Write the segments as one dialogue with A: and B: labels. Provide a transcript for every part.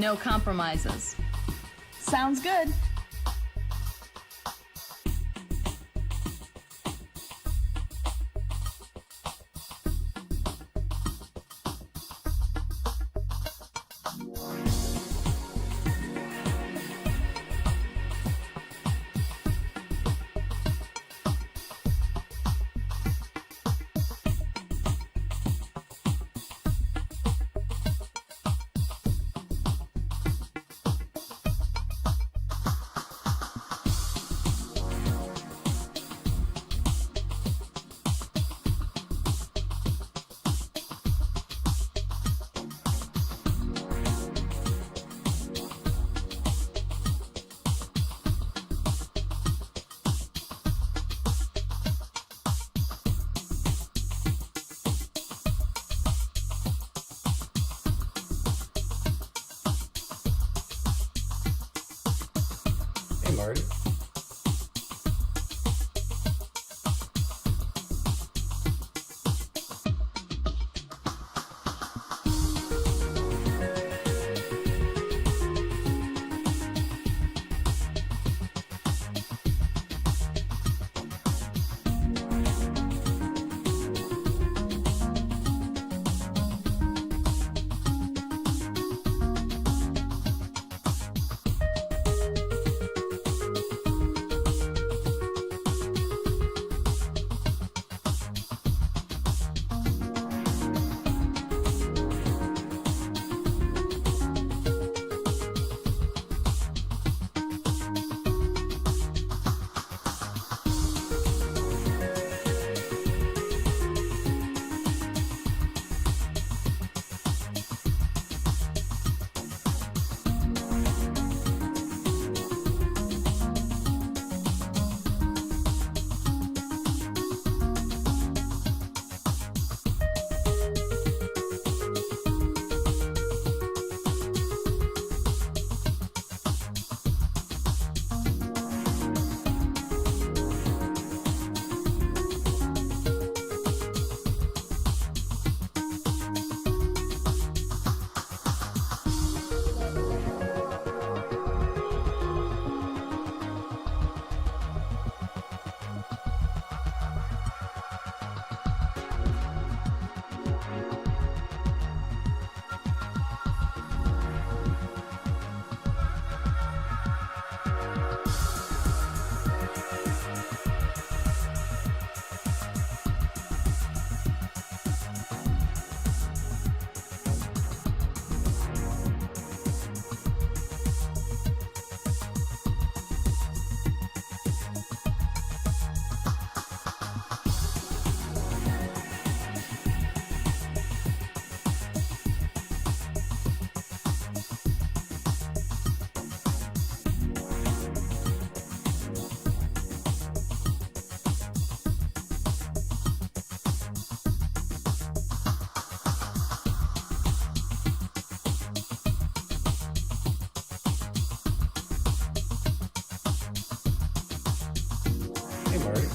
A: No compromises.
B: Sounds good.
C: Hey, Marty. Hey, Marty.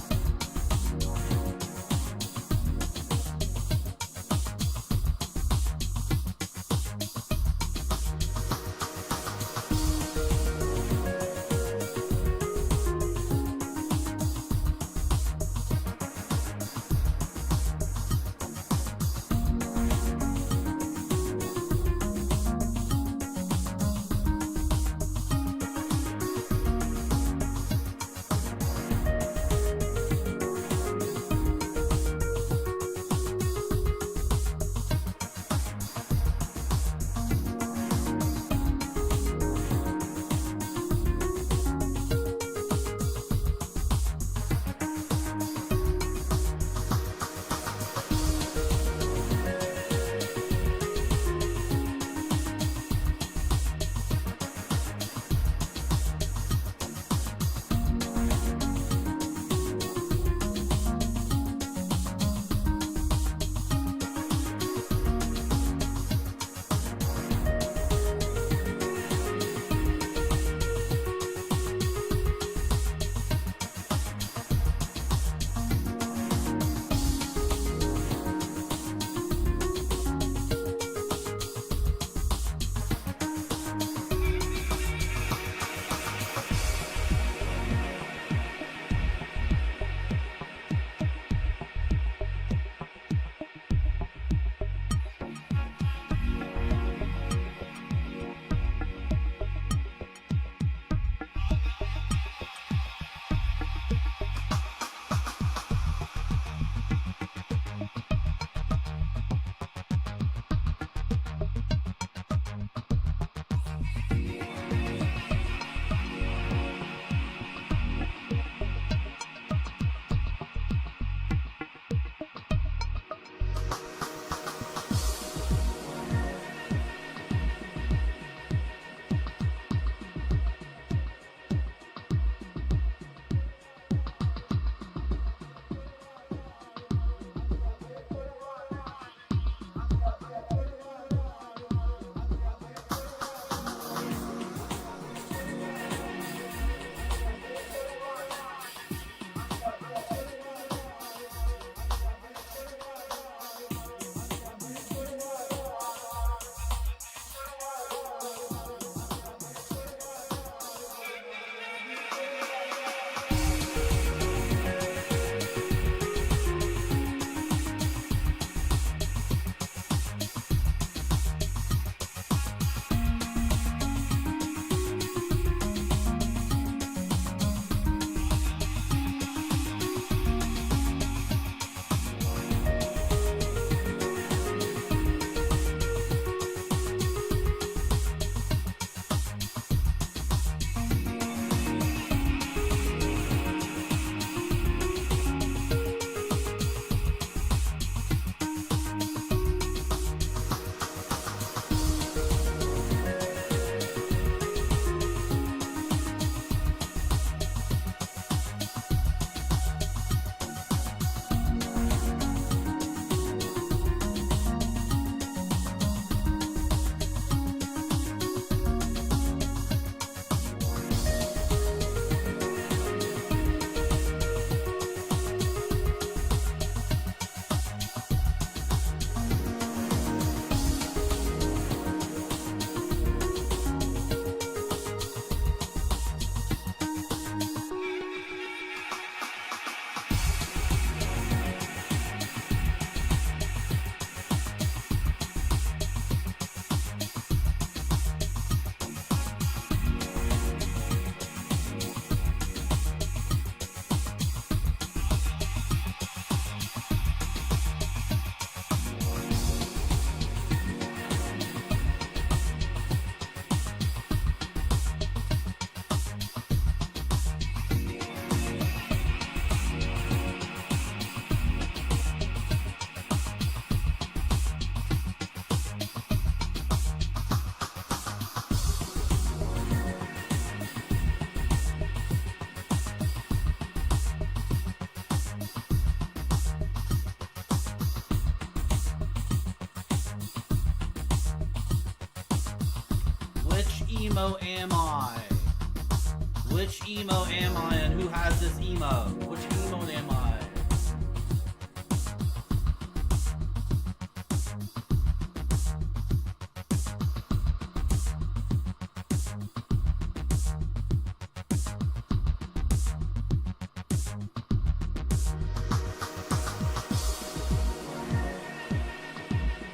A: emote am I? Which emote am I and who has this emote? Which emote am I?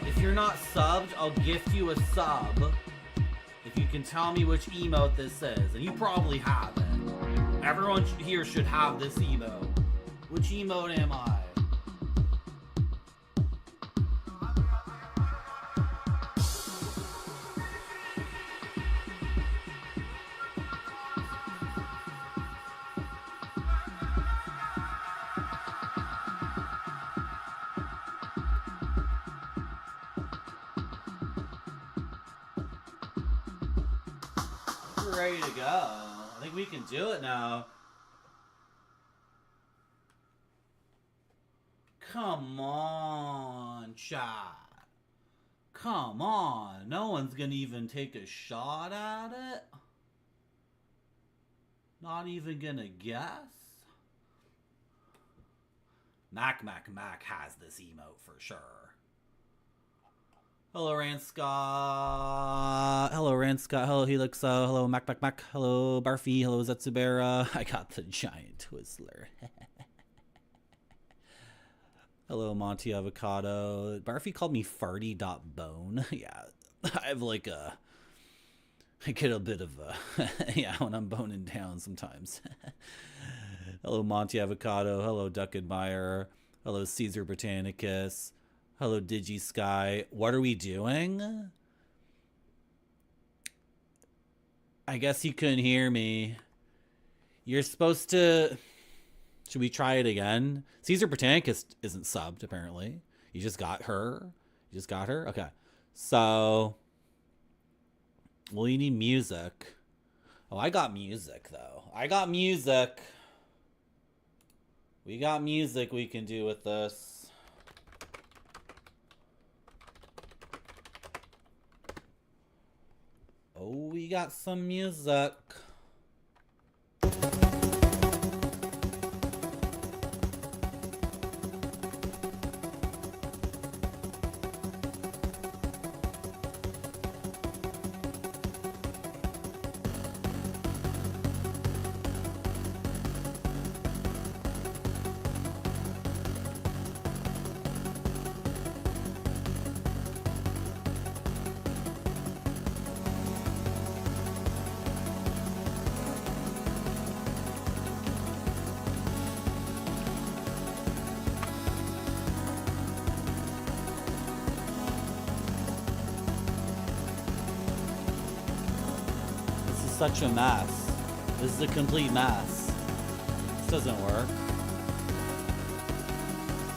A: If you're not subbed, I'll gift you a sub. If you can tell me which emote this is, and you probably have it. Everyone here should have this emote. Which emote am I? We're ready to go. I think we can do it now. Come on, chat. Come on. No one's gonna even take a shot at it. Not even gonna guess. Mac has this emote for sure. Hello, Rant Scott. Hello, Rant Scott. Hello, Helixo. Hello, Mac. Hello, Barfy. Hello, Zetsubera. I got the giant Twizzler. Hello, Monty Avocado. Barfy called me farty.bone. Yeah, I have like a... I get a bit of a... yeah, when I'm boning down sometimes. Hello, Monty Avocado. Hello, Duck Admirer. Hello, Caesar Britannicus. Hello, DigiSky. What are we doing? I guess you couldn't hear me. You're supposed to... Should we try it again? Caesar Britannicus isn't subbed, apparently. You just got her? You just got her? Okay. So... Well, you need music. Oh, I got music, though. I got music. We got music we can do with this. Oh, we got some music. Such a mess. This is a complete mess. This doesn't work.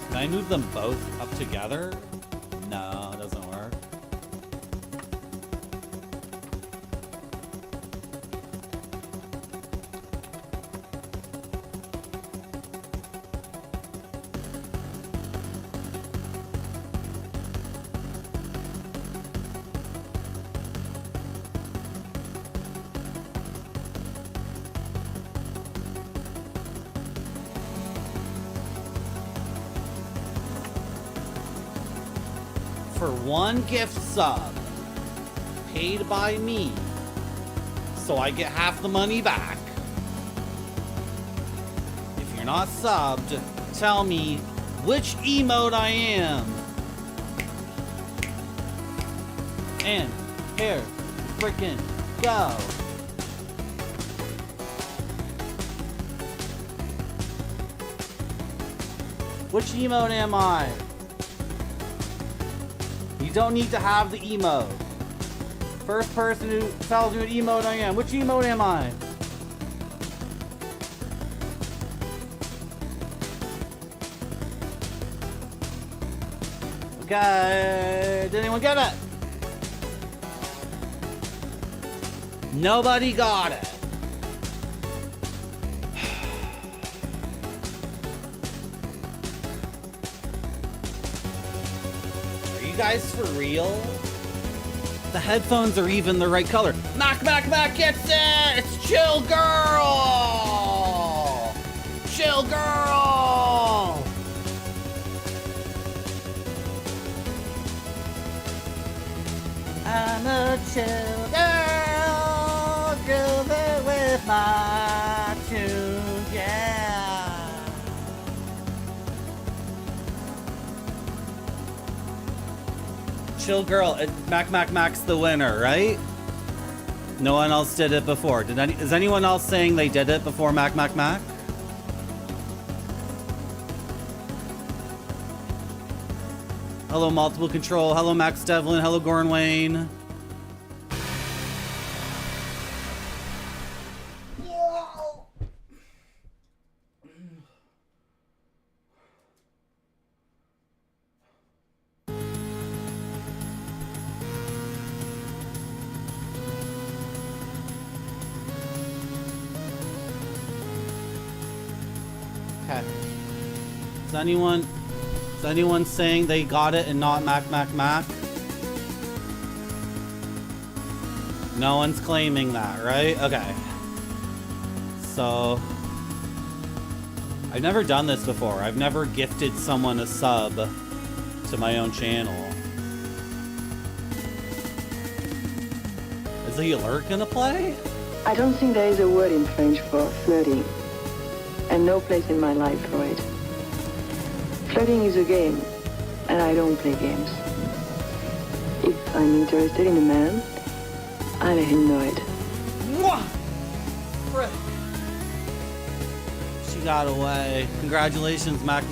A: Can I move them both up together? No, it doesn't work. For one gift sub paid by me, so I get half the money back. If you're not subbed, tell me which emote I am. And here freaking go. Which emote am I? You don't need to have the emote. First person who tells you what emote I am. Which emote am I? Okay. Did anyone get it? Nobody got it. Guys, for real? The headphones are even the right color. Mac gets it! It's Chill Girl! Chill Girl! I'm a chill girl, grooving with my tune, yeah. Chill Girl, Mac's the winner, right? No one else did it before. Is anyone else saying they did it before Mac? Hello, Multiple Control. Hello, Max Devlin. Hello, Goran Wayne. Okay. Is anyone saying they got it and not Mac? No one's claiming that, right? Okay. So, I've never done this before. I've never gifted someone a sub to my own channel. Is the alert gonna play?
C: I don't think there is a word in French for flirting, and no place in my life for it. Flirting is a game, and I don't play games. If I'm interested in a man, I let him know it.
A: Mwah! Frick. She got away. Congratulations, Mac,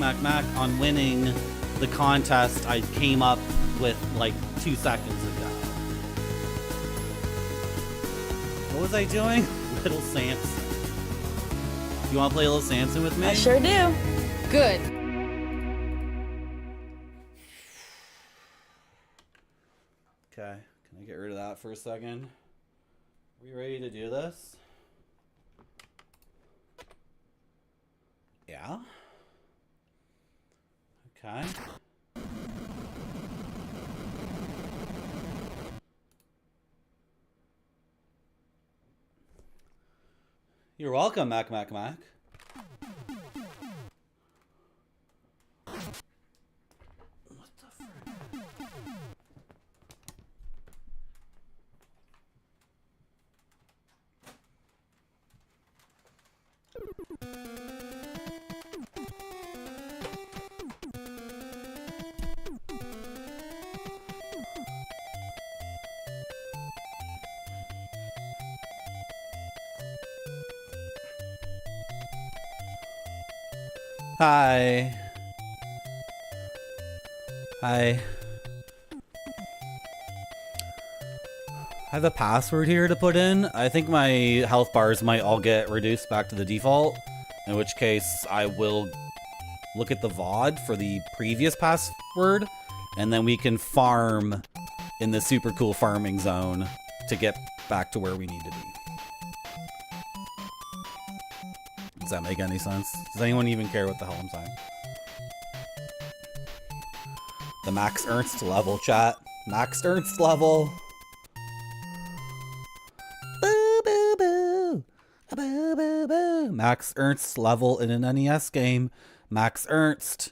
A: on winning the contest I came up with like 2 seconds ago. What was I doing? Little Samson. You want to play Little Samson with me?
B: I sure do. Good.
A: Okay, can I get rid of that for a second? Are we ready to do this? Yeah. Okay. You're welcome, Mac. What the frick? Hi. I have a password here to put in. I think my health bars might all get reduced back to the default, in which case I will look at the VOD for the previous password, and then we can farm in the super cool farming zone to get back to where we need to be. Does that make any sense? Does anyone even care what the hell I'm saying? The Max Ernst level, chat. Max Ernst level. Boo, boo, boo. Boo, boo, boo. Max Ernst level in an NES game. Max Ernst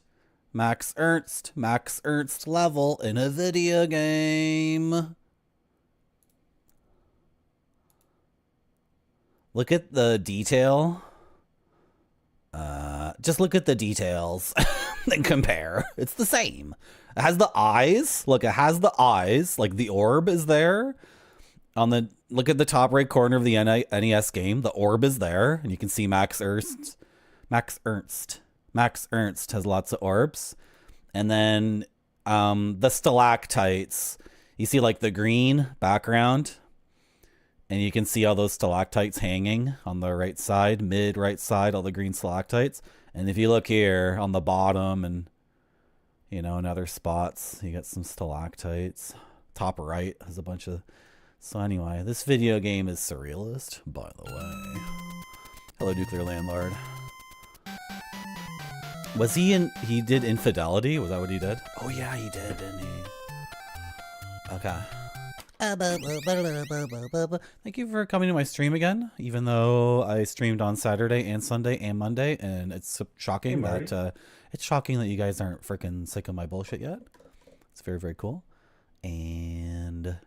A: level in a video game. Look at the detail. Just look at the details and compare. It's the same. It has the eyes. Look, it has the eyes. Like the orb is there. Look at the top right corner of the NES game. The orb is there, and you can see Max Ernst. Max Ernst has lots of orbs. And then the stalactites. You see like the green background. And you can see all those stalactites hanging on the right side, right side, all the green stalactites. And if you look here on the bottom and, in other spots, you get some stalactites. Top right has a bunch of... So anyway, this video game is surrealist, by the way. Hello, Nuclear Landlord. Was he did Infidelity? Was that what he did? Oh yeah, he did, didn't he? Okay. Thank you for coming to my stream again, even though I streamed on Saturday and Sunday and Monday, and it's shocking that you guys aren't freaking sick of my bullshit yet. It's very, very cool. And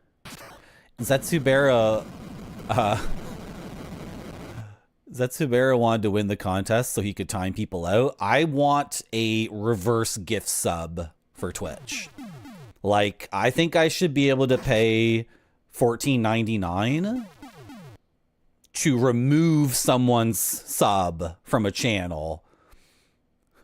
A: Zetsubera wanted to win the contest so he could time people out. I want a reverse gift sub for Twitch. Like, I think I should be able to pay $14.99 to remove someone's sub from a channel.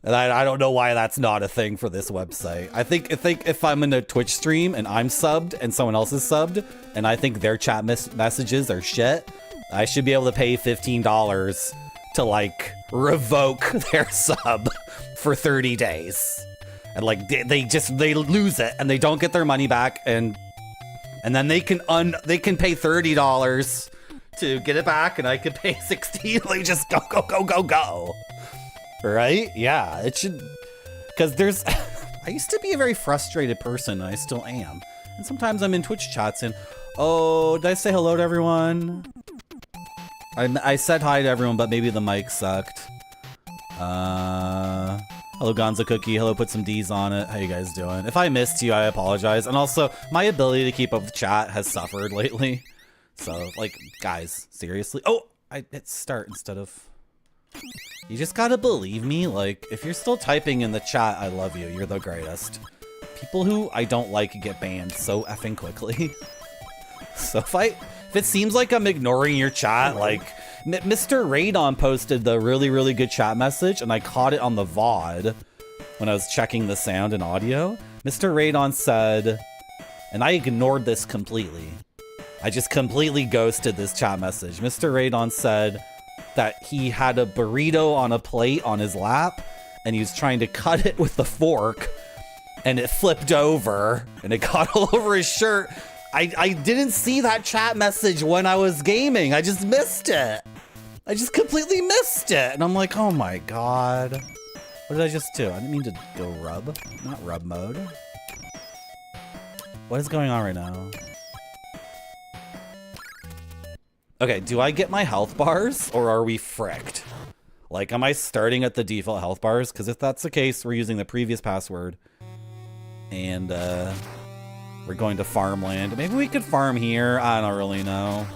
A: And I don't know why that's not a thing for this website. I think if I'm in a Twitch stream and I'm subbed and someone else is subbed, and I think their chat messages are shit, I should be able to pay $15 to, like, revoke their sub for 30 days. And like they lose it and they don't get their money back, and then they can pay $30 to get it back, and I could pay $16. Like, just go. Right? Yeah, it should, because there's I used to be a very frustrated person, and I still am. And sometimes I'm in Twitch chats and, oh, did I say hello to everyone? I said hi to everyone, but maybe the mic sucked. Hello, Gonza Cookie. Hello, put some D's on it. How you guys doing? If I missed you, I apologize. And also, my ability to keep up with chat has suffered lately. So, like, guys, seriously. Oh, I hit start instead of... You just gotta believe me. Like, if you're still typing in the chat, I love you. You're the greatest. People who I don't like get banned so effing quickly. So if it seems like I'm ignoring your chat, like... Mr. Radon posted the really, really good chat message, and I caught it on the VOD when I was checking the sound and audio. Mr. Radon said, and I ignored this completely. I just completely ghosted this chat message. Mr. Radon said that he had a burrito on a plate on his lap, and he was trying to cut it with the fork, and it flipped over, and it got all over his shirt. I didn't see that chat message when I was gaming. I just missed it. I just completely missed it. And I'm like, oh my god. What did I just do? I didn't mean to go rub. Not rub mode. What is going on right now? Okay, do I get my health bars, or are we fricked? Like, am I starting at the default health bars? Because if that's the case, we're using the previous password. And, we're going to farmland. Maybe we could farm here. I don't really know.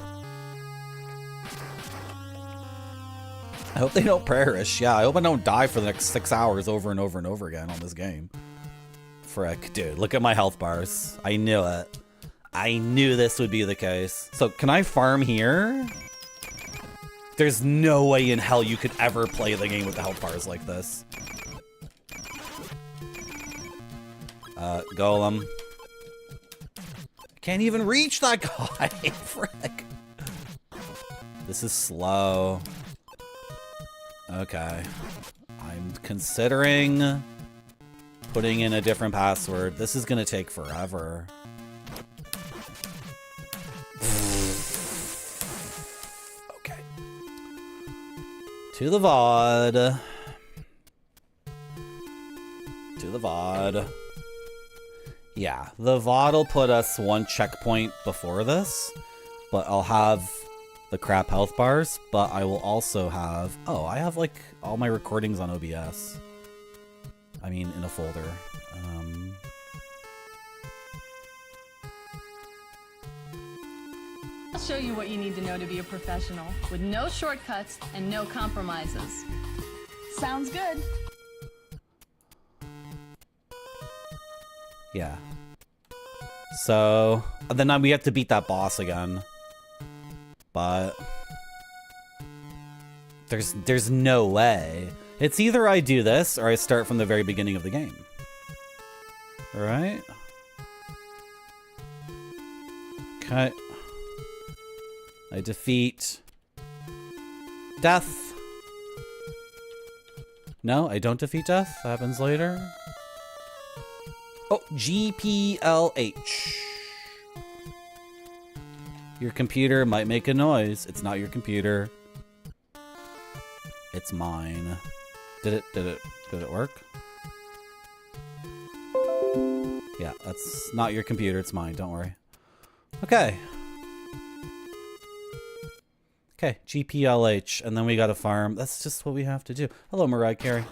A: I hope they don't perish. Yeah, I hope I don't die for the next 6 hours over and over and over again on this game. Frick. Dude, look at my health bars. I knew it. I knew this would be the case. So, can I farm here? There's no way in hell you could ever play the game with the health bars like this. Golem. Can't even reach that guy. Frick. This is slow. Okay. I'm considering putting in a different password. This is gonna take forever. Okay. To the VOD. To the VOD. Yeah, the VOD will put us one checkpoint before this, but I'll have the crap health bars, but I will also have... Oh, I have, like, all my recordings on OBS. I mean, in a folder.
B: I'll show you what you need to know to be a professional, with no shortcuts and no compromises. Sounds good.
A: Yeah. So, then we have to beat that boss again. But there's no way. It's either I do this or I start from the very beginning of the game. Alright? Okay. I defeat Death. No, I don't defeat Death. That happens later. Oh, GPLH. Your computer might make a noise. It's not your computer. It's mine. Did it work? Yeah, that's not your computer. It's mine. Don't worry. Okay. Okay, GPLH, and then we gotta farm. That's just what we have to do. Hello, Mariah Carey.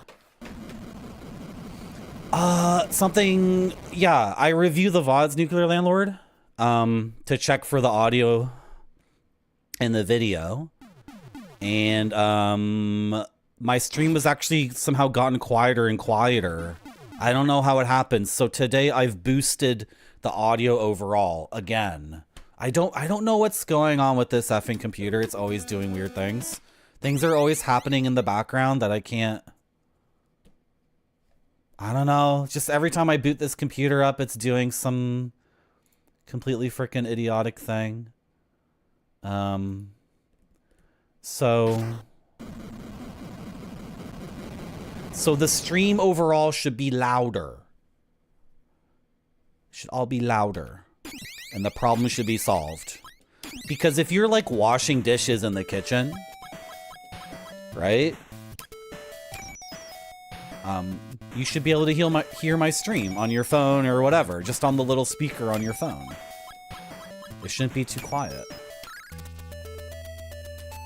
A: Something, yeah, I review the VODs, Nuclear Landlord, to check for the audio and the video. And, my stream has actually somehow gotten quieter and quieter. I don't know how it happens. So today I've boosted the audio overall again. I don't know what's going on with this effing computer. It's always doing weird things. Things are always happening in the background that I can't. I don't know. Just every time I boot this computer up, it's doing some completely freaking idiotic thing. So the stream overall should be louder. Should all be louder. And the problem should be solved. Because if you're like washing dishes in the kitchen, right? You should be able to hear my stream on your phone or whatever, just on the little speaker on your phone. It shouldn't be too quiet.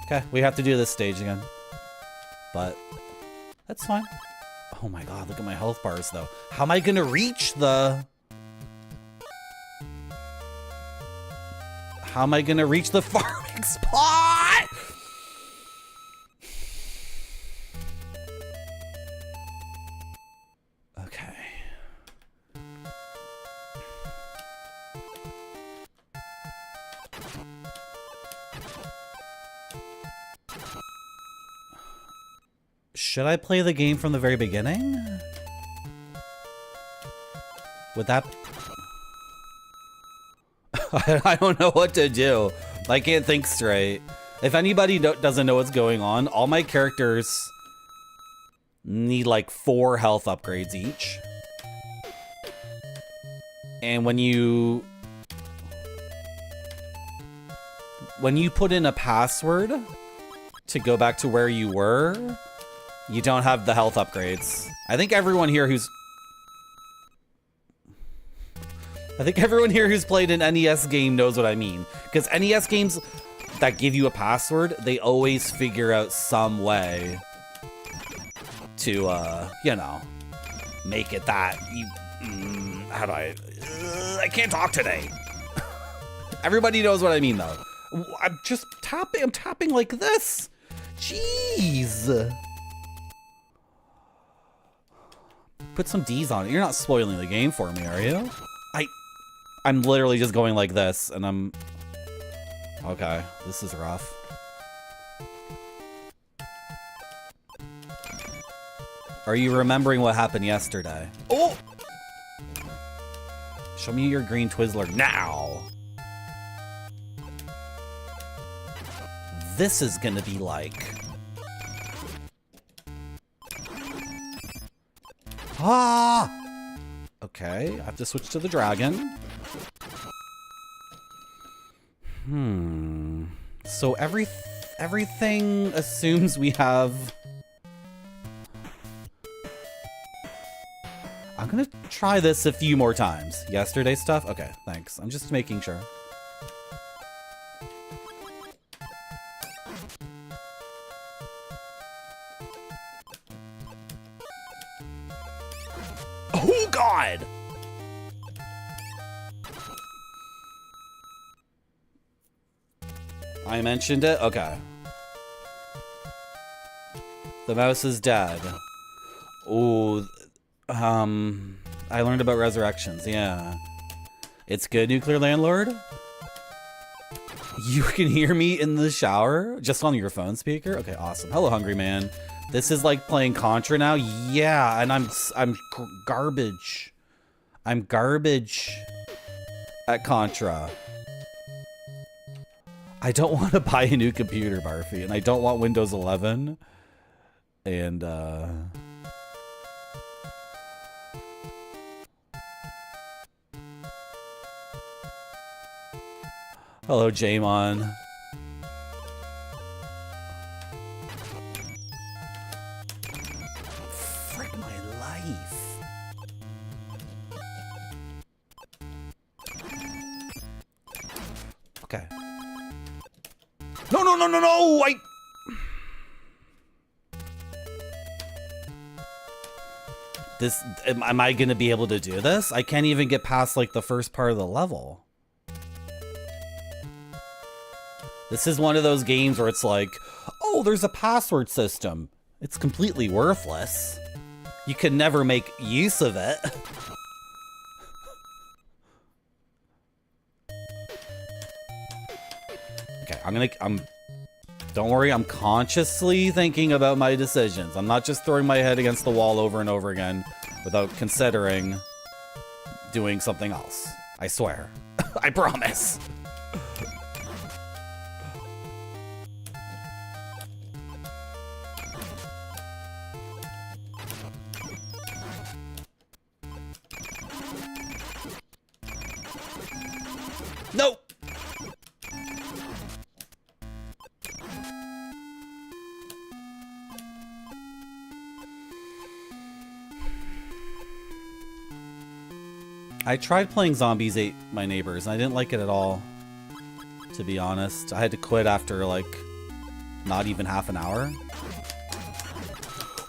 A: Okay, we have to do this stage again. But that's fine. Oh my god, look at my health bars though. How am I gonna reach the... How am I gonna reach the farming spot? Okay. Should I play the game from the very beginning? Would that... I don't know what to do. I can't think straight. If anybody doesn't know what's going on, all my characters need like 4 health upgrades each. And when you put in a password to go back to where you were, you don't have the health upgrades. I think everyone here who's played an NES game knows what I mean. Because NES games that give you a password, they always figure out some way to, you know, make it that you... how do I can't talk today. Everybody knows what I mean, though. I'm just tapping. I'm tapping like this. Jeez. Put some D's on it. You're not spoiling the game for me, are you? I'm literally just going like this, and I'm... Okay, this is rough. Are you remembering what happened yesterday? Oh! Show me your green Twizzler now! This is gonna be like... Ah! Okay, I have to switch to the dragon. So everything assumes we have... I'm gonna try this a few more times. Yesterday stuff? Okay, thanks. I'm just making sure. Oh, God! I mentioned it? Okay. The mouse is dead. Ooh. I learned about resurrections, yeah. It's good, Nuclear Landlord? You can hear me in the shower? Just on your phone speaker? Okay, awesome. Hello, Hungry Man. This is like playing Contra now? Yeah, and I'm garbage. I'm garbage at Contra. I don't want to buy a new computer, Barfy, and I don't want Windows 11. And, hello, Jamon. Frick my life. No, no, no, no, no! Am I gonna be able to do this? I can't even get past, like, the first part of the level. This is one of those games where it's like, oh, there's a password system. It's completely worthless. You can never make use of it. Okay, don't worry, I'm consciously thinking about my decisions. I'm not just throwing my head against the wall over and over again without considering doing something else. I swear. I promise. Nope. I tried playing Zombies Ate My Neighbors, and I didn't like it at all, to be honest. I had to quit after, like, not even half an hour.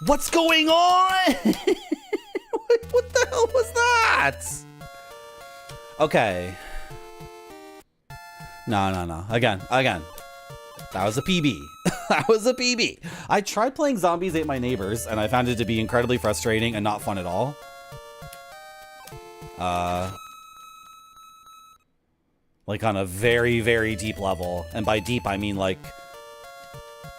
A: What's going on? What the hell was that? Okay. No. Again. That was a PB. That was a PB. I tried playing Zombies Ate My Neighbors, and I found it to be incredibly frustrating and not fun at all. Like on a very, very deep level. And by deep, I mean like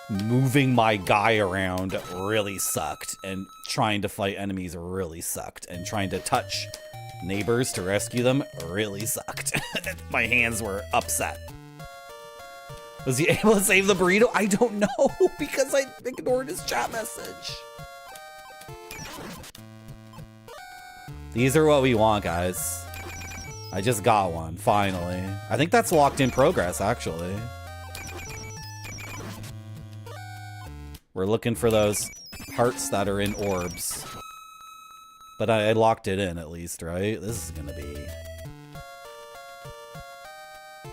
A: moving my guy around really sucked. And trying to fight enemies really sucked. And trying to touch neighbors to rescue them really sucked. My hands were upset. Was he able to save the burrito? I don't know because I ignored his chat message. These are what we want, guys. I just got one, finally. I think that's locked in progress, actually. We're looking for those hearts that are in orbs. But I locked it in, at least, right? This is gonna be...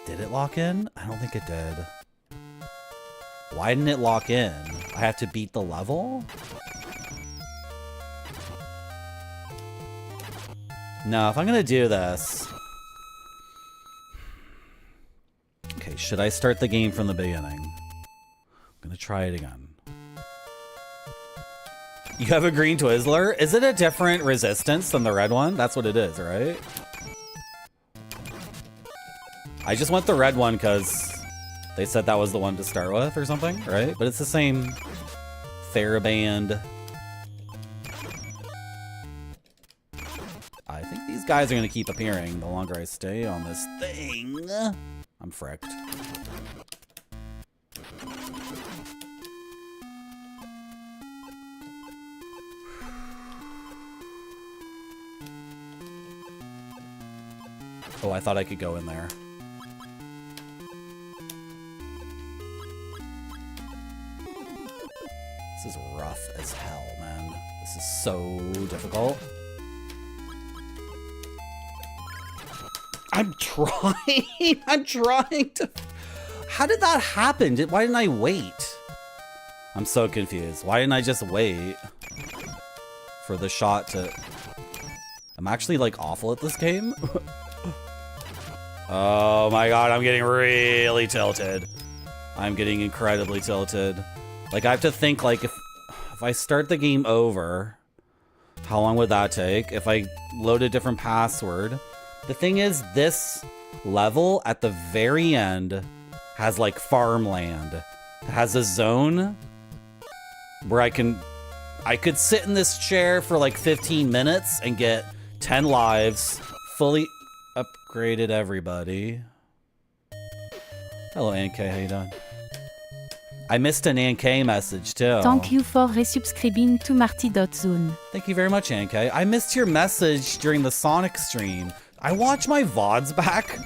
A: Did it lock in? I don't think it did. Why didn't it lock in? I have to beat the level? No, if I'm gonna do this... Okay, should I start the game from the beginning? I'm gonna try it again. You have a green Twizzler? Is it a different resistance than the red one? That's what it is, right? I just want the red one because they said that was the one to start with or something, right? But it's the same TheraBand. I think these guys are going to keep appearing the longer I stay on this thing. I'm fricked. Oh, I thought I could go in there. This is rough as hell, man. This is so difficult. I'm trying. I'm trying to... How did that happen? Why didn't I wait? I'm so confused. Why didn't I just wait for the shot to... I'm actually, like, awful at this game. Oh my god, I'm getting really tilted. I'm getting incredibly tilted. Like, I have to think, like, if I start the game over, how long would that take? If I load a different password... The thing is, this level at the very end has like farmland. It has a zone where I could sit in this chair for like 15 minutes and get 10 lives, fully upgraded everybody. Hello, NK, how you doing? I missed an NK message too.
D: Thank you for resubscribing to Marty.zone.
A: Thank you very much, NK. I missed your message during the Sonic stream. I watch my VODs back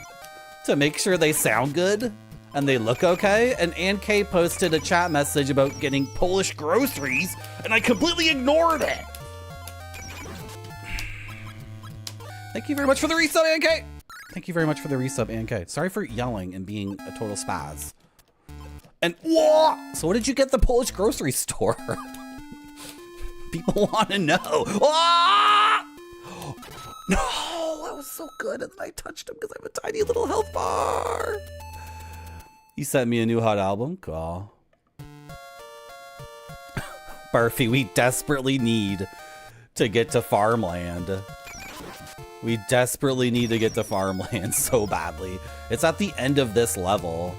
A: to make sure they sound good and they look okay. And NK posted a chat message about getting Polish groceries and I completely ignored it. Thank you very much for the resub, NK. Thank you very much for the resub, NK. Sorry for yelling and being a total spaz. And whoa! So what did you get at the Polish grocery store? People want to know. Ah! No, that was so good. And then I touched him because I have a tiny little health bar. He sent me a new hot album. Cool. Barfy, we desperately need to get to farmland. We desperately need to get to farmland so badly. It's at the end of this level.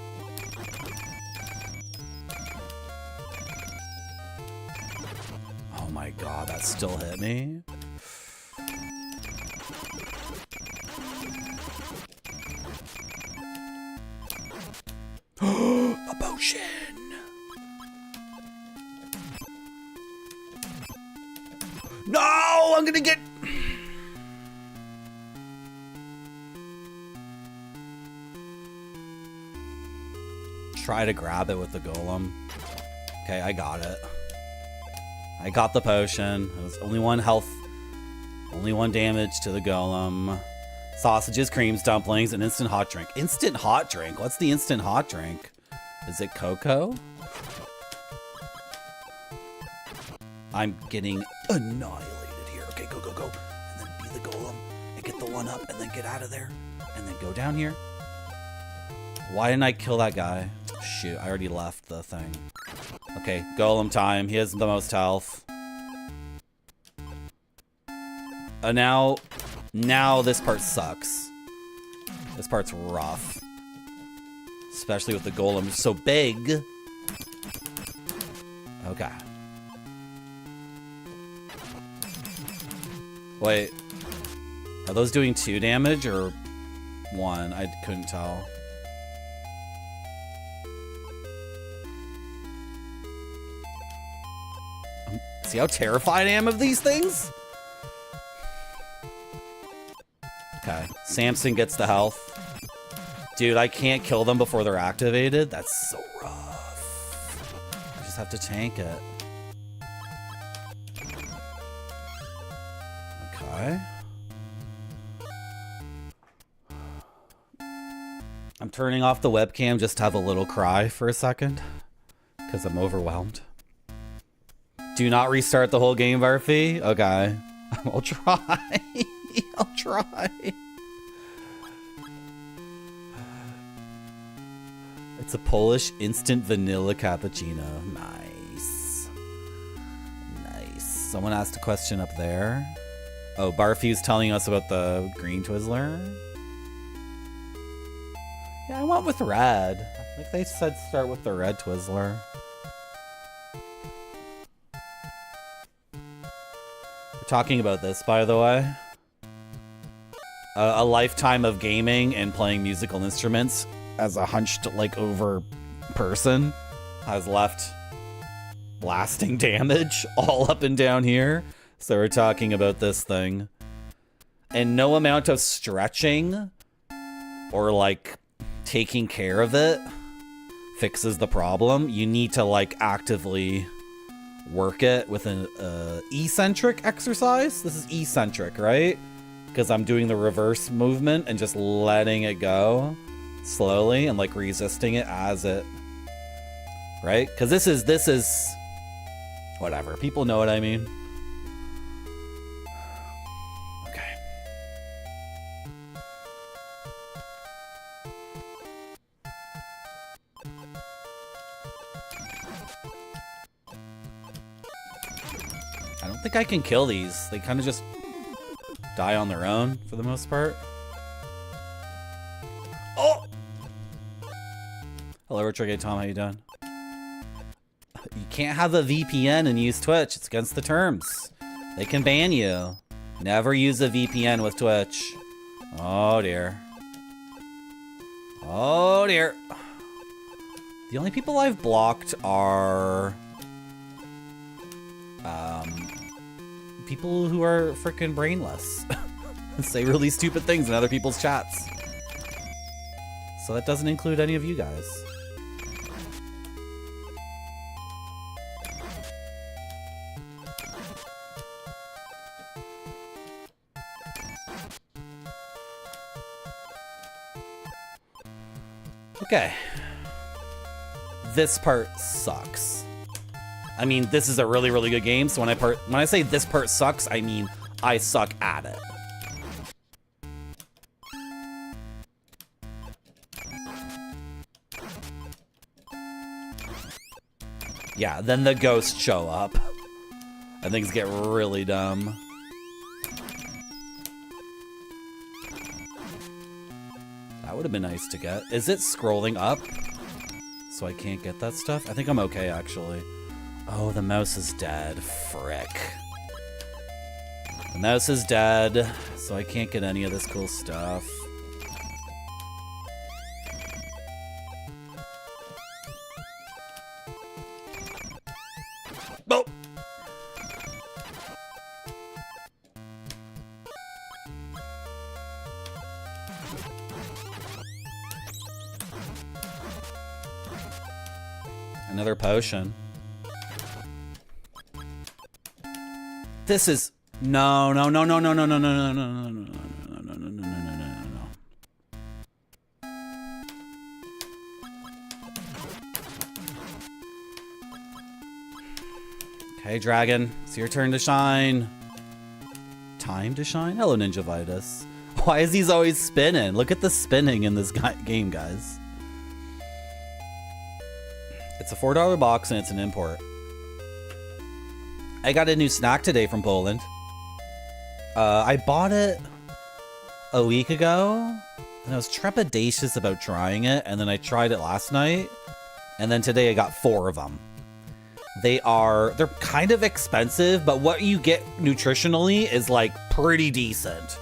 A: Oh my god, that still hit me. A potion. No, I'm gonna get... Try to grab it with the golem. Okay, I got it. I got the potion. It was only one health. Only one damage to the golem. Sausages, creams, dumplings, and instant hot drink. Instant hot drink? What's the instant hot drink? Is it cocoa? I'm getting annihilated here. Okay, go, go, go. And then be the golem and get the one up and then get out of there. And then go down here. Why didn't I kill that guy? Shoot, I already left the thing. Okay, golem time. He has the most health. Now this part sucks. This part's rough. Especially with the golem so big. Okay. Wait. Are those doing 2 damage or 1? I couldn't tell. See how terrified I am of these things? Okay, Samson gets the health. Dude, I can't kill them before they're activated. That's so rough. I just have to tank it. Okay. I'm turning off the webcam just to have a little cry for a second. Because I'm overwhelmed. Do not restart the whole game, Barfy. Okay. I'll try. I'll try. It's a Polish instant vanilla cappuccino. Nice. Nice. Someone asked a question up there. Oh, Barfy's telling us about the green Twizzler. Yeah, I went with red. Like they said, start with the red Twizzler. We're talking about this, by the way. A lifetime of gaming and playing musical instruments as a hunched, like, over person has left lasting damage all up and down here. So we're talking about this thing. And no amount of stretching or, like, taking care of it fixes the problem. You need to, like, actively work it with an eccentric exercise. This is eccentric, right? Because I'm doing the reverse movement and just letting it go slowly and like resisting it as it, right? Because this is whatever. People know what I mean. Okay. I don't think I can kill these. They kind of just die on their own for the most part. Oh! Hello, Richard Tom. How you doing? You can't have a VPN and use Twitch. It's against the terms. They can ban you. Never use a VPN with Twitch. Oh dear. Oh dear. The only people I've blocked are people who are freaking brainless. Say really stupid things in other people's chats. So that doesn't include any of you guys. Okay. this part sucks. I mean, this is a really, really good game. So when I say this part sucks, I mean I suck at it. Yeah, then the ghosts show up. And things get really dumb. That would have been nice to get. Is it scrolling up? So I can't get that stuff? I think I'm okay, actually. Oh, the mouse is dead. Frick. The mouse is dead, so I can't get any of this cool stuff. Oh! Another potion. This is no. Okay, dragon, it's your turn to shine. Time to shine? Hello, Ninja Vitus. Why is he always spinning? Look at the spinning in this game, guys. It's a $4 box and it's an import. I got a new snack today from Poland. I bought it a week ago and I was trepidatious about trying it, and then I tried it last night, and then today I got 4 of them. They're kind of expensive, but what you get nutritionally is like pretty decent.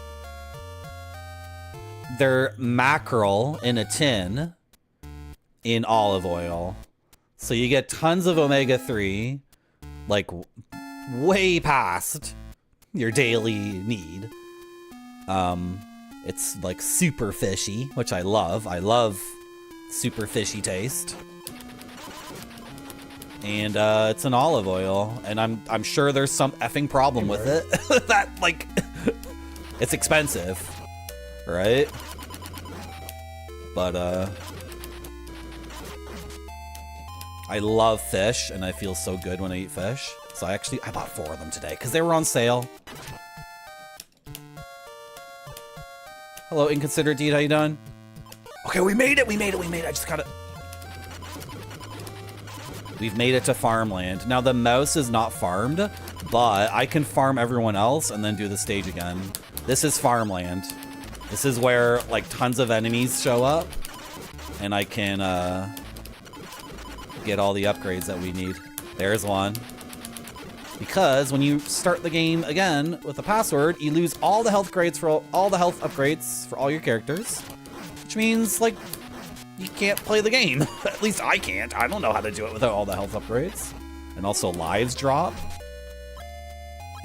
A: They're mackerel in a tin in olive oil. So you get tons of omega-3, like way past your daily need. It's like super fishy, which I love. I love super fishy taste. And it's an olive oil, and I'm sure there's some effing problem with it. That, like, it's expensive, right? But I love fish, and I feel so good when I eat fish. So I bought 4 of them today because they were on sale. Hello, Inconsiderate Deed, how you doing? Okay, we made it. I just gotta... We've made it to farmland. Now the mouse is not farmed, but I can farm everyone else and then do the stage again. This is farmland. This is where like tons of enemies show up, and I can get all the upgrades that we need. There's one. Because when you start the game again with a password, you lose all the health upgrades for all your characters, which means like you can't play the game. At least I can't. I don't know how to do it without all the health upgrades. And also lives drop.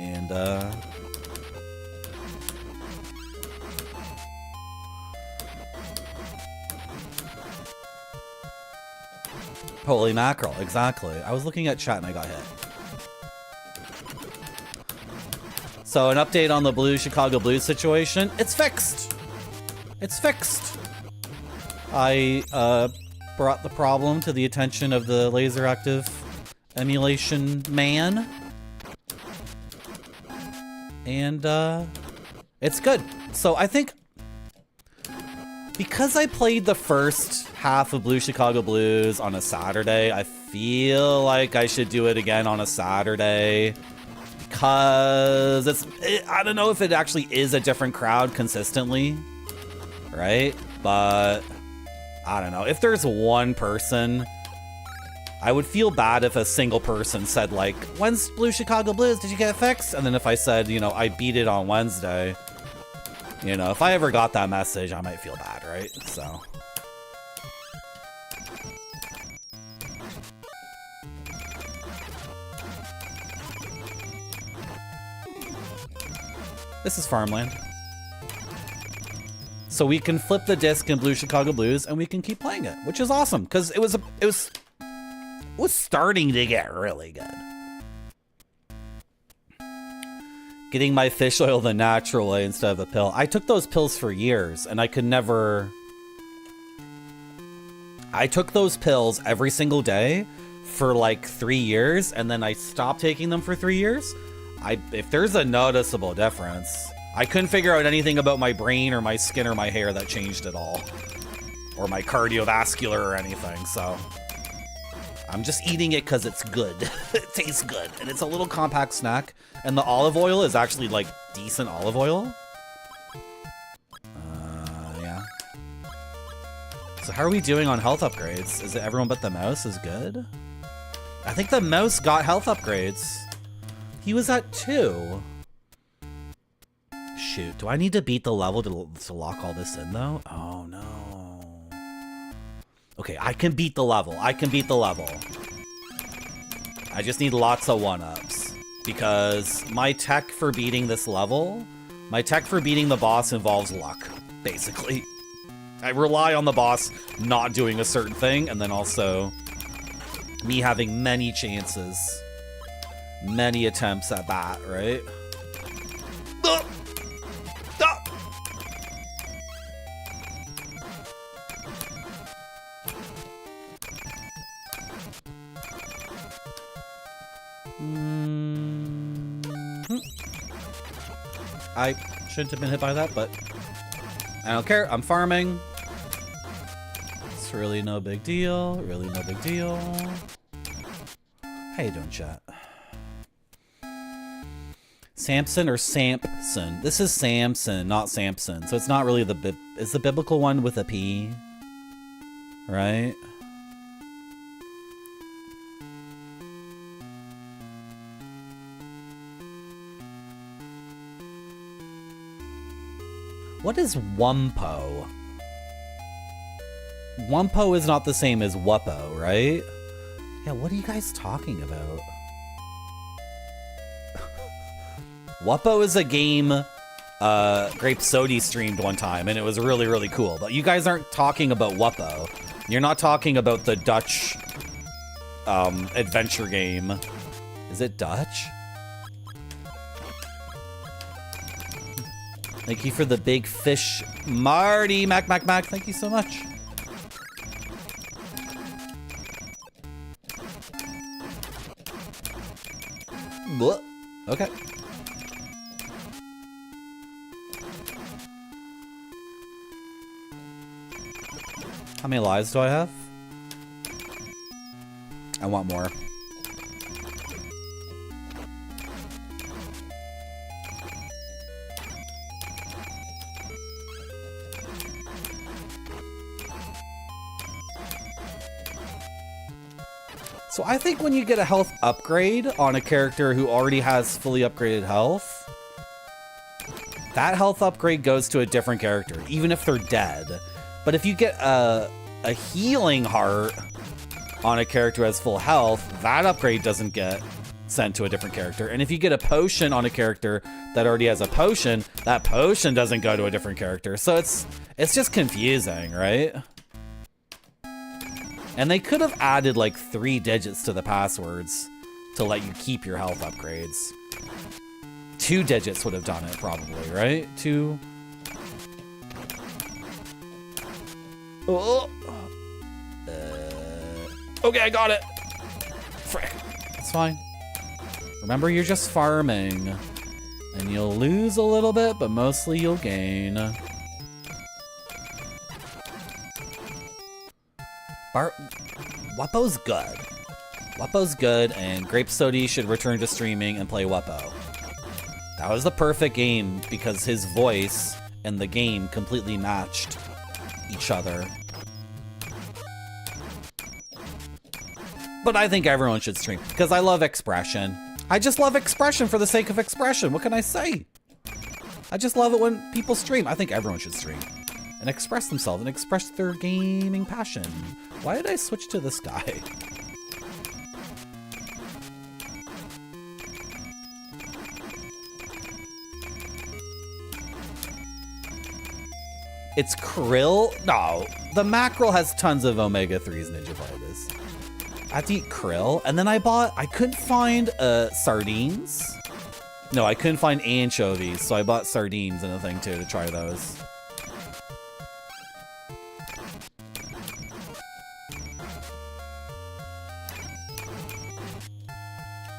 A: And holy mackerel, exactly. I was looking at chat and I got hit. So an update on the blue Chicago Blues situation. It's fixed. It's fixed. I brought the problem to the attention of the laser active emulation man. And it's good. So I think because I played the first half of Blue Chicago Blues on a Saturday, I feel like I should do it again on a Saturday. Because I don't know if it actually is a different crowd consistently, right? But I don't know. If there's one person, I would feel bad if a single person said like, when's Blue Chicago Blues? Did you get it fixed? And then if I said, you know, I beat it on Wednesday, you know, if I ever got that message, I might feel bad, right? So. This is farmland. So we can flip the disc in Blue Chicago Blues and we can keep playing it, which is awesome because it was starting to get really good. Getting my fish oil the natural way instead of a pill. I took those pills for years and I could never I took those pills every single day for like 3 years, and then I stopped taking them for 3 years. If there's a noticeable difference, I couldn't figure out anything about my brain or my skin or my hair that changed at all, or my cardiovascular or anything. So I'm just eating it because it's good. It tastes good, and it's a little compact snack. And the olive oil is actually like decent olive oil. Yeah. So how are we doing on health upgrades? Is it everyone but the mouse is good? I think the mouse got health upgrades. He was at 2. Shoot, do I need to beat the level to lock all this in though? Oh no. Okay, I can beat the level. I can beat the level. I just need lots of 1-ups. Because my tech for beating this level, my tech for beating the boss involves luck, basically. I rely on the boss not doing a certain thing, and then also me having many chances, many attempts at bat, right? I shouldn't have been hit by that, but I don't care. I'm farming. It's really no big deal. Really no big deal. How you doing, chat? Samson or Sampson? This is Samson, not Samson. So it's not really is the biblical one with a P, right? What is Wumpo? Wumpo is not the same as Wuppo, right? Yeah, what are you guys talking about? Wuppo is a game Grape Sodi streamed one time, and it was really, really cool. But you guys aren't talking about Wuppo. You're not talking about the Dutch adventure game. Is it Dutch? Thank you for the big fish, Marty. Mac. Thank you so much. What? Okay. How many lives do I have? I want more. So I think when you get a health upgrade on a character who already has fully upgraded health, that health upgrade goes to a different character, even if they're dead. But if you get a healing heart on a character who has full health, that upgrade doesn't get sent to a different character. And if you get a potion on a character that already has a potion, that potion doesn't go to a different character. So it's just confusing, right? And they could have added like 3 digits to the passwords to let you keep your health upgrades. 2 digits would have done it probably, right? 2. Oh. Okay, I got it. Frick. It's fine. Remember, you're just farming. And you'll lose a little bit, but mostly you'll gain. Wuppo's good. Wuppo's good, and Grape Sodi should return to streaming and play Wuppo. That was the perfect game because his voice and the game completely matched each other. But I think everyone should stream because I love expression. I just love expression for the sake of expression. What can I say? I just love it when people stream. I think everyone should stream and express themselves and express their gaming passion. Why did I switch to this guy? It's krill? No, the mackerel has tons of omega-3s, Ninja Fighters. I have to eat krill, and then I couldn't find sardines. No, I couldn't find anchovies, so I bought sardines and a thing too to try those.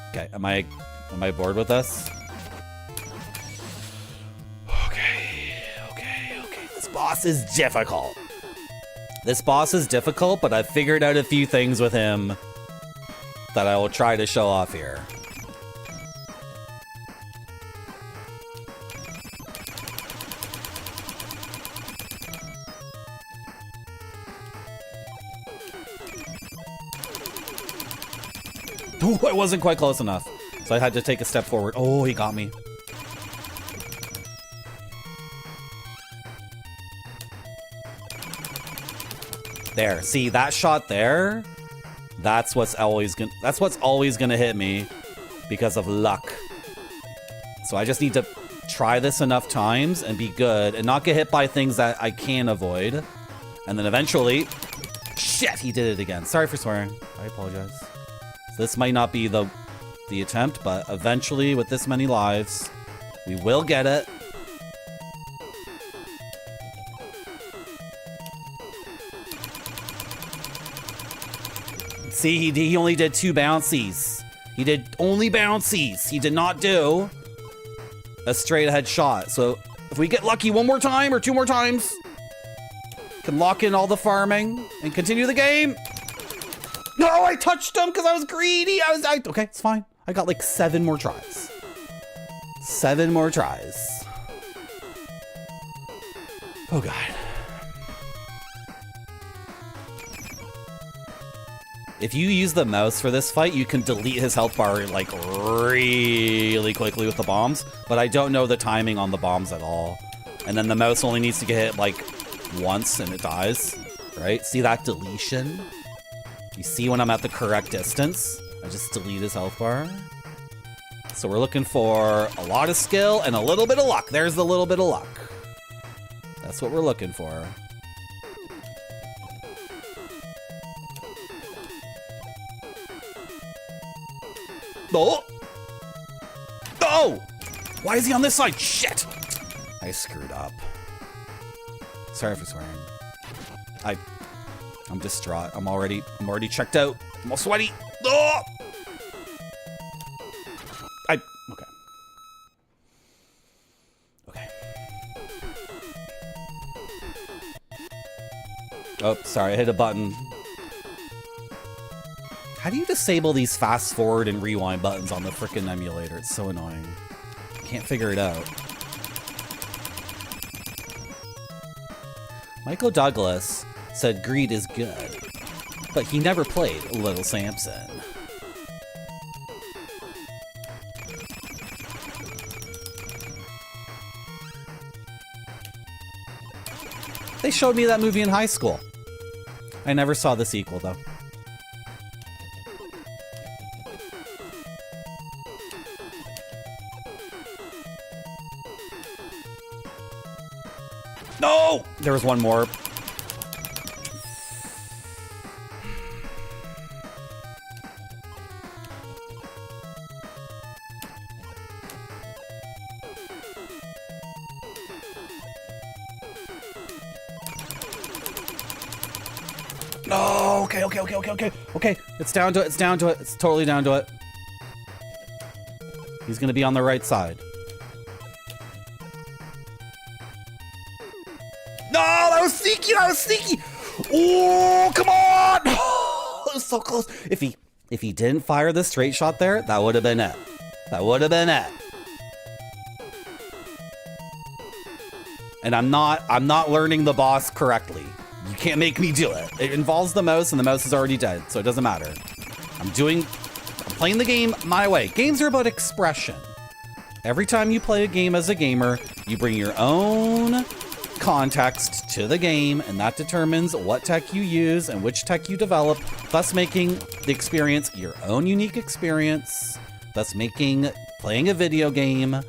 A: Okay, am I bored with this? Okay. This boss is difficult. But I've figured out a few things with him that I will try to show off here. Oh, I wasn't quite close enough. So I had to take a step forward. Oh, he got me. There. See, that shot there? That's what's always gonna hit me because of luck. So I just need to try this enough times and be good and not get hit by things that I can avoid. And then eventually... Shit, he did it again. Sorry for swearing. I apologize. So this might not be the attempt, but eventually with this many lives, we will get it. See, he only did 2 bouncies. He did only bouncies. He did not do a straight ahead shot. So if we get lucky one more time or 2 more times, can lock in all the farming and continue the game. No, I touched him because I was greedy. Okay, it's fine. I got like 7 more tries. 7 more tries. Oh God. If you use the mouse for this fight, you can delete his health bar like really quickly with the bombs, but I don't know the timing on the bombs at all. And then the mouse only needs to get hit like once and it dies, right? See that deletion? You see when I'm at the correct distance, I just delete his health bar. So we're looking for a lot of skill and a little bit of luck. There's the little bit of luck. That's what we're looking for. Oh! Oh! Why is he on this side? Shit! I screwed up. Sorry for swearing. I'm distraught. I'm already checked out. I'm all sweaty. Oh! Okay. Okay. Oh, sorry, I hit a button. How do you disable these fast forward and rewind buttons on the frickin' emulator? It's so annoying. Can't figure it out. Michael Douglas said greed is good, but he never played Little Samson. They showed me that movie in high school. I never saw the sequel though. No! There was one more. No! Okay. It's down to it. It's totally down to it. He's gonna be on the right side. No, that was sneaky. Oh, come on. That was so close. If he didn't fire the straight shot there, that would have been it. And I'm not learning the boss correctly. You can't make me do it. It involves the mouse and the mouse is already dead, so it doesn't matter. I'm playing the game my way. Games are about expression. Every time you play a game as a gamer, you bring your own context to the game, and that determines what tech you use and which tech you develop, thus making the experience your own unique experience, thus making playing a video game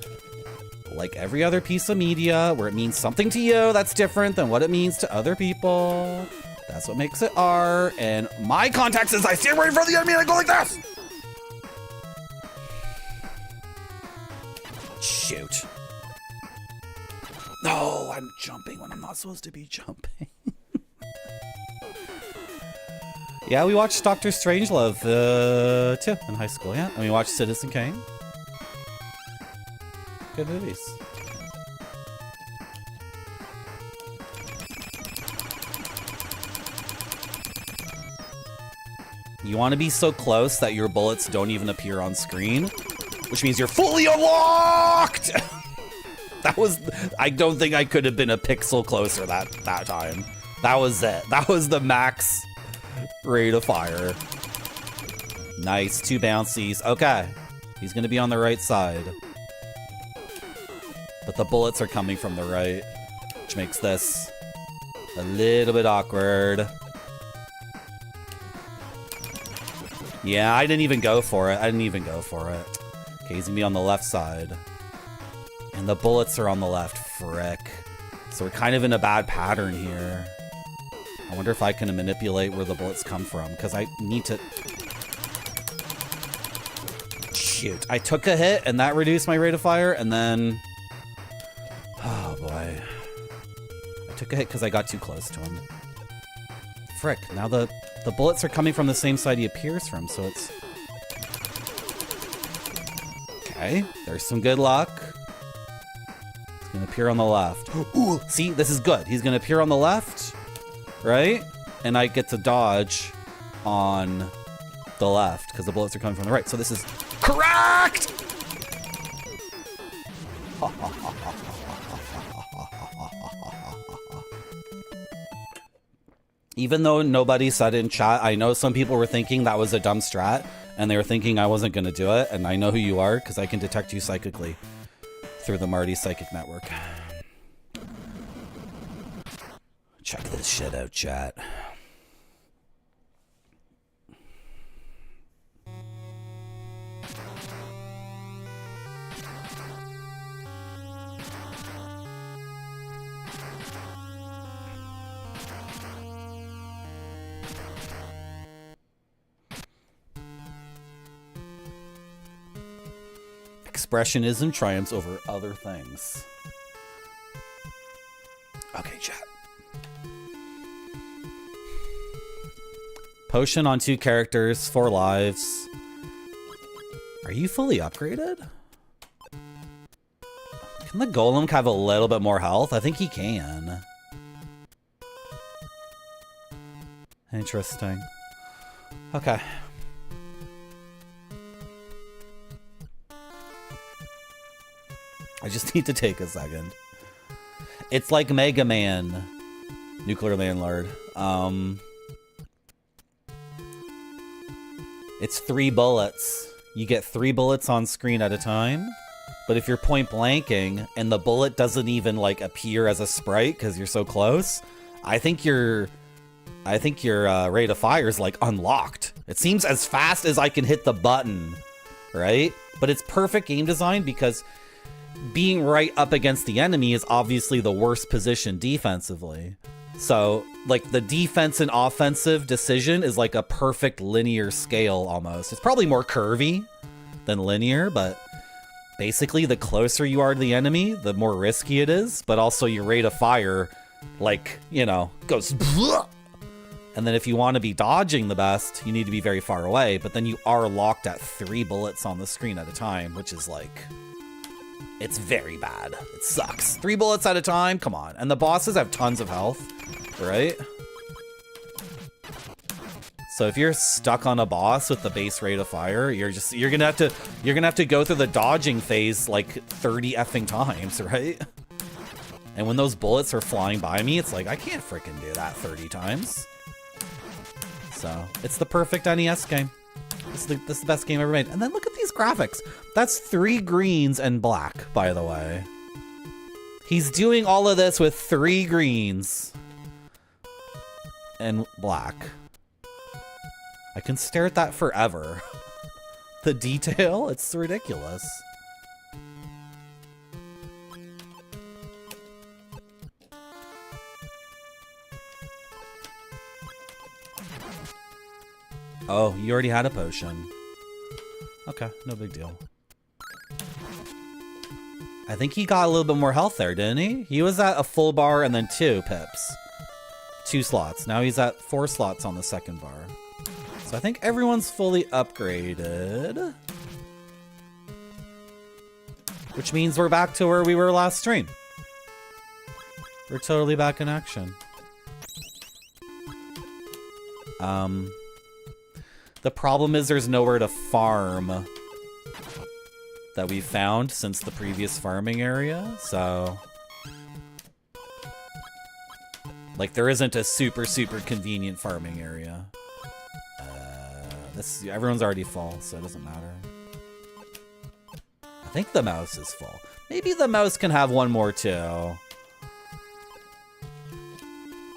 A: like every other piece of media where it means something to you that's different than what it means to other people. That's what makes it art, and my context is I stand right in front of the enemy and I go like this. Shoot. No, I'm jumping when I'm not supposed to be jumping. Yeah, we watched Doctor Strangelove too in high school. Yeah, and we watched Citizen Kane. Good movies. You want to be so close that your bullets don't even appear on screen, which means you're fully unlocked. That was, I don't think I could have been a pixel closer that time. That was it. That was the max rate of fire. Nice, 2 bouncies. Okay, he's gonna be on the right side. But the bullets are coming from the right, which makes this a little bit awkward. Yeah, I didn't even go for it. Okay, he's gonna be on the left side. And the bullets are on the left. Frick. So we're kind of in a bad pattern here. I wonder if I can manipulate where the bullets come from, because I need to... Shoot. I took a hit, and that reduced my rate of fire, and then... Oh, boy. I took a hit because I got too close to him. Frick. Now the bullets are coming from the same side he appears from, so it's... Okay. There's some good luck. He's going to appear on the left. Ooh, see? This is good. He's going to appear on the left, right? And I get to dodge on the left because the bullets are coming from the right. So this is correct! Even though nobody said it in chat, I know some people were thinking that was a dumb strat, and they were thinking I wasn't going to do it, and I know who you are, because I can detect you psychically through the Marty Psychic Network. Check this shit out, chat. Expressionism triumphs over other things. Okay, chat. Potion on 2 characters, 4 lives. Are you fully upgraded? Can the golem have a little bit more health? I think he can. Interesting. Okay. I just need to take a second. It's like Mega Man. Nuclear Landlord. It's 3 bullets. You get 3 bullets on screen at a time. But if you're point blanking and the bullet doesn't even like appear as a sprite because you're so close, I think your rate of fire is like unlocked. It seems as fast as I can hit the button, right? But it's perfect game design because being right up against the enemy is obviously the worst position defensively. So, like, the defense and offensive decision is like a perfect linear scale almost. It's probably more curvy than linear, but basically the closer you are to the enemy, the more risky it is, but also your rate of fire, like, you know, goes... And then if you want to be dodging the best, you need to be very far away, but then you are locked at 3 bullets on the screen at a time, which is like... It's very bad. It sucks. 3 bullets at a time? Come on. And the bosses have tons of health, right? So if you're stuck on a boss with the base rate of fire, you're gonna have to go through the dodging phase like 30 effing times, right? And when those bullets are flying by me, it's like I can't freaking do that 30 times. So it's the perfect NES game. This is the best game ever made. And then look at these graphics. That's 3 greens and black, by the way. He's doing all of this with 3 greens and black. I can stare at that forever. The detail, it's ridiculous. Oh, you already had a potion. Okay, no big deal. I think he got a little bit more health there, didn't he? He was at a full bar and then 2 pips. 2 slots. Now he's at 4 slots on the second bar. So I think everyone's fully upgraded. Which means we're back to where we were last stream. We're totally back in action. The problem is there's nowhere to farm that we found since the previous farming area, so... Like, there isn't a super convenient farming area. Everyone's already full, so it doesn't matter. I think the mouse is full. Maybe the mouse can have one more too.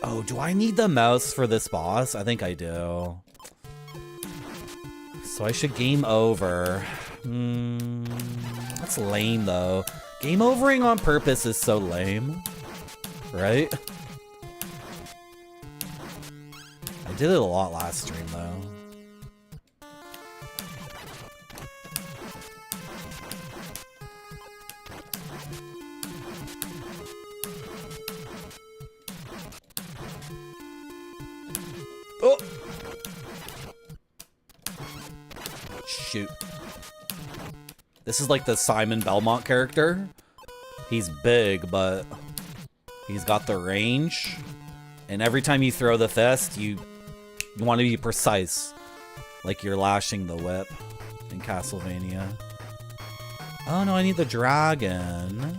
A: Oh, do I need the mouse for this boss? I think I do. So I should game over. That's lame though. Game overing on purpose is so lame. Right? I did it a lot last stream though. Oh! Shoot. This is like the Simon Belmont character. He's big, but he's got the range. And every time you throw the fist, you want to be precise. Like you're lashing the whip in Castlevania. Oh no, I need the dragon.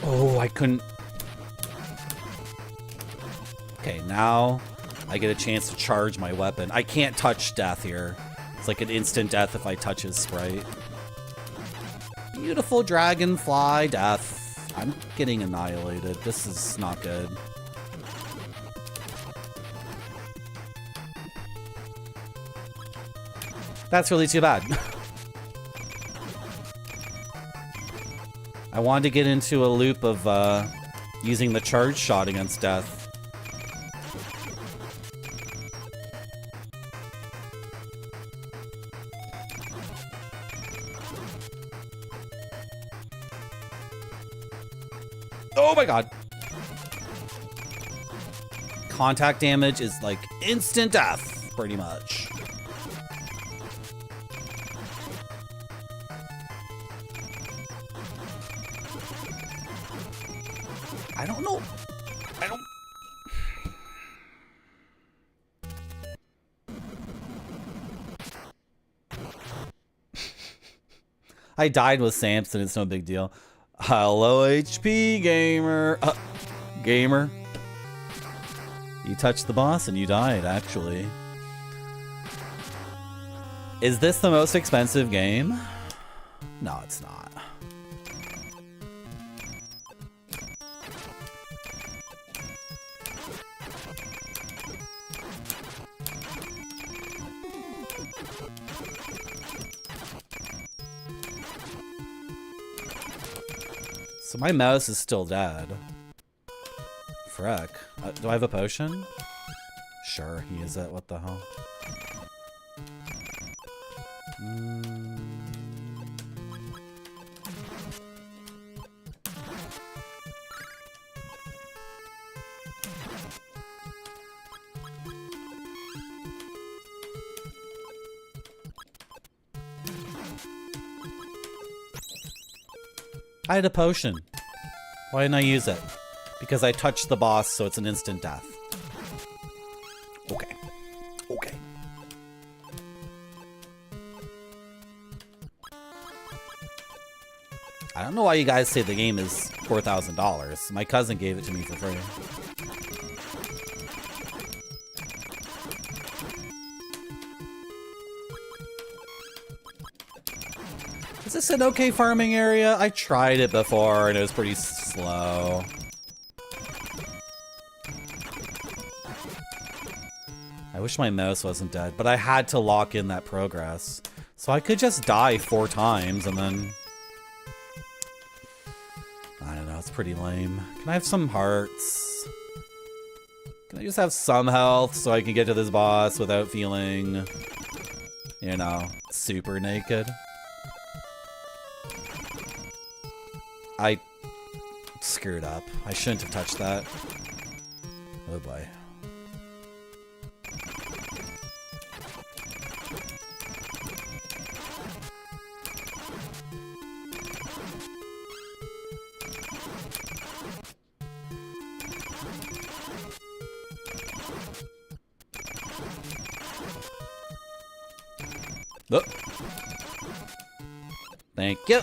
A: Oh, I couldn't... Okay, now I get a chance to charge my weapon. I can't touch death here. It's like an instant death if I touch his sprite. Beautiful dragonfly death. I'm getting annihilated. This is not good. That's really too bad. I wanted to get into a loop of using the charge shot against death. Oh my god. Contact damage is like instant death, pretty much. I don't know. I don't... I died with Samson. It's no big deal. Hello, HP gamer. Gamer. You touched the boss and you died, actually. Is this the most expensive game? No, it's not. So my mouse is still dead. Frick. Do I have a potion? Sure, he is it. What the hell? I had a potion. Why didn't I use it? Because I touched the boss, so it's an instant death. Okay. Okay. I don't know why you guys say the game is $4,000. My cousin gave it to me for free. Is this an okay farming area? I tried it before and it was pretty slow. I wish my mouse wasn't dead, but I had to lock in that progress. So I could just die 4 times and then... That's pretty lame. Can I have some hearts? Can I just have some health so I can get to this boss without feeling, you know, super naked? I screwed up. I shouldn't have touched that. Oh boy. Oh. Thank you.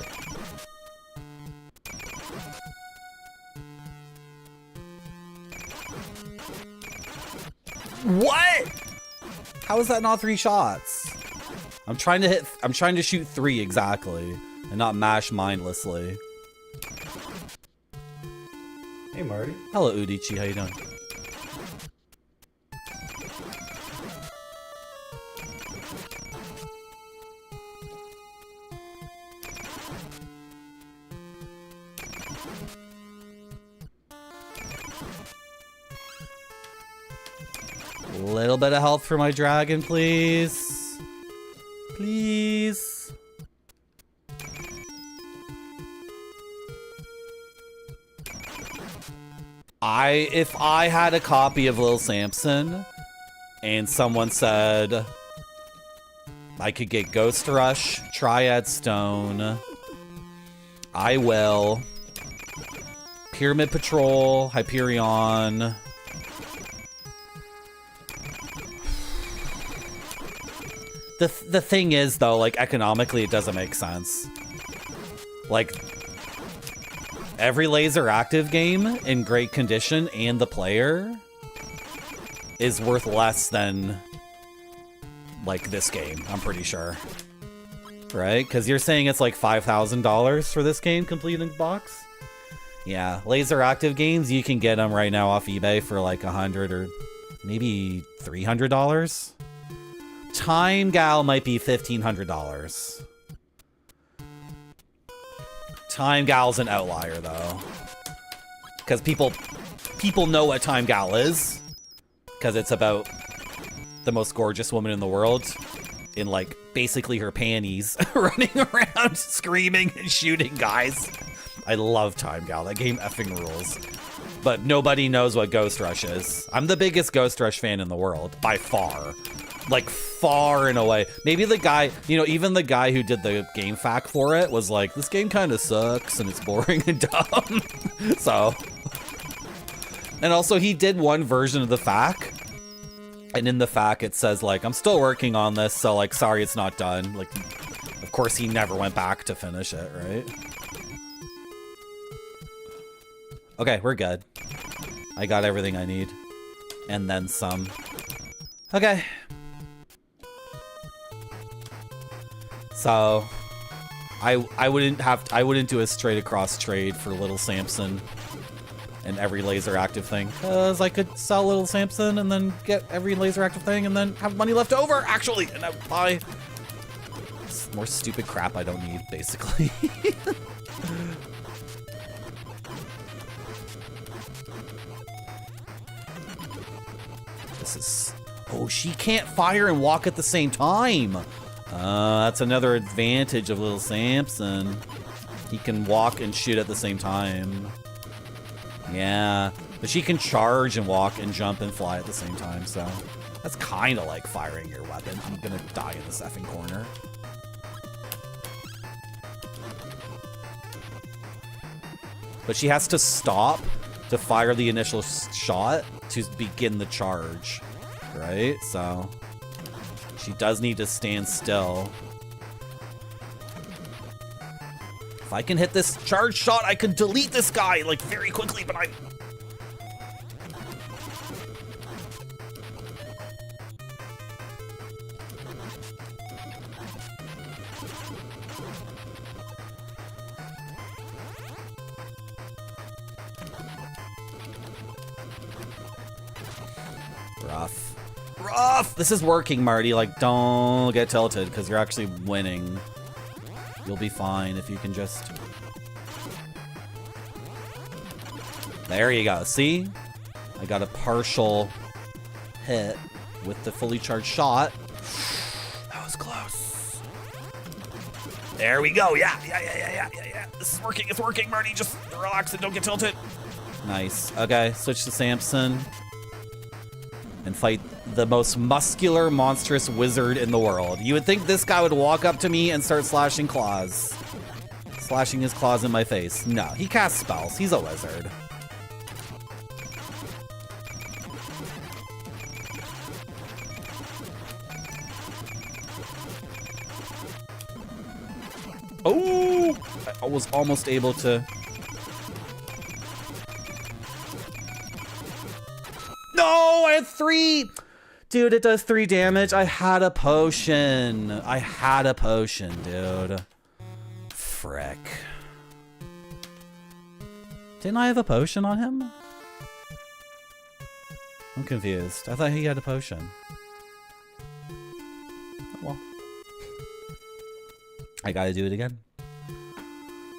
A: What? How is that not 3 shots? I'm trying to shoot 3 exactly and not mash mindlessly.
E: Hey, Marty.
A: Hello, Udichi. How you doing? Little bit of health for my dragon, please. Please. If I had a copy of Little Samson and someone said I could get Ghost Rush, Triad Stone, I will. Pyramid Patrol, Hyperion. The thing is, though, like, economically, it doesn't make sense. Like, every laser active game in great condition and the player is worth less than, like, this game, I'm pretty sure. Right? Because you're saying it's like $5,000 for this game, complete in box? Yeah, laser active games, you can get them right now off eBay for like $100 or maybe $300. Time Gal might be $1,500. Time Gal's an outlier though, because people know what Time Gal is, because it's about the most gorgeous woman in the world in like basically her panties running around screaming and shooting guys. I love Time Gal. That game effing rules. But nobody knows what Ghost Rush is. I'm the biggest Ghost Rush fan in the world by far. Like, far and away. Maybe the guy, you know, even the guy who did the game fact for it was like, this game kind of sucks and it's boring and dumb. So. And also, he did one version of the fact. And in the fact, it says, like, I'm still working on this, so, like, sorry it's not done. Like, of course, he never went back to finish it, right? Okay, we're good. I got everything I need. And then some. Okay. So I wouldn't do a straight across trade for Little Samson and every laser active thing, because I could sell Little Samson and then get every laser active thing and then have money left over actually, and I would buy more stupid crap I don't need, basically. This is... Oh, she can't fire and walk at the same time. That's another advantage of Little Samson. He can walk and shoot at the same time. Yeah, but she can charge and walk and jump and fly at the same time, so that's kind of like firing your weapon. I'm gonna die in this effing corner. But she has to stop to fire the initial shot to begin the charge, right? So she does need to stand still. If I can hit this charge shot, I can delete this guy, like, very quickly, but I... Rough. Rough! This is working, Marty. Like, don't get tilted, because you're actually winning. You'll be fine if you can just... There you go. See? I got a partial hit with the fully charged shot. That was close. There we go. Yeah. This is working. It's working, Marty. Just relax and don't get tilted. Nice. Okay, switch to Samson. And fight the most muscular, monstrous wizard in the world. You would think this guy would walk up to me and start slashing claws. Slashing his claws in my face. No, he casts spells. He's a wizard. Oh! I was almost able to... No! I had 3! Dude, it does 3 damage. I had a potion. Dude. Frick. Didn't I have a potion on him? I'm confused. I thought he had a potion. Oh, well. I gotta do it again.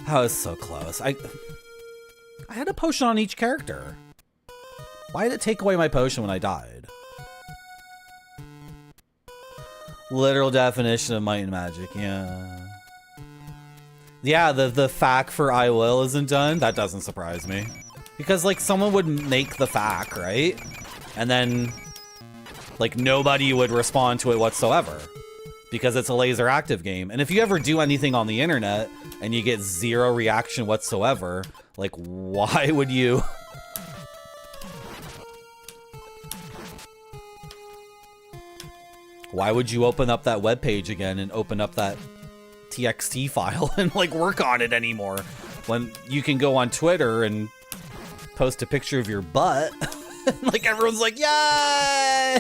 A: That was so close. I had a potion on each character. Why did it take away my potion when I died? Literal definition of might and magic, yeah. Yeah, the fact for I will isn't done. That doesn't surprise me. Because, like, someone would make the fact, right? And then, like, nobody would respond to it whatsoever. Because it's a laser active game. And if you ever do anything on the internet and you get 0 reaction whatsoever, like, why would you... Why would you open up that webpage again and open up that TXT file and like work on it anymore when you can go on Twitter and post a picture of your butt? Like everyone's like, yay!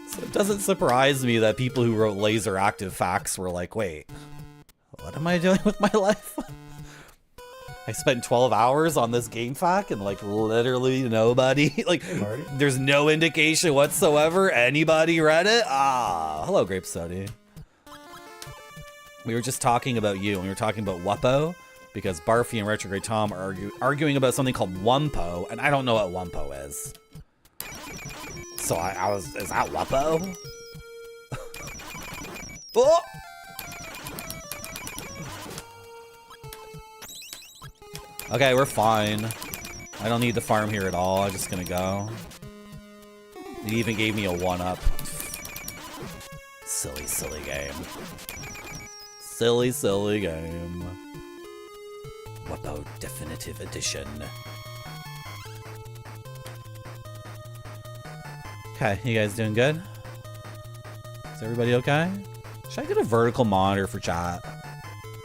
A: So it doesn't surprise me that people who wrote laser active facts were like, wait, what am I doing with my life? I spent 12 hours on this game fact and like literally nobody, like there's no indication whatsoever anybody read it. Ah, hello Grape Sody. We were just talking about you and we were talking about Wuppo because Barfy and Retrograde Tom are arguing about something called Wumpo and I don't know what Wumpo is. So I was, is that Wuppo? Oh! Okay, we're fine. I don't need to farm here at all. I'm just gonna go. He even gave me a 1-up. Silly, silly game. Silly, silly game. Wuppo Definitive Edition. Okay, you guys doing good? Is everybody okay? Should I get a vertical monitor for chat?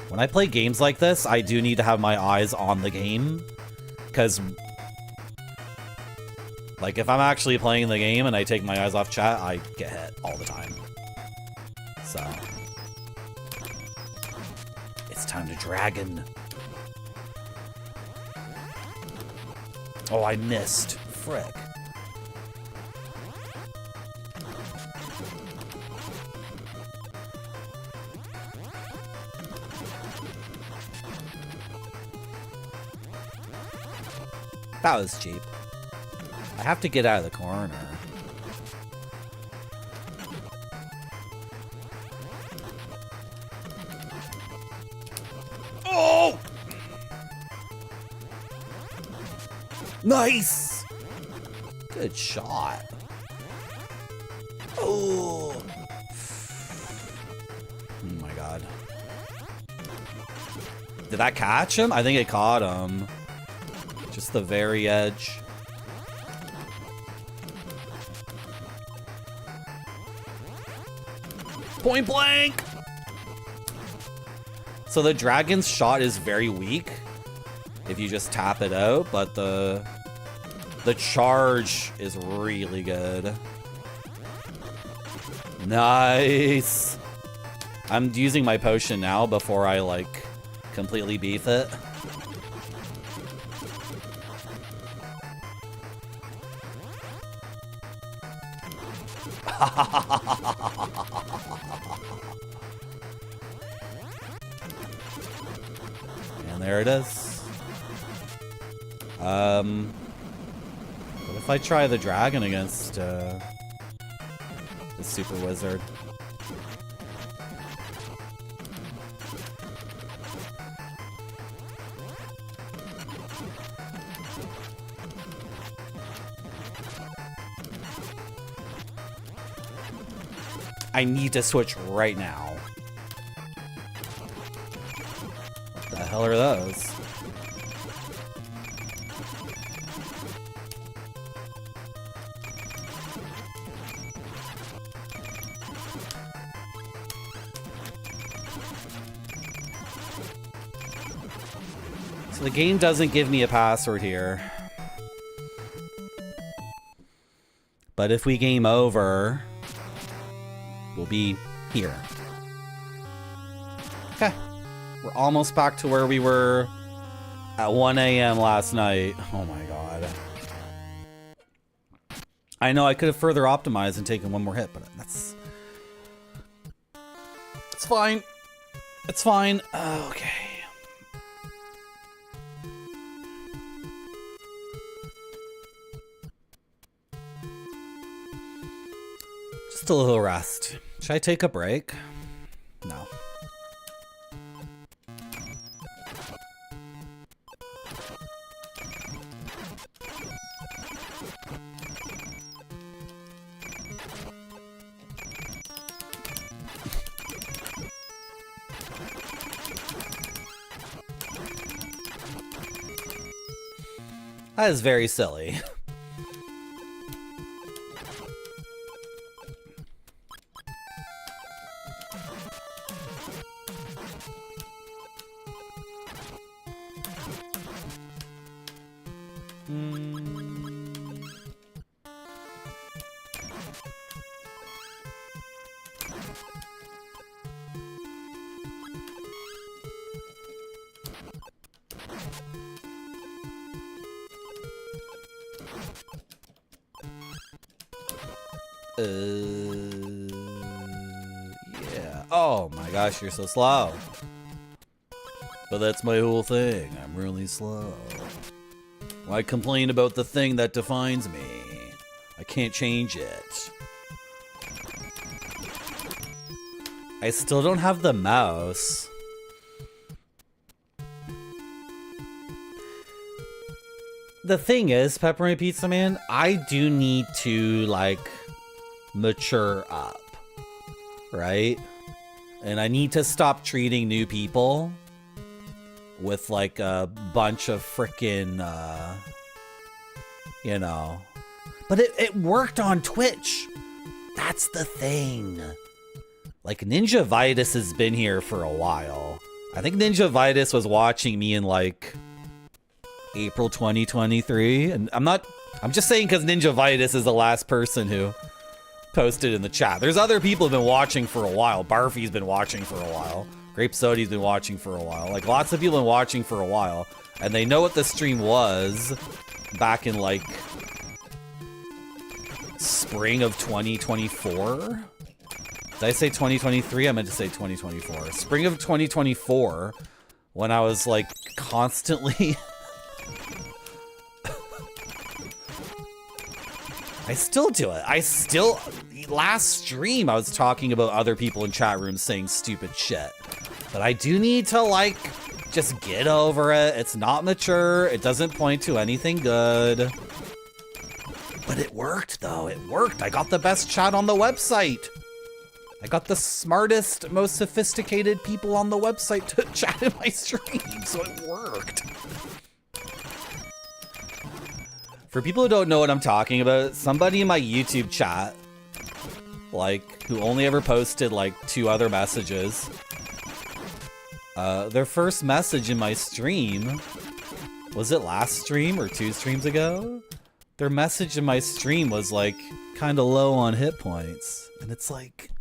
A: When I play games like this, I do need to have my eyes on the game. Because, like, if I'm actually playing the game and I take my eyes off chat, I get hit all the time. So. It's time to dragon. Oh, I missed. Frick. That was cheap. I have to get out of the corner. Oh! Nice! Good shot. Oh! Oh my god. Did that catch him? I think it caught him. Just the very edge. Point blank! So the dragon's shot is very weak if you just tap it out, but the charge is really good. Nice! I'm using my potion now before I, like, completely beef it. And there it is. What if I try the dragon against the super wizard? I need to switch right now. What the hell are those? So the game doesn't give me a password here. But if we game over, we'll be here. Okay. We're almost back to where we were at 1 a.m. last night. Oh my god. I know I could have further optimized and taken one more hit, but that's... It's fine. It's fine. Okay. Just a little rest. Should I take a break? No. That is very silly. Yeah. Oh my gosh, you're so slow. But that's my whole thing. I'm really slow. Why complain about the thing that defines me? I can't change it. I still don't have the mouse. The thing is, Pepperoni Pizza Man, I do need to, like, mature up, right? And I need to stop treating new people with, like, a bunch of frickin', you know. But it worked on Twitch. That's the thing. Like, Ninja Vitus has been here for a while. I think Ninja Vitus was watching me in, like, April 2023, and I'm just saying because Ninja Vitus is the last person who posted in the chat. There's other people who've been watching for a while. Barfy's been watching for a while. Grape Soda's been watching for a while. Like, lots of people have been watching for a while, and they know what the stream was back in, like, spring of 2024. Did I say 2023? I meant to say 2024. Spring of 2024, when I was, like, constantly... I still do it. Last stream, I was talking about other people in chat rooms saying stupid shit. But I do need to, like, just get over it. It's not mature. It doesn't point to anything good. But it worked, though. It worked. I got the best chat on the website. I got the smartest, most sophisticated people on the website to chat in my stream, so it worked. For people who don't know what I'm talking about, somebody in my YouTube chat, like, who only ever posted, like, 2 other messages, their first message in my stream, was it last stream or 2 streams ago? Their message in my stream was, like, kind of low on hit points. And it's like,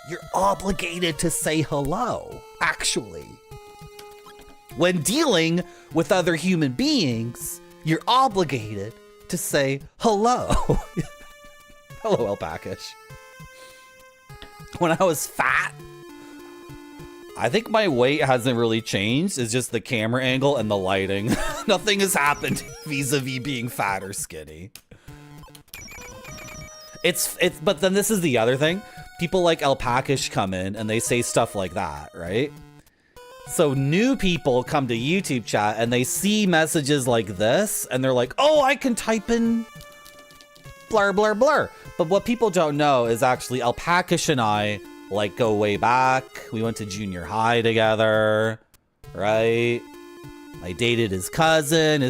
A: you're obligated to say hello, actually. When dealing with other human beings, you're obligated to say hello. Hello, Alpacish. When I was fat, I think my weight hasn't really changed. It's just the camera angle and the lighting. Nothing has happened vis-a-vis being fat or skinny. But then this is the other thing. People like Alpakish come in and they say stuff like that, right? So new people come to YouTube chat and they see messages like this and they're like, oh, I can type in blur, blur, blur. But what people don't know is actually Alpakish and I like go way back. We went to junior high together, right? I dated his cousin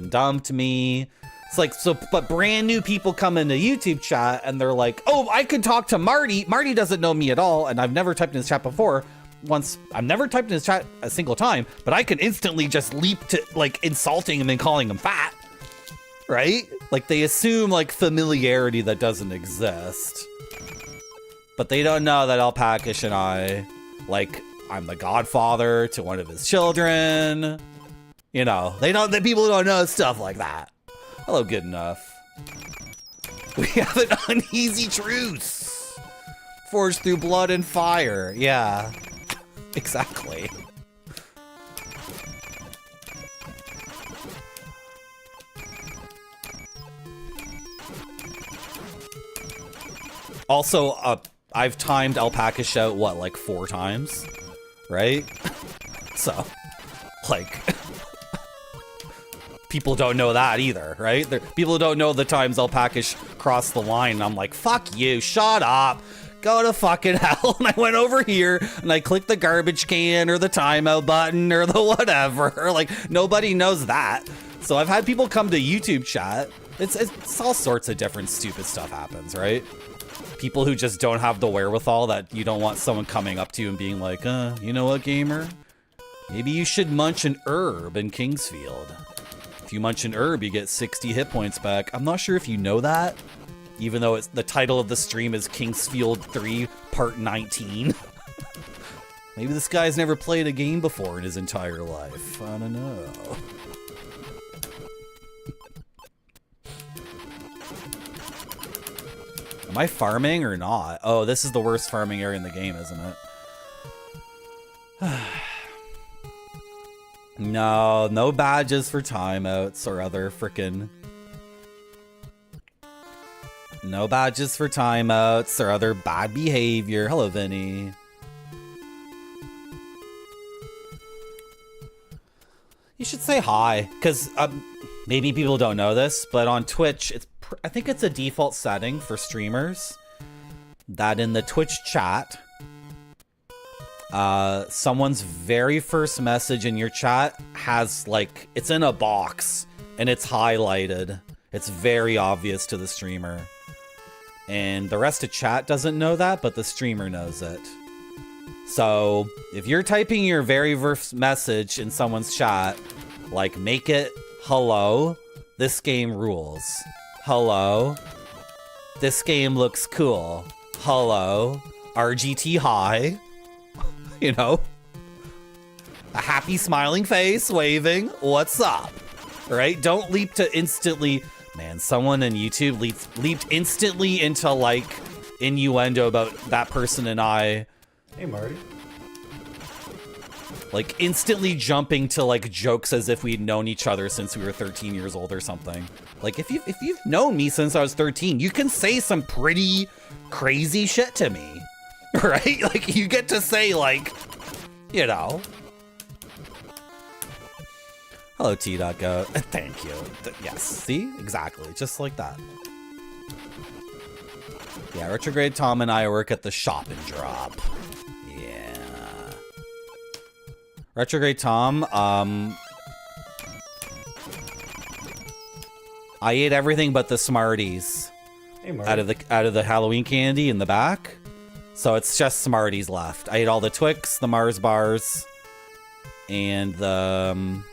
A: dumped me. It's like, so, but brand new people come into YouTube chat and they're like, oh, I can talk to Marty. Marty doesn't know me at all. And I've never typed in his chat before. I've never typed in his chat a single time, but I can instantly just leap to like insulting him and calling him fat, right? Like they assume like familiarity that doesn't exist. But they don't know that Alpakish and I, like, I'm the godfather to one of his children. You know, the people don't know stuff like that. Hello, good enough. We have an uneasy truce. Forged through blood and fire. Yeah, exactly. Also, I've timed Alpakish out, what, like 4 times? Right? So, like, people don't know that either, right? People don't know the times Alpakish crossed the line, and I'm like, fuck you, shut up, go to fucking hell. And I went over here, and I clicked the garbage can, or the timeout button, or the whatever. Like, nobody knows that. So I've had people come to YouTube chat. It's all sorts of different stupid stuff happens, right? People who just don't have the wherewithal, that you don't want someone coming up to you and being like, you know what, gamer? Maybe you should munch an herb in Kingsfield. If you munch an herb, you get 60 hit points back. I'm not sure if you know that, even though the title of the stream is Kingsfield 3 Part 19. Maybe this guy's never played a game before in his entire life. I don't know. Am I farming or not? Oh, this is the worst farming area in the game, isn't it? No badges for timeouts or other frickin'... No badges for timeouts or other bad behavior. Hello, Vinny. You should say hi, because maybe people don't know this, but on Twitch, I think it's a default setting for streamers that in the Twitch chat, someone's very first message in your chat has, like, it's in a box and it's highlighted. It's very obvious to the streamer. And the rest of chat doesn't know that, but the streamer knows it. So if you're typing your very first message in someone's chat, like, make it hello, this game rules. Hello, this game looks cool. Hello, RGT high. You know, a happy smiling face waving. What's up? Right? Don't leap to instantly. Man, someone in YouTube leaped instantly into like innuendo about that person and I.
E: Hey, Marty.
A: Like instantly jumping to like jokes as if we'd known each other since we were 13 years old or something. Like if you've known me since I was 13, you can say some pretty crazy shit to me. Right? Like you get to say like, you know. Hello, T.Go. Thank you. Yes, see? Exactly. Just like that. Yeah, Retrograde Tom and I work at the shop and drop. Yeah. Retrograde Tom, I ate everything but the Smarties.
E: Hey, Marty.
A: out of the Halloween candy in the back. So it's just Smarties left. I ate all the Twix, the Mars bars, and the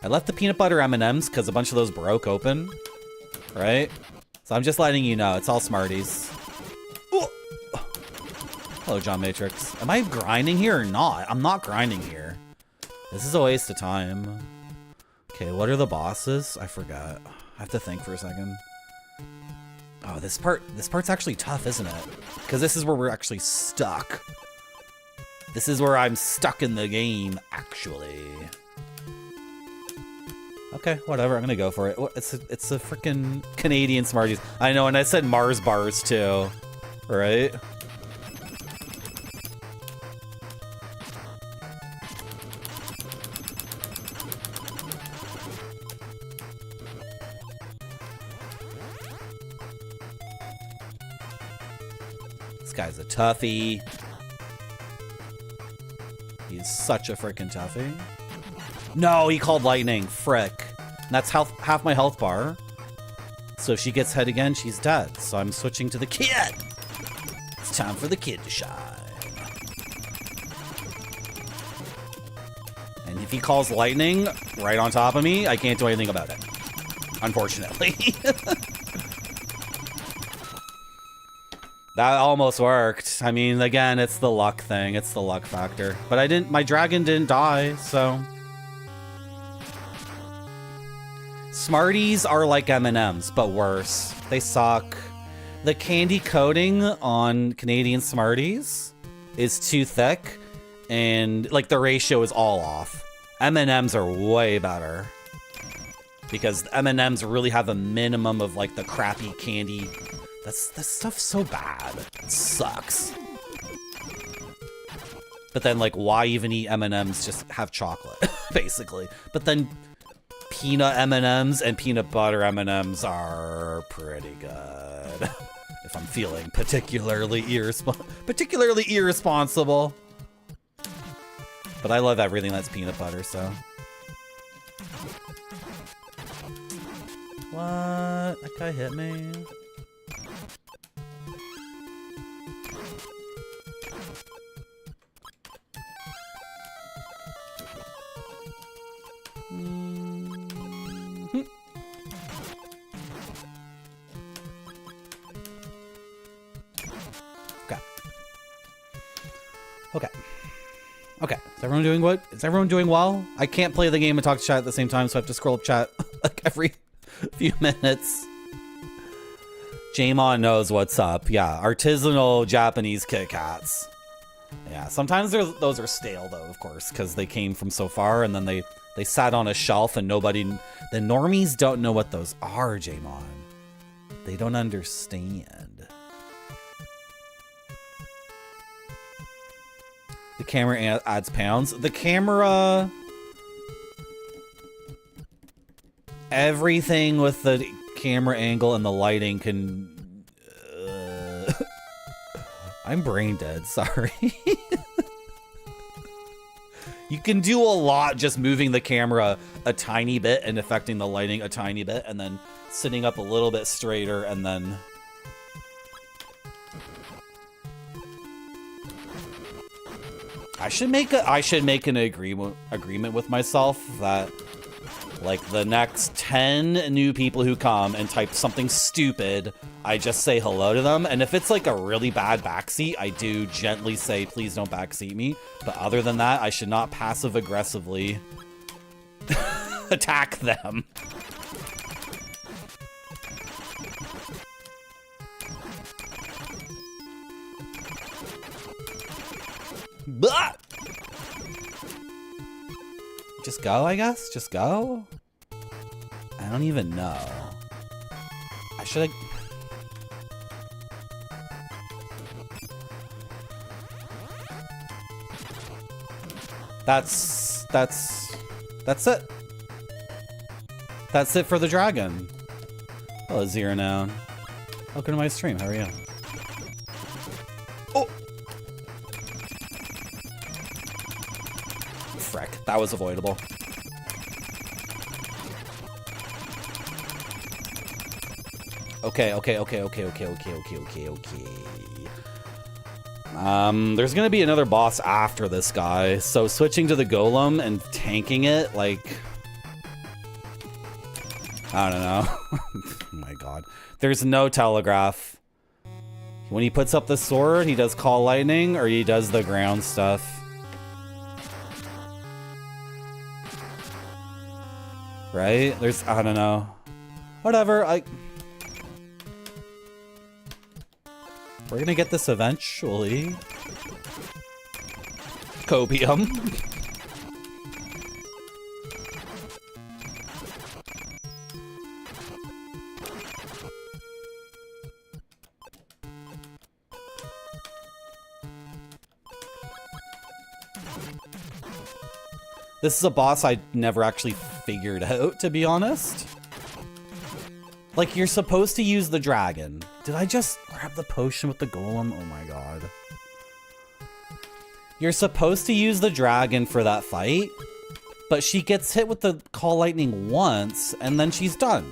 A: I left the peanut butter M&Ms because a bunch of those broke open, right? So I'm just letting you know, it's all Smarties. Ooh. Hello, John Matrix. Am I grinding here or not? I'm not grinding here. This is a waste of time. Okay, what are the bosses? I forgot. I have to think for a second. Oh, this part's actually tough, isn't it? Because this is where we're actually stuck. This is where I'm stuck in the game, actually. Okay, whatever. I'm gonna go for it. It's a freaking Canadian Smarties. I know, and I said Mars bars too, right? This guy's a toughie. He's such a freaking toughie. No, he called lightning. Frick. And that's half my health bar. So if she gets hit again, she's dead. So I'm switching to the kid. It's time for the kid to shine. And if he calls lightning right on top of me, I can't do anything about it. Unfortunately. That almost worked. I mean, again, it's the luck thing. It's the luck factor. But my dragon didn't die, so. Smarties are like M&Ms, but worse. They suck. The candy coating on Canadian Smarties is too thick, and like the ratio is all off. M&Ms are way better. Because M&Ms really have a minimum of like the crappy candy. That stuff's so bad. It sucks. But then, like, why even eat M&Ms? Just have chocolate, basically. But then peanut M&Ms and peanut butter M&Ms are pretty good. If I'm feeling particularly irresponsible. But I love everything that's peanut butter, so. What? That guy hit me? Okay. Is everyone doing what? Is everyone doing well? I can't play the game and talk to chat at the same time, so I have to scroll up chat like every few minutes. Jamon knows what's up. Yeah, artisanal Japanese Kit Kats. Yeah, sometimes those are stale though, of course, because they came from so far and then they sat on a shelf and the normies don't know what those are, Jamon. They don't understand. The camera adds pounds. The camera... Everything with the camera angle and the lighting can... I'm brain dead, sorry. You can do a lot just moving the camera a tiny bit and affecting the lighting a tiny bit, and then sitting up a little bit straighter, and then... I should make an agreement with myself that, like, the next 10 new people who come and type something stupid, I just say hello to them. And if it's like a really bad backseat, I do gently say, please don't backseat me. But other than that, I should not passive aggressively attack them. Blah! Just go, I guess? Just go? I don't even know. I should have... That's it. That's it for the dragon. Hello, Zero Noun. Welcome to my stream. How are you? Oh! Frick, that was avoidable. Okay. There's gonna be another boss after this guy, so switching to the golem and tanking it, like... I don't know. Oh my god. There's no telegraph. When he puts up the sword, he does call lightning, or he does the ground stuff. Right? There's... I don't know. Whatever, we're gonna get this eventually. copium. This is a boss I never actually figured out, to be honest. Like, you're supposed to use the dragon. Did I just grab the potion with the golem? Oh my god. You're supposed to use the dragon for that fight, but she gets hit with the call lightning once, and then she's done.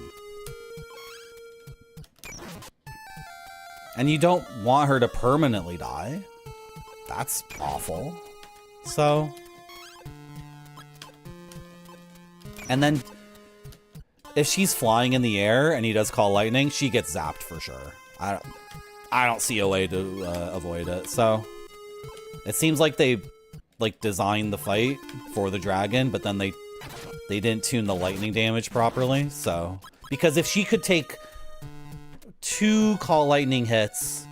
A: And you don't want her to permanently die. That's awful. So... And then, if she's flying in the air and he does call lightning, she gets zapped for sure. I don't see a way to avoid it. So, it seems like they designed the fight for the dragon, but then they didn't tune the lightning damage properly. So, because if she could take 2 call lightning hits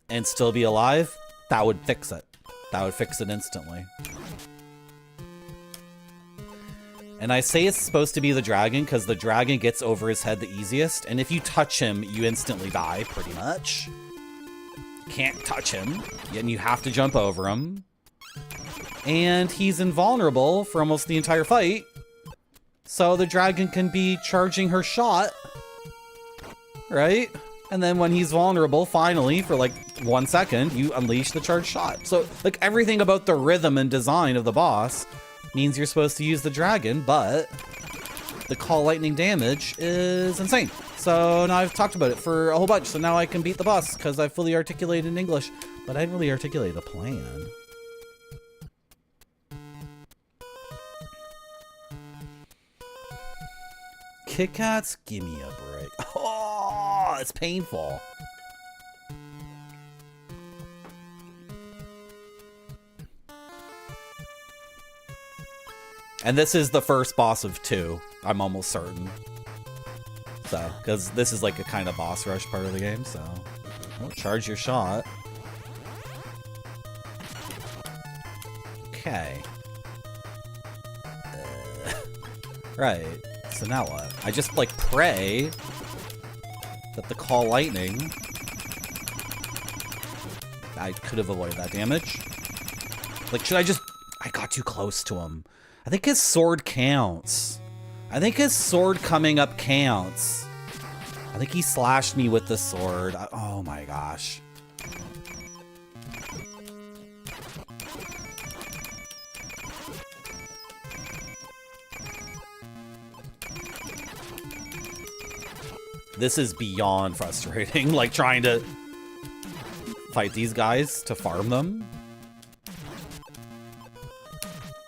A: and still be alive, that would fix it. That would fix it instantly. And I say it's supposed to be the dragon because the dragon gets over his head the easiest. And if you touch him, you instantly die, pretty much. Can't touch him, and you have to jump over him. And he's invulnerable for almost the entire fight. So the dragon can be charging her shot, right? And then when he's vulnerable, finally, for like 1 second, you unleash the charged shot. So, like, everything about the rhythm and design of the boss means you're supposed to use the dragon, but the call lightning damage is insane. So now I've talked about it for a whole bunch, so now I can beat the boss because I fully articulated in English, but I didn't really articulate a plan. Kit Kats, give me a break. Oh, it's painful. And this is the first boss of 2, I'm almost certain. So, because this is like a kind of boss rush part of the game, so... Oh, charge your shot. Okay. Right. So now what? I just, like, pray that the call lightning... I could have avoided that damage. Like, should I just... I got too close to him. I think his sword counts. I think his sword coming up counts. I think he slashed me with the sword. Oh my gosh. This is beyond frustrating, like trying to fight these guys to farm them.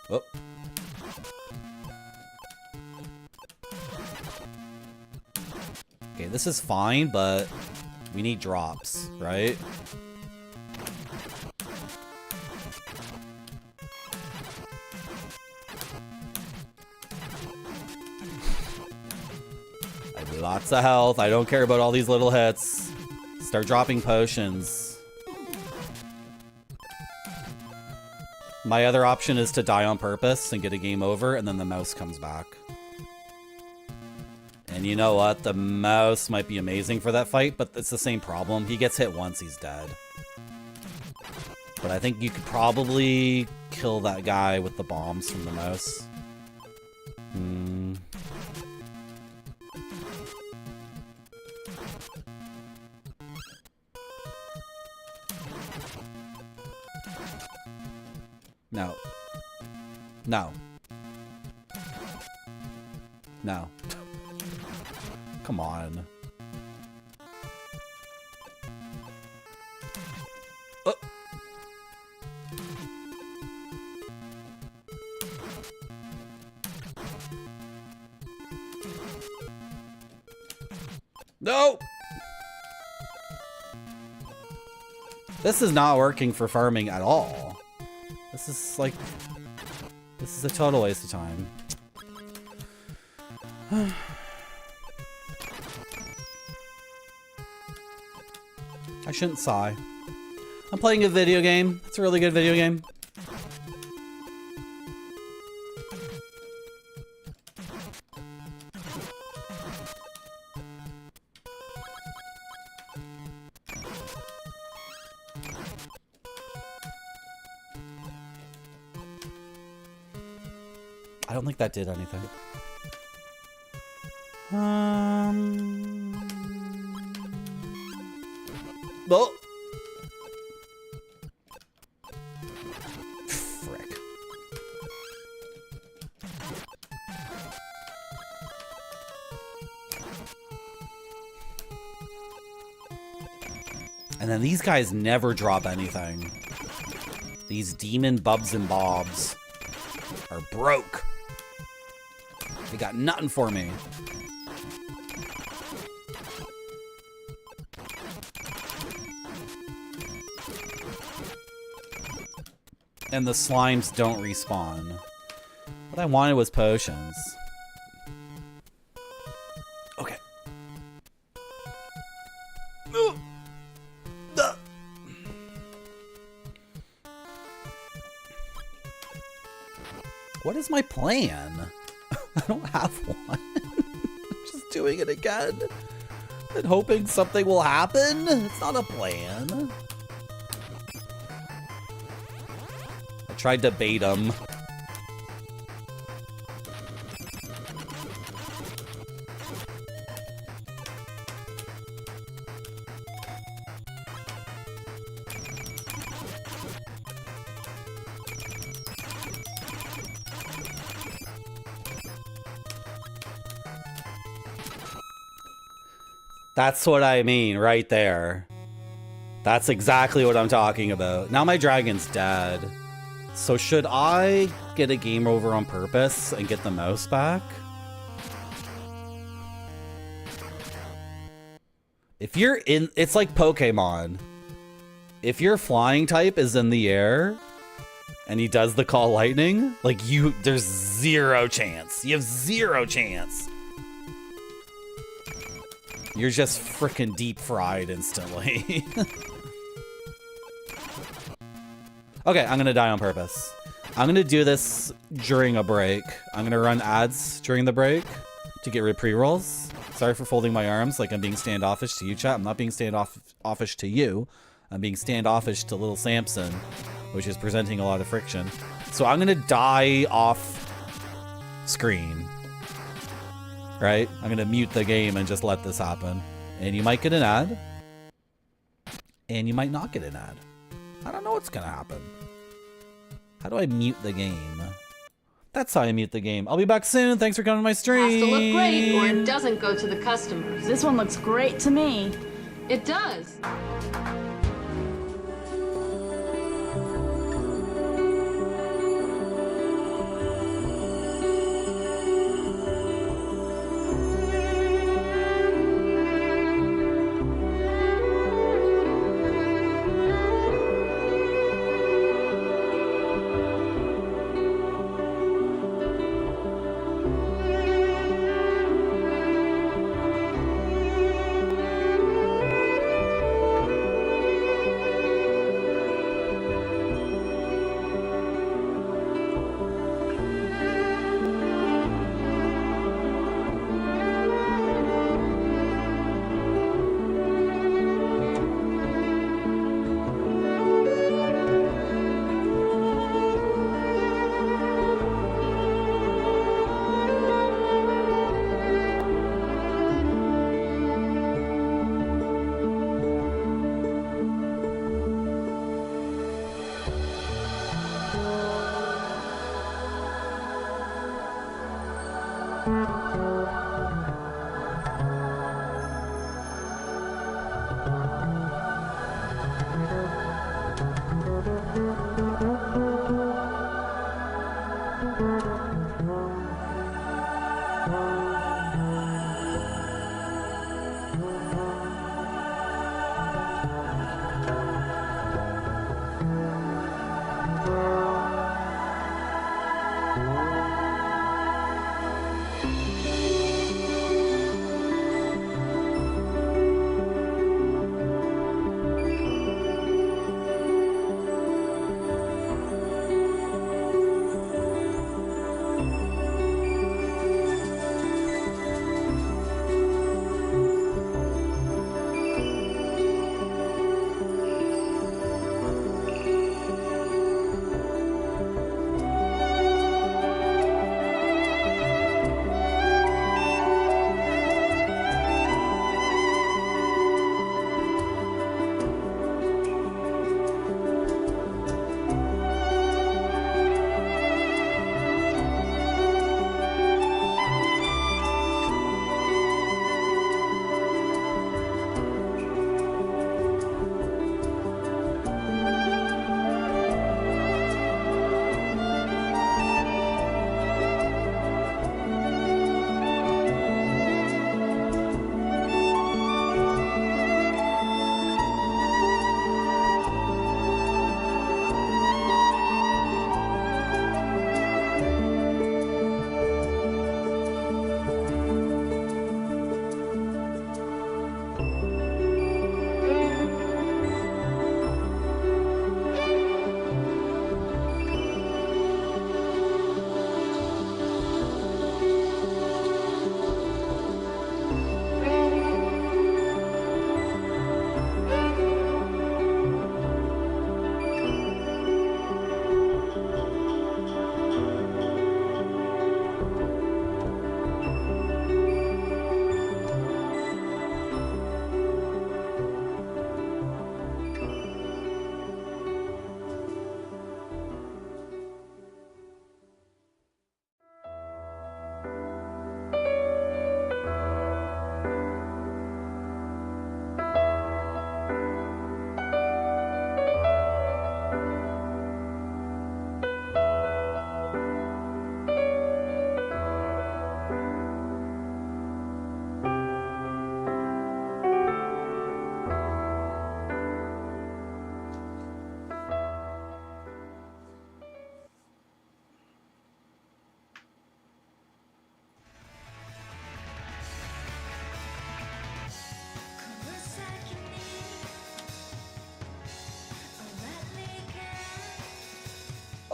A: Oh. Okay, this is fine, but we need drops, right? I have lots of health. I don't care about all these little hits. Start dropping potions. My other option is to die on purpose and get a game over, and then the mouse comes back. And you know what? The mouse might be amazing for that fight, but it's the same problem. He gets hit once, he's dead. But I think you could probably kill that guy with the bombs from the mouse. No. No. No. Come on. Oh. No! This is not working for farming at all. This is like... This is a total waste of time. I shouldn't sigh. I'm playing a video game. It's a really good video game. I don't think that did anything. Oh. Frick. And then these guys never drop anything. These demon bubs and bobs are broke. They got nothing for me. And the slimes don't respawn. What I wanted was potions. Okay. What is my plan? I don't have one. Just doing it again and hoping something will happen. It's not a plan. I tried to bait him. That's what I mean right there. That's exactly what I'm talking about. Now my dragon's dead. So should I get a game over on purpose and get the mouse back? If you're in, it's like Pokemon. If your flying type is in the air and he does the call lightning, like there's zero chance. You have zero chance. You're just freaking deep fried instantly. Okay, I'm gonna die on purpose. I'm gonna do this during a break. I'm gonna run ads during the break to get rid pre-rolls. Sorry for folding my arms like I'm being standoffish to you, chat. I'm not being standoffish to you. I'm being standoffish to little Samson, which is presenting a lot of friction. So I'm gonna die off screen. Right? I'm gonna mute the game and just let this happen. And you might get an ad. And you might not get an ad. I don't know what's gonna happen. How do I mute the game? That's how I mute the game. I'll be back soon. Thanks for coming to my stream.
B: Has to look great or it doesn't go to the customers.
E: This one looks great to me.
B: It does.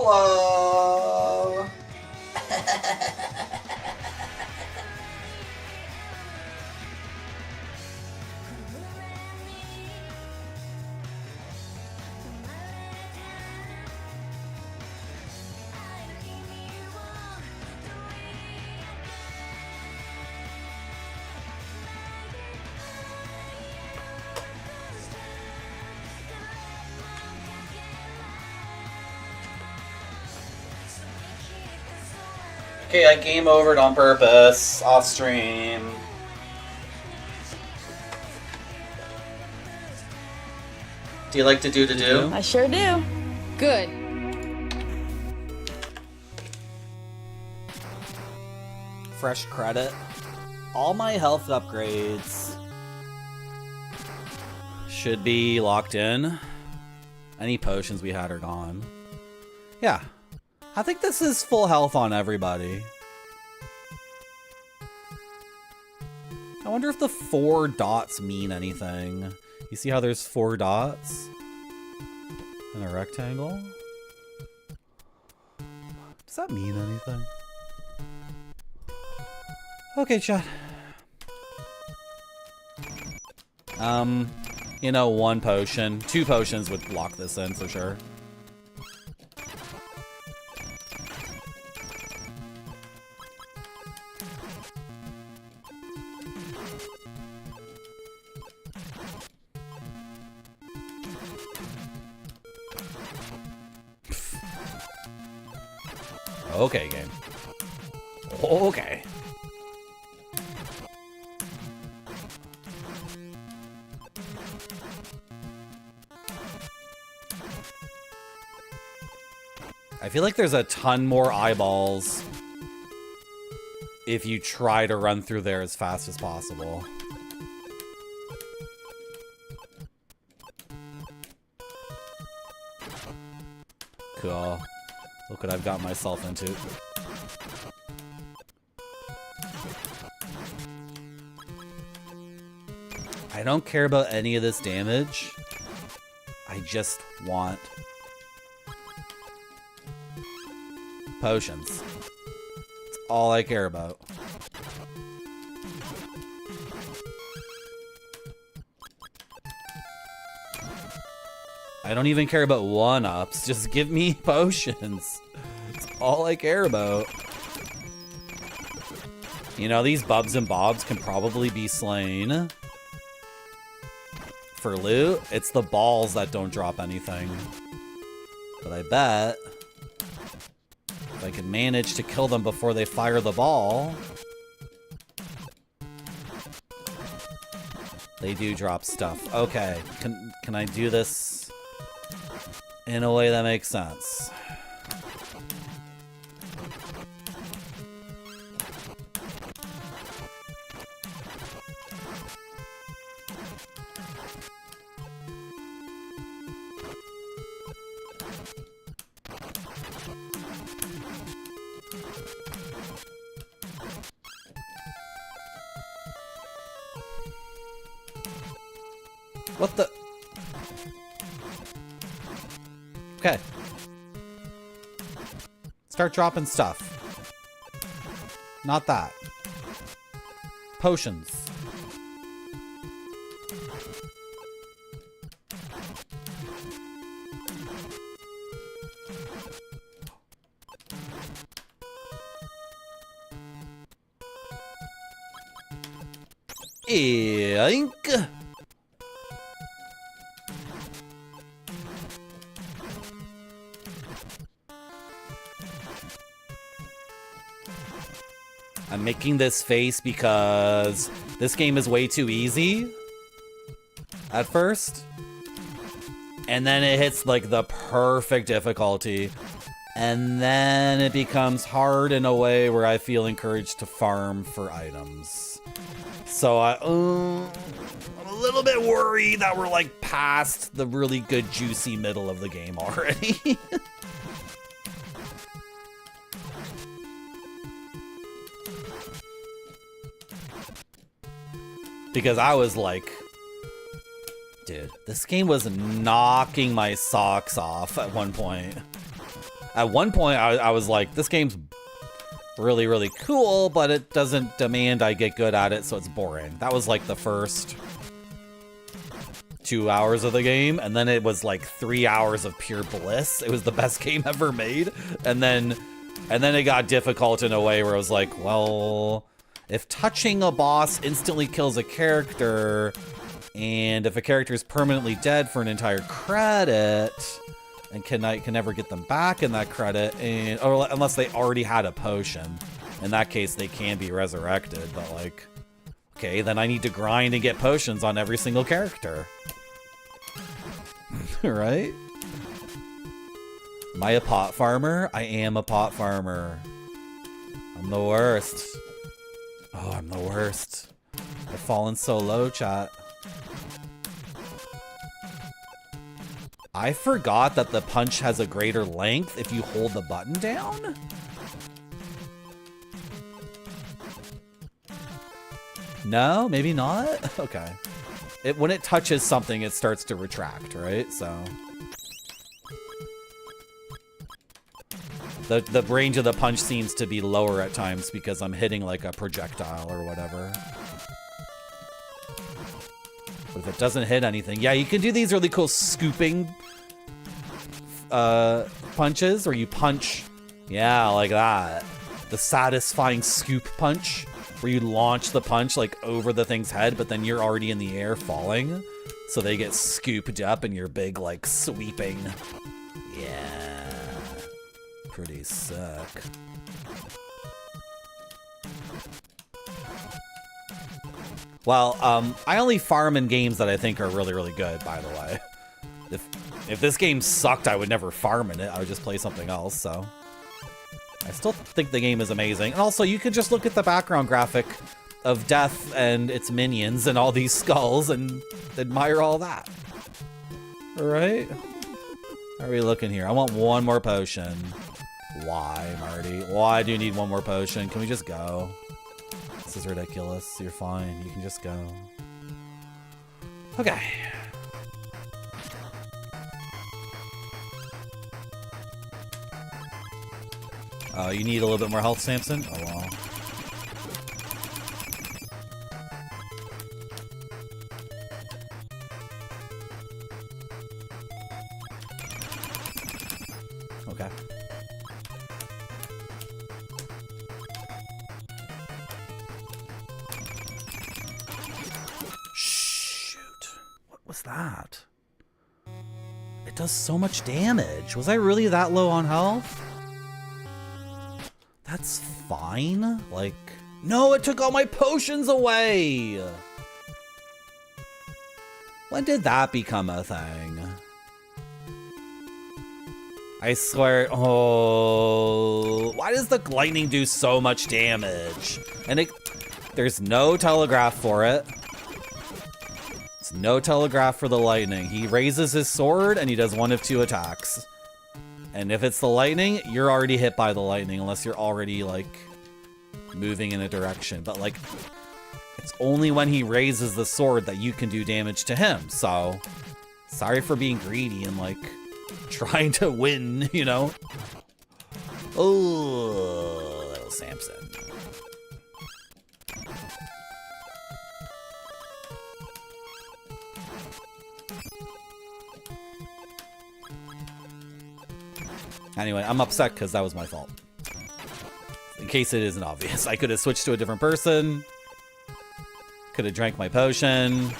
A: Hello. Okay, I game overed on purpose, off stream. Do you like to do?
E: I sure do.
B: Good.
A: Fresh credit. All my health upgrades should be locked in. Any potions we had are gone. Yeah. I think this is full health on everybody. I wonder if the 4 dots mean anything. You see how there's 4 dots in a rectangle? Does that mean anything? Okay, chat. You know, 1 potion. 2 potions would lock this in for sure. Okay, game. Okay. I feel like there's a ton more eyeballs if you try to run through there as fast as possible. Cool. Look what I've got myself into. I don't care about any of this damage. I just want potions. That's all I care about. I don't even care about 1-ups. Just give me potions. That's all I care about. You know, these bubs and bobs can probably be slain. For loot, it's the balls that don't drop anything. But I bet if I can manage to kill them before they fire the ball, they do drop stuff. Okay, can I do this in a way that makes sense? What the? Okay. Start dropping stuff. Not that. Potions. Ink. I'm making this face because this game is way too easy at first. And then it hits like the perfect difficulty. And then it becomes hard in a way where I feel encouraged to farm for items. So I'm a little bit worried that we're like past the really good juicy middle of the game already. Because I was like, dude, this game was knocking my socks off at one point. At one point, I was like, this game's really, really cool, but it doesn't demand I get good at it, so it's boring. That was like the first 2 hours of the game, and then it was like 3 hours of pure bliss. It was the best game ever made, and then it got difficult in a way where I was like, well, if touching a boss instantly kills a character, and if a character is permanently dead for an entire credit, and can never get them back in that credit, or unless they already had a potion. In that case, they can be resurrected, but like, okay, then I need to grind and get potions on every single character. Right? Am I a pot farmer? I am a pot farmer. I'm the worst. Oh, I'm the worst. I've fallen so low, chat. I forgot that the punch has a greater length if you hold the button down. No, maybe not? Okay. When it touches something, it starts to retract, right? So the range of the punch seems to be lower at times because I'm hitting like a projectile or whatever. But if it doesn't hit anything, yeah, you can do these really cool scooping punches where you punch, yeah, like that. The satisfying scoop punch where you launch the punch like over the thing's head, but then you're already in the air falling. So they get scooped up and you're big like sweeping. Yeah. Pretty sick. Well, I only farm in games that I think are really, really good, by the way. If this game sucked, I would never farm in it. I would just play something else, so. I still think the game is amazing. And also, you can just look at the background graphic of death and its minions and all these skulls and admire all that. All right? How are we looking here? I want one more potion. Why, Marty? Why do you need one more potion? Can we just go? This is ridiculous. You're fine. You can just go. Okay. You need a little bit more health, Samson? Oh, well. Okay. Shoot. What was that? It does so much damage. Was I really that low on health? That's fine. Like, no, it took all my potions away. When did that become a thing? I swear. Oh, why does the lightning do so much damage? And there's no telegraph for it. There's no telegraph for the lightning. He raises his sword and he does one of two attacks. And if it's the lightning, you're already hit by the lightning unless you're already, like, moving in a direction. But, like, it's only when he raises the sword that you can do damage to him. So, sorry for being greedy and, like, trying to win, you know? Oh, little Samson. Anyway, I'm upset because that was my fault. In case it isn't obvious. I could have switched to a different person. Could have drank my potion.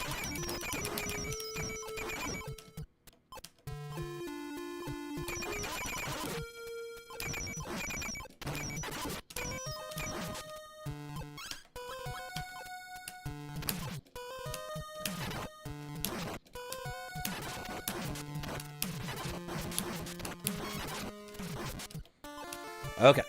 A: Okay.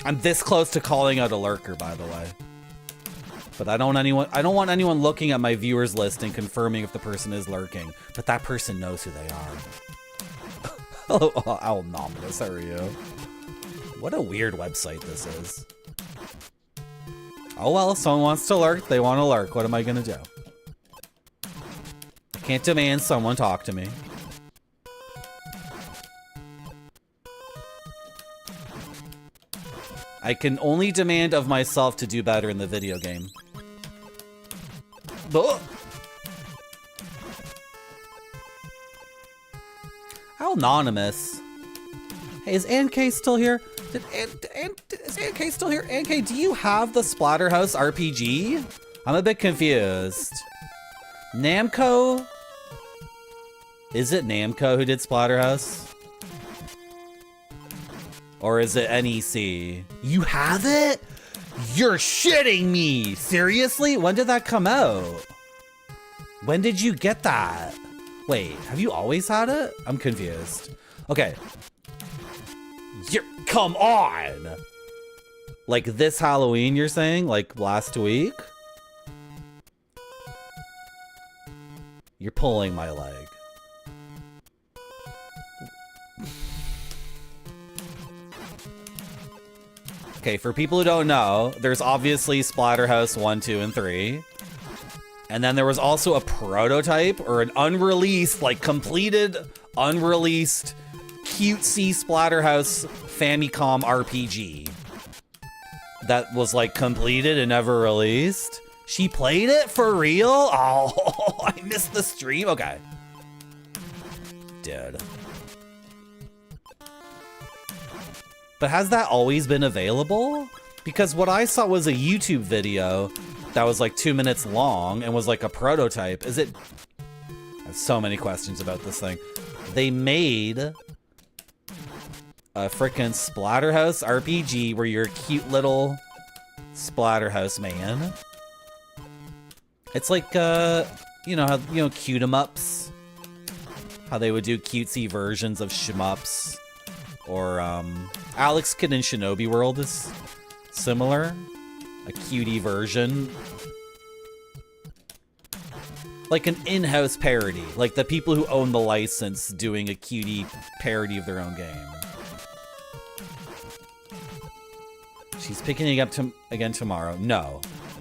A: I'm this close to calling out a lurker, by the way. But I don't want anyone looking at my viewers list and confirming if the person is lurking. But that person knows who they are. Hello, Alnominous, how are you? What a weird website this is. Oh well, if someone wants to lurk, they want to lurk. What am I gonna do? I can't demand someone talk to me. I can only demand of myself to do better in the video game. Oh. How anonymous. Hey, is NK still here? Is NK still here? NK, do you have the Splatterhouse RPG? I'm a bit confused. Namco? Is it Namco who did Splatterhouse? Or is it NEC? You have it? You're shitting me! Seriously? When did that come out? When did you get that? Wait, have you always had it? I'm confused. Okay. Come on! Like this Halloween, you're saying? Like last week? You're pulling my leg. Okay, for people who don't know, there's obviously Splatterhouse 1, 2, and 3. And then there was also a prototype or an unreleased, like completed, unreleased, cutesy Splatterhouse Famicom RPG. That was like completed and never released. She played it for real? Oh, I missed the stream? Okay. Dude. But has that always been available? Because what I saw was a YouTube video that was like 2 minutes long and was like a prototype. Is it? I have so many questions about this thing. They made a frickin' Splatterhouse RPG where you're a cute little Splatterhouse man. It's like, you know, how, you know, cute 'em ups. How they would do cutesy versions of shmups. Or, Alex Kidd in Shinobi World is similar. A cutie version. Like an in-house parody. Like the people who own the license doing a cutie parody of their own game. She's picking it up again tomorrow. No.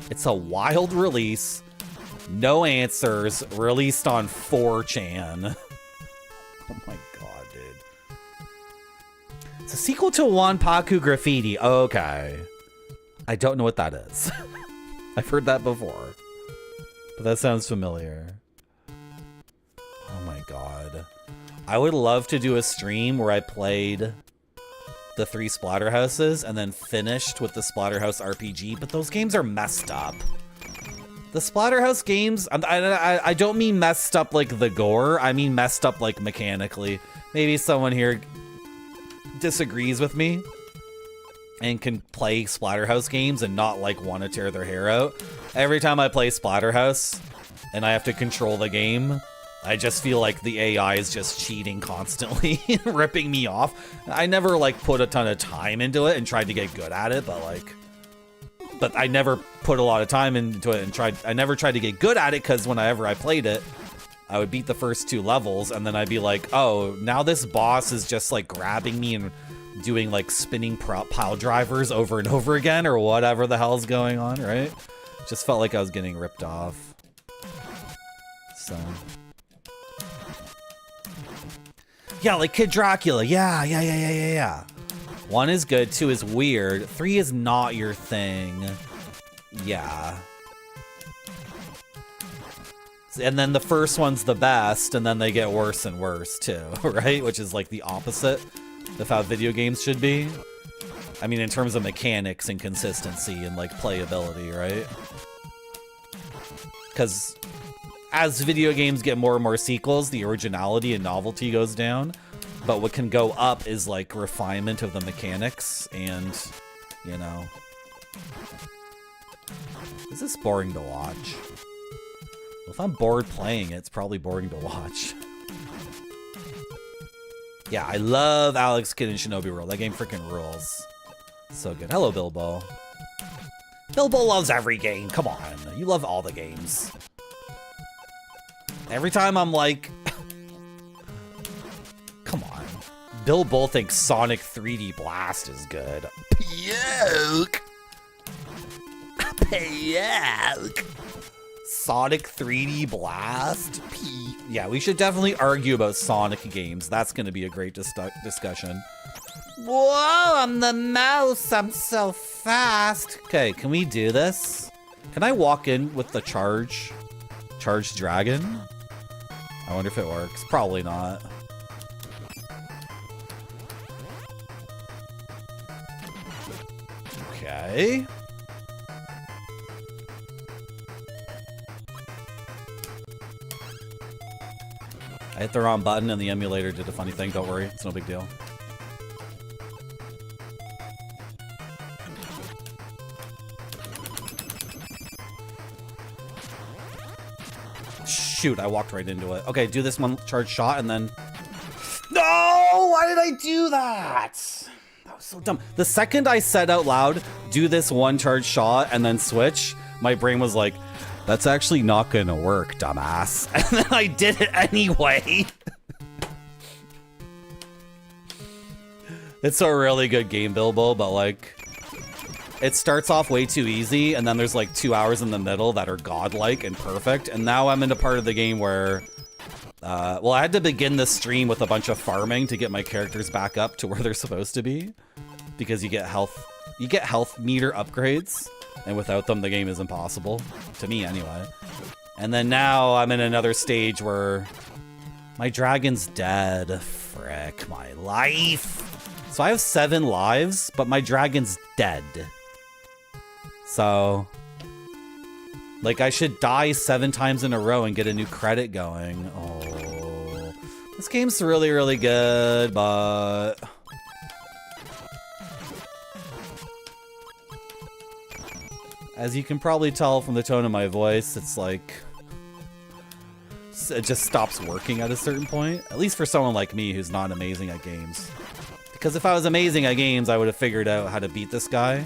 A: It's a wild release. No answers. Released on 4chan. Oh my god, dude. It's a sequel to Wanpaku Graffiti. Okay. I don't know what that is. I've heard that before. But that sounds familiar. Oh my god. I would love to do a stream where I played the 3 Splatterhouses and then finished with the Splatterhouse RPG, but those games are messed up. The Splatterhouse games, I don't mean messed up like the gore, I mean messed up like mechanically. Maybe someone here disagrees with me and can play Splatterhouse games and not like want to tear their hair out. Every time I play Splatterhouse and I have to control the game, I just feel like the AI is just cheating constantly, ripping me off. I never like put a ton of time into it and tried to get good at it, but I never put a lot of time into it and I never tried to get good at it because whenever I played it, I would beat the first 2 levels and then I'd be like, oh, now this boss is just like grabbing me and doing like spinning pile drivers over and over again or whatever the hell's going on, right? Just felt like I was getting ripped off. So... yeah, like Kid Dracula. Yeah. 1 is good, 2 is weird, 3 is not your thing. Yeah. And then the first one's the best, and then they get worse and worse too, right? Which is like the opposite of how video games should be. I mean, in terms of mechanics and consistency and like playability, right? Because as video games get more and more sequels, the originality and novelty goes down. But what can go up is like refinement of the mechanics and, you know. Is this boring to watch? Well, if I'm bored playing it, it's probably boring to watch. Yeah, I love Alex Kidd in Shinobi World. That game freaking rules. So good. Hello, Bilbo. Bilbo loves every game. Come on. You love all the games. Every time I'm like... come on. Bill Bull thinks Sonic 3D Blast is good. Puke! Puke! Sonic 3D Blast? Yeah, we should definitely argue about Sonic games. That's going to be a great discussion. Whoa, I'm the mouse. I'm so fast. Okay, can we do this? Can I walk in with the charged dragon? I wonder if it works. Probably not. Okay. I hit the wrong button and the emulator did a funny thing. Don't worry, it's no big deal. Shoot, I walked right into it. Okay, do this one charge shot and then... No! Why did I do that? That was so dumb. The second I said out loud, do this one charge shot and then switch, my brain was like, that's actually not gonna work, dumbass. And then I did it anyway. It's a really good game, Bilbo, but like... It starts off way too easy, and then there's like 2 hours in the middle that are godlike and perfect, and now I'm in a part of the game where... well, I had to begin this stream with a bunch of farming to get my characters back up to where they're supposed to be. Because you get health meter upgrades, and without them the game is impossible. To me, anyway. And then now I'm in another stage where... My dragon's dead. Frick, my life! So I have 7 lives, but my dragon's dead. So, like, I should die 7 times in a row and get a new credit going. Oh, this game's really, really good, but... As you can probably tell from the tone of my voice, it's like... It just stops working at a certain point. At least for someone like me who's not amazing at games. Because if I was amazing at games, I would have figured out how to beat this guy.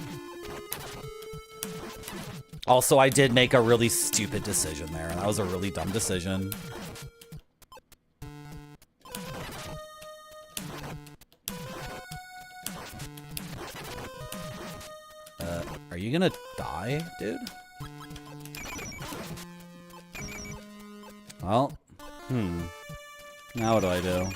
A: Also, I did make a really stupid decision there, and that was a really dumb decision. Are you gonna die, dude? Well, now what do I do?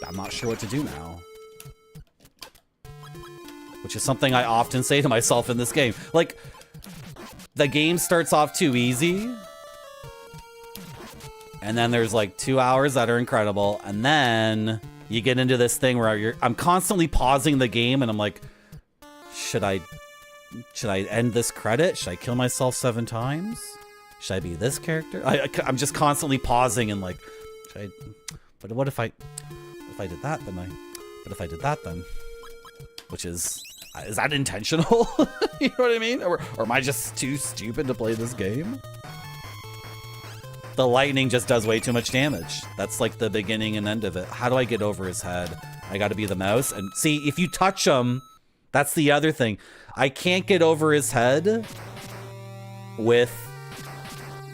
A: I'm not sure what to do now. Which is something I often say to myself in this game. Like, the game starts off too easy. And then there's like 2 hours that are incredible. And then you get into this thing where I'm constantly pausing the game and I'm like, should I end this credit? Should I kill myself 7 times? Should I be this character? I'm just constantly pausing and like, should I... But what if I did that, then but if I did that, then... Which is that intentional? You know what I mean? Or am I just too stupid to play this game? The lightning just does way too much damage. That's like the beginning and end of it. How do I get over his head? I gotta be the mouse. And see, if you touch him, that's the other thing. I can't get over his head with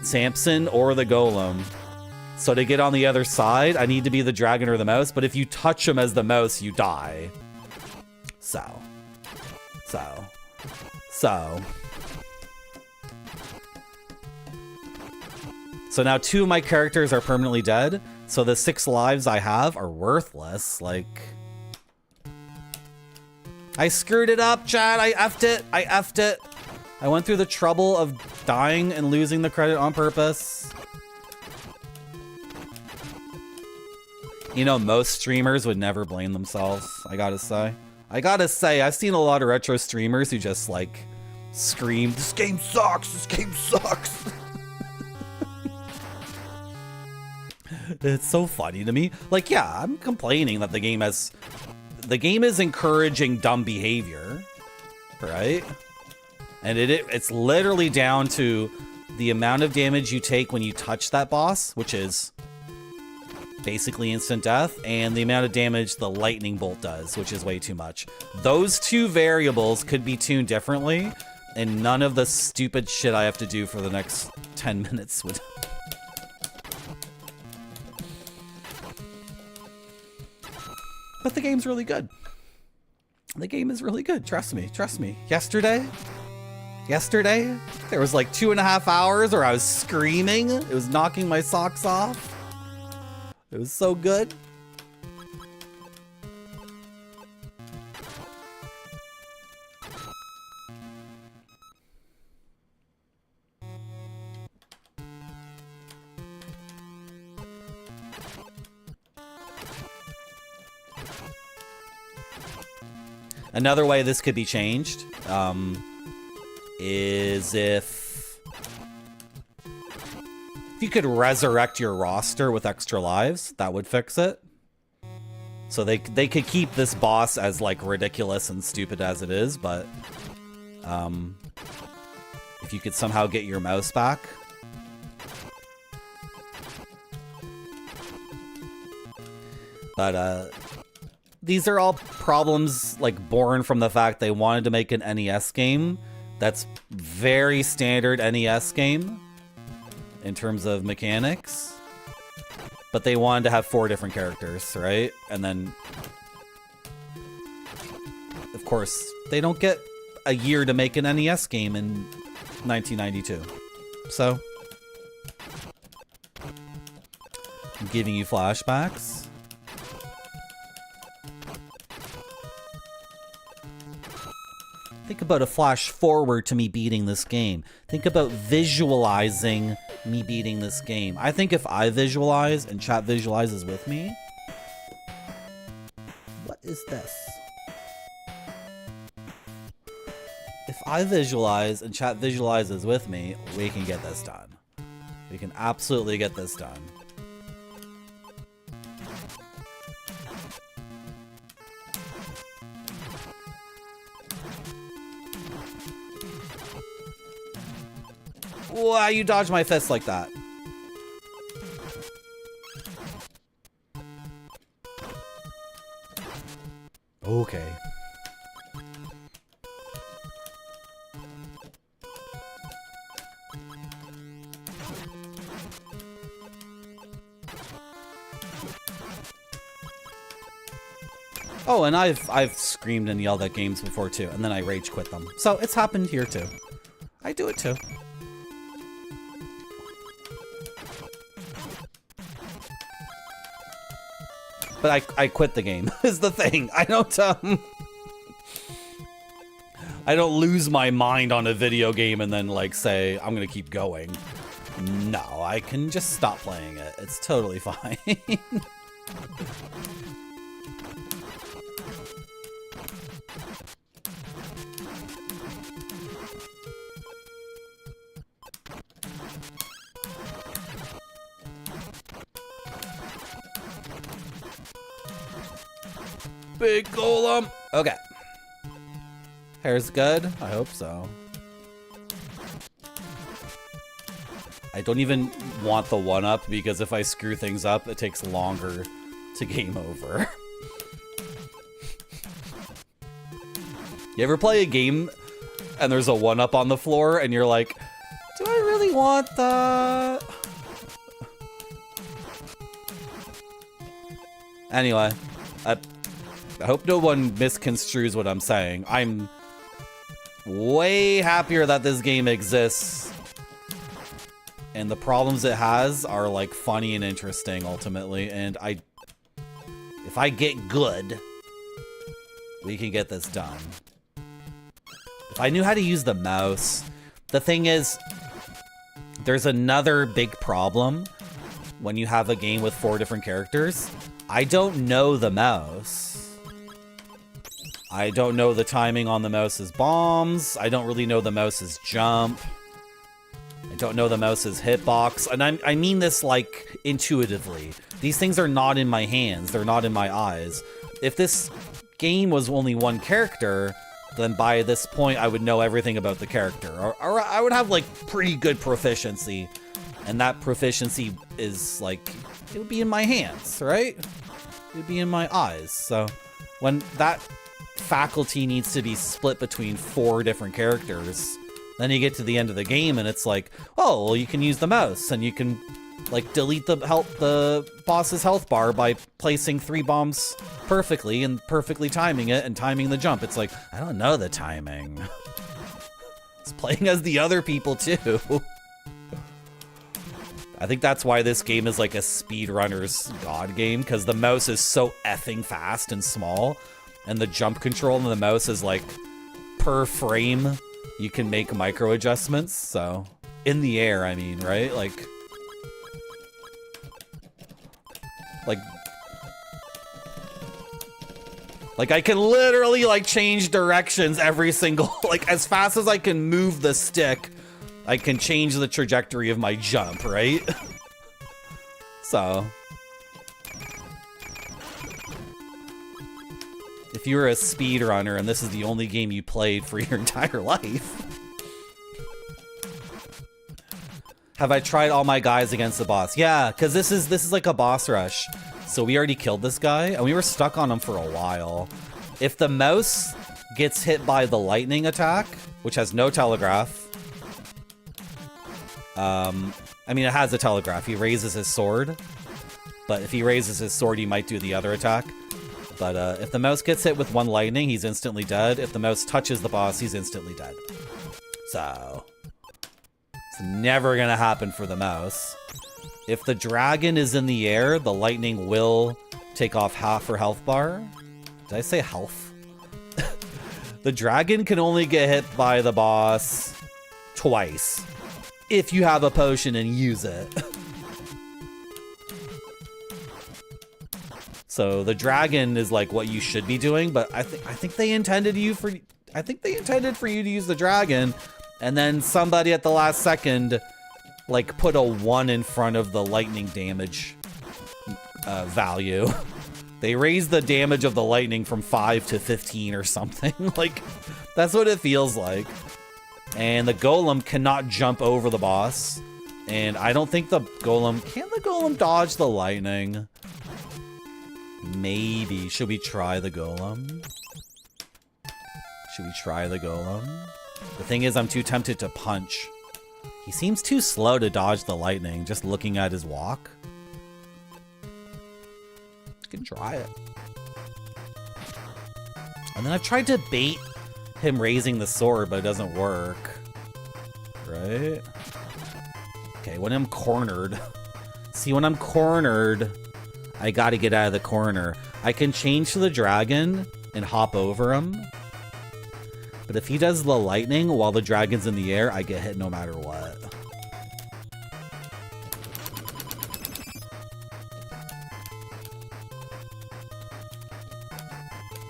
A: Samson or the golem. So to get on the other side, I need to be the dragon or the mouse. But if you touch him as the mouse, you die. So. So now 2 of my characters are permanently dead. So the 6 lives I have are worthless. Like, I screwed it up, Chad. I effed it. I went through the trouble of dying and losing the credit on purpose. You know, most streamers would never blame themselves, I gotta say. I've seen a lot of retro streamers who just, like, scream, this game sucks, this game sucks. It's so funny to me. Like, yeah, I'm complaining that the game is encouraging dumb behavior, right? And it's literally down to the amount of damage you take when you touch that boss, which is basically instant death, and the amount of damage the lightning bolt does, which is way too much. Those 2 variables could be tuned differently, and none of the stupid shit I have to do for the next 10 minutes would... But the game's really good. The game is really good. Trust me. Trust me. Yesterday, there was like 2.5 hours where I was screaming. It was knocking my socks off. It was so good. Another way this could be changed is if you could resurrect your roster with extra lives, that would fix it. So they could keep this boss as like ridiculous and stupid as it is, but if you could somehow get your mouse back. But these are all problems like born from the fact they wanted to make an NES game that's very standard NES game in terms of mechanics, but they wanted to have 4 different characters, right? And then, of course, they don't get a year to make an NES game in 1992. So, I'm giving you flashbacks. Think about a flash forward to me beating this game. Think about visualizing me beating this game. I think if I visualize and chat visualizes with me... What is this? If I visualize and chat visualizes with me, we can get this done. We can absolutely get this done. Wow, you dodged my fist like that. Okay. Oh, and I've screamed and yelled at games before too, and then I rage quit them. So it's happened here too. I do it too. But I quit the game, is the thing. I don't lose my mind on a video game and then like say, I'm gonna keep going. No, I can just stop playing it. It's totally fine. Big golem. Okay. Hair's good? I hope so. I don't even want the 1-up because if I screw things up, it takes longer to game over. You ever play a game and there's a 1-up on the floor and you're like, do I really want that? Anyway, I hope no one misconstrues what I'm saying. I'm way happier that this game exists. And the problems it has are like funny and interesting ultimately. And if I get good, we can get this done. If I knew how to use the mouse. The thing is, there's another big problem when you have a game with 4 different characters. I don't know the mouse. I don't know the timing on the mouse's bombs. I don't really know the mouse's jump. I don't know the mouse's hitbox. And I mean this like intuitively. These things are not in my hands. They're not in my eyes. If this game was only 1 character, then by this point I would know everything about the character. Or I would have like pretty good proficiency. And that proficiency is like, it would be in my hands, right? It would be in my eyes. So when that faculty needs to be split between 4 different characters, then you get to the end of the game and it's like, oh, well, you can use the mouse and you can like delete the boss's health bar by placing 3 bombs perfectly and perfectly timing it and timing the jump. It's like, I don't know the timing. It's playing as the other people too. I think that's why this game is like a speedrunner's god game, because the mouse is so effing fast and small, and the jump control on the mouse is like per frame you can make micro adjustments. So in the air, I mean, right? Like I can literally like change directions every single, like as fast as I can move the stick, I can change the trajectory of my jump, right? So if you were a speedrunner and this is the only game you played for your entire life. Have I tried all my guys against the boss? Yeah, because this is like a boss rush. So we already killed this guy, and we were stuck on him for a while. If the mouse gets hit by the lightning attack, which has no telegraph... I mean, it has a telegraph. He raises his sword. But if he raises his sword, he might do the other attack. But if the mouse gets hit with 1 lightning, he's instantly dead. If the mouse touches the boss, he's instantly dead. So... it's never gonna happen for the mouse. If the dragon is in the air, the lightning will take off half her health bar. Did I say health? The dragon can only get hit by the boss twice. If you have a potion and use it. So the dragon is like what you should be doing, but I think they intended for you to use the dragon, and then somebody at the last second like put a 1 in front of the lightning damage value. They raised the damage of the lightning from 5 to 15 or something. Like, that's what it feels like. And the golem cannot jump over the boss. And I don't think the golem... can the golem dodge the lightning? Maybe. Should we try the golem? Should we try the golem? The thing is, I'm too tempted to punch. He seems too slow to dodge the lightning, just looking at his walk. You can try it. And then I've tried to bait him raising the sword, but it doesn't work. Right? Okay, when I'm cornered... see, when I'm cornered, I gotta get out of the corner. I can change to the dragon and hop over him. But if he does the lightning while the dragon's in the air, I get hit no matter what.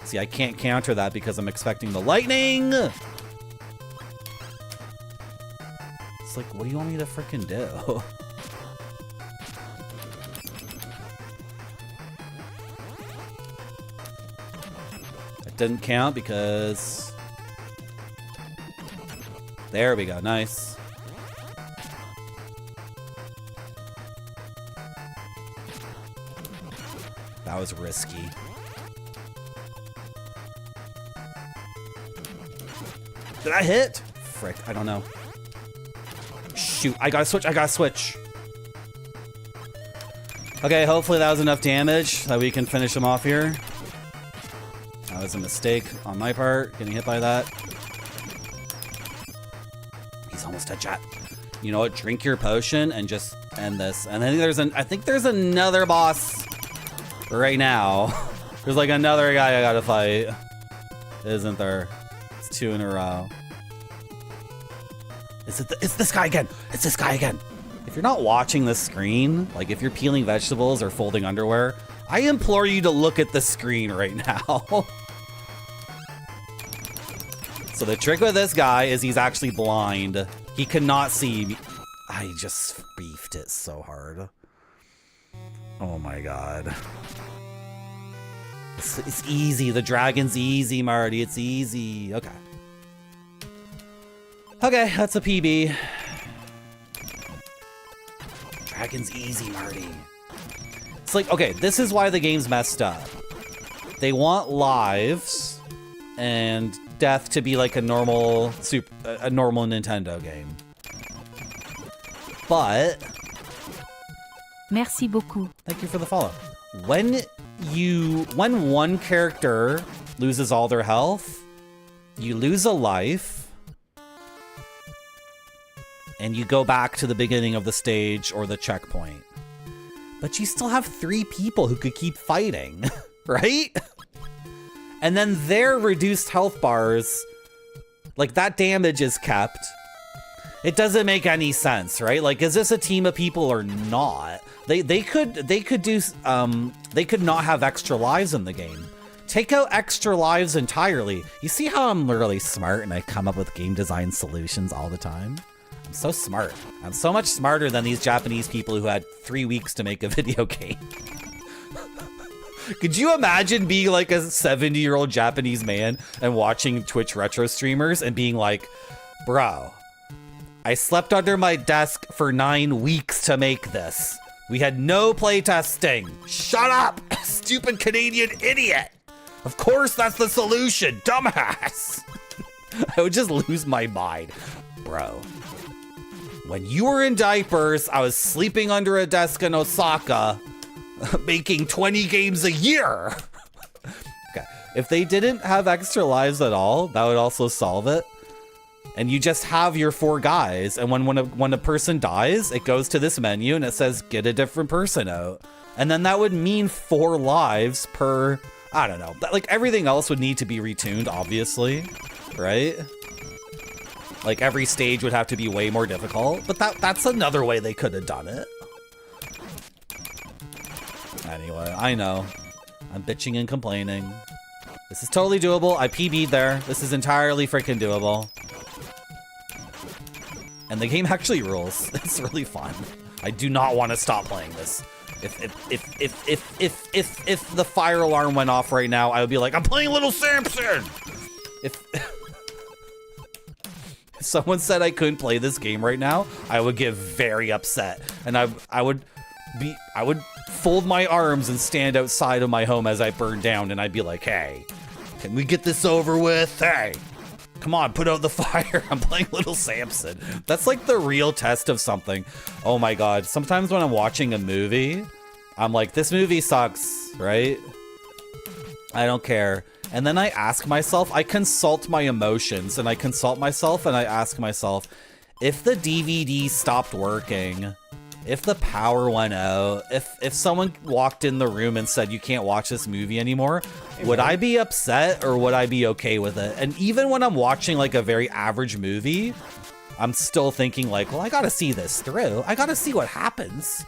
A: See, I can't counter that because I'm expecting the lightning! It's like, what do you want me to frickin' do? It didn't count because... there we go, nice. That was risky. Did I hit? Frick, I don't know. Shoot, I gotta switch. Okay, hopefully that was enough damage that we can finish him off here. That was a mistake on my part, getting hit by that. Almost dead, chat. You know what? Drink your potion and just end this. And then I think there's another boss right now. There's like another guy I gotta fight. Isn't there? It's 2 in a row. It's this guy again. It's this guy again. If you're not watching the screen, like if you're peeling vegetables or folding underwear, I implore you to look at the screen right now. So the trick with this guy is he's actually blind. He cannot see me. I just beefed it so hard. Oh my god. It's easy. The dragon's easy, Marty. It's easy. Okay. Okay, that's a PB. Dragon's easy, Marty. It's like, okay, this is why the game's messed up. They want lives and death to be like a normal Nintendo game. But
D: Merci beaucoup.
A: Thank you for the follow. When one character loses all their health, you lose a life, and you go back to the beginning of the stage or the checkpoint. But you still have 3 people who could keep fighting, right? And then their reduced health bars, like that damage is kept. It doesn't make any sense, right? Like, is this a team of people or not? They could not have extra lives in the game. Take out extra lives entirely. You see how I'm really smart and I come up with game design solutions all the time? I'm so smart. I'm so much smarter than these Japanese people who had 3 weeks to make a video game. Could you imagine being like a 70-year-old Japanese man and watching Twitch retro streamers and being like, bro, I slept under my desk for 9 weeks to make this. We had no playtesting. Shut up, stupid Canadian idiot. Of course that's the solution, dumbass. I would just lose my mind. Bro, when you were in diapers, I was sleeping under a desk in Osaka, making 20 games a year. Okay, if they didn't have extra lives at all, that would also solve it. And you just have your 4 guys, and when a person dies, it goes to this menu and it says get a different person out. And then that would mean 4 lives per, I don't know. Like everything else would need to be retuned, obviously, right? Like every stage would have to be way more difficult, but that's another way they could have done it. Anyway, I know. I'm bitching and complaining. This is totally doable. I PB'd there. This is entirely freaking doable. And the game actually rules. It's really fun. I do not want to stop playing this. If the fire alarm went off right now, I would be like, I'm playing Little Samson! If someone said I couldn't play this game right now, I would get very upset. And I would fold my arms and stand outside of my home as I burn down, and I'd be like, hey, can we get this over with? Hey, come on, put out the fire. I'm playing Little Samson. That's like the real test of something. Oh my God. Sometimes when I'm watching a movie, I'm like, this movie sucks, right? I don't care. And then I ask myself, I consult my emotions, and I consult myself and I ask myself, if the DVD stopped working, if the power went out, if someone walked in the room and said, you can't watch this movie anymore, would I be upset or would I be okay with it? And even when I'm watching like a very average movie, I'm still thinking like, well, I gotta see this through. I gotta see what happens.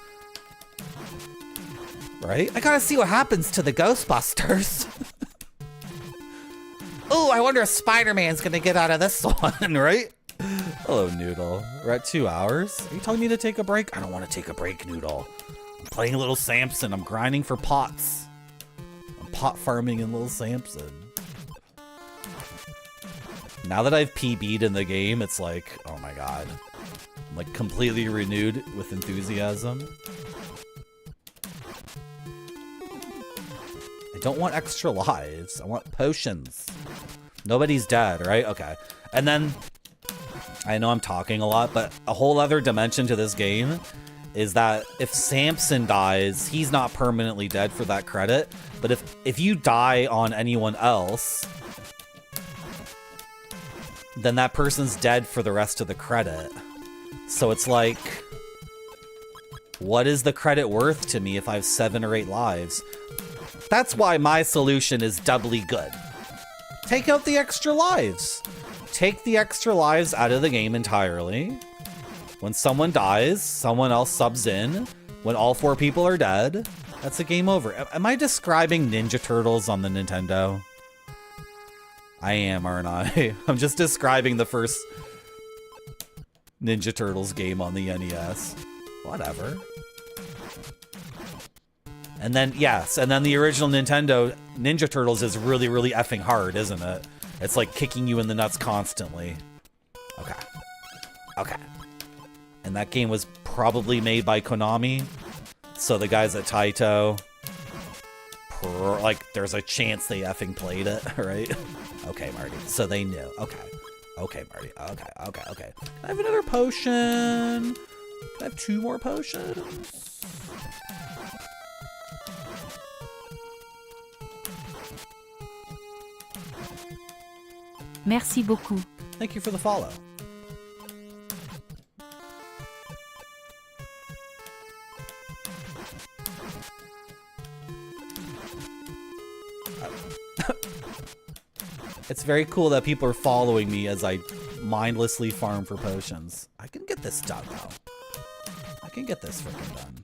A: Right? I gotta see what happens to the Ghostbusters. Oh, I wonder if Spider-Man's gonna get out of this one, right? Hello, Noodle. We're at 2 hours. Are you telling me to take a break? I don't want to take a break, Noodle. I'm playing Little Samson. I'm grinding for pots. I'm pot farming in Little Samson. Now that I've PB'd in the game, it's like, oh my God. I'm like completely renewed with enthusiasm. I don't want extra lives. I want potions. Nobody's dead, right? Okay. And then, I know I'm talking a lot, but a whole other dimension to this game is that if Samson dies, he's not permanently dead for that credit. But if you die on anyone else, then that person's dead for the rest of the credit. So it's like, what is the credit worth to me if I have 7 or 8 lives? That's why my solution is doubly good. Take out the extra lives. Take the extra lives out of the game entirely. When someone dies, someone else subs in. When all 4 people are dead, that's a game over. Am I describing Ninja Turtles on the Nintendo? I am, aren't I? I'm just describing the first Ninja Turtles game on the NES. Whatever. And then, yes, and then the original Nintendo Ninja Turtles is really, really effing hard, isn't it? It's like kicking you in the nuts constantly. Okay. Okay. And that game was probably made by Konami. So the guys at Taito, like, there's a chance they effing played it, right? Okay, Marty. So they knew. Okay. Okay, Marty. Okay. Can I have another potion? Can I have 2 more potions?
D: Merci beaucoup.
A: Thank you for the follow. It's very cool that people are following me as I mindlessly farm for potions. I can get this done, though. I can get this freaking done.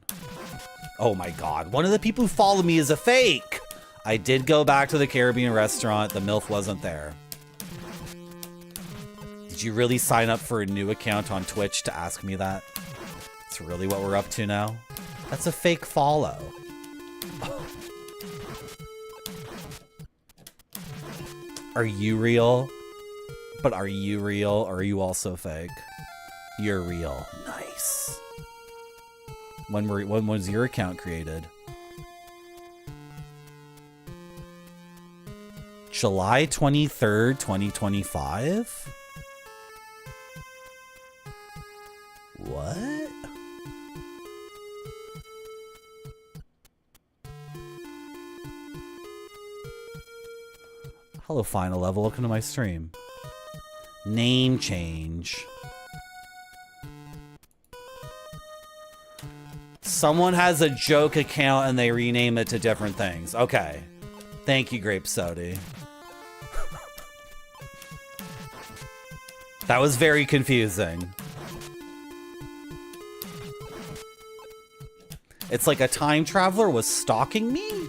A: Oh my god, one of the people who follow me is a fake! I did go back to the Caribbean restaurant. The MILF wasn't there. Did you really sign up for a new account on Twitch to ask me that? That's really what we're up to now? That's a fake follow. Are you real? But are you real, or are you also fake? You're real. Nice. When was your account created? July 23rd, 2025? What? Hello, final level. Welcome to my stream. Name change. Someone has a joke account and they rename it to different things. Okay. Thank you, Grape Sody. That was very confusing. It's like a time traveler was stalking me?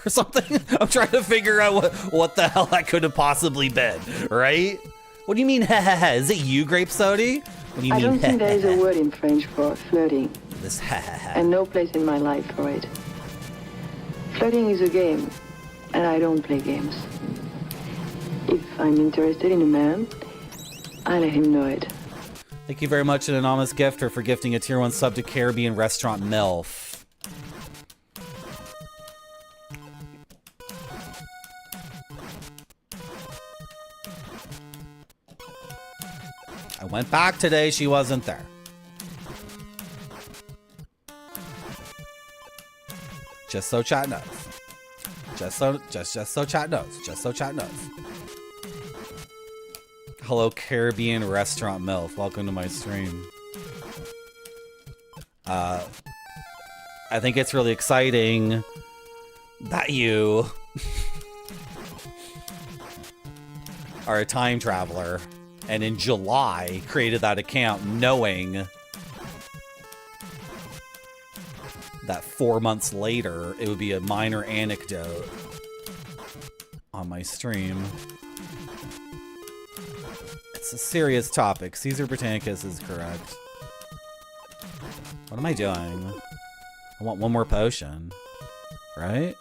A: Or something? I'm trying to figure out what the hell that could have possibly been, right? What do you mean, Is it you, Grape Sody? What do you mean,
C: I don't think there is a word in French for flirting.
A: This
C: and no place in my life for it. Flirting is a game, and I don't play games. If I'm interested in a man, I let him know it.
A: Thank you very much, an anonymous gifter, for gifting a tier 1 sub to Caribbean Restaurant MILF. I went back today, she wasn't there. Just so chat knows. Just so chat knows. Just so chat knows. Hello, Caribbean Restaurant MILF. Welcome to my stream. I think it's really exciting that you are a time traveler and in July created that account knowing that 4 months later it would be a minor anecdote on my stream. It's a serious topic. Caesar Britannicus is correct. What am I doing? I want one more potion, right?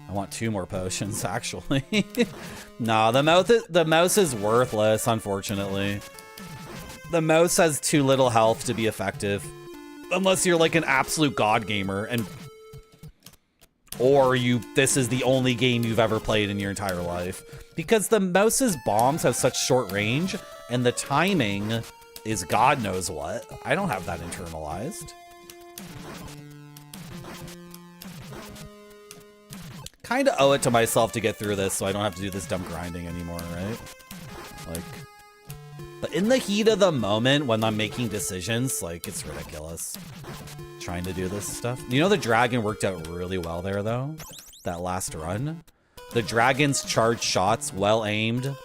A: I want 2 more potions, actually. No, the mouse is worthless, unfortunately. The mouse has too little health to be effective. Unless you're like an absolute god gamer, or this is the only game you've ever played in your entire life. Because the mouse's bombs have such short range, and the timing is God knows what. I don't have that internalized. Kind of owe it to myself to get through this so I don't have to do this dumb grinding anymore, right? Like, but in the heat of the moment when I'm making decisions, like, it's ridiculous trying to do this stuff. You know, the dragon worked out really well there, though. That last run. The dragon's charged shots, well aimed,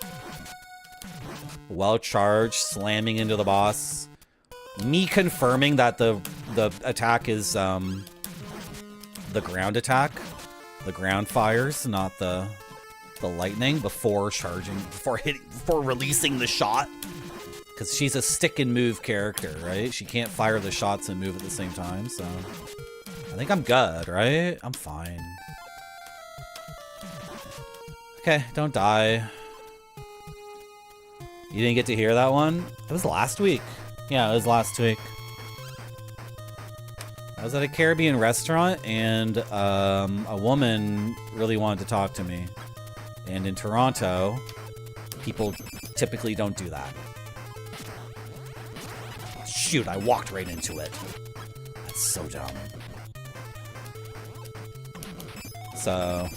A: well charged, slamming into the boss. Me confirming that the attack is the ground attack. The ground fires, not the lightning, before charging, before releasing the shot. Because she's a stick and move character, right? She can't fire the shots and move at the same time, so I think I'm good, right? I'm fine. Okay, don't die. You didn't get to hear that one? It was last week. Yeah, it was last week. I was at a Caribbean restaurant and a woman really wanted to talk to me. And in Toronto, people typically don't do that. shoot, I walked right into it. That's so dumb. So...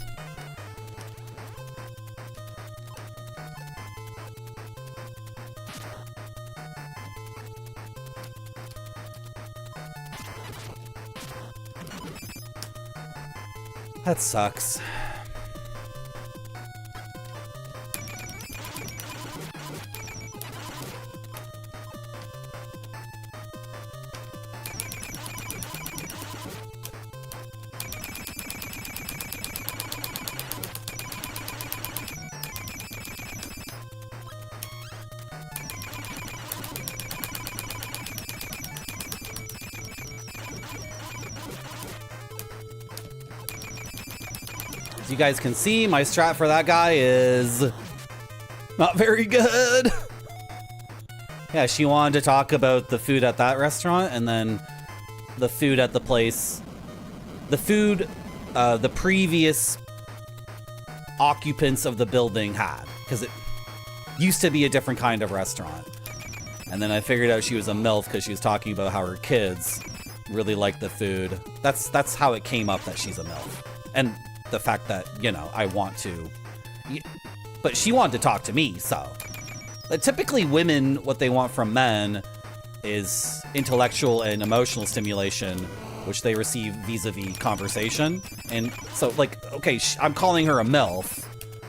A: that sucks. As you guys can see, my strat for that guy is not very good. Yeah, she wanted to talk about the food at that restaurant and then the food at the place. The food the previous occupants of the building had, because it used to be a different kind of restaurant. And then I figured out she was a MILF because she was talking about how her kids really like the food. That's how it came up that she's a MILF. And the fact that, you know, I want to... But she wanted to talk to me, so... Typically women, what they want from men is intellectual and emotional stimulation, which they receive vis-a-vis conversation. And so, like, okay, I'm calling her a MILF,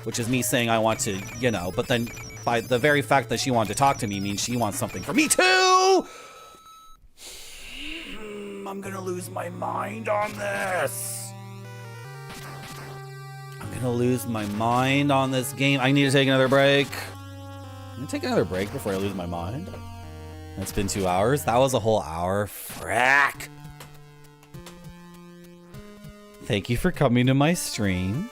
A: which is me saying I want to, you know, but then by the very fact that she wanted to talk to me means she wants something from me too! I'm gonna lose my mind on this. I'm gonna lose my mind on this game. I need to take another break. I'm gonna take another break before I lose my mind. It's been 2 hours. That was a whole hour. Frack. Thank you for coming to my stream.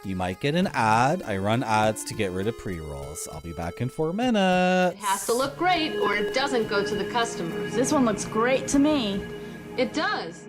A: You might get an ad. I run ads to get rid of pre-rolls. I'll be back in 4 minutes.
B: It has to look great or it doesn't go to the customers.
E: This one looks great to me.
B: It does.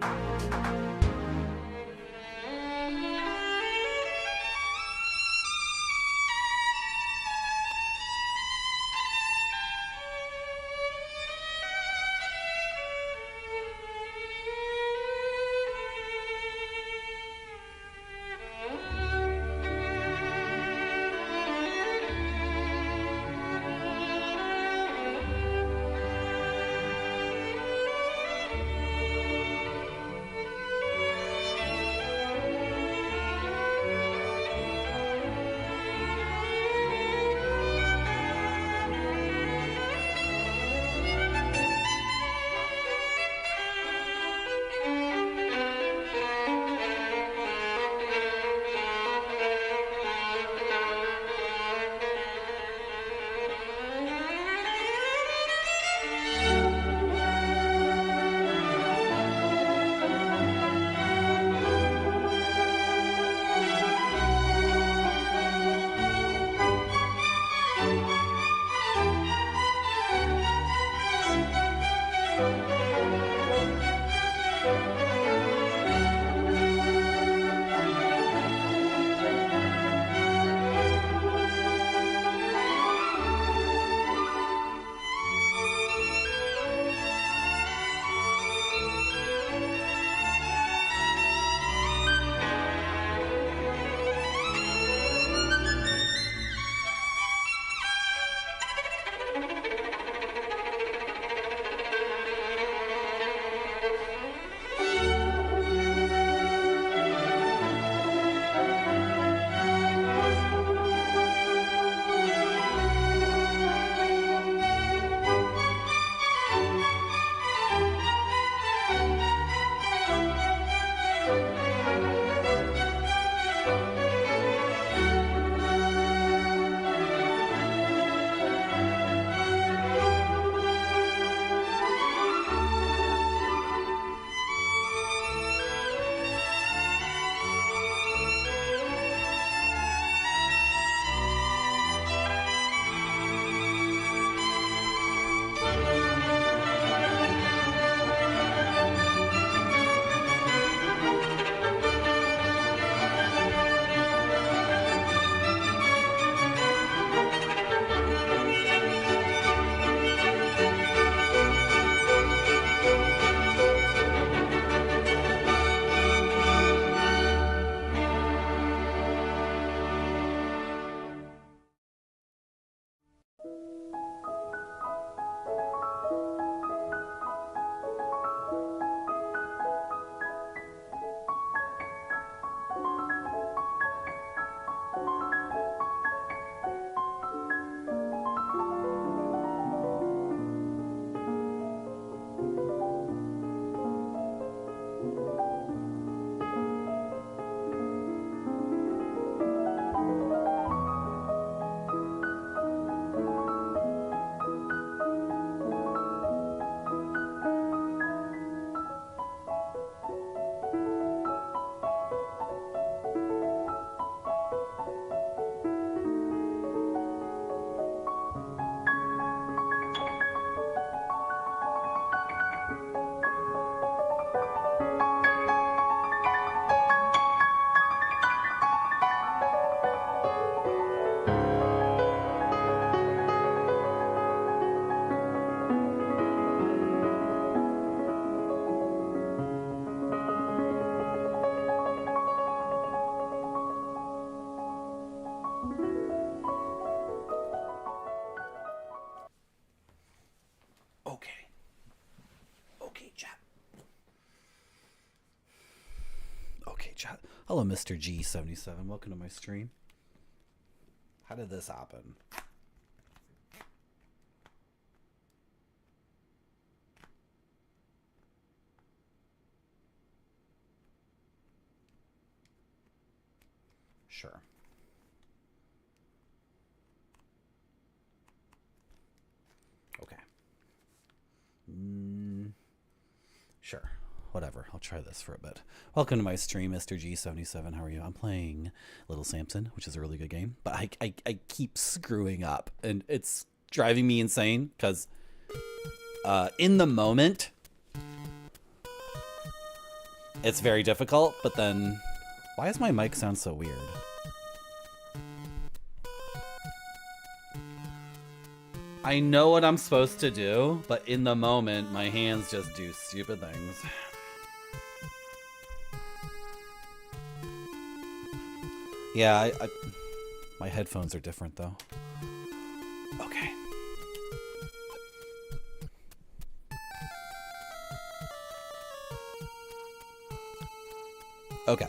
A: chat. Hello, Mr. G77. Welcome to my stream. How did this happen? Sure. Okay. Sure. Whatever. I'll try this for a bit. Welcome to my stream, Mr. G77. How are you? I'm playing Little Samson, which is a really good game, but I keep screwing up, and it's driving me insane because in the moment it's very difficult, but then why does my mic sound so weird? I know what I'm supposed to do, but in the moment, my hands just do stupid things. Yeah, my headphones are different, though. Okay. Okay.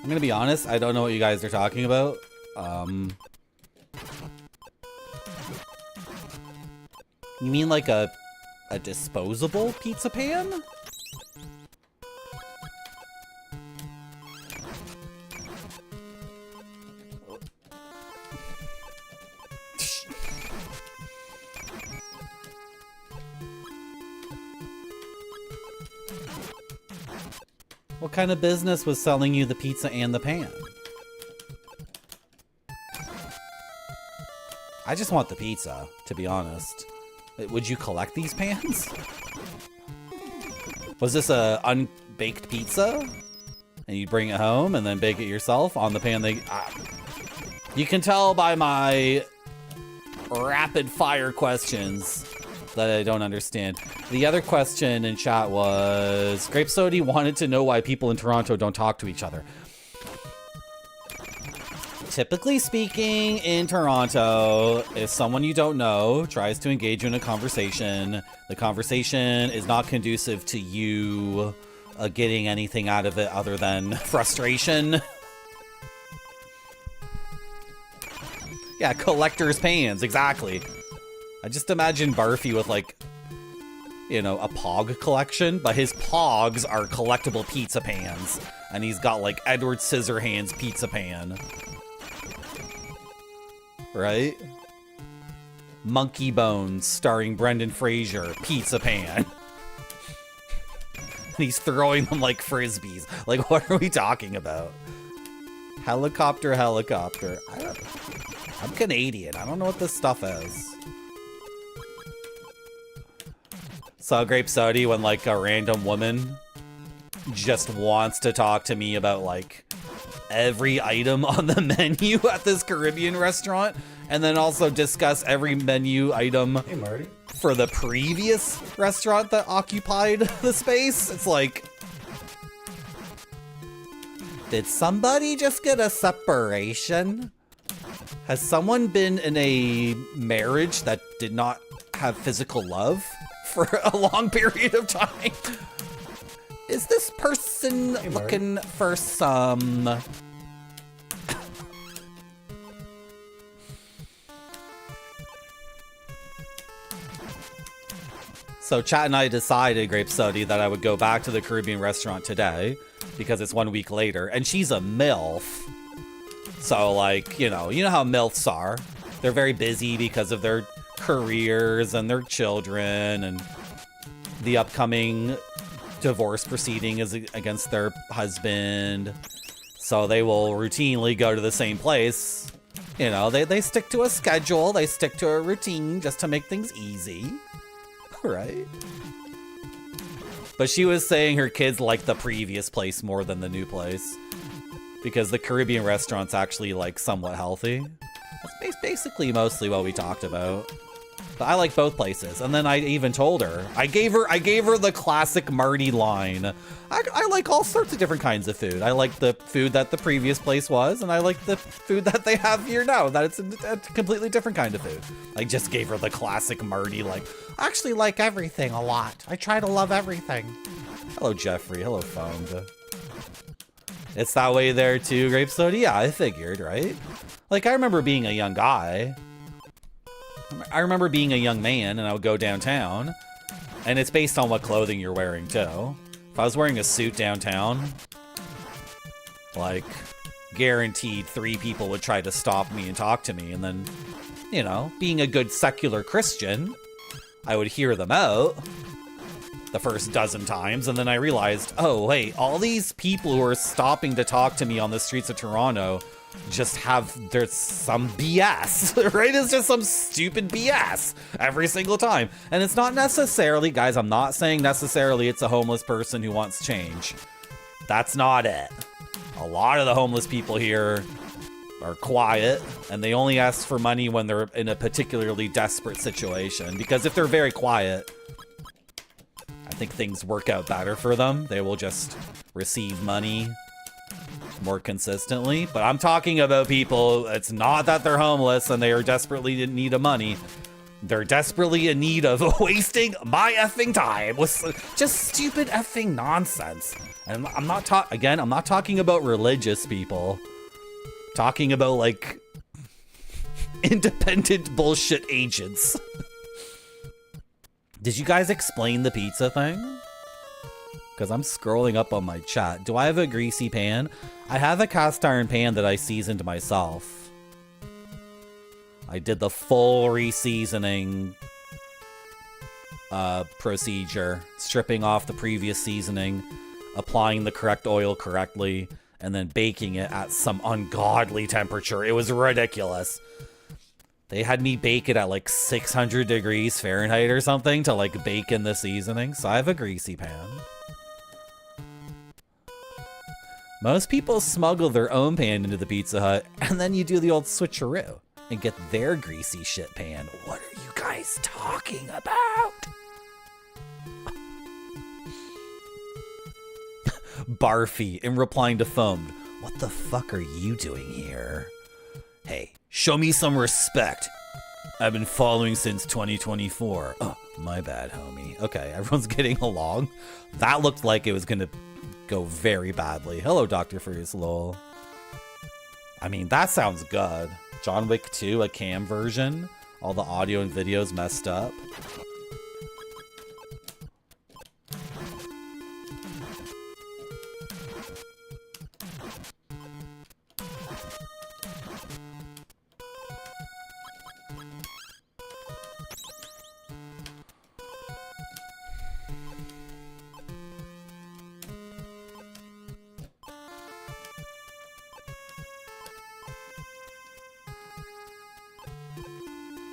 A: I'm gonna be honest, I don't know what you guys are talking about. You mean like a disposable pizza pan? What kind of business was selling you the pizza and the pan? I just want the pizza, to be honest. Would you collect these pans? Was this a unbaked pizza? And you bring it home and then bake it yourself on the pan they... You can tell by my rapid fire questions that I don't understand. The other question in chat was, Grape Sody wanted to know why people in Toronto don't talk to each other. Typically speaking, in Toronto, if someone you don't know tries to engage you in a conversation, the conversation is not conducive to you getting anything out of it other than frustration. Yeah, collector's pans, exactly. I just imagine Barfy with, like, you know, a Pog collection, but his Pogs are collectible pizza pans. And he's got, like, Edward Scissorhands pizza pan. Right? Monkey Bones starring Brendan Fraser pizza pan. And he's throwing them like frisbees. Like, what are we talking about? Helicopter. I'm Canadian. I don't know what this stuff is. Saw Grape Sody when, like, a random woman just wants to talk to me about, like, every item on the menu at this Caribbean restaurant, and then also discuss every menu item for the previous restaurant that occupied the space. It's like, did somebody just get a separation? Has someone been in a marriage that did not have physical love for a long period of time? Is this person looking for some... So Chat and I decided, Grape Sody, that I would go back to the Caribbean restaurant today because it's 1 week later, and she's a MILF. So, like, you know how MILFs are. They're very busy because of their careers and their children, and the upcoming divorce proceeding is against their husband. So they will routinely go to the same place. You know, they stick to a schedule, they stick to a routine just to make things easy. Right? But she was saying her kids like the previous place more than the new place because the Caribbean restaurant's actually, like, somewhat healthy. That's basically mostly what we talked about. But I like both places. And then I even told her, I gave her the classic Marty line. I like all sorts of different kinds of food. I like the food that the previous place was, and I like the food that they have here now. That it's a completely different kind of food. I just gave her the classic Marty, like, I actually like everything a lot. I try to love everything. Hello, Jeffrey. Hello, Fonda. It's that way there too, Grape Soda? Yeah, I figured, right? Like, I remember being a young guy. I remember being a young man, and I would go downtown. And it's based on what clothing you're wearing, too. If I was wearing a suit downtown, like, guaranteed 3 people would try to stop me and talk to me. And then, you know, being a good secular Christian, I would hear them out the first dozen times, and then I realized, oh, wait, all these people who are stopping to talk to me on the streets of Toronto just there's some BS, right? It's just some stupid BS every single time. And it's not necessarily, guys, I'm not saying necessarily it's a homeless person who wants change. That's not it. A lot of the homeless people here are quiet, and they only ask for money when they're in a particularly desperate situation, because if they're very quiet, I think things work out better for them. They will just receive money more consistently. But I'm talking about people, it's not that they're homeless and they are desperately in need of money. They're desperately in need of wasting my effing time with just stupid effing nonsense. And I'm not talking about religious people. I'm talking about, like, independent bullshit agents. Did you guys explain the pizza thing? Because I'm scrolling up on my chat. Do I have a greasy pan? I have a cast iron pan that I seasoned myself. I did the full reseasoning procedure, stripping off the previous seasoning, applying the correct oil correctly, and then baking it at some ungodly temperature. It was ridiculous. They had me bake it at like 600 degrees Fahrenheit or something to like bake in the seasoning. So I have a greasy pan. Most people smuggle their own pan into the Pizza Hut, and then you do the old switcheroo and get their greasy shit pan. What are you guys talking about? Barfy, in replying to Foamed, what the fuck are you doing here? Hey, show me some respect. I've been following since 2024. Oh, my bad, homie. Okay, everyone's getting along. That looked like it was gonna go very badly. Hello, Dr. Freeze, lol. I mean, that sounds good. John Wick 2, a cam version. All the audio and videos messed up.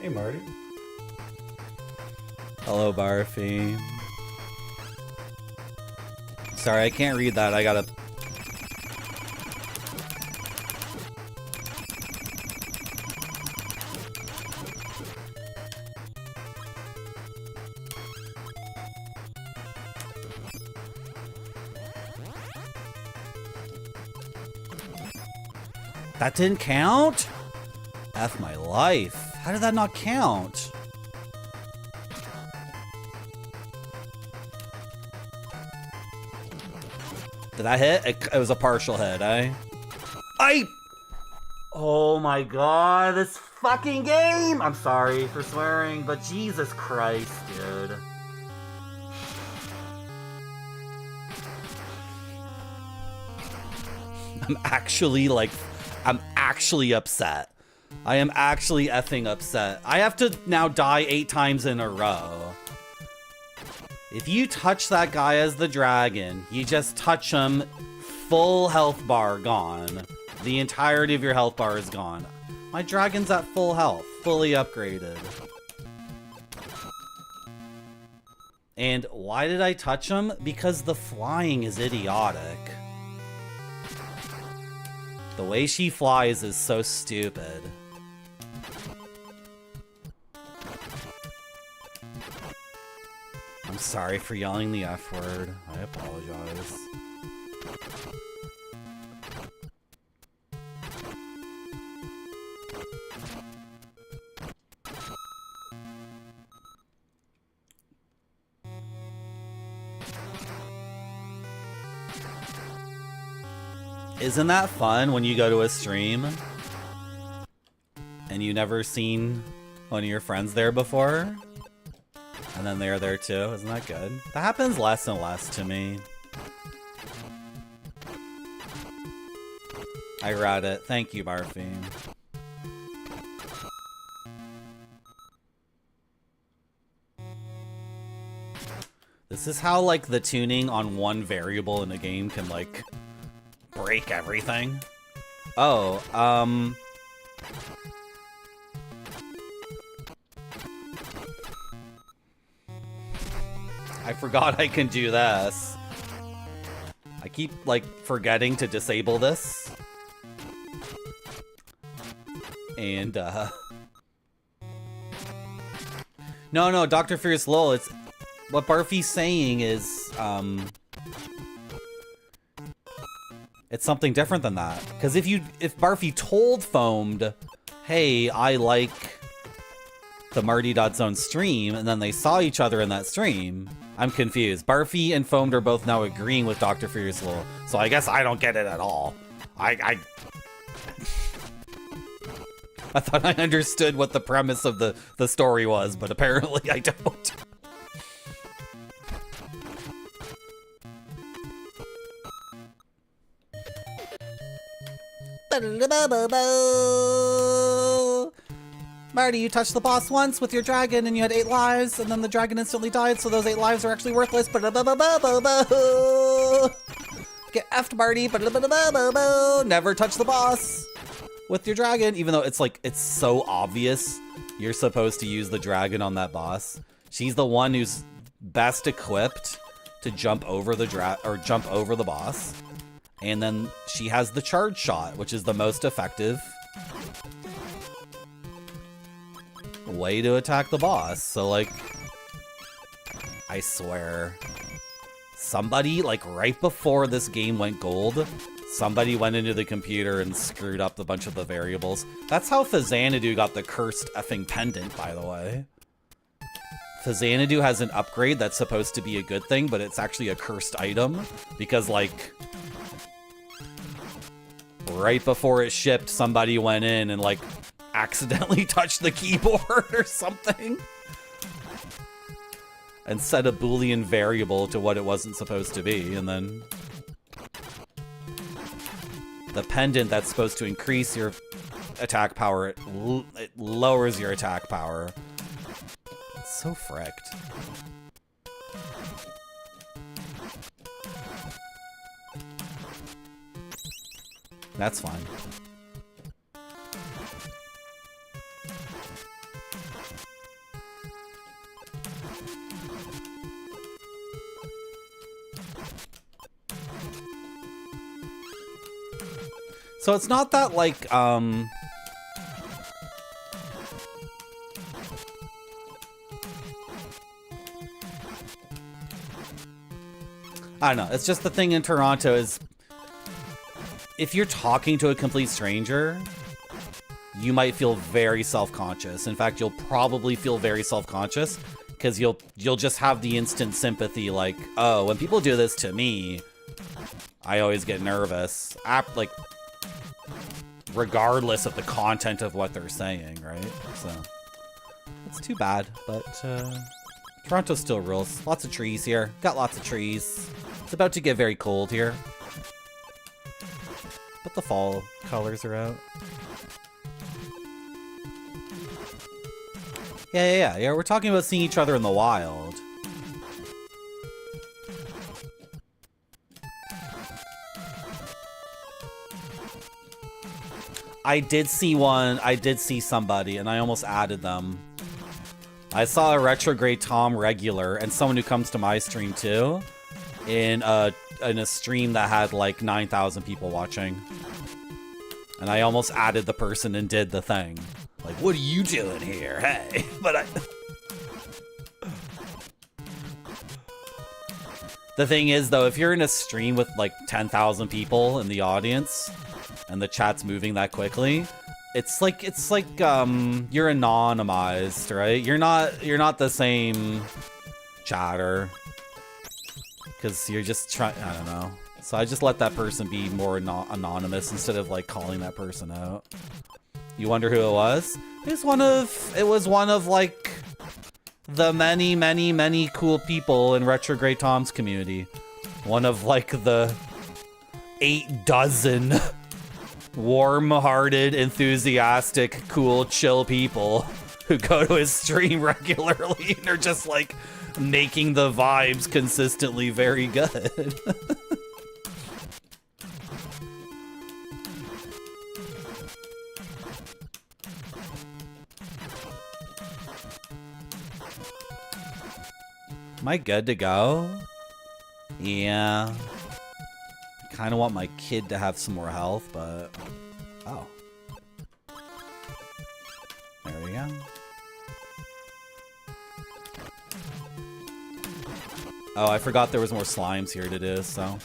F: Hey, Marty.
A: Hello, Barfy. Sorry, I can't read that. I gotta... That didn't count? F my life. How did that not count? Did that hit? It was a partial hit, eh? Oh my god, this fucking game! I'm sorry for swearing, but Jesus Christ, dude. I'm actually upset. I am actually effing upset. I have to now die 8 times in a row. If you touch that guy as the dragon, you just touch him, full health bar gone. The entirety of your health bar is gone. My dragon's at full health, fully upgraded. And why did I touch him? Because the flying is idiotic. The way she flies is so stupid. sorry for yelling the F word. I apologize. Isn't that fun when you go to a stream and you never seen one of your friends there before? And then they're there too. Isn't that good? That happens less and less to me. I read it. Thank you, Barfy. This is how, like, the tuning on one variable in a game can, like, break everything. Oh, I forgot I can do this. I keep, like, forgetting to disable this. And, No, Dr. Fierce Lol, it's... What Barfy's saying is, it's something different than that. Because if Barfy told Foamed, hey, I like the Marty.zone stream, and then they saw each other in that stream, I'm confused. Barfy and Foamed are both now agreeing with Dr. Fierce Lol, so I guess I don't get it at all. I thought I understood what the premise of the story was, but apparently I don't. Marty, you touched the boss once with your dragon and you had 8 lives, and then the dragon instantly died, so those 8 lives are actually worthless. Get effed, Marty. Never touch the boss with your dragon, even though it's like, it's so obvious you're supposed to use the dragon on that boss. She's the one who's best equipped to jump over the jump over the boss. And then she has the charge shot, which is the most effective way to attack the boss. So, like, I swear, somebody, like, right before this game went gold, somebody went into the computer and screwed up a bunch of the variables. That's how Fazanadu got the cursed effing pendant, by the way. Fazanadu has an upgrade that's supposed to be a good thing, but it's actually a cursed item, because, like, right before it shipped, somebody went in and, like, accidentally touched the keyboard or something and set a Boolean variable to what it wasn't supposed to be, and then the pendant that's supposed to increase your attack power, it lowers your attack power. It's so fricked. That's fine. So it's not that, like, I don't know. It's just the thing in Toronto is, if you're talking to a complete stranger, you might feel very self-conscious. In fact, you'll probably feel very self-conscious because you'll just have the instant sympathy, like, oh, when people do this to me, I always get nervous. Like, regardless of the content of what they're saying, right? So it's too bad, but Toronto still rules. Lots of trees here. Got lots of trees. It's about to get very cold here, but the fall colors are out. Yeah, we're talking about seeing each other in the wild. I did see somebody, and I almost added them. I saw a Retrograde Tom regular, and someone who comes to my stream too, in a stream that had like 9,000 people watching. And I almost added the person and did the thing. Like, what are you doing here? Hey. But The thing is, though, if you're in a stream with like 10,000 people in the audience, and the chat's moving that quickly, it's like you're anonymized, right? You're not the same chatter, because you're just trying. I don't know. So I just let that person be more anonymous instead of like calling that person out. You wonder who it was? It was one of like the many cool people in Retrograde Tom's community. One of like the 8 dozen warm-hearted, enthusiastic, cool, chill people who go to his stream regularly and are just like making the vibes consistently very good. Am I good to go? Yeah. I kind of want my kid to have some more health, but... Oh. There we go. Oh, I forgot there was more slimes here to do, so...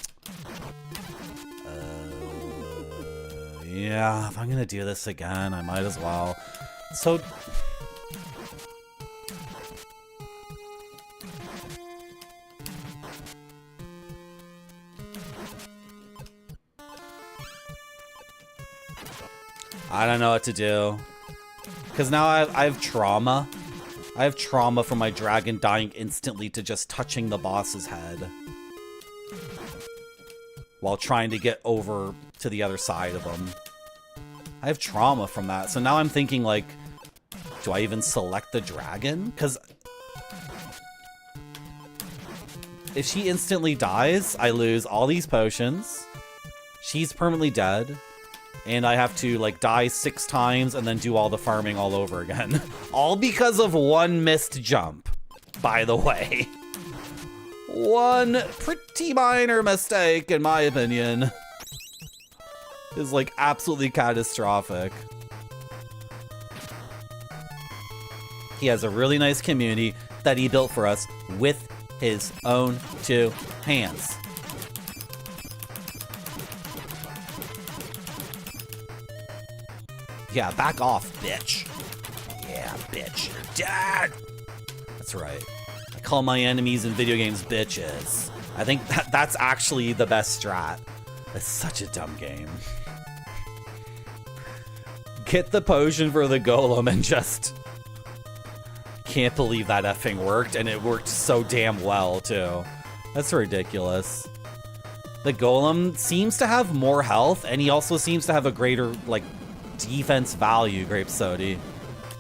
A: Yeah, if I'm gonna do this again, I might as well. So... I don't know what to do. Because now I have trauma. I have trauma from my dragon dying instantly to just touching the boss's head. While trying to get over to the other side of him. I have trauma from that. So now I'm thinking like, do I even select the dragon? Because if she instantly dies, I lose all these potions. She's permanently dead. And I have to, like, die 6 times and then do all the farming all over again. All because of one missed jump, by the way. One pretty minor mistake, in my opinion, is, like, absolutely catastrophic. He has a really nice community that he built for us with his own 2 hands. Yeah, back off, bitch. Yeah, bitch, you're dead. That's right. I call my enemies in video games bitches. I think that's actually the best strat. It's such a dumb game. Get the potion for the golem and just... Can't believe that effing worked, and it worked so damn well, too. That's ridiculous. The golem seems to have more health, and he also seems to have a greater, like, defense value, Grape Sody.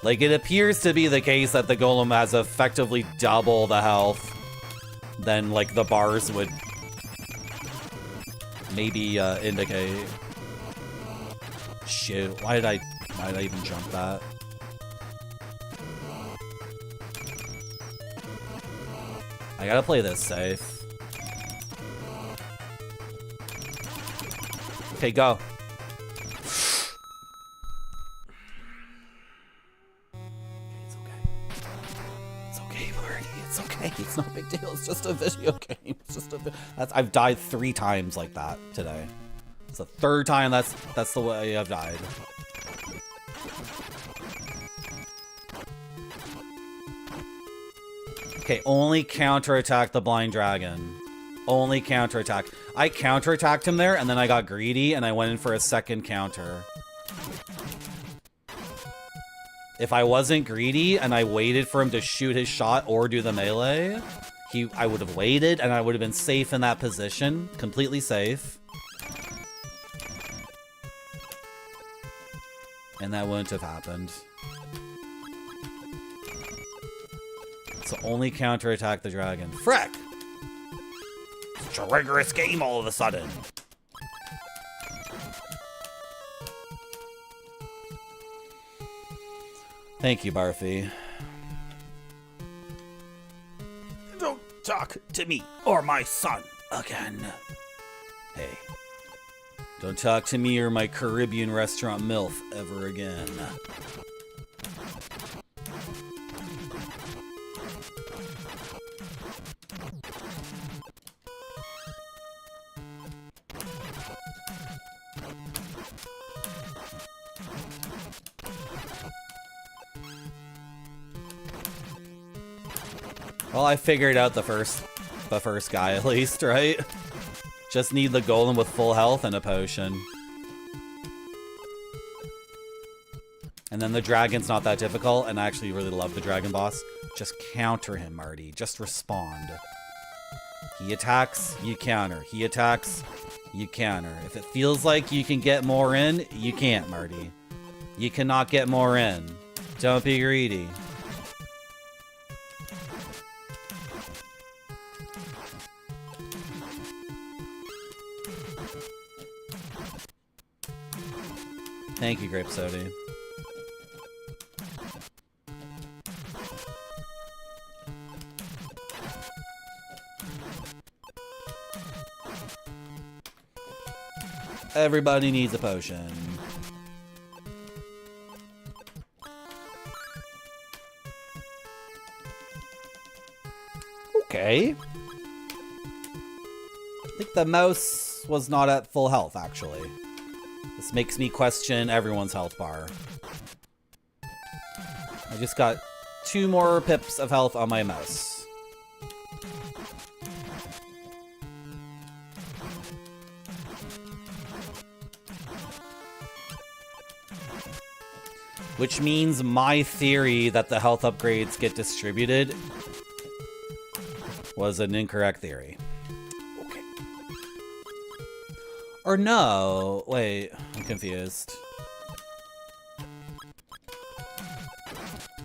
A: Like, it appears to be the case that the golem has effectively double the health than, like, the bars would maybe indicate. Shoot, why did I even jump that? I gotta play this safe. Okay, go. It's not a big deal. It's just a video game. It's just I've died 3 times like that today. It's the 3rd time that's the way I've died. Okay, only counterattack the blind dragon. Only counterattack. I counterattacked him there, and then I got greedy, and I went in for a second counter. If I wasn't greedy and I waited for him to shoot his shot or do the melee, I would have waited and I would have been safe in that position. Completely safe. And that wouldn't have happened. So only counterattack the dragon. Frick! Such a rigorous game all of a sudden. Thank you, Barfy. Don't talk to me or my son again. Hey, don't talk to me or my Caribbean restaurant MILF ever again. Well, I figured out the first guy at least, right? Just need the golem with full health and a potion. And then the dragon's not that difficult, and I actually really love the dragon boss. Just counter him, Marty. Just respond. He attacks, you counter. He attacks, you counter. If it feels like you can get more in, you can't, Marty. You cannot get more in. Don't be greedy. Thank you, Grape Sody. Everybody needs a potion. Okay. I think the mouse was not at full health, actually. This makes me question everyone's health bar. I just got 2 more pips of health on my mouse. Which means my theory that the health upgrades get distributed was an incorrect theory. Okay. Or no, wait, I'm confused.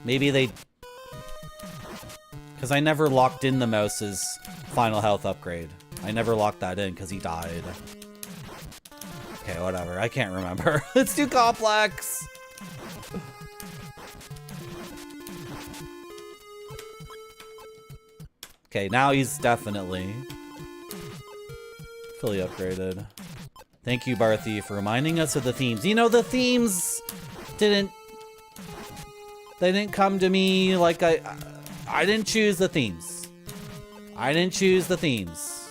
A: Maybe they... Because I never locked in the mouse's final health upgrade. I never locked that in because he died. Okay, whatever, I can't remember. It's too complex! Okay, now he's definitely fully upgraded. Thank you, Barthy, for reminding us of the themes. You know, the themes didn't come to me like I didn't choose the themes. I didn't choose the themes.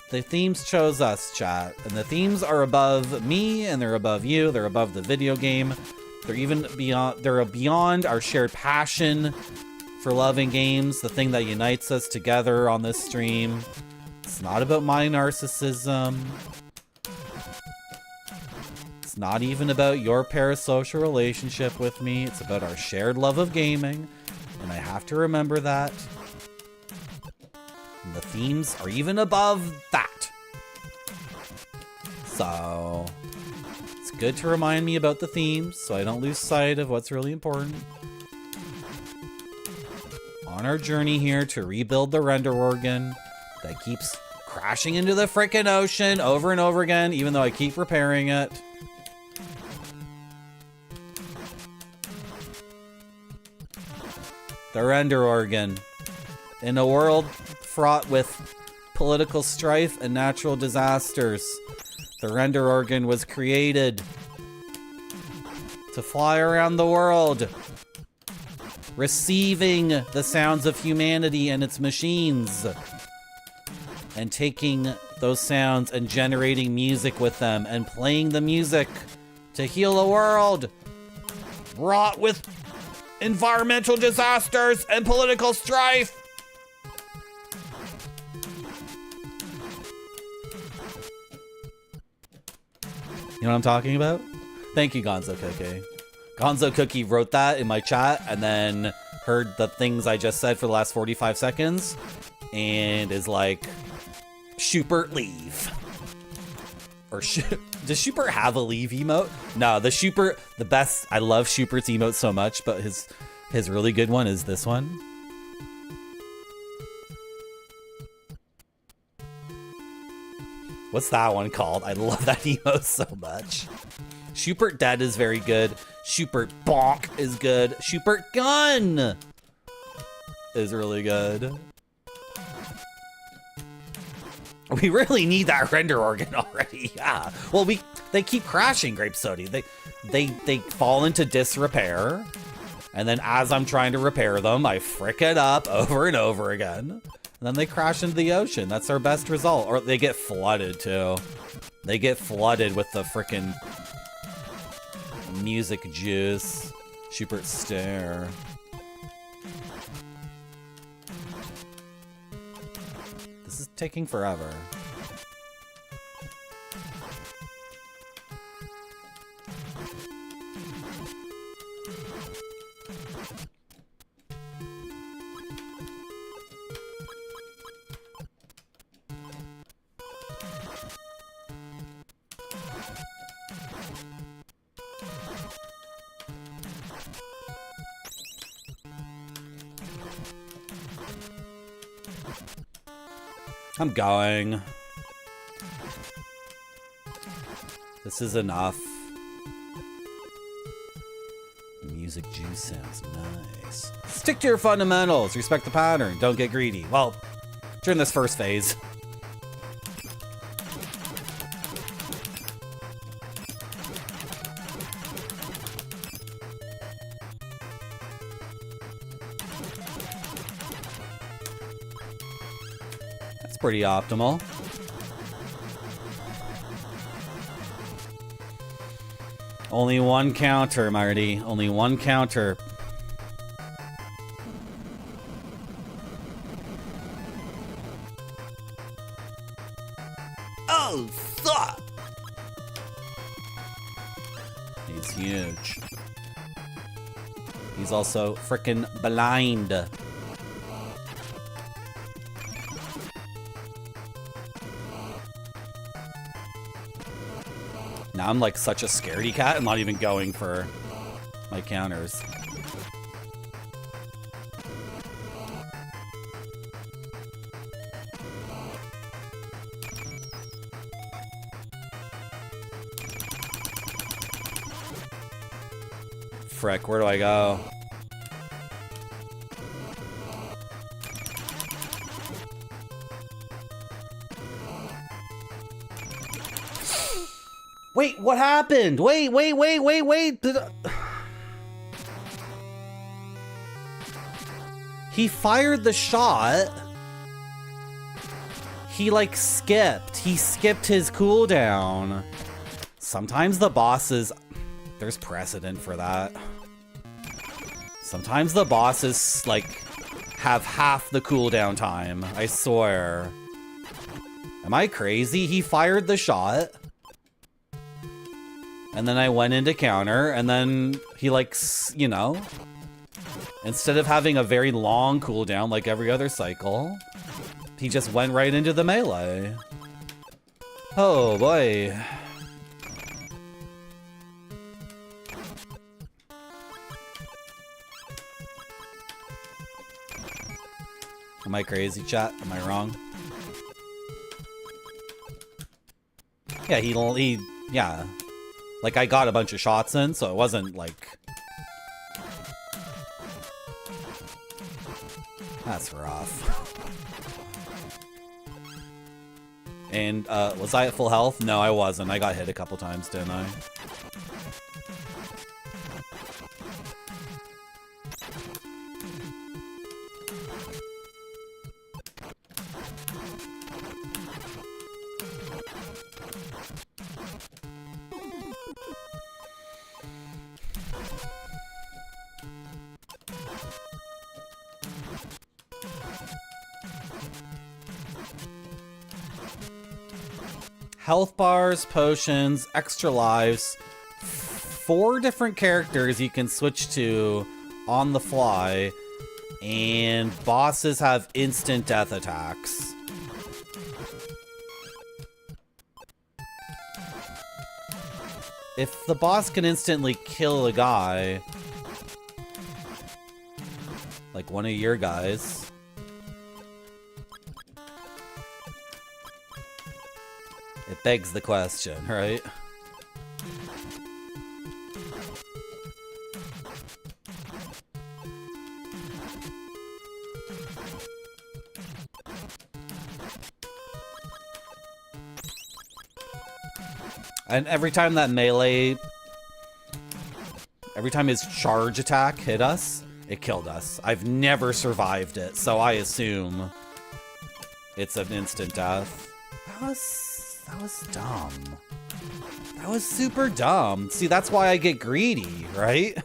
A: The themes chose us, chat. And the themes are above me, and they're above you. They're above the video game. They're even beyond, they're beyond our shared passion for loving games, the thing that unites us together on this stream. It's not about my narcissism. It's not even about your parasocial relationship with me. It's about our shared love of gaming, and I have to remember that. And the themes are even above that. So, it's good to remind me about the themes so I don't lose sight of what's really important. On our journey here to rebuild the render organ that keeps crashing into the frickin' ocean over and over again, even though I keep repairing it. The render organ. In a world fraught with political strife and natural disasters, the render organ was created to fly around the world, receiving the sounds of humanity and its machines, and taking those sounds and generating music with them and playing the music to heal a world wrought with environmental disasters and political strife. You know what I'm talking about? Thank you, Gonzo Cookie. Gonzo Cookie wrote that in my chat and then heard the things I just said for the last 45 seconds and is like, Schubert, leave. Or does Schubert have a leave emote? No, the Schubert, the best. I love Schubert's emote so much, but his really good one is this one. What's that one called? I love that emote so much. Schubert Dead is very good. Schubert Bonk is good. Schubert Gun is really good. We really need that render organ already. Yeah. Well, they keep crashing, Grape Sody. They fall into disrepair, and then as I'm trying to repair them, I frick it up over and over again, and then they crash into the ocean. That's our best result. Or they get flooded too. They get flooded with the frickin' music juice. Schubert Stare. taking forever? I'm going. This is enough. Music juice sounds nice. Stick to your fundamentals. Respect the pattern. Don't get greedy. Well, during this first phase. Pretty optimal. Only one counter, Marty. Only one counter. Oh, fuck! He's huge. He's also frickin' blind. Now I'm like such a scaredy cat. I'm not even going for my counters. Frick, where do I go? Wait, what happened? Wait. He fired the shot. He like skipped. He skipped his cooldown. Sometimes the bosses... There's precedent for that. Sometimes the bosses like have half the cooldown time. I swear. Am I crazy? He fired the shot. And then I went into counter, and then he like, you know, instead of having a very long cooldown like every other cycle, he just went right into the melee. Oh boy. Am I crazy, chat? Am I wrong? Yeah, yeah. Like, I got a bunch of shots in, so it wasn't, like... That's rough. And, was I at full health? No, I wasn't. I got hit a couple times, didn't I? Health bars, potions, extra lives, 4 different characters you can switch to on the fly, and bosses have instant death attacks. If the boss can instantly kill a guy, like one of your guys, it begs the question, right? And every time that melee... Every time his charge attack hit us, it killed us. I've never survived it, so I assume it's an instant death. That was dumb. That was super dumb. See, that's why I get greedy, right?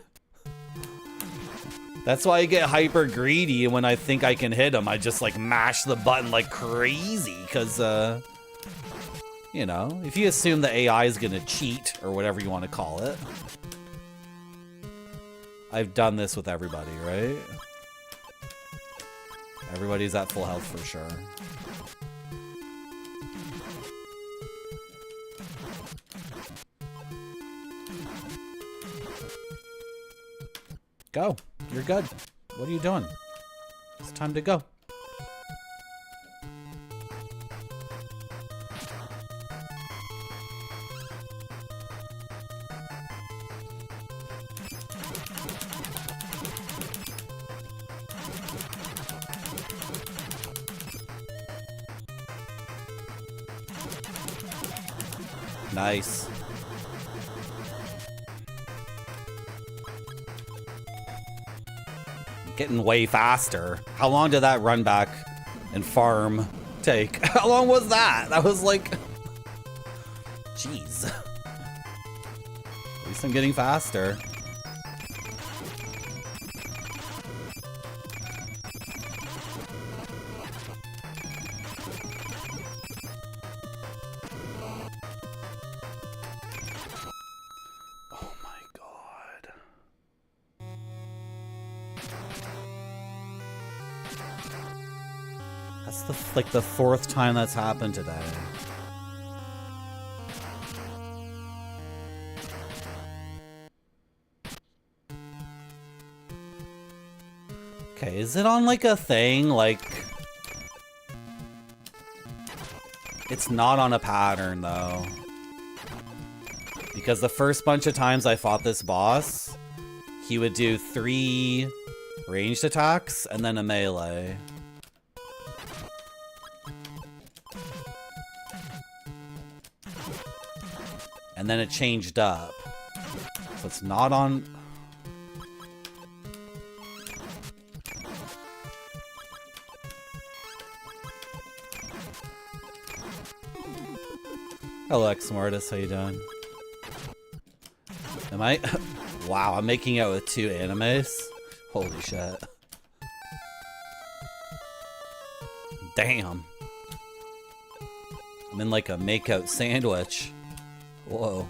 A: That's why I get hyper greedy, and when I think I can hit him, I just like mash the button like crazy, because you know, if you assume the AI is gonna cheat, or whatever you want to call it. I've done this with everybody, right? Everybody's at full health for sure. Go. You're good. What are you doing? It's time to go. Nice. Getting way faster. How long did that run back and farm take? How long was that? That was like... Jeez. At least I'm getting faster. Like the 4th time that's happened today. Okay, is it on like a thing? Like, it's not on a pattern though. Because the first bunch of times I fought this boss, he would do 3 ranged attacks and then a melee. And then it changed up. So it's not on... Hello, X-Mortis. How you doing? Am I... Wow, I'm making out with 2 animes? Holy shit. Damn. I'm in like a make-out sandwich. Whoa.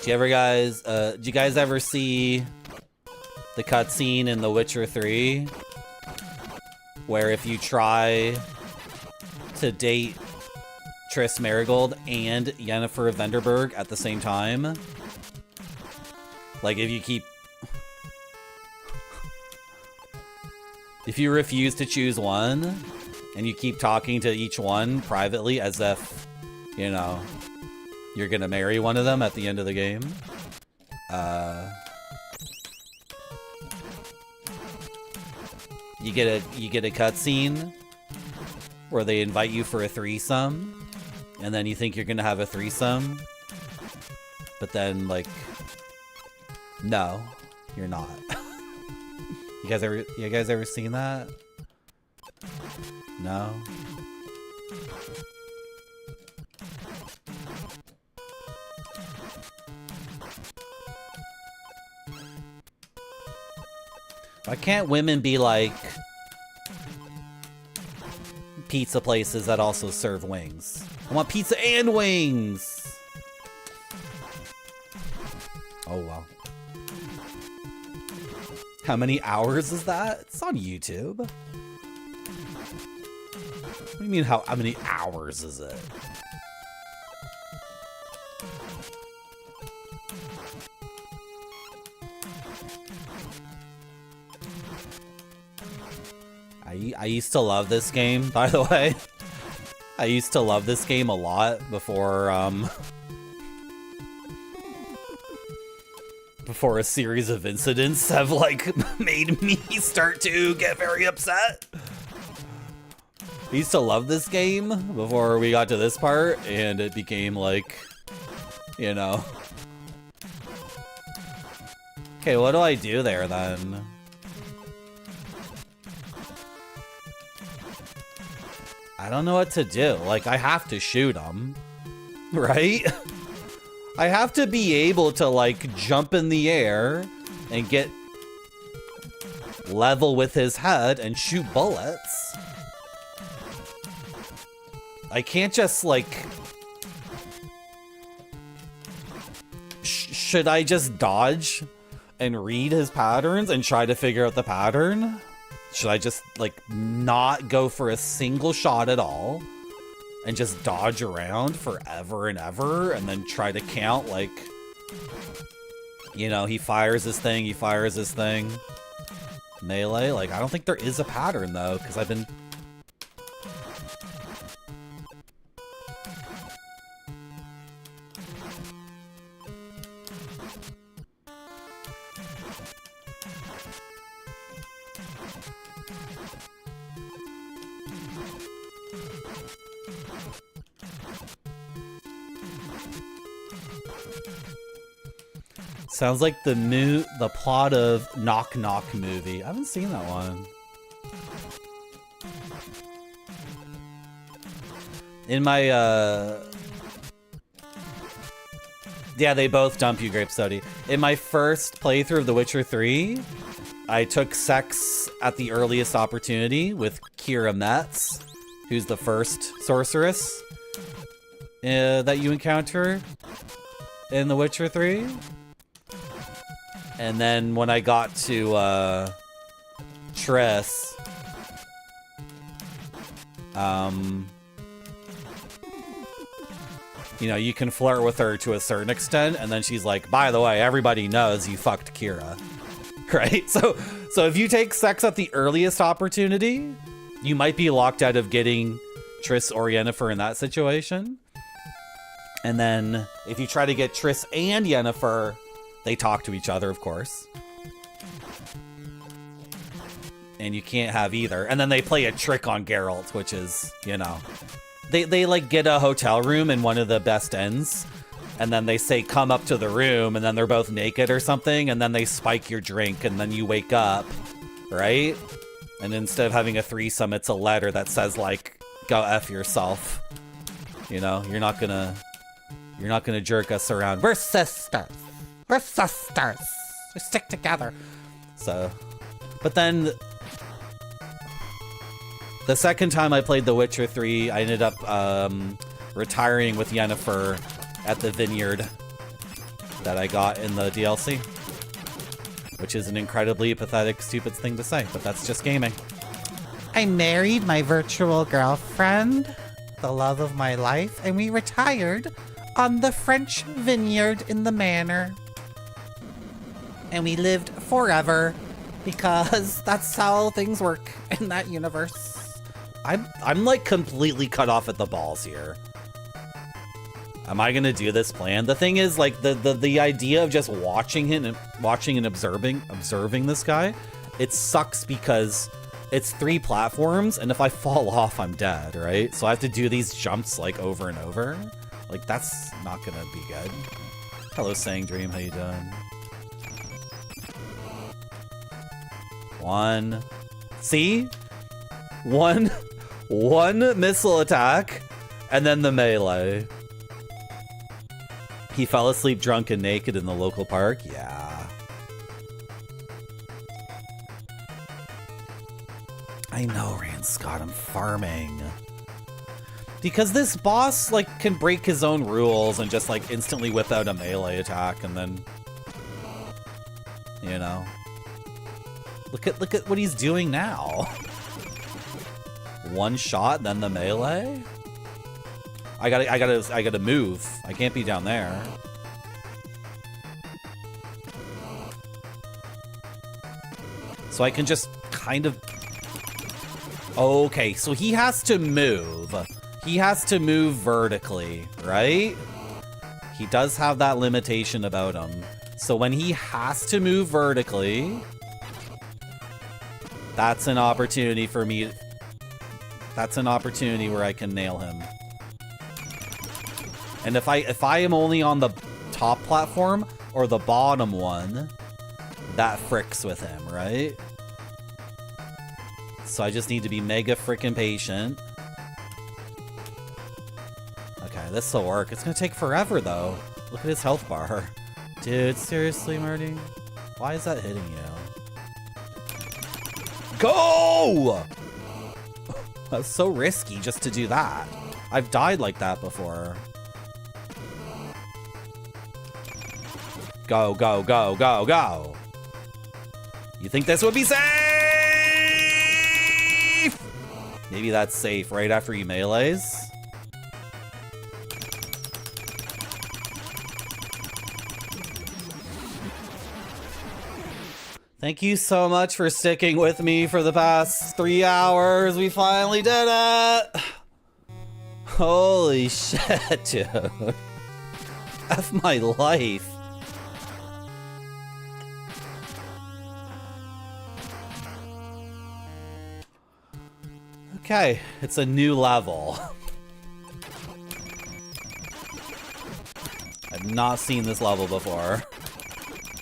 A: Do you guys ever see the cutscene in The Witcher 3? Where if you try to date Triss Marigold and Yennefer Venderberg at the same time. Like, if you refuse to choose one, and you keep talking to each one privately as if, you know, you're gonna marry one of them at the end of the game. You get a cutscene where they invite you for a threesome. And then you think you're gonna have a threesome, but then like, no, you're not. You guys ever seen that? No. Why can't women be like pizza places that also serve wings? I want pizza and wings! Oh, well. How many hours is that? It's on YouTube. What do you mean, how many hours is it? I used to love this game, by the way. I used to love this game a lot before, before a series of incidents have, like, made me start to get very upset. I used to love this game before we got to this part, and it became, like, you know. Okay, what do I do there, then? I don't know what to do. Like, I have to shoot him, right? I have to be able to, like, jump in the air and get level with his head and shoot bullets. I can't just, like... Should I just dodge and read his patterns and try to figure out the pattern? Should I just, like, not go for a single shot at all and just dodge around forever and ever and then try to count, like, you know, he fires his thing, he fires his thing. Melee? Like, I don't think there is a pattern, though, because I've been... Sounds like the plot of Knock Knock movie. I haven't seen that one. In my yeah, they both dump you, Grape Sody. In my first playthrough of The Witcher 3, I took sex at the earliest opportunity with Kira Metz, who's the first sorceress that you encounter in The Witcher 3. And then when I got to Triss, you know, you can flirt with her to a certain extent, and then she's like, by the way, everybody knows you fucked Kira. Right? So if you take sex at the earliest opportunity, you might be locked out of getting Triss or Yennefer in that situation. And then if you try to get Triss and Yennefer, they talk to each other, of course. And you can't have either. And then they play a trick on Geralt, which is, you know... They like, get a hotel room in one of the best ends. And then they say, come up to the room. And then they're both naked or something. And then they spike your drink. And then you wake up. Right? And instead of having a threesome, it's a letter that says, like, go F yourself. You know, you're not gonna jerk us around. We're sisters. We're sisters. We stick together. So, but then the second time I played The Witcher 3, I ended up retiring with Yennefer at the vineyard that I got in the DLC, which is an incredibly pathetic, stupid thing to say, but that's just gaming. I married my virtual girlfriend, the love of my life, and we retired on the French vineyard in the manor. And we lived forever because that's how things work in that universe. I'm like completely cut off at the balls here. Am I gonna do this plan? The thing is, like, the idea of just watching and observing this guy, it sucks because it's 3 platforms, and if I fall off, I'm dead, right? So I have to do these jumps like over and over. Like, that's not gonna be good. Hello, Sang Dream, how you doing? 1. See? One missile attack, and then the melee. He fell asleep drunk and naked in the local park? Yeah. I know, Rand Scott, I'm farming. Because this boss, like, can break his own rules and just, like, instantly whip out a melee attack, and then... You know... Look at what he's doing now. 1 shot, then the melee? I gotta move. I can't be down there. So I can just kind of... Okay, so he has to move. He has to move vertically, right? He does have that limitation about him. So when he has to move vertically... That's an opportunity for me. That's an opportunity where I can nail him. And if I am only on the top platform or the bottom one, that fricks with him, right? So I just need to be mega frickin' patient. Okay, this'll work. It's gonna take forever, though. Look at his health bar. Dude, seriously, Marty? Why is that hitting you? Go! That's so risky just to do that. I've died like that before. Go, go, go, go, go. You think this would be safe? Maybe that's safe right after he melees. Thank you so much for sticking with me for the past 3 hours. We finally did it. Holy shit, dude. F my life. Okay, it's a new level. I've not seen this level before.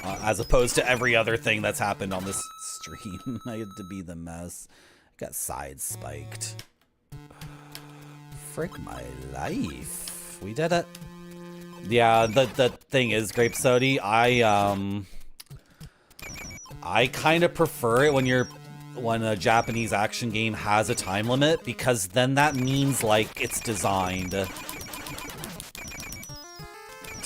A: As opposed to every other thing that's happened on this stream. I had to be the mess. I got side spiked. Frick my life. We did it. Yeah, the thing is, Grape Sody, I kind of prefer it when a Japanese action game has a time limit, because then that means like it's designed. Do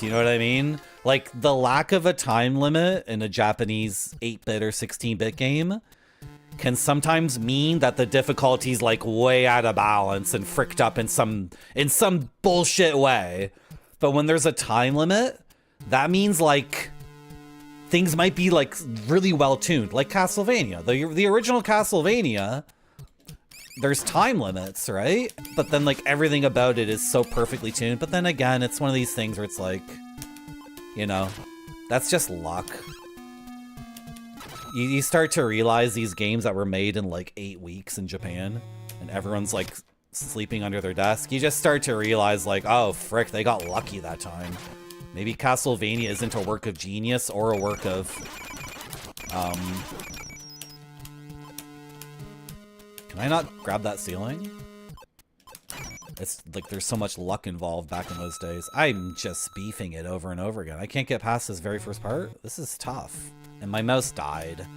A: you know what I mean? Like, the lack of a time limit in a Japanese 8-bit or 16-bit game can sometimes mean that the difficulty's like way out of balance and fricked up in some bullshit way. But when there's a time limit, that means like things might be like really well tuned, like Castlevania. The original Castlevania, there's time limits, right? But then like everything about it is so perfectly tuned. But then again, it's one of these things where it's like, you know, that's just luck. You start to realize these games that were made in like 8 weeks in Japan and everyone's like sleeping under their desk. You just start to realize like, oh, frick, they got lucky that time. Maybe Castlevania isn't a work of genius or a work of... Can I not grab that ceiling? It's like there's so much luck involved back in those days. I'm just beefing it over and over again. I can't get past this very first part. This is tough. And my mouse died.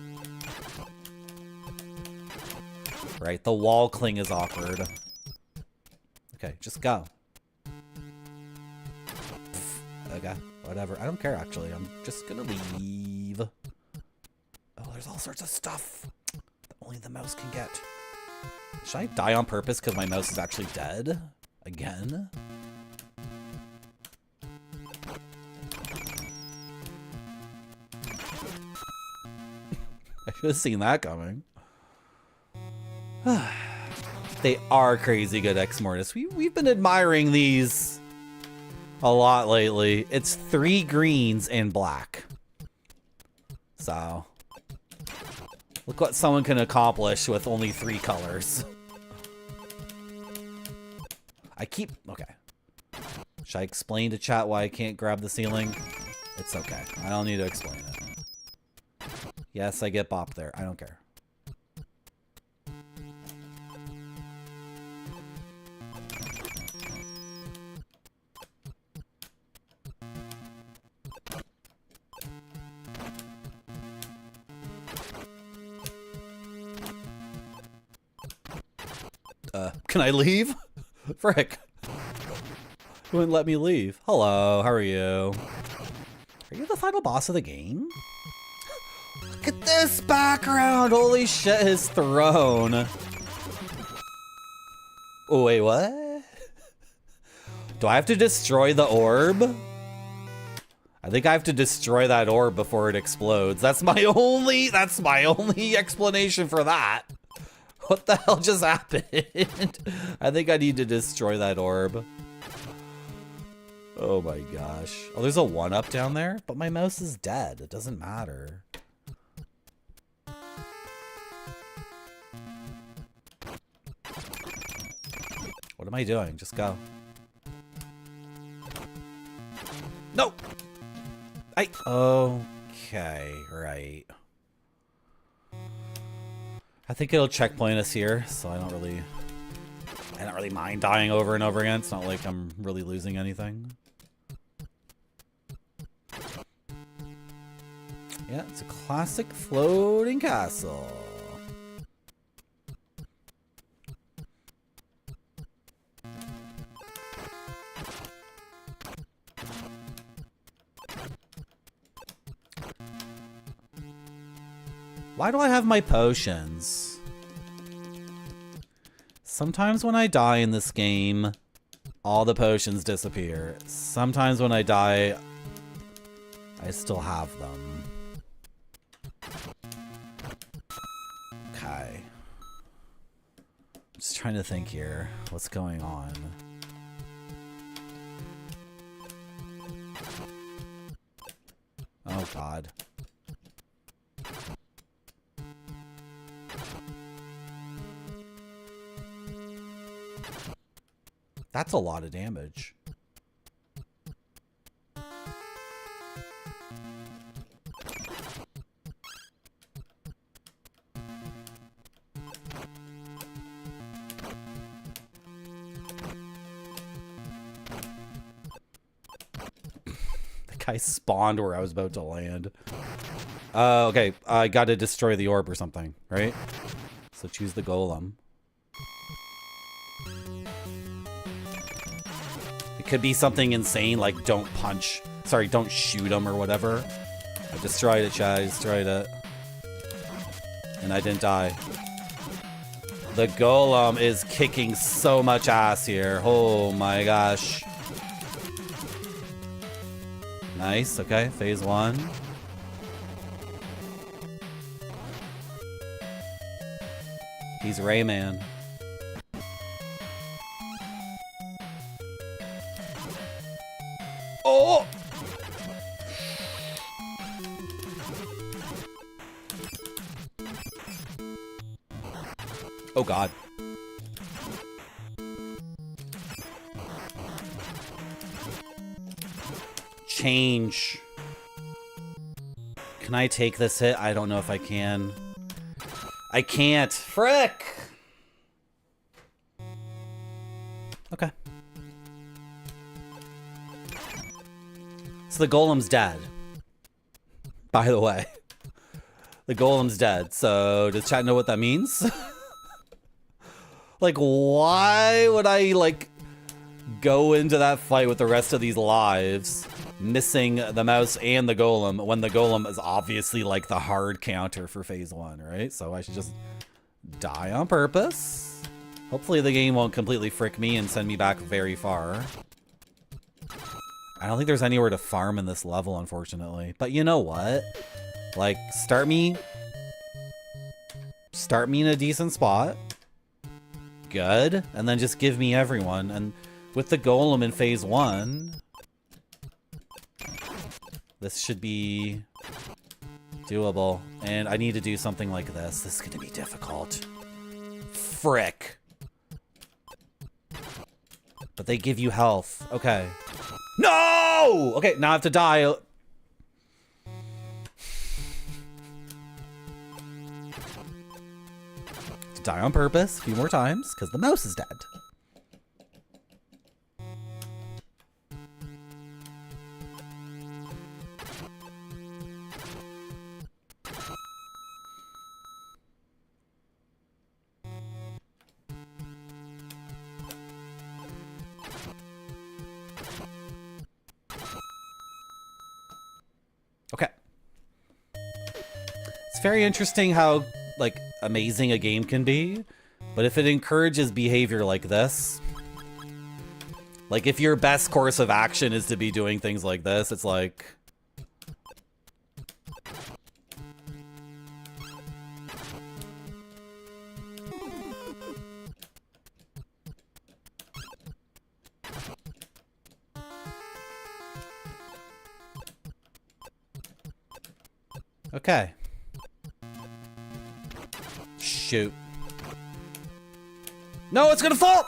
A: Right, the wall cling is awkward. Okay, just go. Okay, whatever. I don't care, actually. I'm just gonna leave. Oh, there's all sorts of stuff that only the mouse can get. Should I die on purpose because my mouse is actually dead? Again? I should have seen that coming. They are crazy good Ex Mortis. We've been admiring these a lot lately. It's 3 greens and black. So... look what someone can accomplish with only 3 colors. Okay. Should I explain to chat why I can't grab the ceiling? It's okay. I don't need to explain it. Yes, I get bopped there. I don't care. Can I leave? Frick. Who wouldn't let me leave? Hello, how are you? Are you the final boss of the game? Look at this background! Holy shit, his throne. Oh, wait, what? Do I have to destroy the orb? I think I have to destroy that orb before it explodes. That's my only explanation for that. What the hell just happened? I think I need to destroy that orb. Oh my gosh. Oh, there's a 1-up down there? But my mouse is dead. It doesn't matter. What am I doing? Just go. No! Okay, right. I think it'll checkpoint us here, so I don't really I don't really mind dying over and over again. It's not like I'm really losing anything. Yeah, it's a classic floating castle. Why do I have my potions? Sometimes when I die in this game, all the potions disappear. Sometimes when I die, I still have them. Okay. Just trying to think here. What's going on? Oh, God. That's a lot of damage. The guy spawned where I was about to land. Okay, I gotta destroy the orb or something, right? So choose the golem. It could be something insane, like don't shoot him or whatever. I destroyed it, Chad. I destroyed it. And I didn't die. The golem is kicking so much ass here. Oh my gosh. Nice, okay, phase 1. He's Rayman. Oh! Oh God. Change. Can I take this hit? I don't know if I can. I can't. Frick! Okay. So the golem's dead. By the way. The golem's dead. So does chat know what that means? Like, why would I, like, go into that fight with the rest of these lives, missing the mouse and the golem, when the golem is obviously, like, the hard counter for phase 1, right? So I should just die on purpose. Hopefully the game won't completely frick me and send me back very far. I don't think there's anywhere to farm in this level, unfortunately. But you know what? Like, start me in a decent spot. Good. And then just give me everyone. And with the golem in phase 1, this should be doable. And I need to do something like this. This is going to be difficult. Frick. But they give you health. Okay. No! Okay, now I have to die. Die on purpose a few more times because the mouse is dead. Okay. It's very interesting how, like, amazing a game can be, but if it encourages behavior like this, like if your best course of action is to be doing things like this, it's like, okay. Shoot. No, it's gonna fall!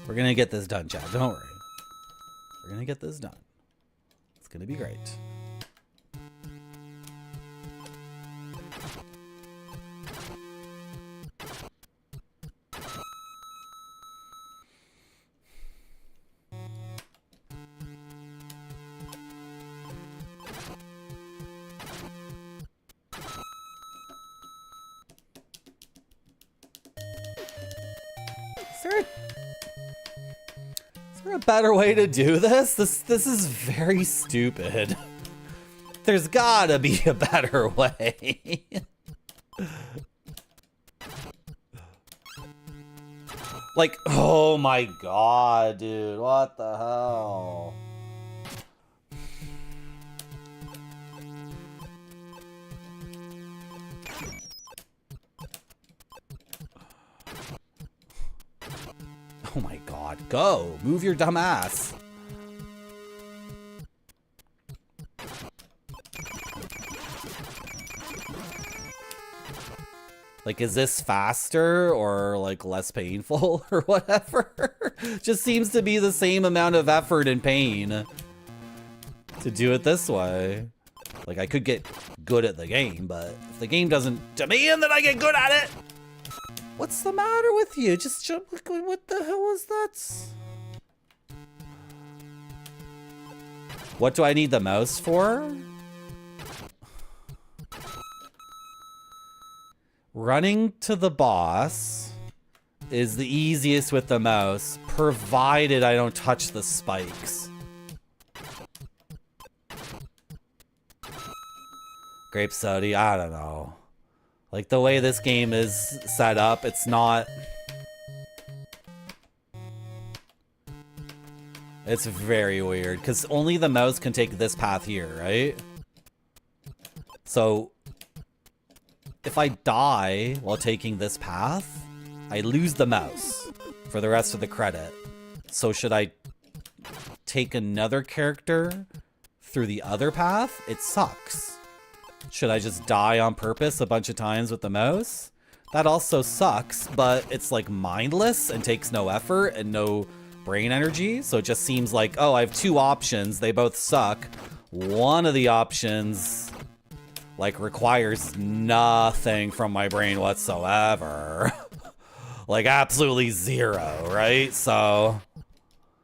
A: We're gonna get this done, Chad. Don't worry. We're gonna get this done. It's gonna be great. Is there a better way to do this? This is very stupid. There's gotta be a better way. Like, oh my god, dude. What the hell? Oh my god, go! Move your dumb ass! Like, is this faster or, like, less painful or whatever? Just seems to be the same amount of effort and pain to do it this way. Like, I could get good at the game, but if the game doesn't demand that I get good at it, what's the matter with you? Just jump. What the hell was that? What do I need the mouse for? Running to the boss is the easiest with the mouse, provided I don't touch the spikes. Grape soda, I don't know. Like, the way this game is set up, it's not... It's very weird, because only the mouse can take this path here, right? So, if I die while taking this path, I lose the mouse for the rest of the credit. So should I take another character through the other path? It sucks. Should I just die on purpose a bunch of times with the mouse? That also sucks, but it's like mindless and takes no effort and no brain energy. So it just seems like, oh, I have two options. They both suck. One of the options, like, requires nothing from my brain whatsoever. Like, absolutely zero, right? So,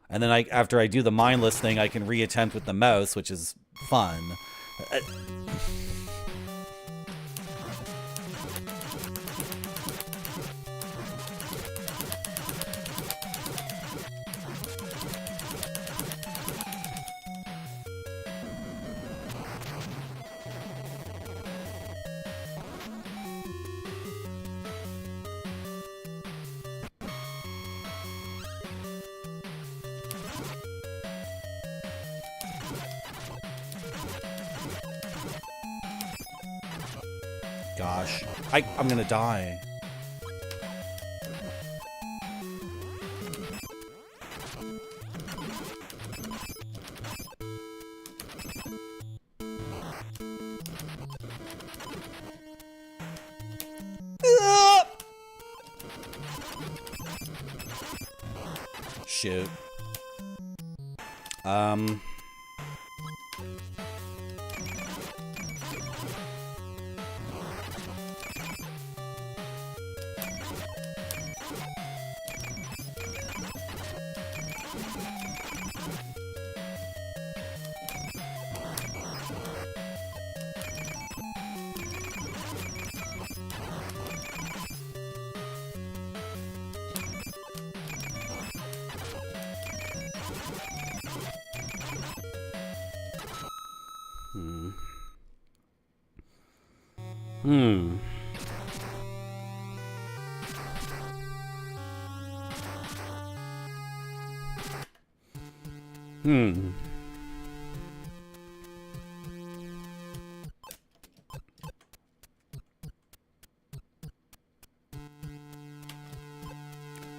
A: and then after I do the mindless thing, I can reattempt with the mouse, which is fun. Gosh, I'm gonna die. Shoot.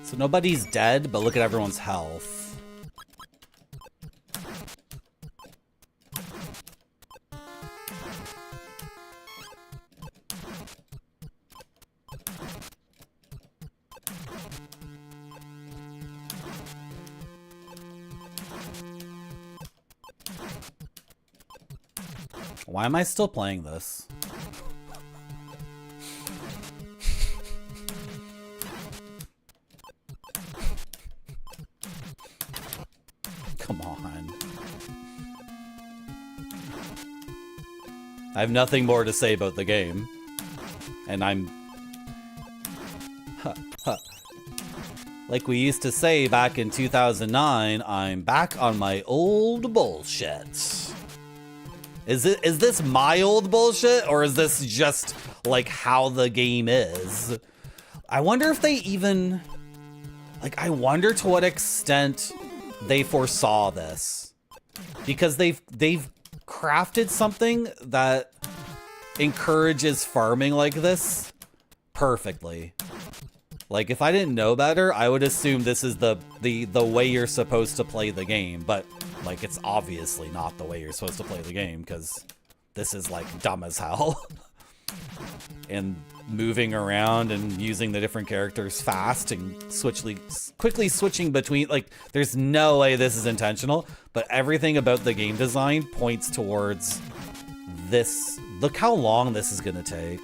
A: So nobody's dead, but look at everyone's health. Why am I still playing this? Come on. I have nothing more to say about the game. And I'm... Like we used to say back in 2009, I'm back on my old bullshit. Is this my old bullshit, or is this just like how the game is? I wonder if they even... Like, I wonder to what extent they foresaw this. Because they've crafted something that encourages farming like this perfectly. Like, if I didn't know better, I would assume this is the way you're supposed to play the game. But, like, it's obviously not the way you're supposed to play the game, because this is, like, dumb as hell. And moving around and using the different characters fast and quickly switching between, like, there's no way this is intentional. But everything about the game design points towards this. Look how long this is going to take.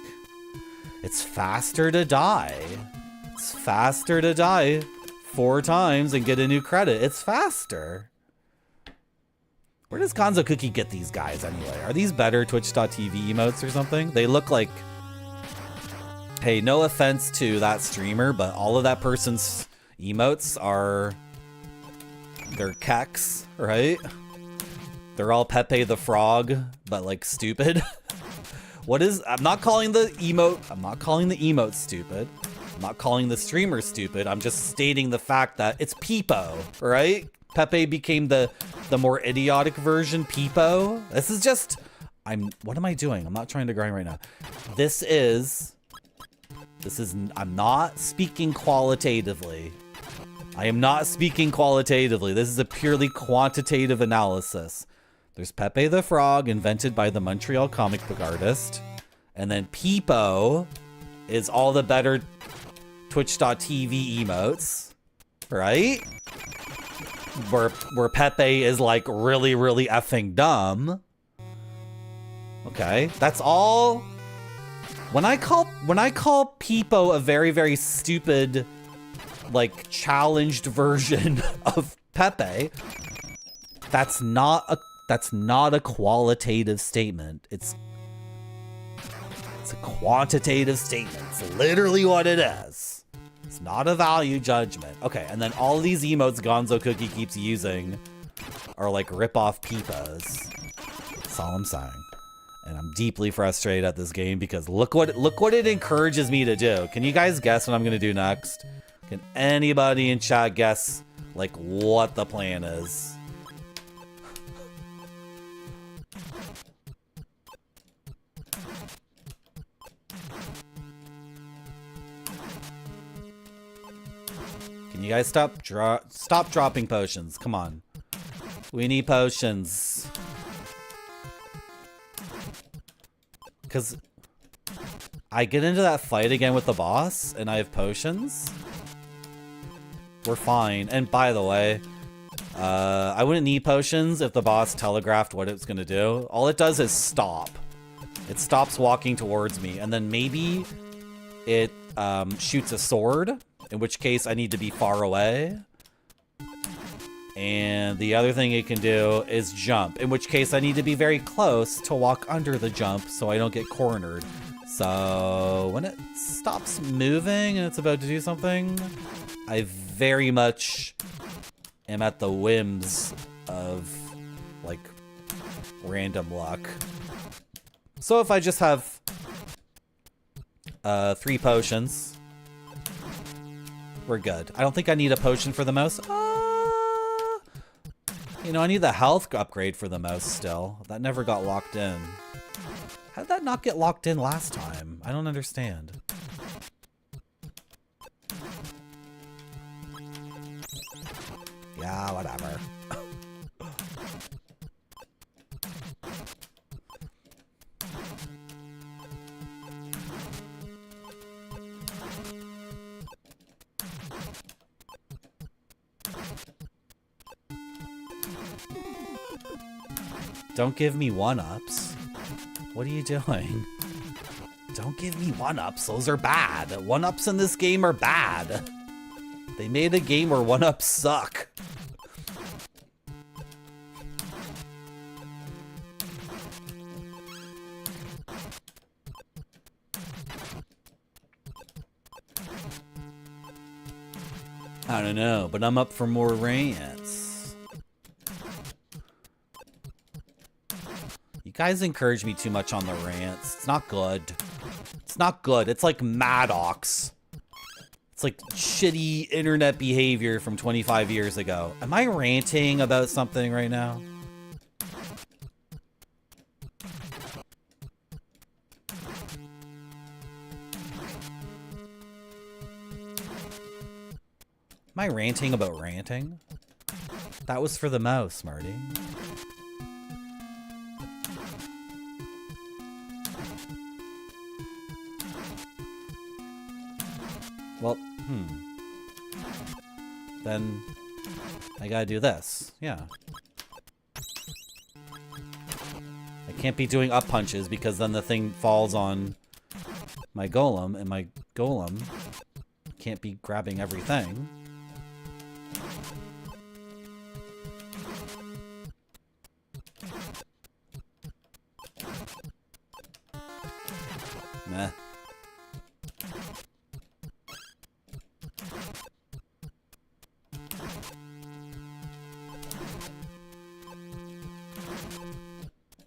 A: It's faster to die. It's faster to die 4 times and get a new credit. It's faster. Where does Gonzo Cookie get these guys anyway? Are these better Twitch.tv emotes or something? They look like... Hey, no offense to that streamer, but all of that person's emotes are... They're keks, right? They're all Pepe the Frog, but like stupid. What is... I'm not calling the emote stupid. I'm not calling the streamer stupid. I'm just stating the fact that it's Peepo, right? Pepe became the more idiotic version, Peepo. This is just... What am I doing? I'm not trying to grind right now. I'm not speaking qualitatively. I am not speaking qualitatively. This is a purely quantitative analysis. There's Pepe the Frog, invented by the Montreal comic book artist. And then Peepo is all the better Twitch.tv emotes, right? Where Pepe is like really, really effing dumb. Okay, that's all. When I call Peepo a very, very stupid, like challenged version of Pepe, that's not a qualitative statement. It's a quantitative statement. It's literally what it is. It's not a value judgment. Okay, and then all of these emotes Gonzo Cookie keeps using are like rip-off Peepos. That's all I'm saying. And I'm deeply frustrated at this game because look what it encourages me to do. Can you guys guess what I'm gonna do next? Can anybody in chat guess like what the plan is? Can you guys stop dropping potions? Come on. We need potions. Because I get into that fight again with the boss and I have potions. We're fine. And by the way, I wouldn't need potions if the boss telegraphed what it's going to do. All it does is stop. It stops walking towards me. And then maybe it shoots a sword, in which case I need to be far away. And the other thing it can do is jump, in which case I need to be very close to walk under the jump so I don't get cornered. So when it stops moving and it's about to do something, I very much am at the whims of like random luck. So if I just have 3 potions, we're good. I don't think I need a potion for the mouse. You know, I need the health upgrade for the mouse still. That never got locked in. How did that not get locked in last time? I don't understand. Yeah, whatever. Don't give me 1-ups. What are you doing? Don't give me one-ups. Those are bad. One-ups in this game are bad. They made a game where one-ups suck. I don't know, but I'm up for more rants. You guys encourage me too much on the rants. It's not good. It's not good. It's like Maddox. It's like shitty internet behavior from 25 years ago. Am I ranting about something right now? Am I ranting about ranting? That was for the mouse, Marty. Well, Then I gotta do this. Yeah. I can't be doing up punches because then the thing falls on my golem, and my golem can't be grabbing everything. Meh.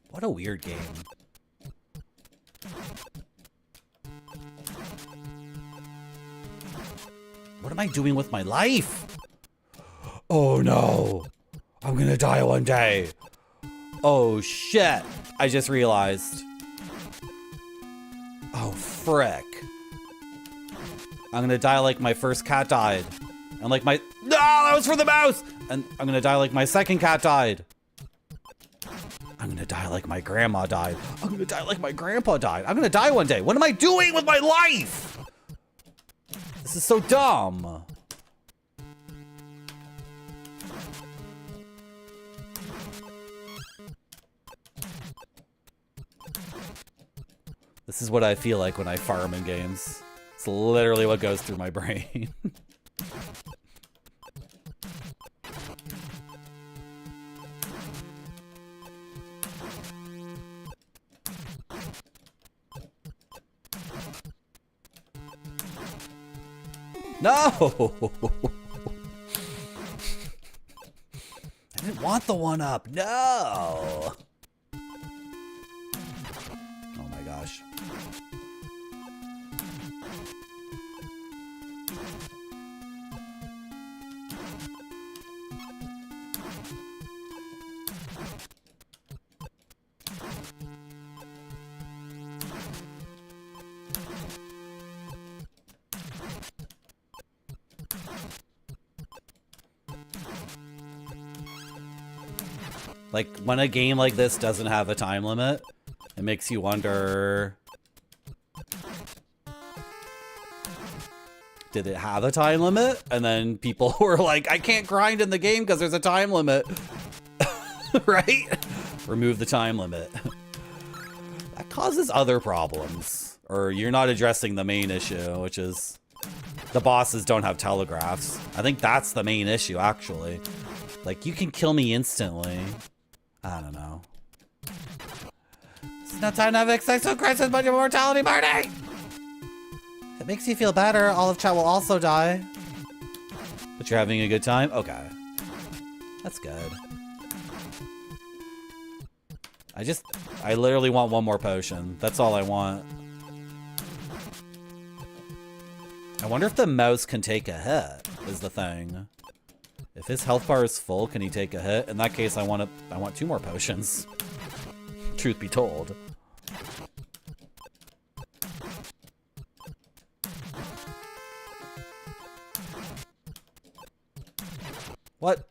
A: What a weird game. What am I doing with my life? Oh no! I'm gonna die one day! Oh shit! I just realized. Oh frick. I'm gonna die like my first cat died. And like my... No! That was for the mouse! And I'm gonna die like my second cat died. I'm gonna die like my grandma died. I'm gonna die like my grandpa died. I'm gonna die one day. What am I doing with my life? This is so dumb. This is what I feel like when I farm in games. It's literally what goes through my brain. No! I didn't want the one up. No! Oh my gosh. Like, when a game like this doesn't have a time limit, it makes you wonder... Did it have a time limit? And then people were like, I can't grind in the game because there's a time limit. Right? Remove the time limit. That causes other problems. Or you're not addressing the main issue, which is... The bosses don't have telegraphs. I think that's the main issue, actually. Like, you can kill me instantly. I don't know. It's no time to have existential crisis, but your mortality party! If it makes you feel better, all of chat will also die. But you're having a good time? Okay. That's good. I literally want one more potion. That's all I want. I wonder if the mouse can take a hit, is the thing. If his health bar is full, can he take a hit? In that case, I want 2 more potions. Truth be told. What?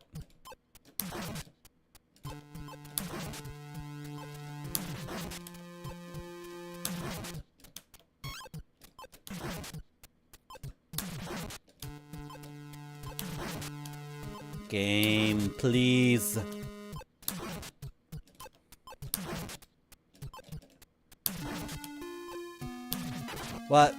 A: Game, please. What?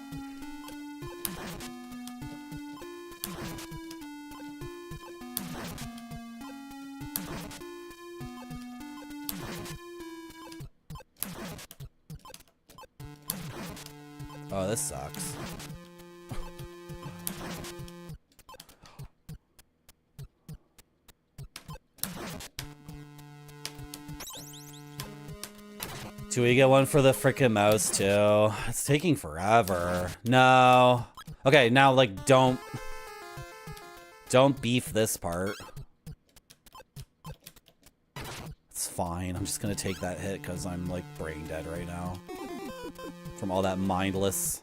A: Oh, this sucks. Do we get one for the frickin' mouse too? It's taking forever. No. Okay, now like don't beef this part. It's fine. I'm just gonna take that hit because I'm like brain dead right now. From all that mindless.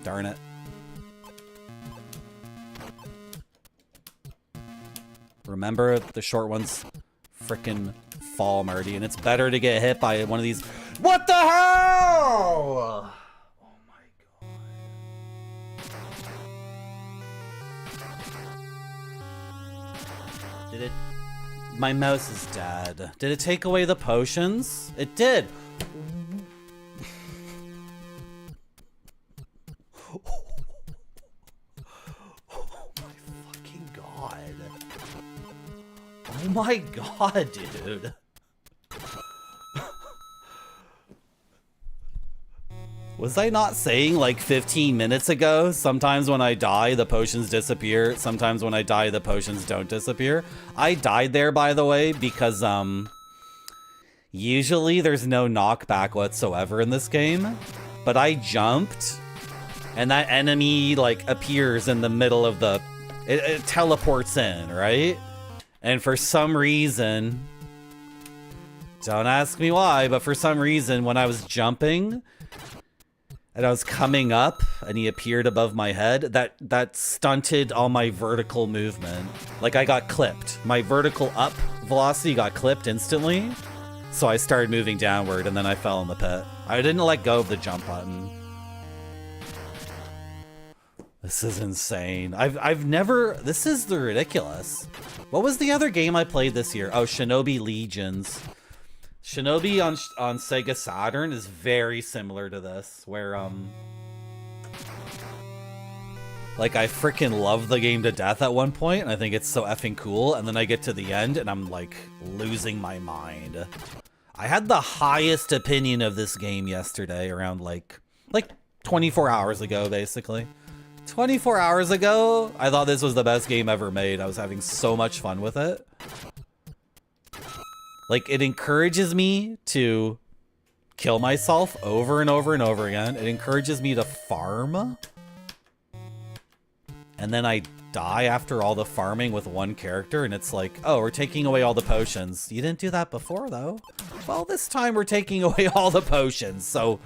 A: Darn it. Remember, the short ones frickin' fall, Marty, and it's better to get hit by one of these. What the hell? Oh my god. Did it? My mouse is dead. Did it take away the potions? It did. Oh my god, dude. Was I not saying like 15 minutes ago? Sometimes when I die, the potions disappear. Sometimes when I die, the potions don't disappear. I died there, by the way, because usually there's no knockback whatsoever in this game. But I jumped, and that enemy like appears in the middle of the... It teleports in, right? And for some reason, don't ask me why, but for some reason, when I was jumping and I was coming up and he appeared above my head, that stunted all my vertical movement. Like I got clipped. My vertical up velocity got clipped instantly. So I started moving downward and then I fell in the pit. I didn't let go of the jump button. This is insane. I've never... This is the ridiculous. What was the other game I played this year? Oh, Shinobi Legions. Shinobi on Sega Saturn is very similar to this, where, like, I freaking love the game to death at one point, and I think it's so effing cool, and then I get to the end, and I'm, like, losing my mind. I had the highest opinion of this game yesterday, around, like 24 hours ago, basically. 24 hours ago, I thought this was the best game ever made. I was having so much fun with it. Like, it encourages me to kill myself over and over and over again. It encourages me to farm. And then I die after all the farming with one character, and it's like, oh, we're taking away all the potions. You didn't do that before, though. Well, this time we're taking away all the potions, so...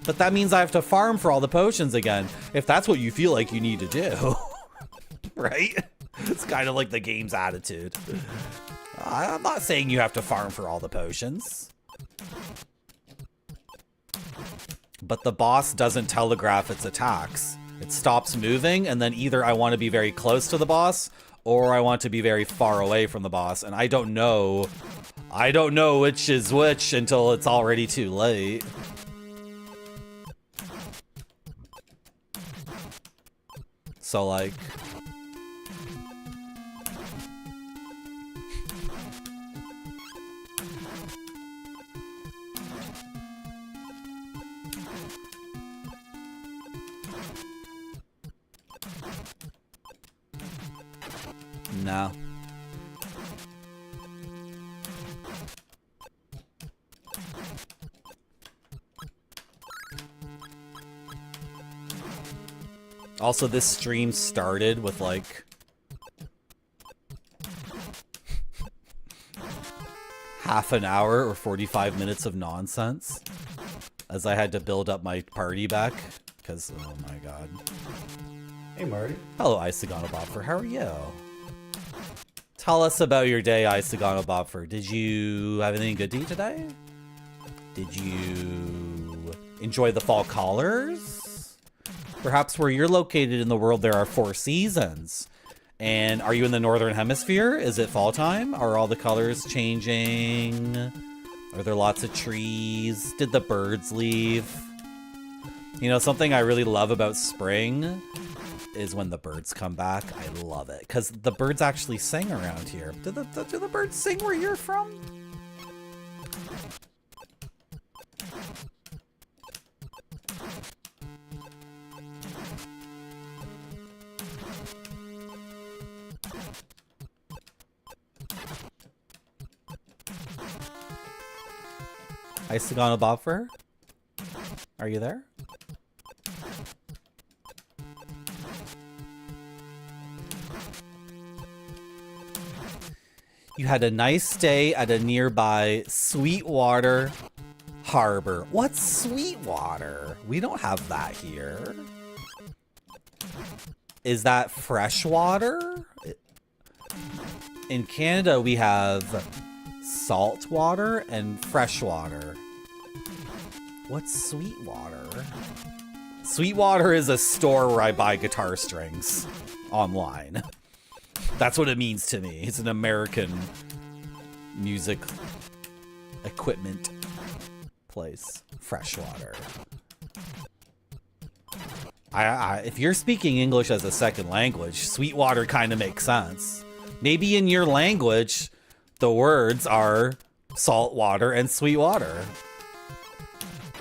A: But that means I have to farm for all the potions again, if that's what you feel like you need to do. Right? It's kind of like the game's attitude. I'm not saying you have to farm for all the potions. But the boss doesn't telegraph its attacks. It stops moving, and then either I want to be very close to the boss, or I want to be very far away from the boss, and I don't know which is which until it's already too late. So, like... No. Also, this stream started with, like, half an hour or 45 minutes of nonsense, as I had to build up my party back, because, oh my god.
F: Hey, Marty.
A: Hello, Isagano Bopfer. How are you? Tell us about your day, Isagano Bopfer. Did you have anything good to eat today? Did you enjoy the fall colors? Perhaps where you're located in the world, there are 4 seasons. And are you in the Northern Hemisphere? Is it fall time? Are all the colors changing Are there lots of trees? Did the birds leave? You know, something I really love about spring is when the birds come back. I love it. Because the birds actually sing around here. Do the birds sing where you're from? I still got a bob for her? Are you there? You had a nice stay at a nearby Sweetwater harbor. What's Sweetwater? We don't have that here. Is that freshwater? In Canada, we have salt water and freshwater. What's Sweetwater? Sweetwater is a store where I buy guitar strings online. That's what it means to me. It's an American music equipment place. Freshwater. If you're speaking English as a second language, Sweetwater kind of makes sense. Maybe in your language, the words are salt water and sweet water.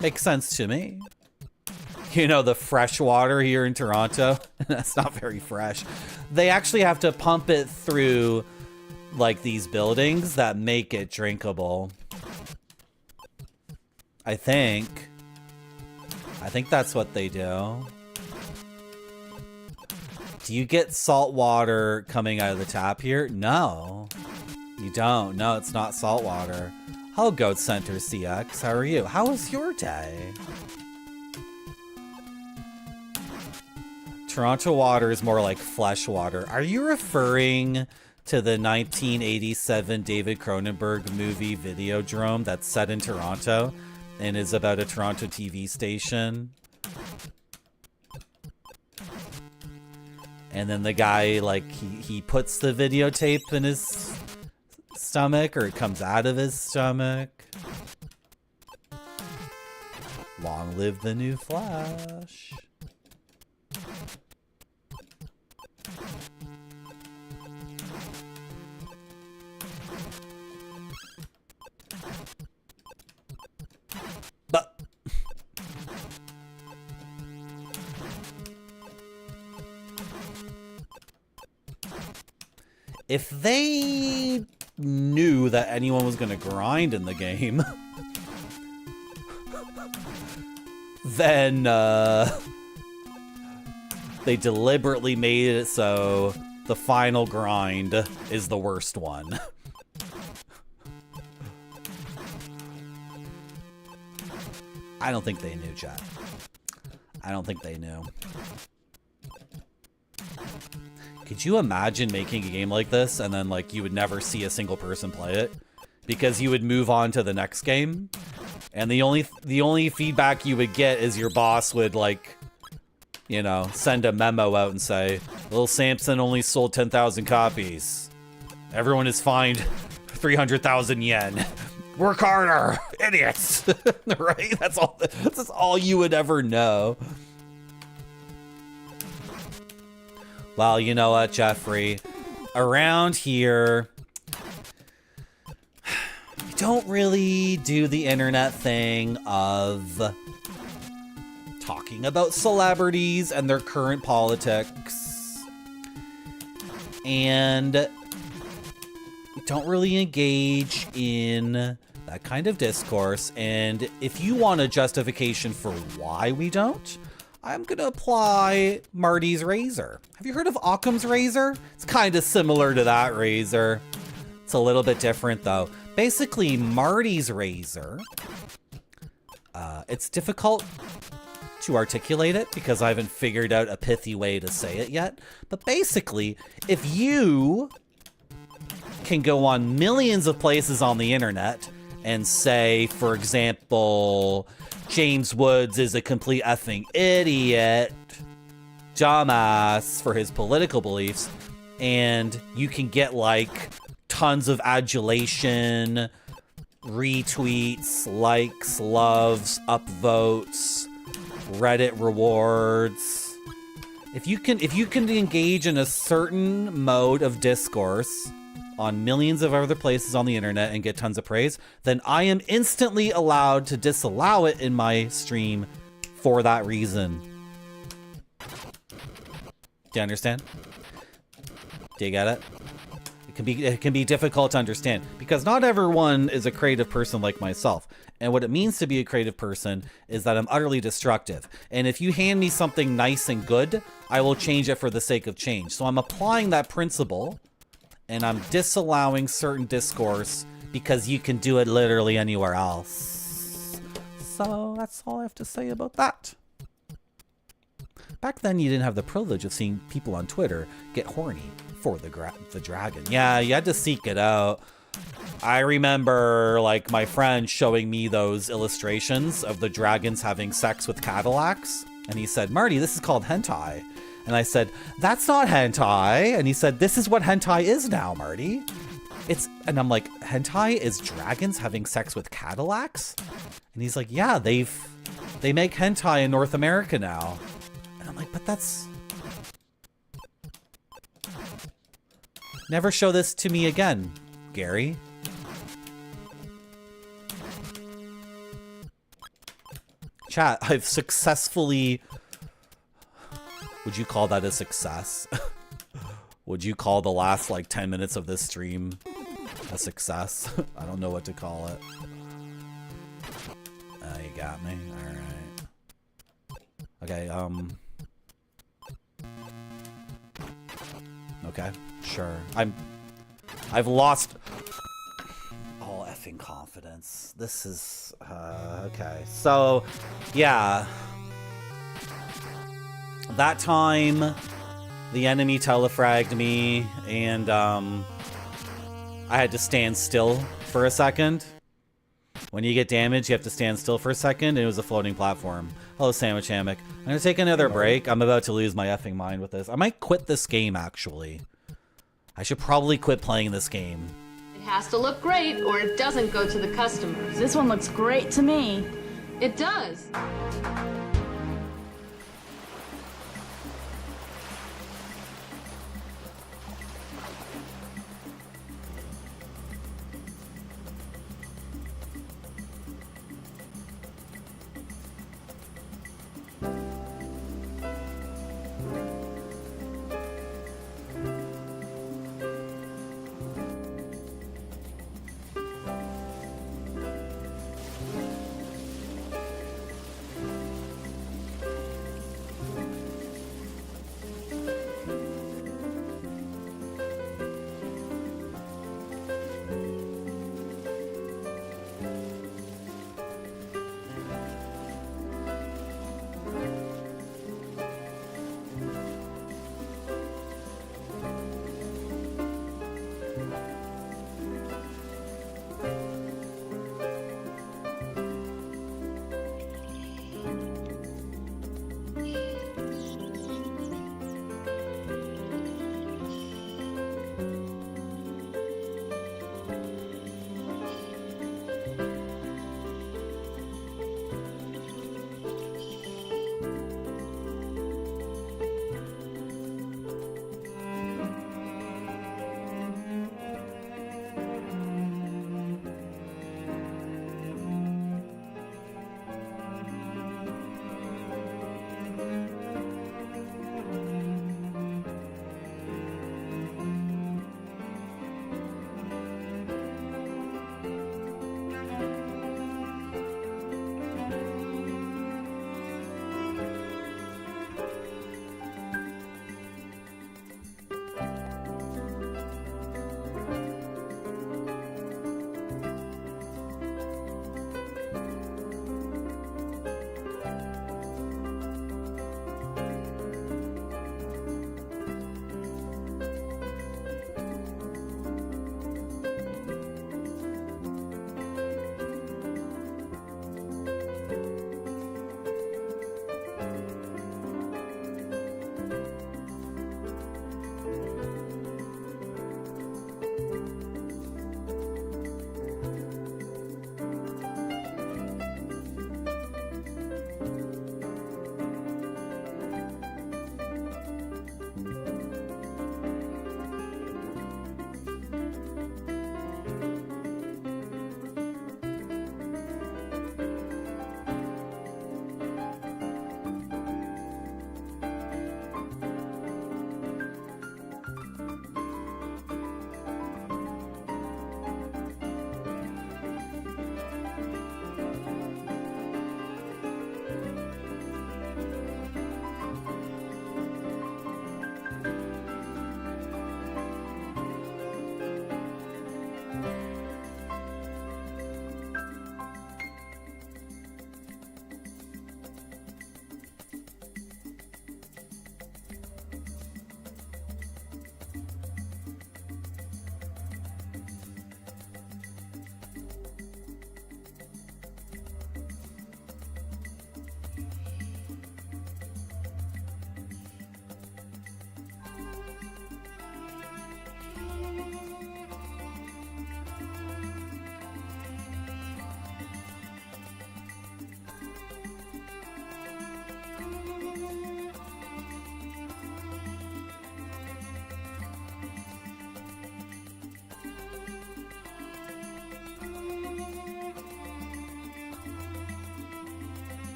A: Makes sense to me. You know, the fresh water here in Toronto, that's not very fresh. They actually have to pump it through like these buildings that make it drinkable. I think that's what they do. Do you get salt water coming out of the tap here? No, you don't. No, it's not salt water. Hello, Goat Center CX. How are you? How was your day? Toronto water is more like flesh water. Are you referring to the 1987 David Cronenberg movie Videodrome that's set in Toronto and is about a Toronto TV station? And then the guy, like, he puts the videotape in his stomach, or it comes out of his stomach. Long live the new Flash. But if they knew that anyone was going to grind in the game, then they deliberately made it so the final grind is the worst one. I don't think they knew, chat. I don't think they knew. Could you imagine making a game like this and then, like, you would never see a single person play it because you would move on to the next game, and the only feedback you would get is your boss would, like, you know, send a memo out and say, "Little Samson only sold 10,000 copies. Everyone is fined 300,000 yen. Work harder, idiots." Right? That's all you would ever know. Well, you know what, Jeffrey? Around here, we don't really do the internet thing of talking about celebrities and their current politics. And we don't really engage in that kind of discourse. And if you want a justification for why we don't, I'm going to apply Marty's razor. Have you heard of Occam's razor? It's kind of similar to that razor. It's a little bit different, though. Basically, Marty's razor, it's difficult to articulate it because I haven't figured out a pithy way to say it yet. But basically, if you can go on millions of places on the internet and say, for example, James Woods is a complete effing idiot, dumbass for his political beliefs, and you can get like tons of adulation, retweets, likes, loves, upvotes, Reddit rewards. If you can engage in a certain mode of discourse on millions of other places on the internet and get tons of praise, then I am instantly allowed to disallow it in my stream for that reason. Do you understand? Do you get it? It can be difficult to understand because not everyone is a creative person like myself. And what it means to be a creative person is that I'm utterly destructive. And if you hand me something nice and good, I will change it for the sake of change. So I'm applying that principle and I'm disallowing certain discourse because you can do it literally anywhere else. So that's all I have to say about that. Back then, you didn't have the privilege of seeing people on Twitter get horny for the dragon. Yeah, you had to seek it out. I remember, like, my friend showing me those illustrations of the dragons having sex with Cadillacs. And he said, Marty, this is called hentai. And I said, that's not hentai. And he said, this is what hentai is now, Marty. And I'm like, hentai is dragons having sex with Cadillacs? And he's like, yeah, they make hentai in North America now. And I'm like, but that's... Never show this to me again, Gary. Chat, I've successfully... Would you call that a success? Would you call the last, like, 10 minutes of this stream a success? I don't know what to call it. You got me? Alright. Okay, Okay, sure. I've lost all effing confidence. This is, okay. So, yeah. That time, the enemy telefragged me, and, I had to stand still for a second. When you get damaged, you have to stand still for a second, and it was a floating platform. Hello, Sandwich Hammock. I'm gonna take another break. I'm about to lose my effing mind with this. I might quit this game, actually. I should probably quit playing this game.
B: It has to look great or it doesn't go to the customers.
E: This one looks great to me.
B: It does.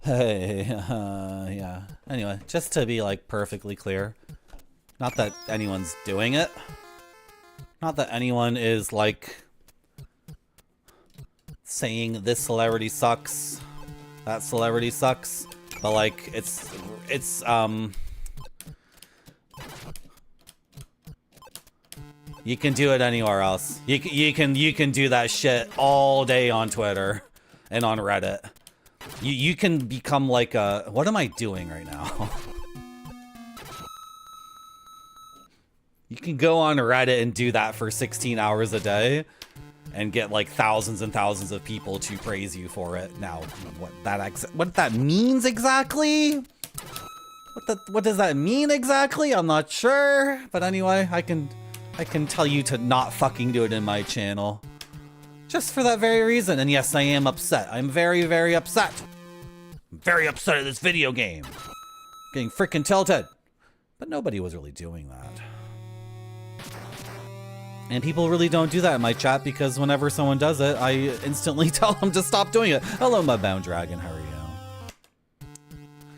A: Hey, yeah. Anyway, just to be like perfectly clear, not that anyone's doing it, not that anyone is like saying this celebrity sucks, that celebrity sucks, but like it's you can do it anywhere else. You can do that shit all day on Twitter and on Reddit. You can become like a... What am I doing right now? You can go on Reddit and do that for 16 hours a day and get like thousands and thousands of people to praise you for it. Now, what that means exactly? What does that mean exactly? I'm not sure. But anyway, I can tell you to not fucking do it in my channel. Just for that very reason. And yes, I am upset. I'm very, very upset. I'm very upset at this video game. Getting freaking tilted. But nobody was really doing that. And people really don't do that in my chat because whenever someone does it, I instantly tell them to stop doing it. Hello, my bound dragon. How are you?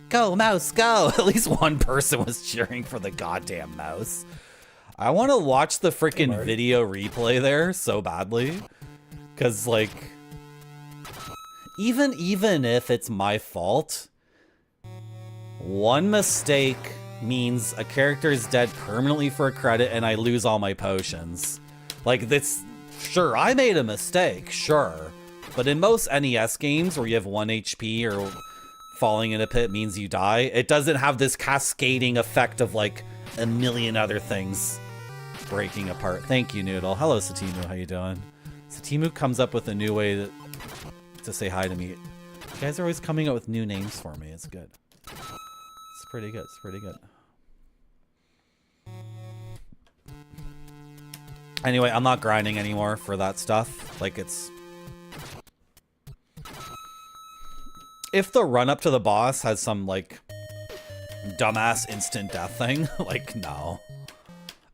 A: Go, mouse, go. At least one person was cheering for the goddamn mouse. I want to watch the freaking video replay there so badly. Because, like, even if it's my fault, one mistake means a character is dead permanently for a credit and I lose all my potions. Like, that's... Sure, I made a mistake, sure. But in most NES games where you have 1 HP or falling in a pit means you die, it doesn't have this cascading effect of, like, a million other things breaking apart. Thank you, Noodle. Hello, Satimu. How you doing? Satimu comes up with a new way to say hi to me. You guys are always coming up with new names for me. It's good. It's pretty good. It's pretty good. Anyway, I'm not grinding anymore for that stuff. Like, it's... If the run-up to the boss has some, like, dumbass instant death thing, like, no.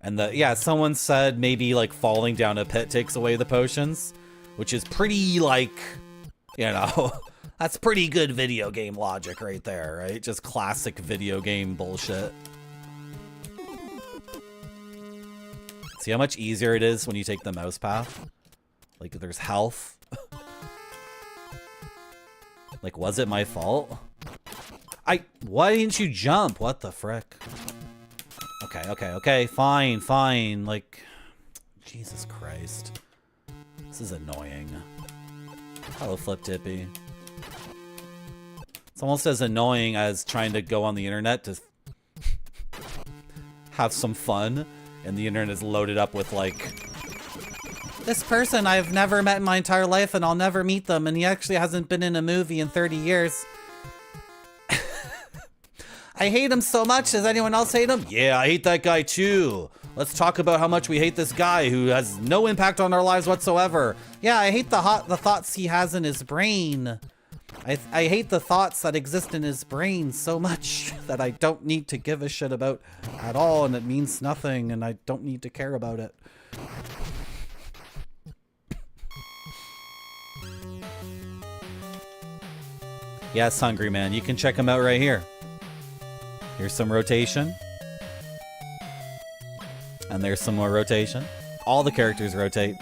A: And yeah, someone said maybe like falling down a pit takes away the potions, which is pretty like, you know, that's pretty good video game logic right there, right? Just classic video game bullshit. See how much easier it is when you take the mouse path? Like there's health. Like, was it my fault? Why didn't you jump? What the frick? Okay, fine. Like, Jesus Christ. This is annoying. Hello, Flip Tippy. It's almost as annoying as trying to go on the internet to have some fun, and the internet is loaded up with, like, this person I've never met in my entire life, and I'll never meet them, and he actually hasn't been in a movie in 30 years. I hate him so much. Does anyone else hate him? Yeah, I hate that guy too. Let's talk about how much we hate this guy who has no impact on our lives whatsoever. Yeah, I hate the thoughts he has in his brain. I hate the thoughts that exist in his brain so much that I don't need to give a shit about at all, and it means nothing, and I don't need to care about it. Yes, Hungry Man, you can check him out right here. Here's some rotation. And there's some more rotation. All the characters rotate.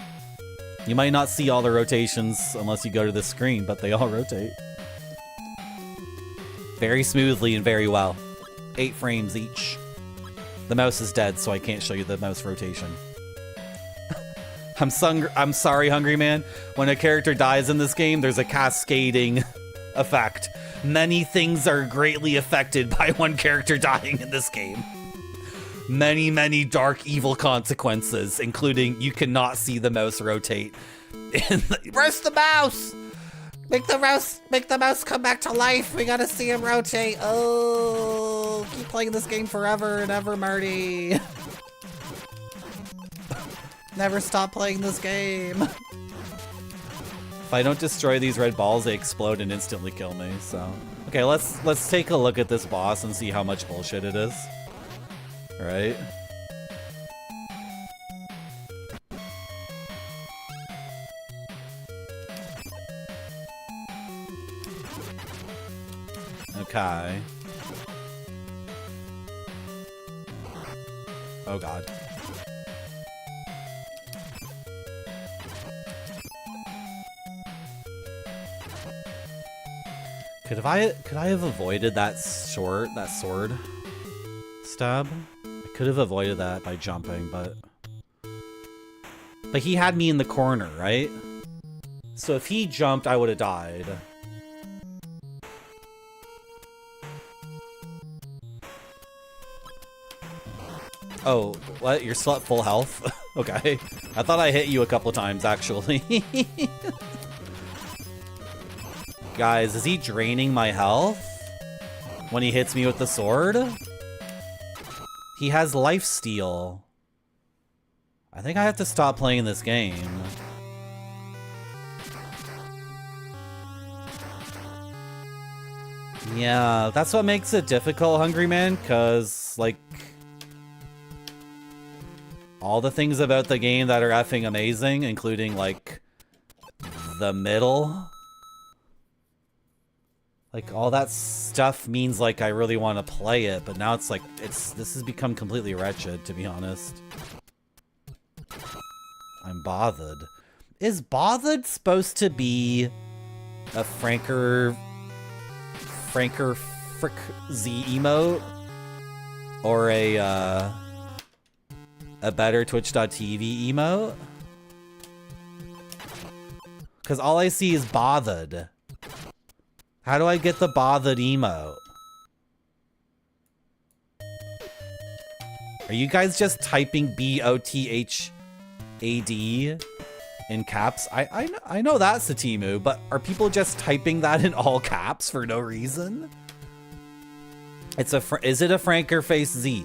A: You might not see all the rotations unless you go to the screen, but they all rotate. Very smoothly and very well. 8 frames each. The mouse is dead, so I can't show you the mouse rotation. I'm sorry, Hungry Man. When a character dies in this game, there's a cascading effect. Many things are greatly affected by one character dying in this game. Many, many dark, evil consequences, including you cannot see the mouse rotate. Where's the mouse? Make the mouse come back to life. We gotta see him rotate. Oh, keep playing this game forever and ever, Marty. Never stop playing this game. If I don't destroy these red balls, they explode and instantly kill me, so... Okay, let's take a look at this boss and see how much bullshit it is. Right? Okay. Oh god. Could I have avoided that sword stab? I could have avoided that by jumping, but he had me in the corner, right? So if he jumped, I would have died. Oh, what? You're still at full health? Okay. I thought I hit you a couple times, actually. Guys, is he draining my health when he hits me with the sword? He has lifesteal. I think I have to stop playing this game. Yeah, that's what makes it difficult, Hungry Man, because, like, all the things about the game that are effing amazing, including, like, the middle. Like, all that stuff means, like, I really want to play it, but now it's like, this has become completely wretched, to be honest. I'm bothered. Is bothered supposed to be a Franker Frick Z emote? Or a better Twitch.tv emote? Because all I see is bothered. How do I get the bothered emote? Are you guys just typing B-O-T-H-A-D in caps? I know that's the Temu, but are people just typing that in all caps for no reason? Is it a Franker Face Z?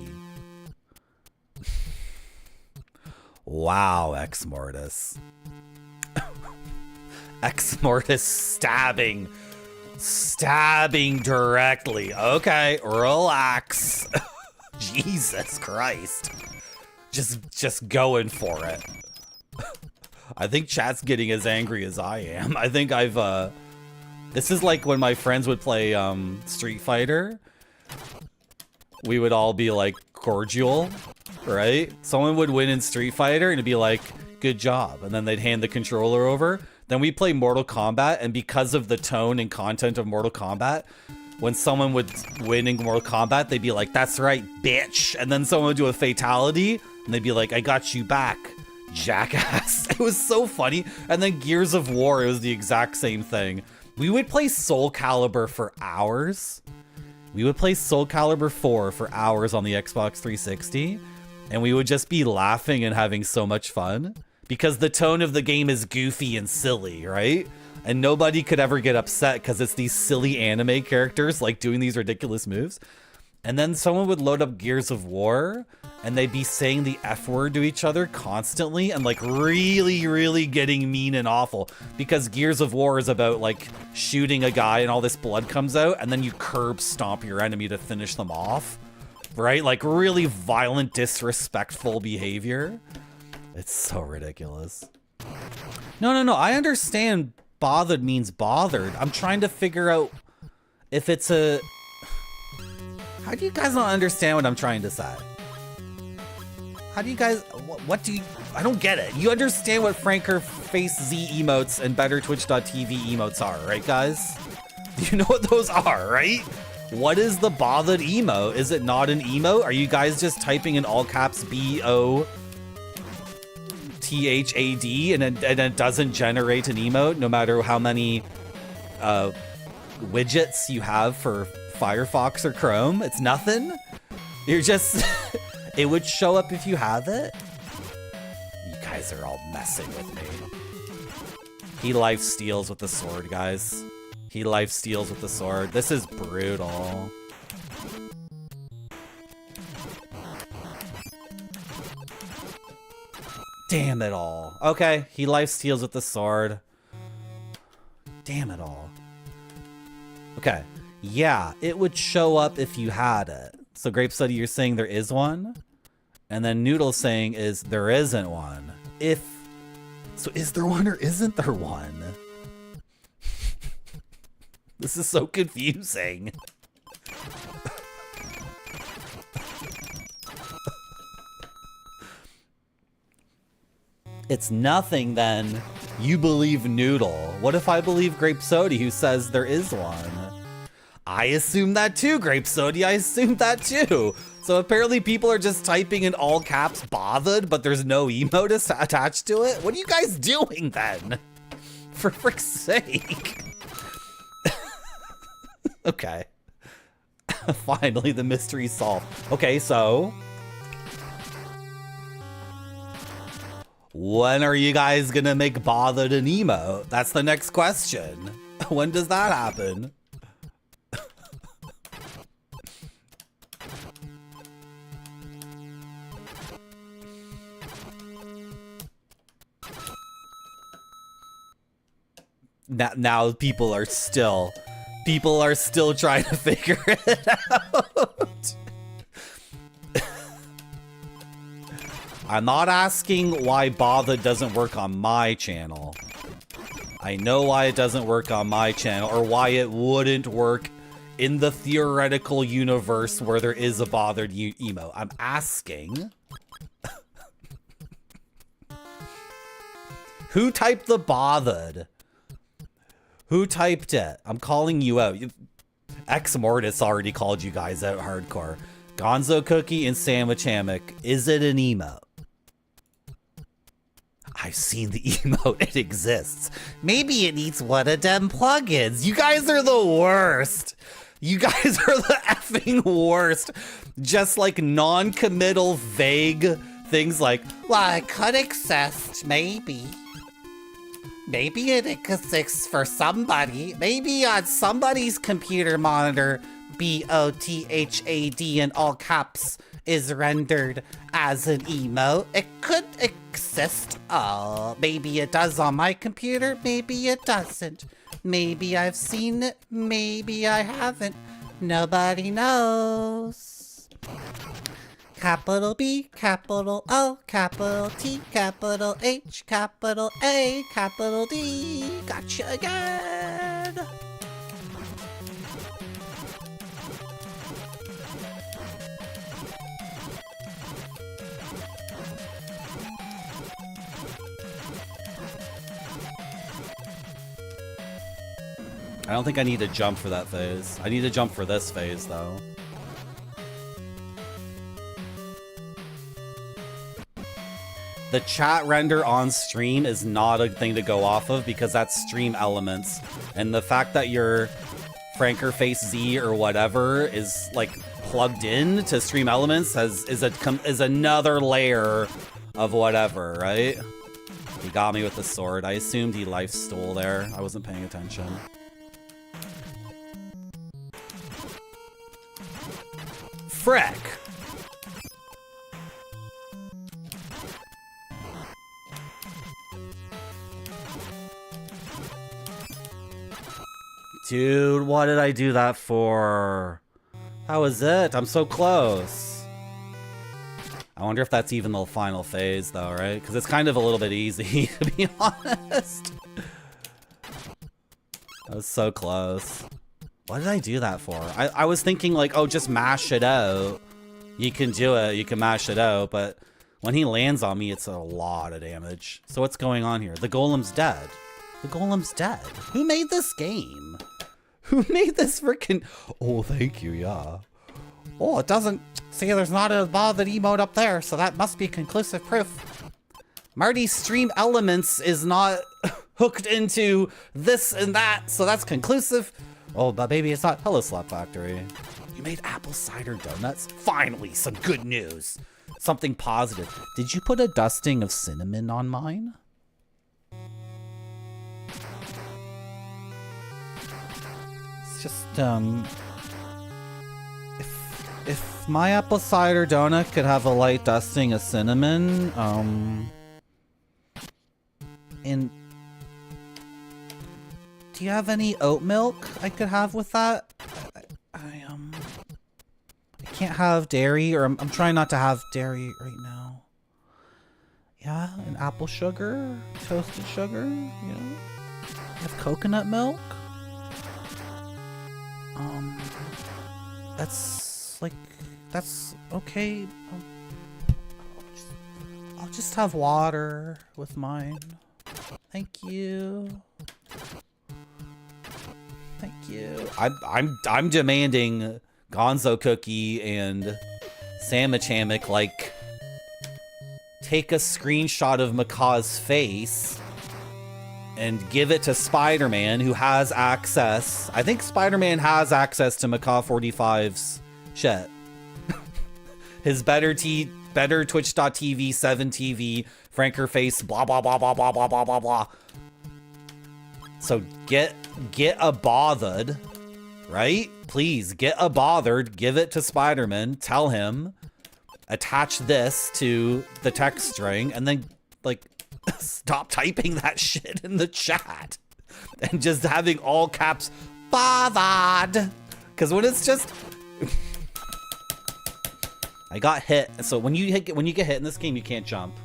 A: Wow, Ex Mortis. Ex Mortis stabbing directly. Okay, relax. Jesus Christ. Just going for it. I think chat's getting as angry as I am. I think this is like when my friends would play Street Fighter. We would all be like cordial, right? Someone would win in Street Fighter and it'd be like, good job. And then they'd hand the controller over. Then we play Mortal Kombat, and because of the tone and content of Mortal Kombat, when someone would win in Mortal Kombat, they'd be like, that's right, bitch. And then someone would do a fatality, and they'd be like, I got you back, jackass. It was so funny. And then Gears of War, it was the exact same thing. We would play Soul Calibur for hours. We would play Soul Calibur 4 for hours on the Xbox 360, and we would just be laughing and having so much fun. Because the tone of the game is goofy and silly, right? And nobody could ever get upset because it's these silly anime characters like doing these ridiculous moves. And then someone would load up Gears of War and they'd be saying the F word to each other constantly and like really, really getting mean and awful. Because Gears of War is about like shooting a guy and all this blood comes out and then you curb stomp your enemy to finish them off, right? Like really violent, disrespectful behavior. It's so ridiculous. No. I understand bothered means bothered. I'm trying to figure out if it's a... How do you guys not understand what I'm trying to say? How do you guys... What do you... I don't get it. You understand what Franker Face Z emotes and better Twitch.tv emotes are, right, guys? Do you know what those are, right? What is the bothered emote? Is it not an emote? Are you guys just typing in all caps B-O... THAD and it doesn't generate an emote no matter how many widgets you have for Firefox or Chrome? It's nothing? You're just... It would show up if you have it? You guys are all messing with me. He life steals with the sword, guys. He life steals with the sword. This is brutal. Damn it all. Okay, he life steals with the sword. Damn it all. Okay, yeah, it would show up if you had it. So Grape Study, you're saying there is one? And then Noodle saying is there isn't one. So is there one or isn't there one? This is so confusing. It's nothing then. You believe Noodle. What if I believe Grape Sody, who says there is one? I assume that too, Grape Sody. I assume that too. So apparently people are just typing in all caps bothered, but there's no emote attached to it? What are you guys doing then? For frick's sake. Okay. Finally, the mystery solved. Okay, so when are you guys gonna make bothered an emote? That's the next question. When does that happen? Now people are still trying to figure it out. I'm not asking why Bother doesn't work on my channel. I know why it doesn't work on my channel, or why it wouldn't work in the theoretical universe where there is a bothered emo. I'm asking who typed the bothered? Who typed it? I'm calling you out. Ex Mortis already called you guys out hardcore. Gonzo Cookie and Sandwich Hammock. Is it an emote? I've seen the emote. It exists. Maybe it needs one of them plugins. You guys are the worst. You guys are the effing worst. Just like non-committal, vague things like, well, I could exist, maybe. Maybe it exists for somebody. Maybe on somebody's computer monitor, BOTHAD in all caps is rendered as an emote. It could exist. Oh, maybe it does on my computer. Maybe it doesn't. Maybe I've seen it. Maybe I haven't. Nobody knows. Capital B, capital O, capital T, capital H, capital A, capital D. Gotcha again. I don't think I need to jump for that phase. I need to jump for this phase, though. The chat render on stream is not a thing to go off of because that's stream elements. And the fact that your Frankerface Z or whatever is like plugged in to stream elements is another layer of whatever, right? He got me with the sword. I assumed he life stole there. I wasn't paying attention. Frick! Dude, what did I do that for? That was it. I'm so close. I wonder if that's even the final phase, though, right? Because it's kind of a little bit easy, to be honest. I was so close. What did I do that for? I was thinking, like, oh, just mash it out. You can do it. You can mash it out. But when he lands on me, it's a lot of damage. So what's going on here? The golem's dead. The golem's dead. Who made this game? Who made this freaking... Oh, thank you, yeah. Oh, it doesn't... See, there's not a bothered emote up there, so that must be conclusive proof. Marty's stream elements is not hooked into this and that, so that's conclusive. Oh, but maybe it's not. Hello, Slap Factory. You made apple cider donuts? Finally, some good news. Something positive. Did you put a dusting of cinnamon on mine? Just, if my apple cider donut could have a light dusting of cinnamon, and do you have any oat milk I could have with that? I can't have dairy, or I'm trying not to have dairy right now. Yeah, and apple sugar, toasted sugar, yeah. Have coconut milk? That's like, that's okay. I'll just have water with mine. Thank you. Thank you. I'm demanding Gonzo Cookie and Sandwich Hammock, like, take a screenshot of Makaw's face and give it to Spider-Man, who has access. I think Spider-Man has access to Makaw 45's shit. His better Twitch.tv, 7TV, Franker face, blah, blah, blah, blah, blah, blah, blah, blah, blah. So get a bothered, right? Please get a bothered, give it to Spider-Man, tell him, attach this to the text string, and then, like, stop typing that shit in the chat. And just having all caps, bothered. Because when it's just... I got hit. So when you get hit in this game, you can't jump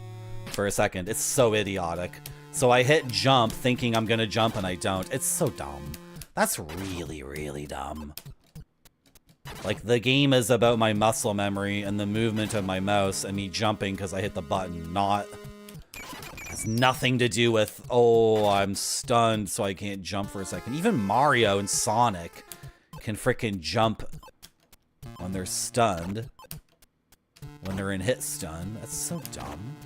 A: for a second. It's so idiotic. So I hit jump thinking I'm gonna jump and I don't. It's so dumb. That's really, really dumb. Like, the game is about my muscle memory and the movement of my mouse and me jumping because I hit the button, not... Has nothing to do with, oh, I'm stunned so I can't jump for a second. Even Mario and Sonic can frickin' jump when they're stunned. When they're in hit stun. That's so dumb.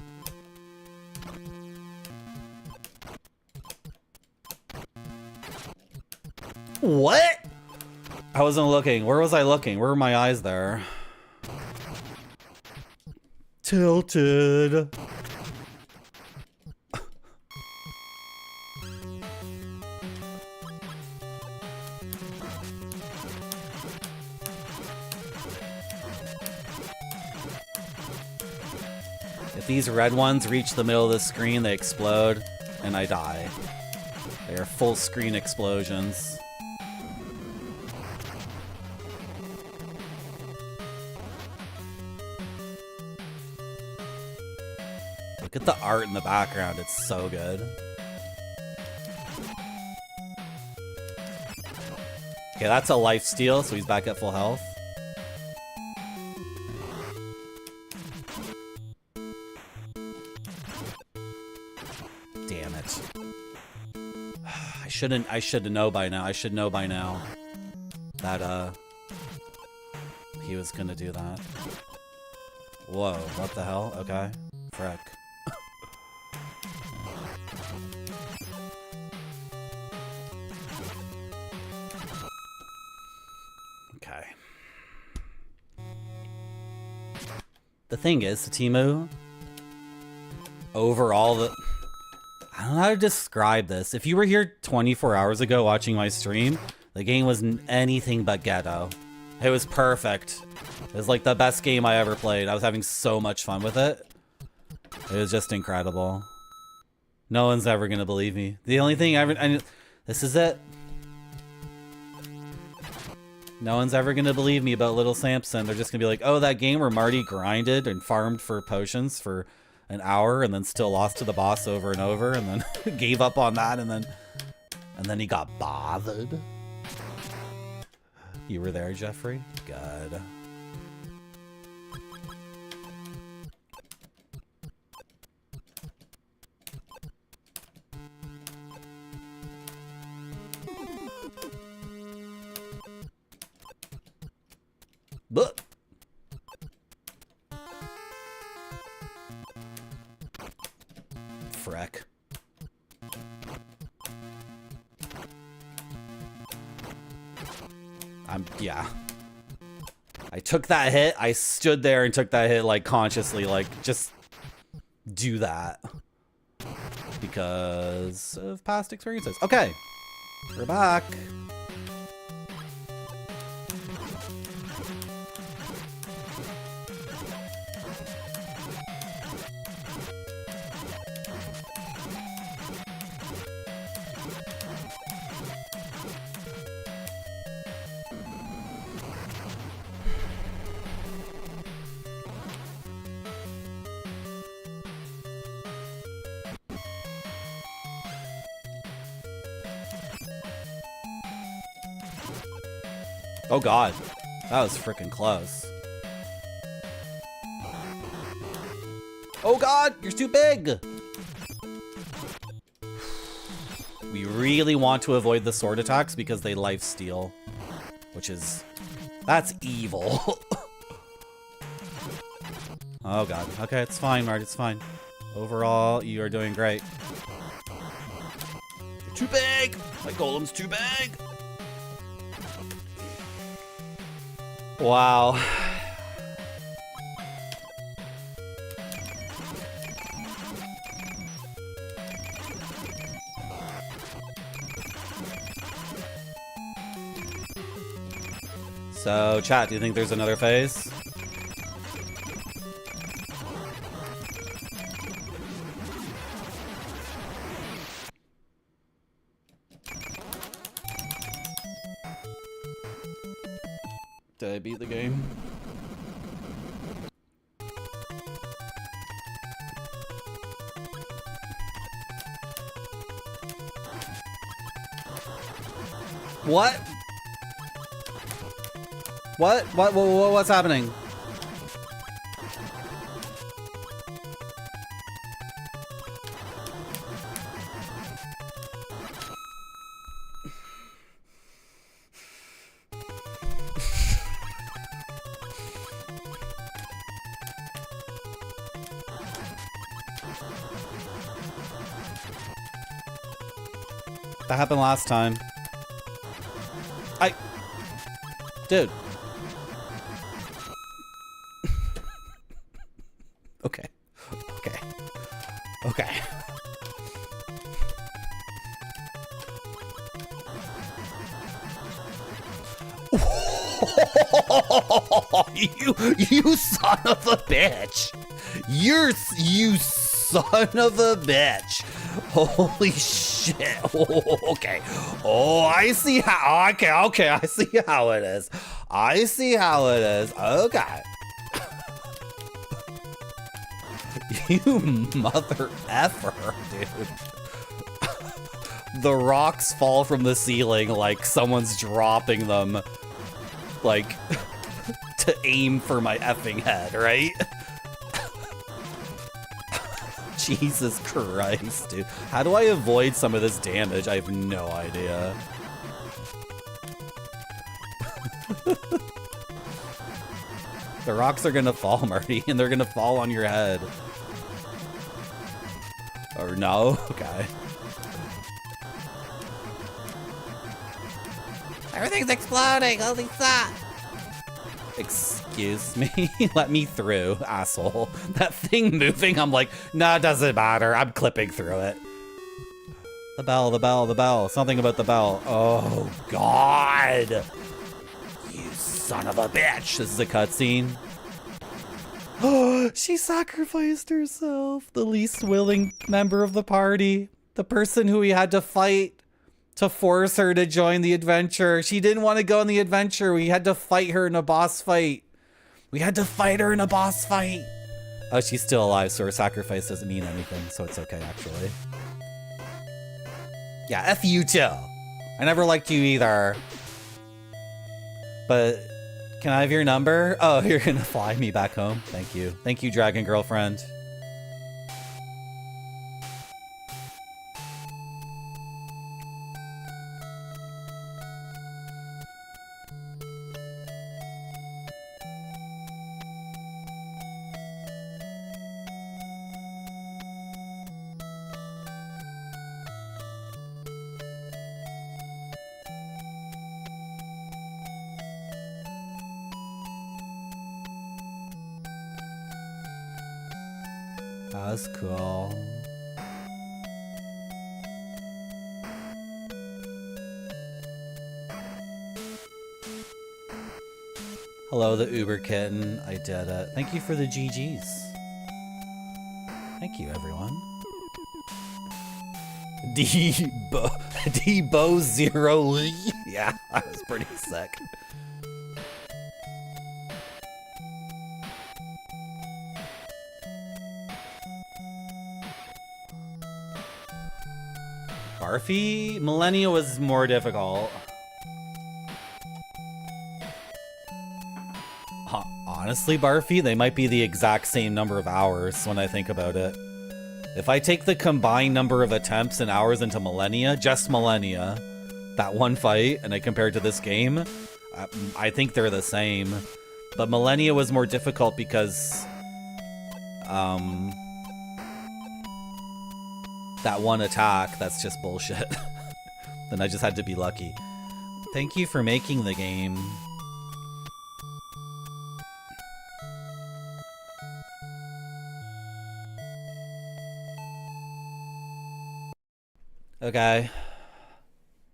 A: What? I wasn't looking. Where was I looking? Where were my eyes there? Tilted. If these red ones reach the middle of the screen, they explode, and I die. They are full screen explosions. Look at the art in the background, it's so good. Okay, that's a life steal, so he's back at full health. Damn it. I should know by now. I should know by now that he was gonna do that. Whoa, what the hell? Okay. Frick. Okay. The thing is, Timu, overall, I don't know how to describe this. If you were here 24 hours ago watching my stream, the game was anything but ghetto. It was perfect. It was like the best game I ever played. I was having so much fun with it. It was just incredible. No one's ever gonna believe me. The only thing this is it. No one's ever gonna believe me about Little Samson. They're just gonna be like, oh, that game where Marty grinded and farmed for potions for an hour and then still lost to the boss over and over and then gave up on that and then he got bothered. You were there, Jeffrey? Good. But Freck. Yeah. I took that hit. I stood there and took that hit, like, consciously, like, just do that. Because of past experiences. Okay. We're back. Oh god, that was freaking close. Oh god, you're too big! We really want to avoid the sword attacks because they life steal. Which is... that's evil. Oh god. Okay, it's fine, Mart, it's fine. Overall, you are doing great. You're too big! My golem's too big! Wow. So, chat, do you think there's another phase? Did I beat the game? What? What's happening? That happened last time. Dude. Okay. Okay. Okay. You son of a bitch. You son of a bitch. Holy shit. Oh, okay. Oh, I see how. Okay. I see how it is. I see how it is. Okay. You mother effer, dude. The rocks fall from the ceiling like someone's dropping them, like, to aim for my effing head, right? Jesus Christ, dude. How do I avoid some of this damage? I have no idea. The rocks are gonna fall, Marty, and they're gonna fall on your head. Or no? Okay. Everything's exploding! Holy fuck! Excuse me? Let me through, asshole. That thing moving, I'm like, nah, it doesn't matter. I'm clipping through it. The bell, the bell, the bell. Something about the bell. Oh, God! You son of a bitch! This is a cutscene. Oh, she sacrificed herself. The least willing member of the party. The person who we had to fight to force her to join the adventure. She didn't want to go on the adventure. We had to fight her in a boss fight. We had to fight her in a boss fight. Oh, she's still alive, so her sacrifice doesn't mean anything, so it's okay, actually. Yeah, F you too. I never liked you either. But can I have your number? Oh, you're gonna fly me back home. Thank you. Thank you, Dragon Girlfriend. That's cool. Hello, the Uber kitten. I did it. Thank you for the GGs. Thank you, everyone. Debo Zero Lee. Yeah, that was pretty sick. Barfy? Millennia was more difficult. Honestly, Barfy, they might be the exact same number of hours when I think about it. If I take the combined number of attempts and hours into Millennia, just Millennia, that one fight, and I compare it to this game, I think they're the same. But Millennia was more difficult because that one attack, that's just bullshit. Then I just had to be lucky. Thank you for making the game. Okay.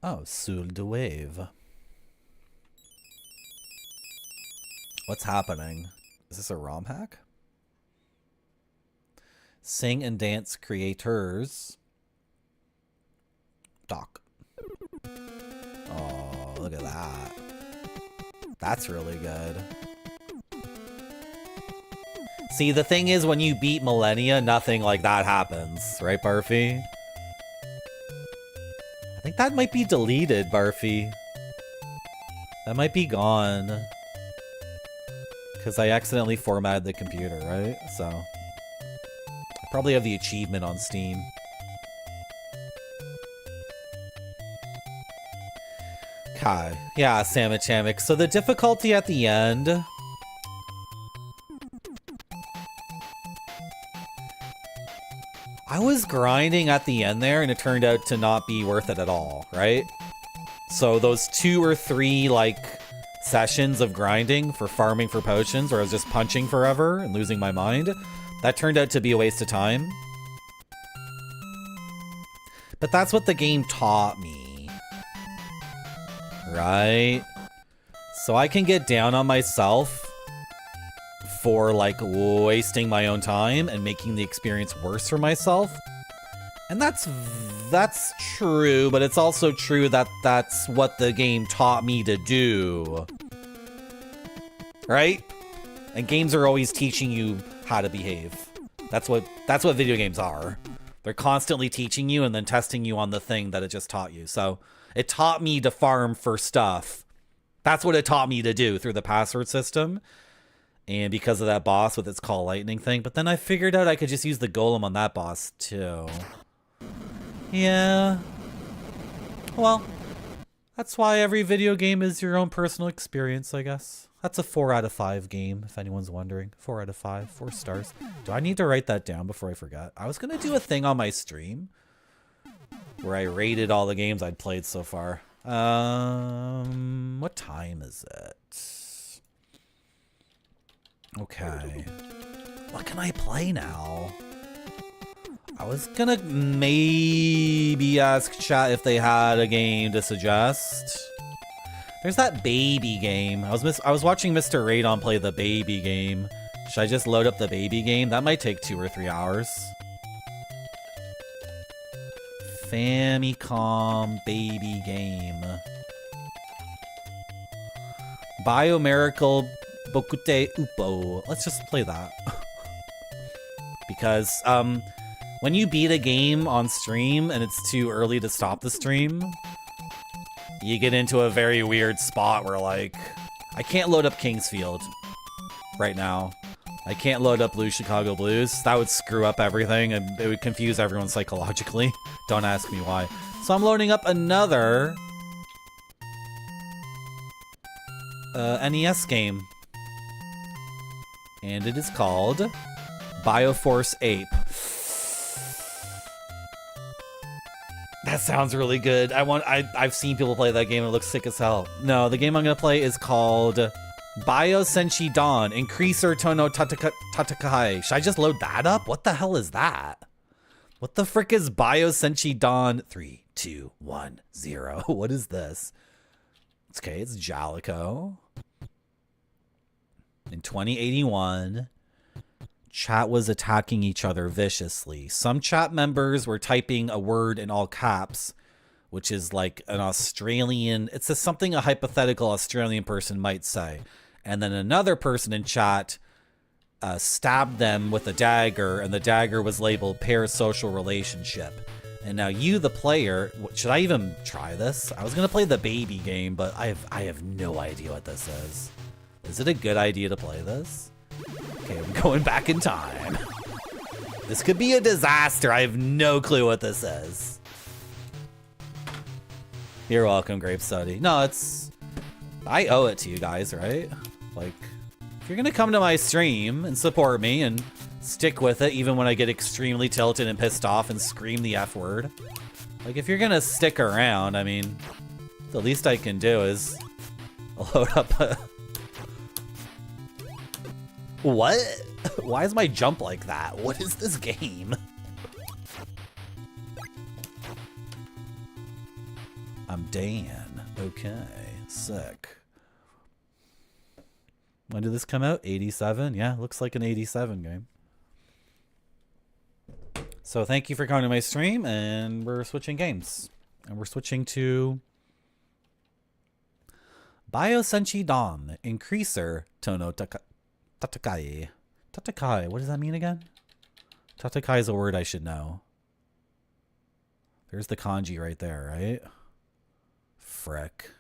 A: Oh, Soul de Wave. What's happening? Is this a ROM hack? Sing and dance creators. Doc. Oh, look at that. That's really good. See, the thing is, when you beat Millennia, nothing like that happens. Right, Barfy? I think that might be deleted, Barfy. That might be gone. Because I accidentally formatted the computer, right? So, I probably have the achievement on Steam. Okay. Yeah, Samachamic. So the difficulty at the end... I was grinding at the end there, and it turned out to not be worth it at all, right? So those 2 or 3, like, sessions of grinding for farming for potions, where I was just punching forever and losing my mind, that turned out to be a waste of time. But that's what the game taught me. Right? So I can get down on myself for, like, wasting my own time and making the experience worse for myself. And that's true, but it's also true that that's what the game taught me to do. Right? And games are always teaching you how to behave. That's what video games are. They're constantly teaching you and then testing you on the thing that it just taught you. So it taught me to farm for stuff. That's what it taught me to do through the password system. And because of that boss with its call lightning thing. But then I figured out I could just use the golem on that boss too. Yeah. Well, that's why every video game is your own personal experience, I guess. That's a 4 out of 5 game, if anyone's wondering. 4 out of 5, 4 stars. Do I need to write that down before I forget? I was going to do a thing on my stream where I rated all the games I'd played so far. What time is it? Okay. What can I play now? I was gonna maybe ask chat if they had a game to suggest. There's that baby game. I was watching Mr. Radon play the baby game. Should I just load up the baby game? That might take 2 or 3 hours. Famicom baby game. Biomiracle Bokute Upo. Let's just play that. Because when you beat a game on stream and it's too early to stop the stream, you get into a very weird spot where, like, I can't load up Kingsfield right now. I can't load up Blue Chicago Blues. That would screw up everything and it would confuse everyone psychologically. Don't ask me why. So I'm loading up another NES game. And it is called Bioforce Ape. That sounds really good. I've seen people play that game and it looks sick as hell. No, the game I'm gonna play is called Biosenshi Dawn Increaser Tono Tatakai. Should I just load that up? What the hell is that? What the frick is Biosenshi Dawn? 3, 2, 1, 0. What is this? Okay, it's Jalico. In 2081, chat was attacking each other viciously. Some chat members were typing a word in all caps, which is like an Australian, it's something a hypothetical Australian person might say. And then another person in chat stabbed them with a dagger, and the dagger was labeled parasocial relationship. And now you, the player, should I even try this? I was going to play the baby game, but I have no idea what this is. Is it a good idea to play this? Okay, I'm going back in time. This could be a disaster. I have no clue what this is. You're welcome, Grape Study. No, it's... I owe it to you guys, right? Like, if you're gonna come to my stream and support me and stick with it even when I get extremely tilted and pissed off and scream the F word. Like, if you're gonna stick around, I mean, the least I can do is load up a... What? Why is my jump like that? What is this game? I'm Dan. Okay, sick. When did this come out? 87? Yeah, looks like an 87 game. So thank you for coming to my stream, and we're switching games. And we're switching to Biosenchi Dawn, Increaser Tono Tatakai. Tatakai, what does that mean again? Tatakai is a word I should know. There's the kanji right there, right? Frick.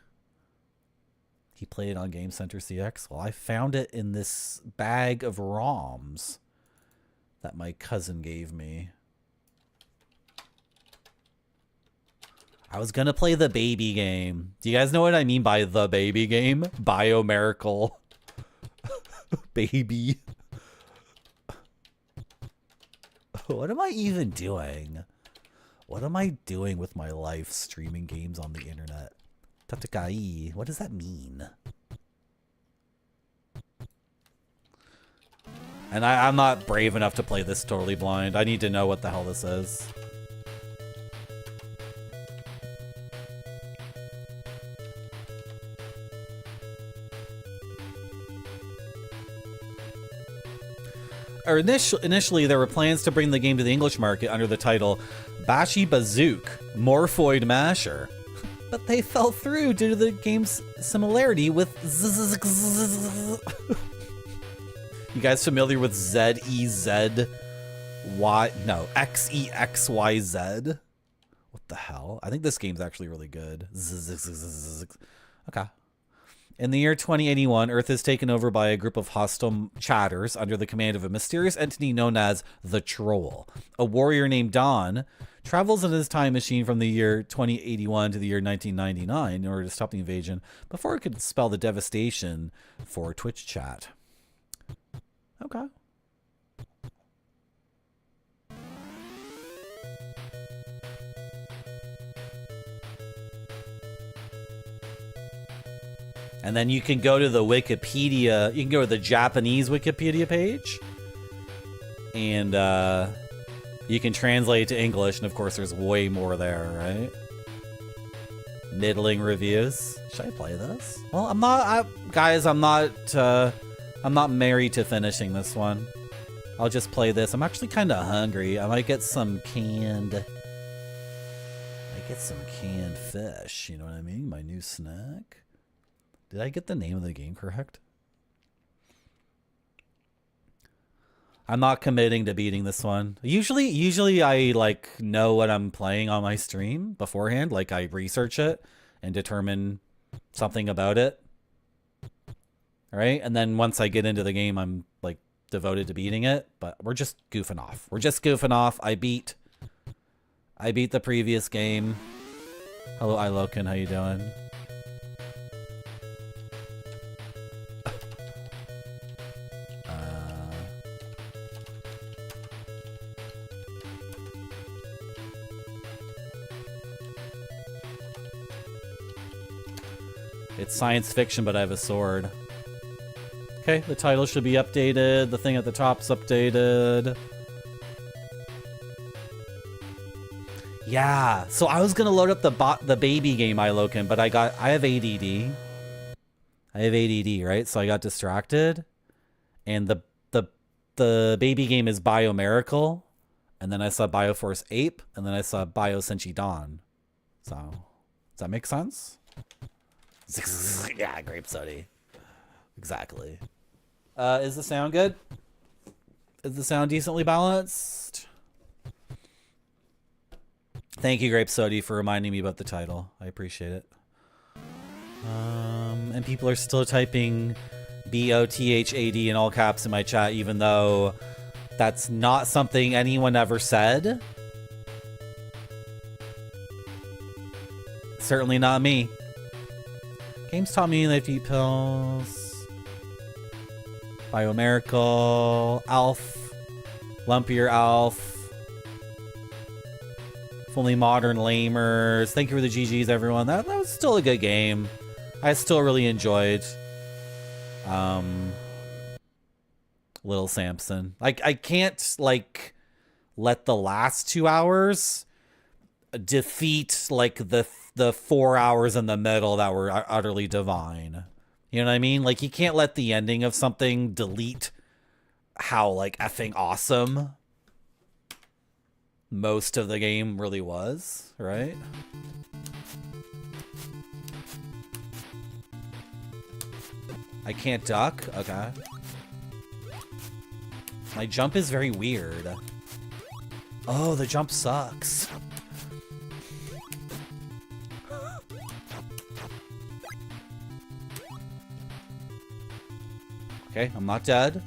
A: He played it on Game Center CX. Well, I found it in this bag of ROMs that my cousin gave me. I was gonna play the baby game. Do you guys know what I mean by the baby game? Biomiracle. Baby. What am I even doing? What am I doing with my life streaming games on the internet? Tatakai. What does that mean? And I'm not brave enough to play this totally blind. I need to know what the hell this is. Or initially, there were plans to bring the game to the English market under the title Bashi Bazook Morphoid Masher, but they fell through due to the game's similarity with You guys familiar with Xexyz? What the hell? I think this game's actually really good. Okay. In the year 2081, Earth is taken over by a group of hostile chatters under the command of a mysterious entity known as the Troll. A warrior named Don travels in his time machine from the year 2081 to the year 1999 in order to stop the invasion before it could spell the devastation for Twitch chat. Okay. And then you can go to the Wikipedia, you can go to the Japanese Wikipedia page, and you can translate to English, and of course there's way more there, right? Middling reviews. Should I play this? Well, I'm not married to finishing this one. I'll just play this. I'm actually kind of hungry. I might get some canned fish, you know what I mean? My new snack. Did I get the name of the game correct? I'm not committing to beating this one. Usually I like know what I'm playing on my stream beforehand. Like I research it and determine something about it. Right? And then once I get into the game, I'm like devoted to beating it. But we're just goofing off. I beat the previous game. Hello, Ilokin. How you doing? It's science fiction, but I have a sword. Okay, the title should be updated. The thing at the top's updated. Yeah, so I was gonna load up the baby game Ilokin, but I have ADD. Right? So I got distracted, and the baby game is Biomiracle, and then I saw Bioforce Ape, and then I saw Biosenchi Dawn. So does that make sense? Yeah, grape study. Exactly. Is the sound good? Is the sound decently balanced? Thank you, Grape Sody, for reminding me about the title. I appreciate it. And people are still typing BOTHAD in all caps in my chat, even though that's not something anyone ever said. Certainly not me. Games taught me life to eat pills. Biomiracle. Alf. Lumpier Alf. Fully Modern Lamers. Thank you for the GGs, everyone. That was still a good game. I still really enjoyed Little Samson. Like, I can't, like, let the last 2 hours defeat, like, the 4 hours in the middle that were utterly divine. You know what I mean? Like, you can't let the ending of something delete how, like, effing awesome most of the game really was, right? I can't duck? Okay. My jump is very weird. Oh, the jump sucks. Okay, I'm not dead.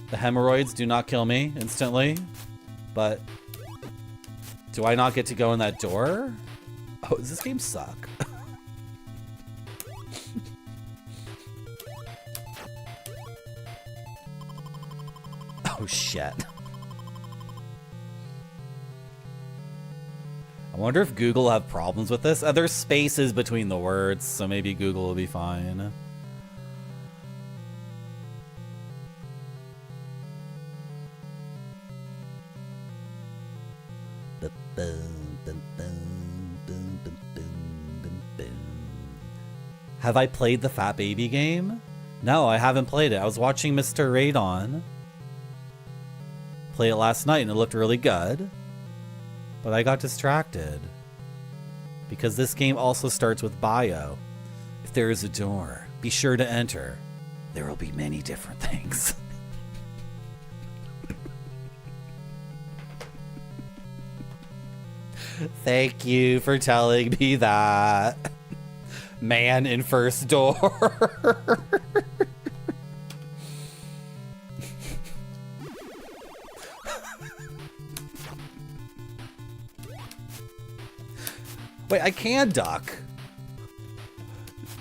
A: The hemorrhoids do not kill me instantly, but do I not get to go in that door? Oh, does this game suck? Oh, shit. I wonder if Google will have problems with this. There's spaces between the words, so maybe Google will be fine. Have I played the Fat Baby game? No, I haven't played it. I was watching Mr. Radon play it last night and it looked really good, but I got distracted because this game also starts with bio. If there is a door, be sure to enter. There will be many different things. Thank you for telling me that. Man in first door. Wait, I can duck.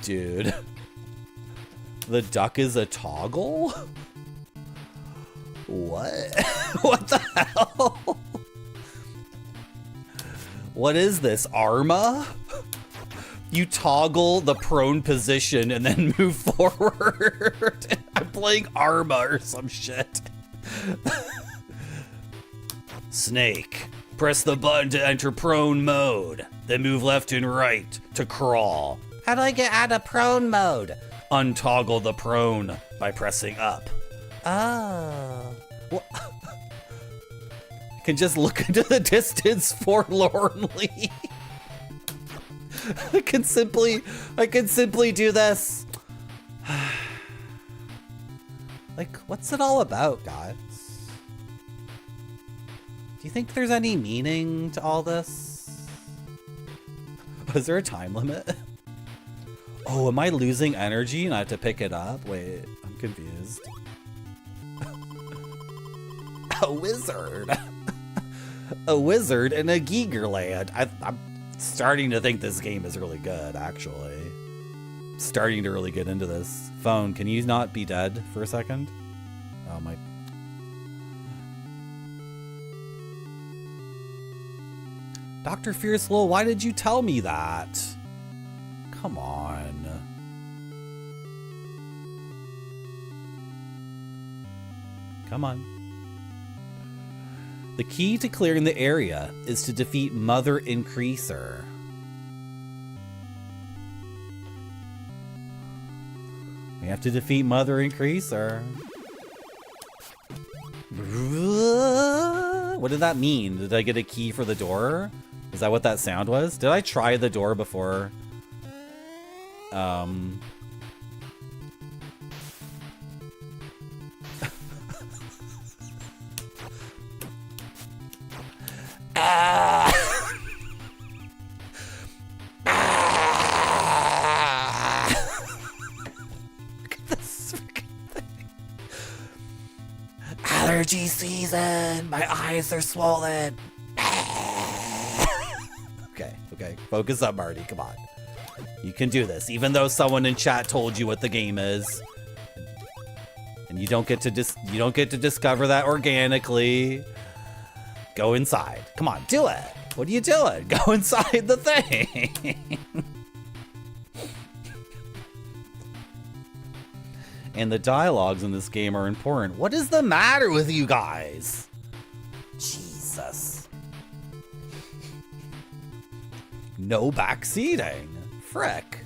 A: Dude. The duck is a toggle? What? What the hell? What is this, Arma? You toggle the prone position and then move forward. I'm playing Arma or some shit. Snake. Press the button to enter prone mode. Then move left and right to crawl. How do I get out of prone mode? Untoggle the prone by pressing up. Oh. Well, I can just look into the distance forlornly. I can simply do this. Like, what's it all about, guys? Do you think there's any meaning to all this? Was there a time limit? Oh, am I losing energy and I have to pick it up? Wait, I'm confused. A wizard. A wizard in a Gigerland. I'm starting to think this game is really good, actually. Starting to really get into this. Phone, can you not be dead for a second? Oh my. Dr. Fiercelo, why did you tell me that? Come on. Come on. The key to clearing the area is to defeat Mother Increaser. We have to defeat Mother Increaser. What did that mean? Did I get a key for the door? Is that what that sound was? Did I try the door before? allergy season. My eyes are swollen. Okay. Focus up, Marty. Come on. You can do this, even though someone in chat told you what the game is. And you don't get to discover that organically. Go inside. Come on, do it. What are you doing? Go inside the thing. And the dialogues in this game are important. What is the matter with you guys? Jesus. No backseating. Frick.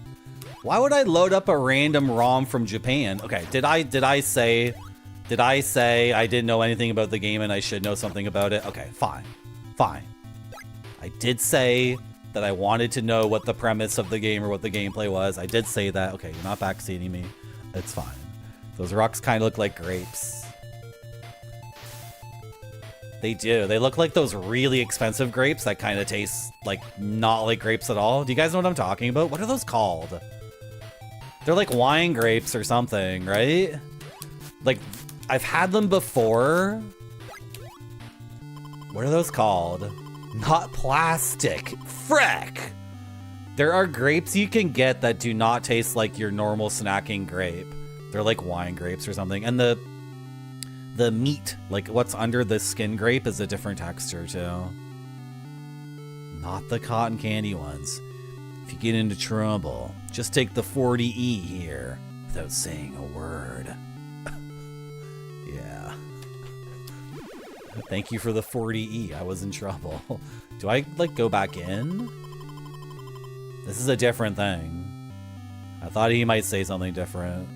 A: Why would I load up a random ROM from Japan? Okay, did I say I didn't know anything about the game and I should know something about it? Okay, fine. I did say that I wanted to know what the premise of the game or what the gameplay was. I did say that. Okay, you're not backseating me. It's fine. Those rocks kind of look like grapes. They do. They look like those really expensive grapes that kind of taste like not like grapes at all. Do you guys know what I'm talking about? What are those called? They're like wine grapes or something, right? Like, I've had them before. What are those called? Not plastic. Frick! There are grapes you can get that do not taste like your normal snacking grape. They're like wine grapes or something. And the meat, like what's under the skin grape, is a different texture too. Not the cotton candy ones. If you get into trouble, just take the 40E here without saying a word. Yeah. Thank you for the 40E. I was in trouble. Do I like go back in? This is a different thing. I thought he might say something different.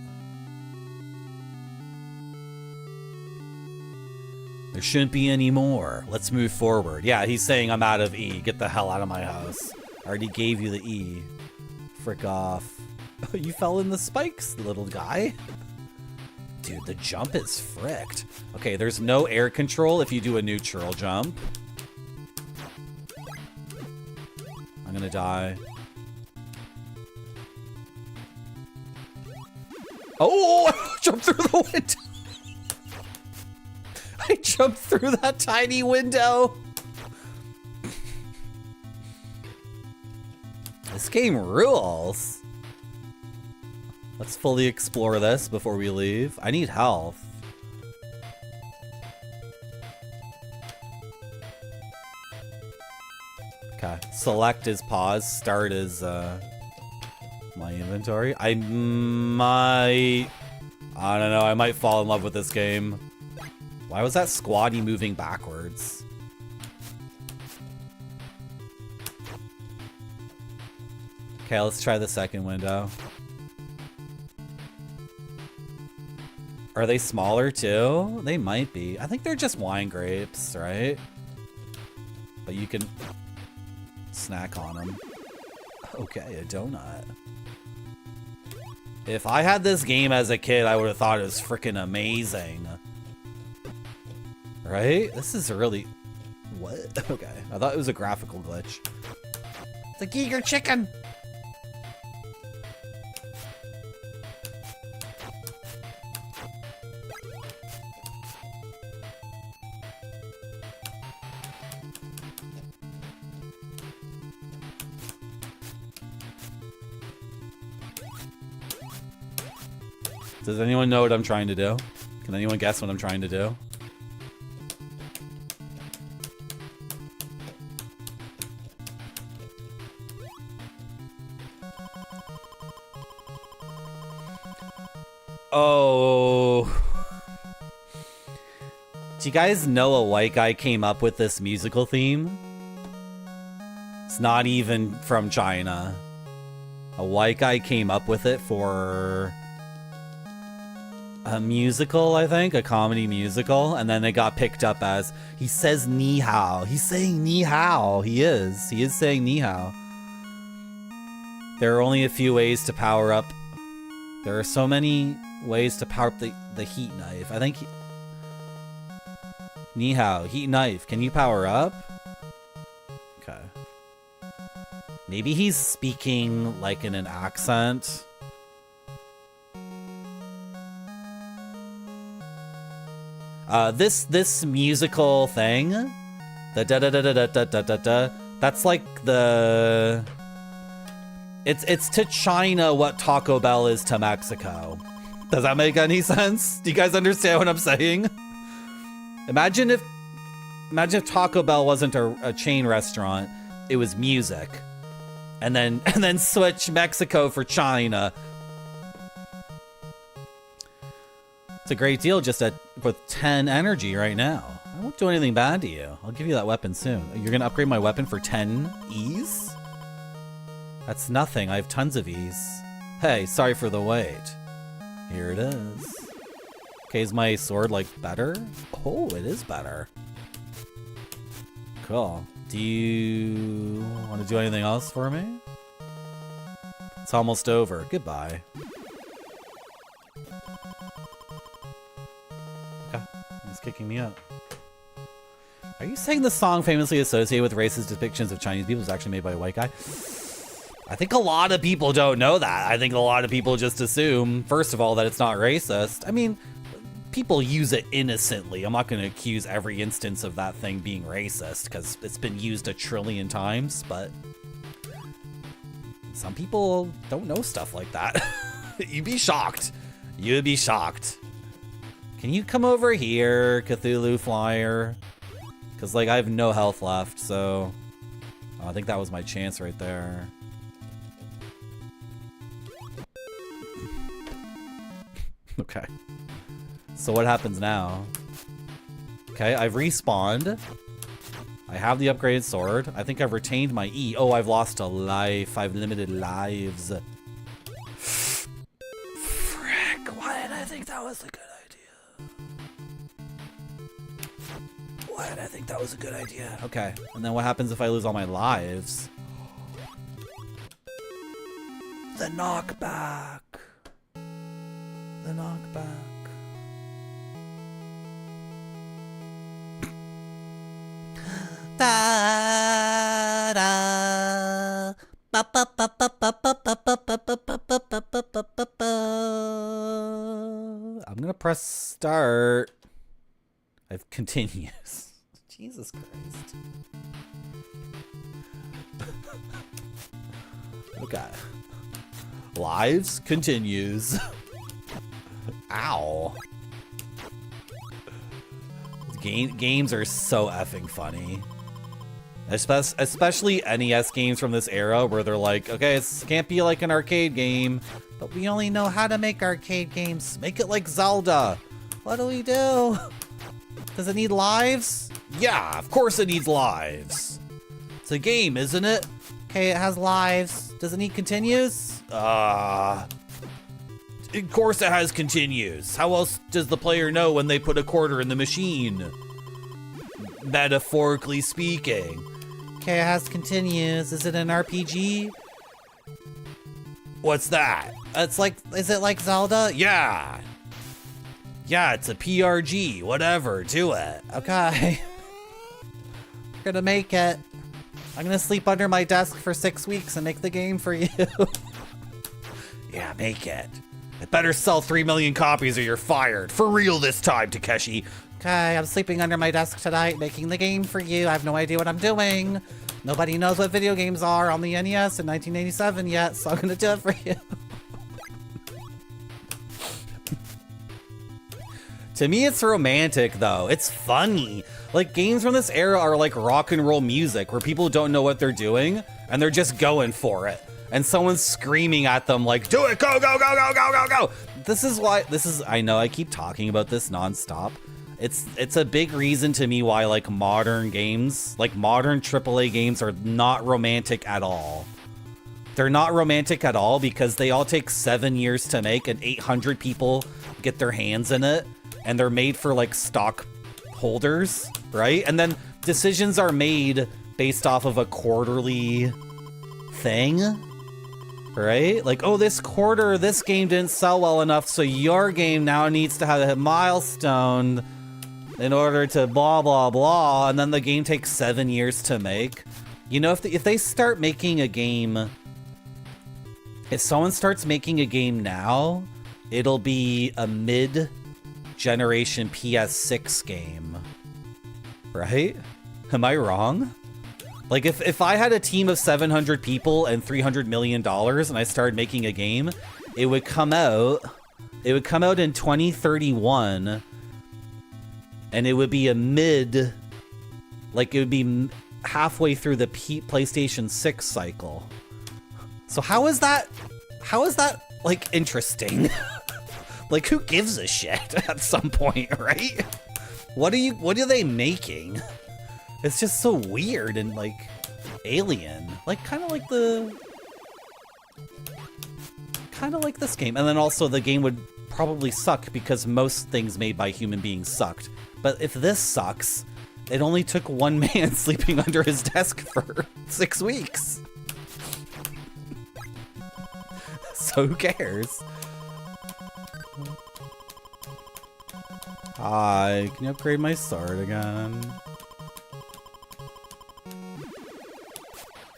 A: There shouldn't be any more. Let's move forward. Yeah, he's saying I'm out of E. Get the hell out of my house. I already gave you the E. Frick off. You fell in the spikes, little guy. Dude, the jump is fricked. Okay, there's no air control if you do a neutral jump. I'm gonna die. Oh, I jumped through the window. I jumped through that tiny window. This game rules. Let's fully explore this before we leave. I need health. Okay. Select is pause. Start is my inventory. I don't know. I might fall in love with this game. Why was that squatty moving backwards? Okay, let's try the second window. Are they smaller too? They might be. I think they're just wine grapes, right? But you can snack on them. Okay, a donut. If I had this game as a kid, I would have thought it was freaking amazing. Right? This is really... What? Okay. I thought it was a graphical glitch. It's a Giger chicken! Does anyone know what I'm trying to do? Can anyone guess what I'm trying to do? Oh. Do you guys know a white guy came up with this musical theme? It's not even from China. A white guy came up with it for a musical, I think, a comedy musical, and then it got picked up as, he says ni hao. He's saying ni hao. He is saying ni hao. There are only a few ways to power up. There are so many ways to power up the heat knife. I think ni hao, heat knife. Can you power up? Okay. Maybe he's speaking like in an accent. This musical thing, the da da da da da da da da da. That's like the. It's to China what Taco Bell is to Mexico. Does that make any sense? Do you guys understand what I'm saying? Imagine if Taco Bell wasn't a chain restaurant, it was music. And then switch Mexico for China. It's a great deal just with 10 energy right now. I won't do anything bad to you. I'll give you that weapon soon. You're gonna upgrade my weapon for 10 E's? That's nothing. I have tons of E's. Hey, sorry for the wait. Here it is. Okay, is my sword like better? Oh, it is better. Cool. Do you want to do anything else for me? It's almost over. Goodbye. Okay, he's kicking me out. Are you saying the song famously associated with racist depictions of Chinese people is actually made by a white guy? I think a lot of people don't know that. I think a lot of people just assume, first of all, that it's not racist. I mean, people use it innocently. I'm not going to accuse every instance of that thing being racist because it's been used a trillion times, but some people don't know stuff like that. You'd be shocked. You'd be shocked. Can you come over here, Cthulhu Flyer? Because, like, I have no health left, so I think that was my chance right there. Okay. So what happens now? Okay, I've respawned. I have the upgraded sword. I think I've retained my E. Oh, I've lost a life. I've limited lives. Frick, why did I think that was a good idea? Why did I think that was a good idea? Okay, and then what happens if I lose all my lives? The knockback. The knockback. Da, da, ba, ba, ba, ba, ba, ba, ba, ba, ba, ba, ba, ba, ba, ba, ba. I'm gonna press start. I've continues. Jesus Christ. Okay. Lives continues. Ow. Games are so effing funny. Especially NES games from this era where they're like, okay, it can't be like an arcade game, but we only know how to make arcade games. Make it like Zelda. What do we do? Does it need lives? Yeah, of course it needs lives. It's a game, isn't it? Okay, it has lives. Does it need continues? Of course it has continues. How else does the player know when they put a quarter in the machine? Metaphorically speaking. Okay, it has continues. Is it an RPG? What's that? It's like, is it like Zelda? Yeah. Yeah, it's a PRG. Whatever, do it. Okay. We're gonna make it. I'm gonna sleep under my desk for 6 weeks and make the game for you. Yeah, make it. It better sell 3 million copies or you're fired. For real this time, Takeshi. Okay, I'm sleeping under my desk tonight, making the game for you. I have no idea what I'm doing. Nobody knows what video games are on the NES in 1987 yet, so I'm gonna do it for you. To me, it's romantic, though. It's funny. Like, games from this era are like rock and roll music, where people don't know what they're doing, and they're just going for it. And someone's screaming at them like, do it, go, go, go, go, go, go, go. I know I keep talking about this nonstop. It's a big reason to me why like modern games, like modern AAA games are not romantic at all. They're not romantic at all because they all take 7 years to make and 800 people get their hands in it. And they're made for like stock holders, right? And then decisions are made based off of a quarterly thing, right? Like, oh, this quarter, this game didn't sell well enough, so your game now needs to have a milestone in order to blah, blah, blah. And then the game takes 7 years to make. You know, if they start making a game, if someone starts making a game now, it'll be a generation PS6 game. Right? Am I wrong? Like, if I had a team of 700 people and $300 million and I started making a game, it would come out in 2031, and it would be it would be halfway through the PlayStation 6 cycle. So how is that, like, interesting? Like, who gives a shit at some point, right? What are they making? It's just so weird and, like, alien. Like, kind of like this game. And then also the game would probably suck because most things made by human beings sucked. But if this sucks, it only took one man sleeping under his desk for 6 weeks. So who cares? Hi, can you upgrade my sword again?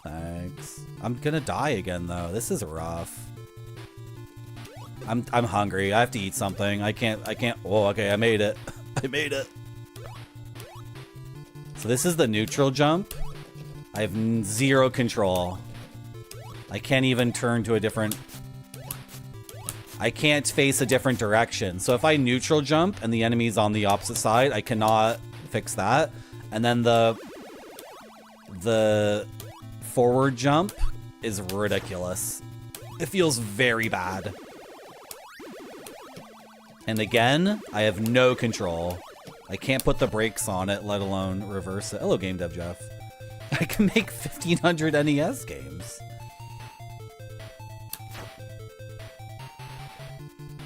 A: Thanks. I'm gonna die again though. This is rough. I'm hungry. I have to eat something. I can't. Oh, okay. I made it. I made it. So this is the neutral jump. I have zero control. I can't even turn to a different... I can't face a different direction. So if I neutral jump and the enemy's on the opposite side, I cannot fix that. And then the forward jump is ridiculous. It feels very bad. And again, I have no control. I can't put the brakes on it, let alone reverse it. Hello, Game Dev Jeff. I can make 1,500 NES games.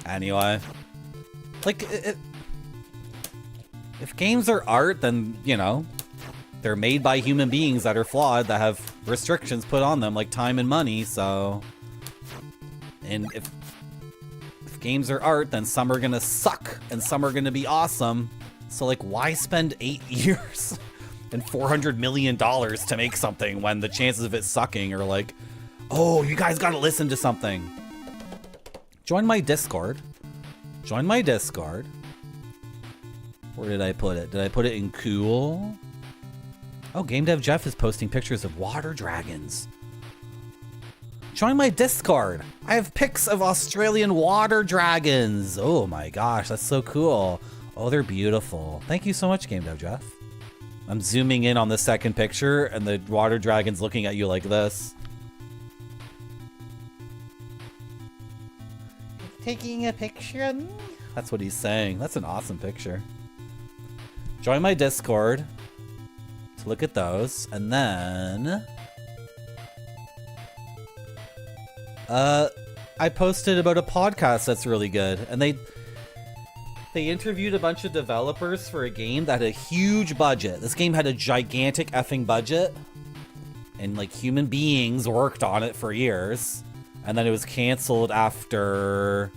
A: Anyway. Like, if games are art, then, you know, they're made by human beings that are flawed, that have restrictions put on them, like time and money, so... And if games are art, then some are gonna suck, and some are gonna be awesome. So, like, why spend 8 years and $400 million to make something when the chances of it sucking are like, oh, you guys gotta listen to something. Join my Discord. Join my Discord. Where did I put it? Did I put it in cool? Oh, Game Dev Jeff is posting pictures of water dragons. Join my Discord. I have pics of Australian water dragons. Oh my gosh, that's so cool. Oh, they're beautiful. Thank you so much, Game Dev Jeff. I'm zooming in on the second picture, and the water dragon's looking at you like this. Taking a picture of me? That's what he's saying. That's an awesome picture. Join my Discord to look at those, and then... I posted about a podcast that's really good, and they interviewed a bunch of developers for a game that had a huge budget. This game had a gigantic effing budget, and like human beings worked on it for years, and then it was canceled after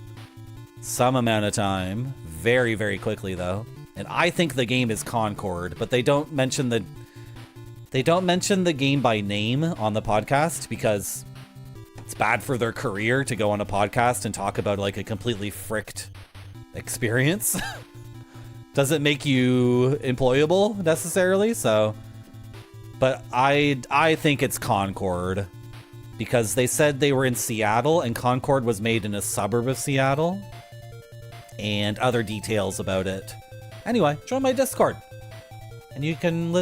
A: some amount of time, very, very quickly though. And I think the game is Concord, but they don't mention the game by name on the podcast because it's bad for their career to go on a podcast and talk about like a completely fricked experience. Doesn't make you employable necessarily, so. But I think it's Concord because they said they were in Seattle and Concord was made in a suburb of Seattle and other details about it. Anyway, join my Discord and you can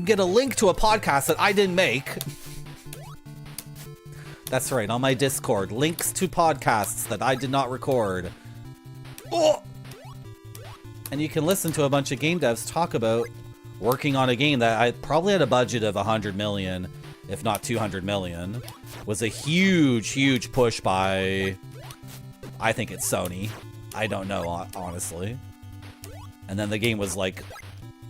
A: get a link to a podcast that I didn't make. That's right, on my Discord. Links to podcasts that I did not record. Oh! And you can listen to a bunch of game devs talk about working on a game that I probably had a budget of 100 million, if not 200 million. Was a huge, huge push by, I think it's Sony. I don't know, honestly. And then the game was like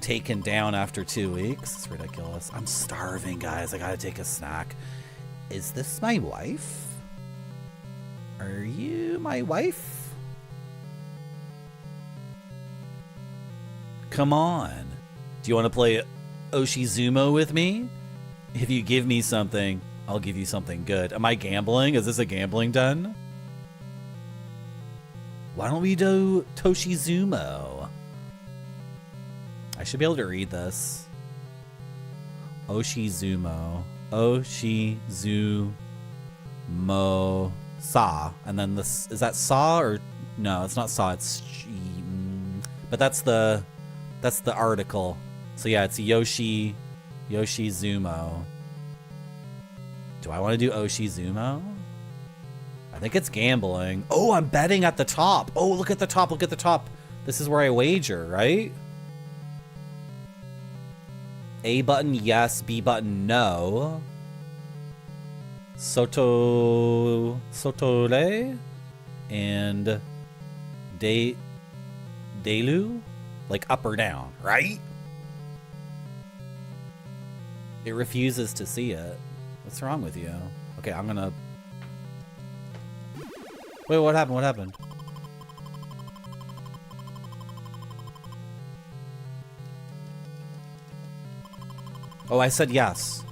A: taken down after 2 weeks. It's ridiculous. I'm starving, guys. I gotta take a snack. Is this my wife? Are you my wife? Come on. Do you want to play Oshizumo with me? If you give me something, I'll give you something good. Am I gambling? Is this a gambling den? Why don't we do Toshizumo? I should be able to read this. Oshizumo. Oshizumo Sa. And then this, is that Sa or no, it's not Sa, it's but that's the article. So yeah, it's Yoshizumo. Do I want to do Oshizumo? I think it's gambling. Oh, I'm betting at the top. Oh, look at the top, look at the top. This is where I wager, right? A button, yes. B button, no. Sotole and Delu, like up or down, right? It refuses to see it. What's wrong with you? Okay, I'm gonna... Wait, what happened? What happened? Oh, I said yes.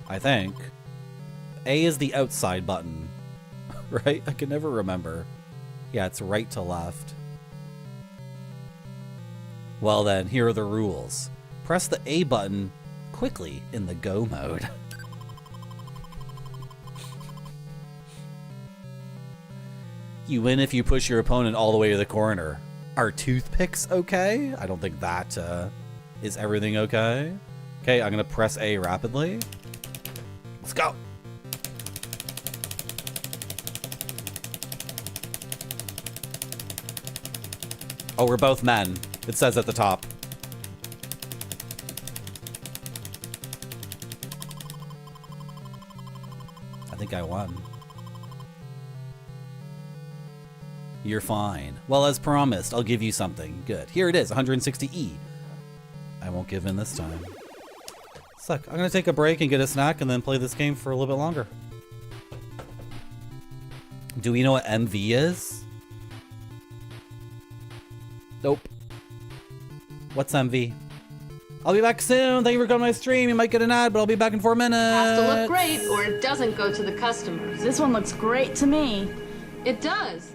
A: I think. A is the outside button. Right? I can never remember. Yeah, it's right to left. Well then, here are the rules. Press the A button quickly in the go mode. You win if you push your opponent all the way to the corner. Are toothpicks okay? I don't think that is everything okay. Okay, I'm gonna press A rapidly. Let's go. Oh, we're both men. It says at the top. I think I won. You're fine. Well, as promised, I'll give you something. Good. Here it is, 160E. I won't give in this time. Suck. I'm gonna take a break and get a snack and then play this game for a little bit longer. Do we know what MV is? Nope. What's MV? I'll be back soon. Thank you for coming to my stream. You might get an ad, but I'll be back in 4 minutes.
B: Has to look great or it doesn't go to the customers.
E: This one looks great to me.
B: It does.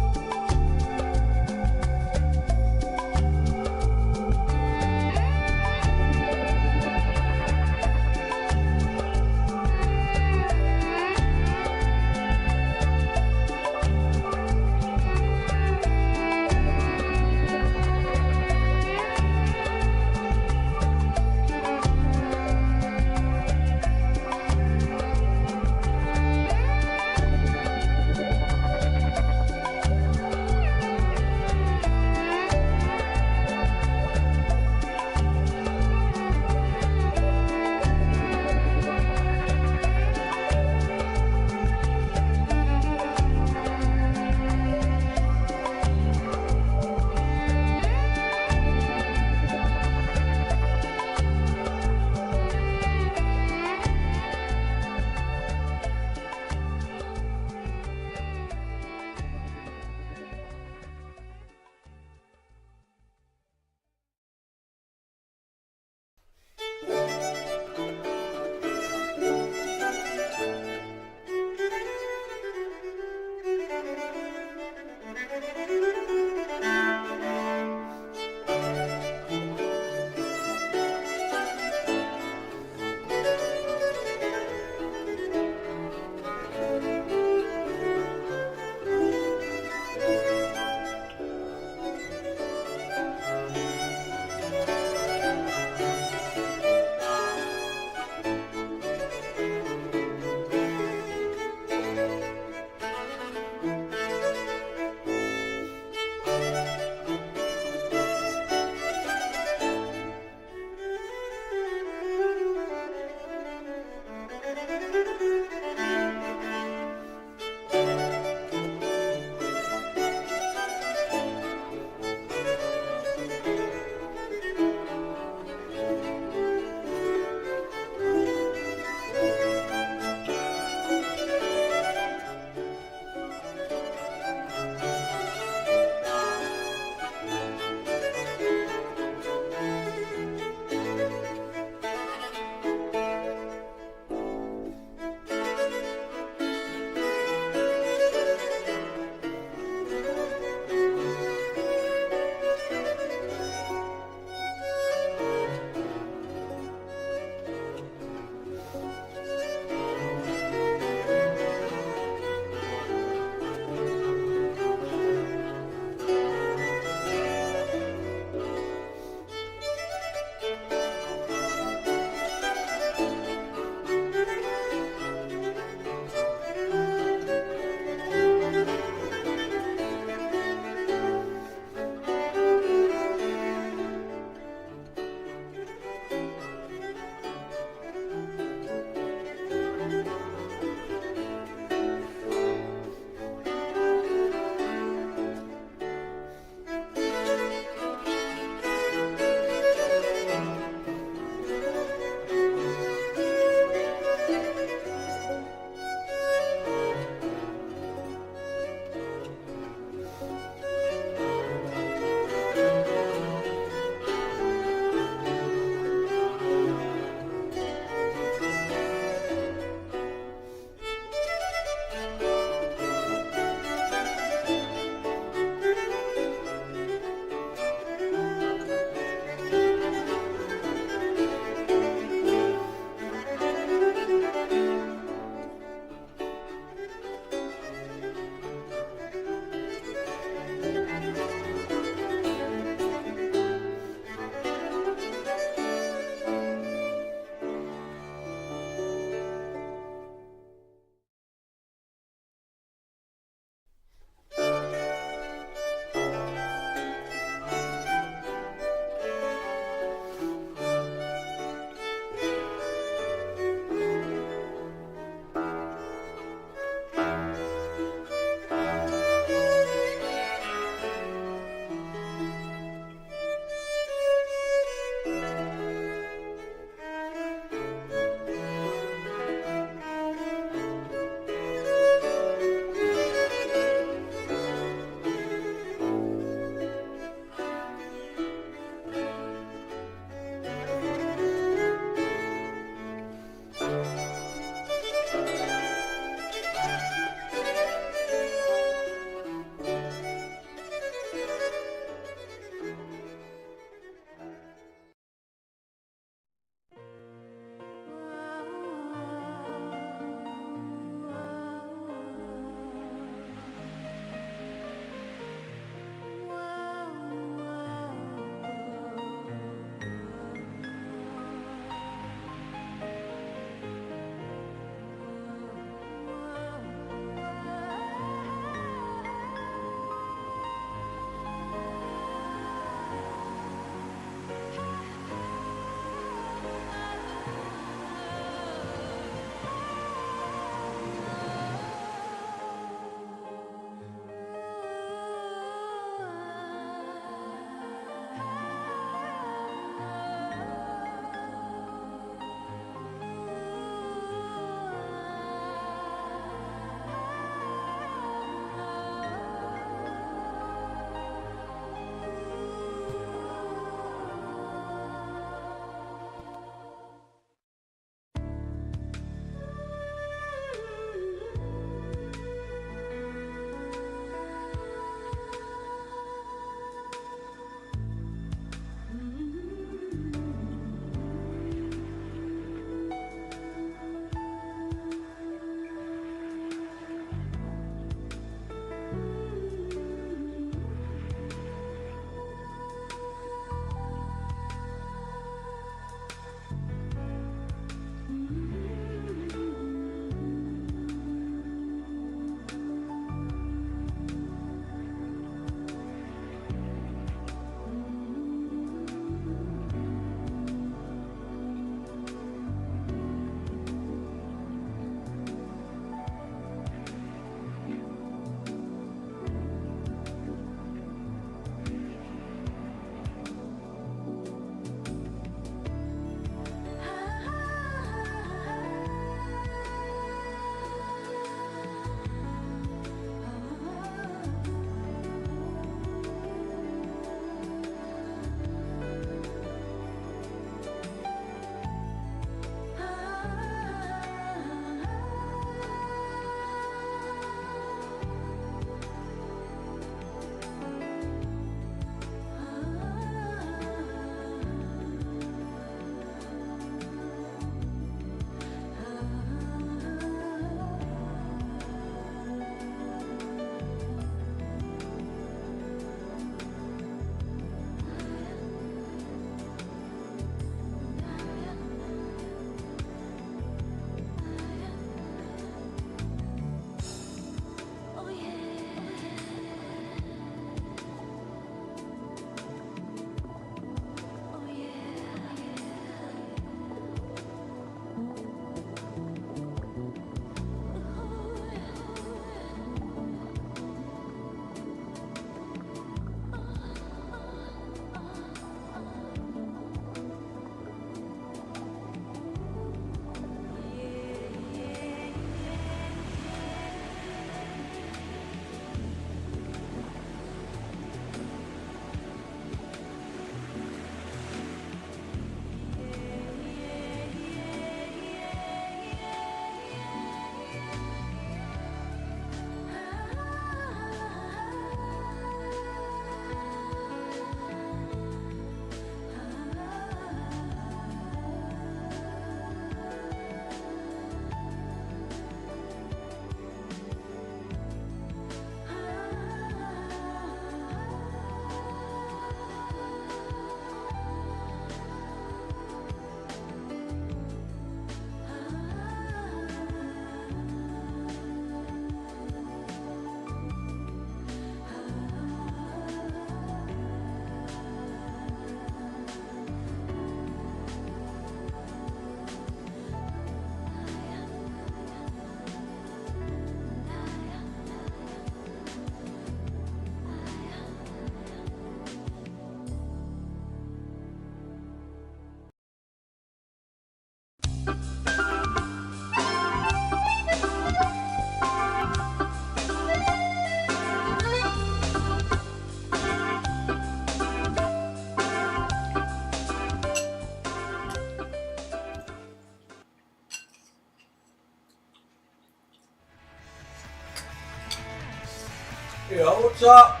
A: Yo, what's up?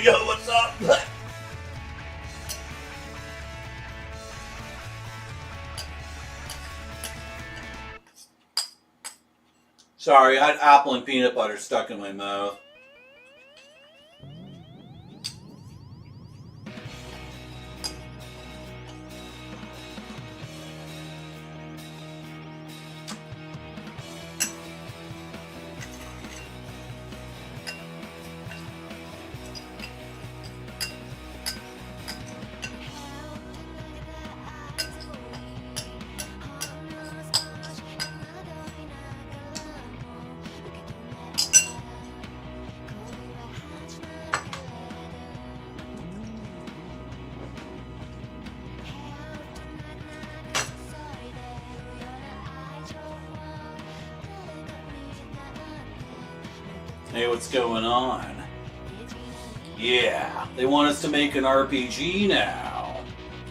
A: Yo, what's up? Sorry, I had apple and peanut butter stuck in my mouth. Hey, what's going on? Yeah, they want us to make an RPG now.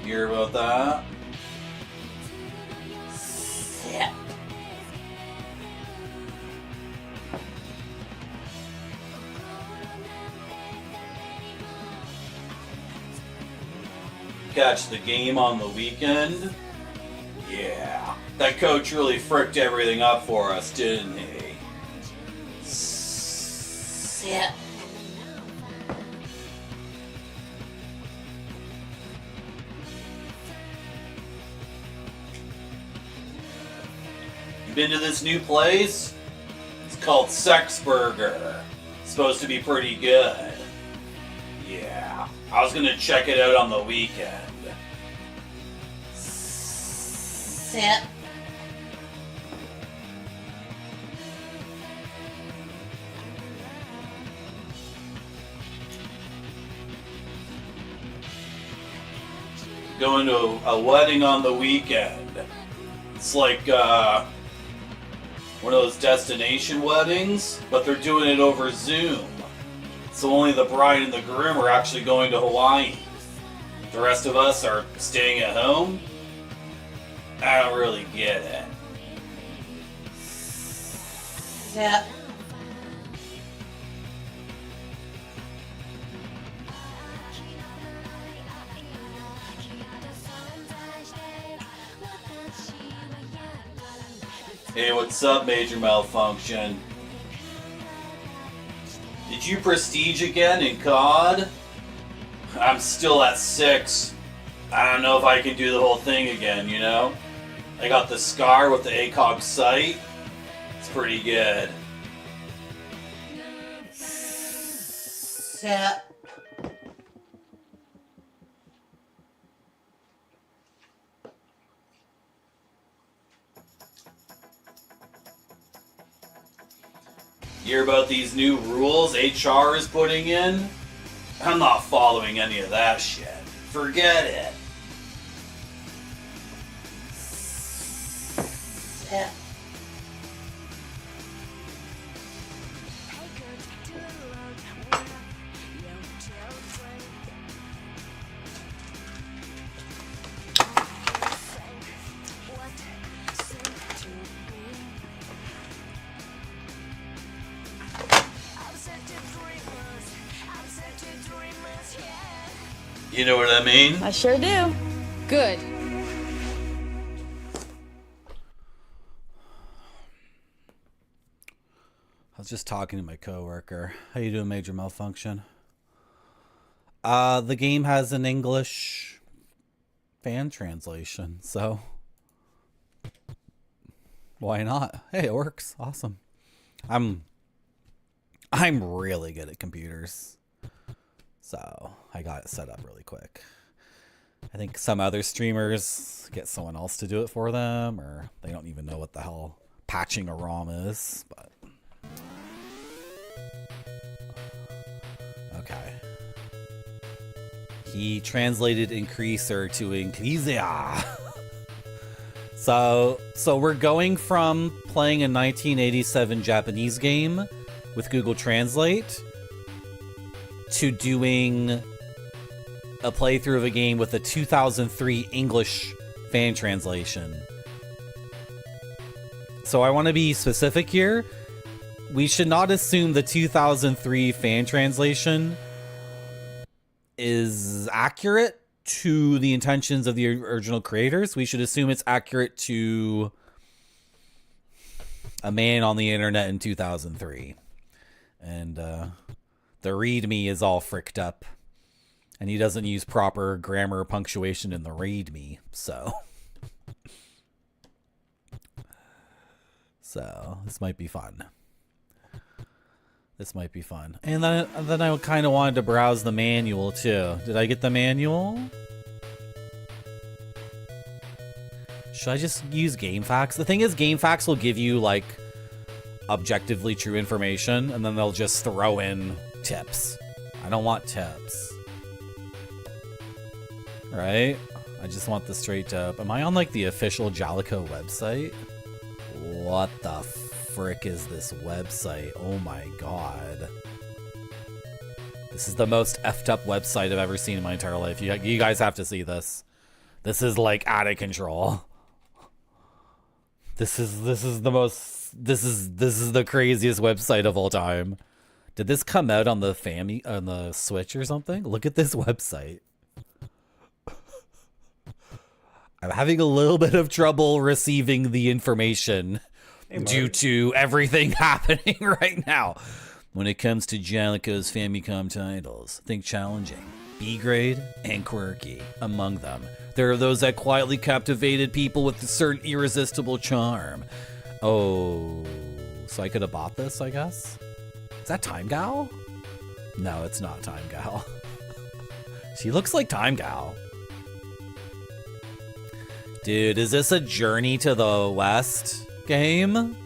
A: You hear about that? Yeah. Catch the game on the weekend? Yeah. That coach really fricked everything up for us, didn't he? Yeah. You been to this new place? It's called Sex Burger. It's supposed to be pretty good. Yeah. I was gonna check it out on the weekend. Sit. Going to a wedding on the weekend. It's like one of those destination weddings, but they're doing it over Zoom. So only the bride and the groom are actually going to Hawaii. The rest of us are staying at home. I don't really get it. Yeah. Hey, what's up, Major Malfunction? Did you prestige again in COD? I'm still at 6. I don't know if I can do the whole thing again, you know? I got the scar with the ACOG sight. It's pretty good. Yeah. You hear about these new rules HR is putting in? I'm not following any of that shit. Forget it. Yeah. You know what I mean?
E: I sure do.
B: Good.
A: I was just talking to my coworker. How you doing, Major Malfunction? The game has an English fan translation, so why not? Hey, it works. Awesome. I'm really good at computers, so I got it set up really quick. I think some other streamers get someone else to do it for them, or they don't even know what the hell patching a ROM is, but okay. He translated increaser to increasia. So we're going from playing a 1987 Japanese game with Google Translate to doing a playthrough of a game with a 2003 English fan translation. So I want to be specific here. we should not assume the 2003 fan translation is accurate to the intentions of the original creators. We should assume it's accurate to a man on the internet in 2003. And the readme is all fricked up. And he doesn't use proper grammar or punctuation in the readme. So this might be fun. This might be fun. And then I kind of wanted to browse the manual too. Did I get the manual? Should I just use GameFAQs? The thing is, GameFAQs will give you like objectively true information, and then they'll just throw in tips. I don't want tips. Right? I just want the straight up. Am I on like the official Jalico website? What the frick is this website? Oh my god. This is the most effed up website I've ever seen in my entire life. You guys have to see this. This is like out of control. This is the craziest website of all time. Did this come out on the Switch or something? Look at this website. I'm having a little bit of trouble receiving the information due to everything happening right now. When it comes to Jalico's Famicom titles, think challenging, B-grade, and quirky. Among them, there are those that quietly captivated people with a certain irresistible charm. Oh, so I could have bought this, I guess? Is that Time Gal? No, it's not Time Gal. She looks like Time Gal. Dude, is this a Journey to the West game?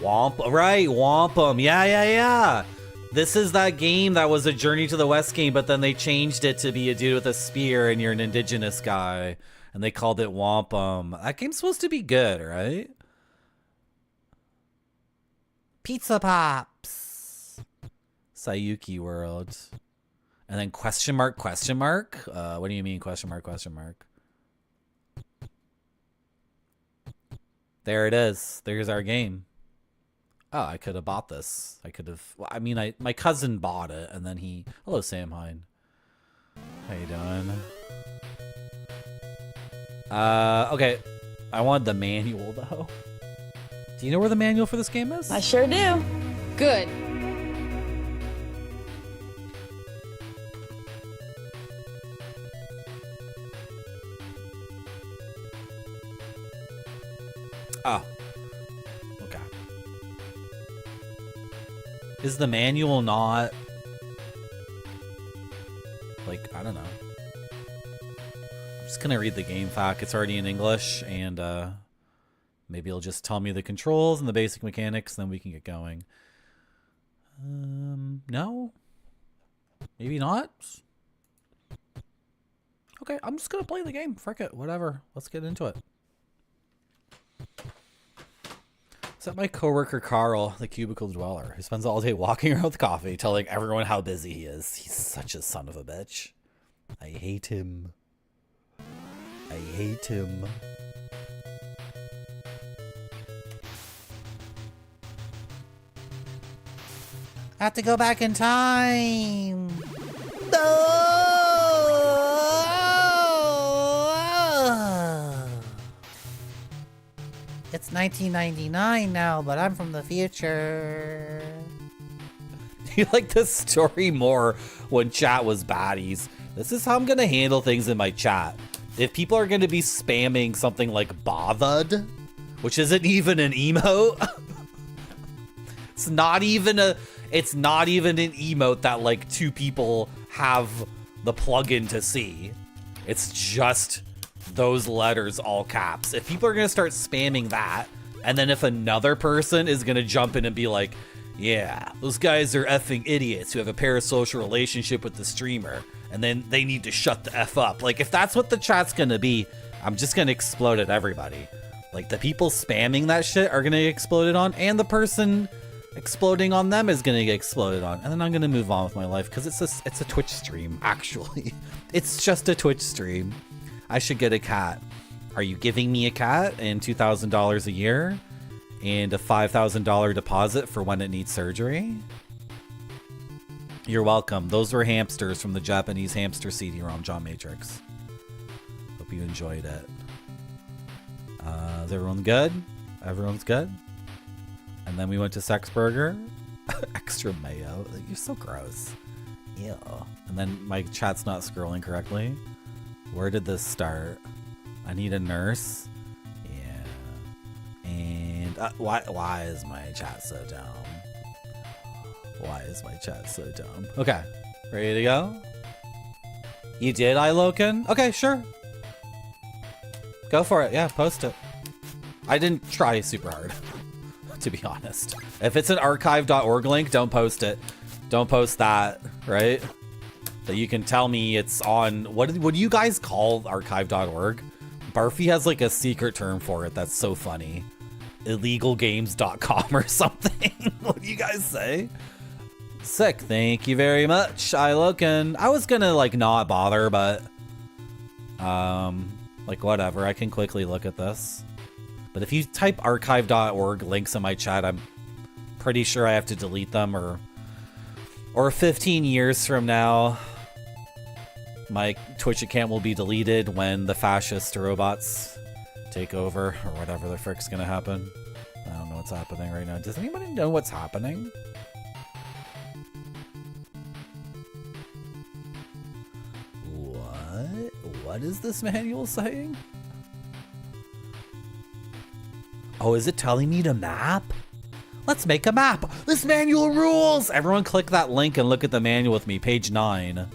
A: Right, Wampum. Yeah. This is that game that was a Journey to the West game, but then they changed it to be a dude with a spear and you're an indigenous guy. And they called it Wampum. That game's supposed to be good, right? Pizza Pops. Sayuki World. And then question mark? What do you mean question mark? There it is. There's our game. Oh, I could have bought this. My cousin bought it, and then hello, Sam Hine. How you doing? Okay. I wanted the manual, though. Do you know where the manual for this game is?
E: I sure do.
B: Good.
A: Oh. Okay. Is the manual not... like, I don't know. I'm just gonna read the game FAQ. It's already in English, and maybe it'll just tell me the controls and the basic mechanics, then we can get going. No? Maybe not? Okay, I'm just gonna play the game. Frick it, whatever. Let's get into it. Is that my coworker Carl, the cubicle dweller, who spends all day walking around with coffee, telling everyone how busy he is? He's such a son of a bitch. I hate him. I hate him. I have to go back in time. It's 1999 now, but I'm from the future. You like this story more when chat was baddies. This is how I'm gonna handle things in my chat. If people are gonna be spamming something like bothered, which isn't even an emote. It's not even an emote that like two people have the plugin to see. It's just those letters all caps. If people are gonna start spamming that, and then if another person is gonna jump in and be like, yeah, those guys are effing idiots who have a parasocial relationship with the streamer, and then they need to shut the F up. Like, if that's what the chat's gonna be, I'm just gonna explode at everybody. Like, the people spamming that shit are gonna get exploded on, and the person exploding on them is gonna get exploded on. And then I'm gonna move on with my life, because it's a Twitch stream, actually. It's just a Twitch stream. I should get a cat. Are you giving me a cat and $2,000 a year? and a $5,000 deposit for when it needs surgery. You're welcome. Those were hamsters from the Japanese hamster CD-ROM, John Matrix. Hope you enjoyed it. Is everyone good? Everyone's good? And then we went to Sex Burger. Extra mayo. You're so gross. Ew. And then my chat's not scrolling correctly. Where did this start? I need a nurse. Yeah. And why is my chat so dumb? Why is my chat so dumb? Okay. Ready to go? You did, iLoken? Okay, sure. Go for it. Yeah, post it. I didn't try super hard, to be honest. If it's an archive.org link, don't post it. Don't post that, right? That you can tell me it's on, what do you guys call archive.org? Barfy has like a secret term for it that's so funny. Illegalgames.com or something. What do you guys say? Sick, thank you very much, iLoken. I was gonna like not bother, but like whatever, I can quickly look at this. But if you type archive.org links in my chat, I'm pretty sure I have to delete them, or 15 years from now, my Twitch account will be deleted when the fascist robots take over, or whatever the frick's gonna happen. I don't know what's happening right now. Does anybody know what's happening? What is this manual saying? Oh, is it telling me to map? Let's make a map. This manual rules. Everyone click that link and look at the manual with me. Page 9.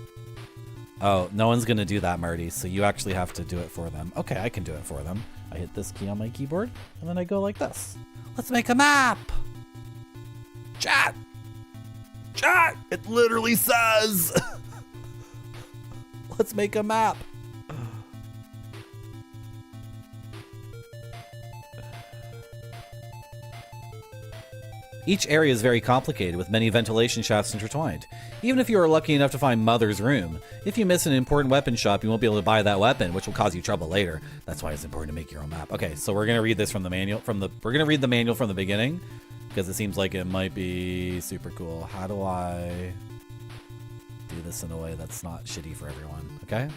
A: Oh, no one's gonna do that, Marty. So you actually have to do it for them. Okay, I can do it for them. I hit this key on my keyboard and then I go like this. Let's make a map. Chat. Chat. It literally says. Let's make a map. Each area is very complicated, with many ventilation shafts intertwined. Even if you are lucky enough to find Mother's room, if you miss an important weapon shop, you won't be able to buy that weapon, which will cause you trouble later. That's why it's important to make your own map. Okay, so we're gonna read this from the manual. We're gonna read the manual from the beginning, because it seems like it might be super cool. How do I do this in a way that's not shitty for everyone? Okay,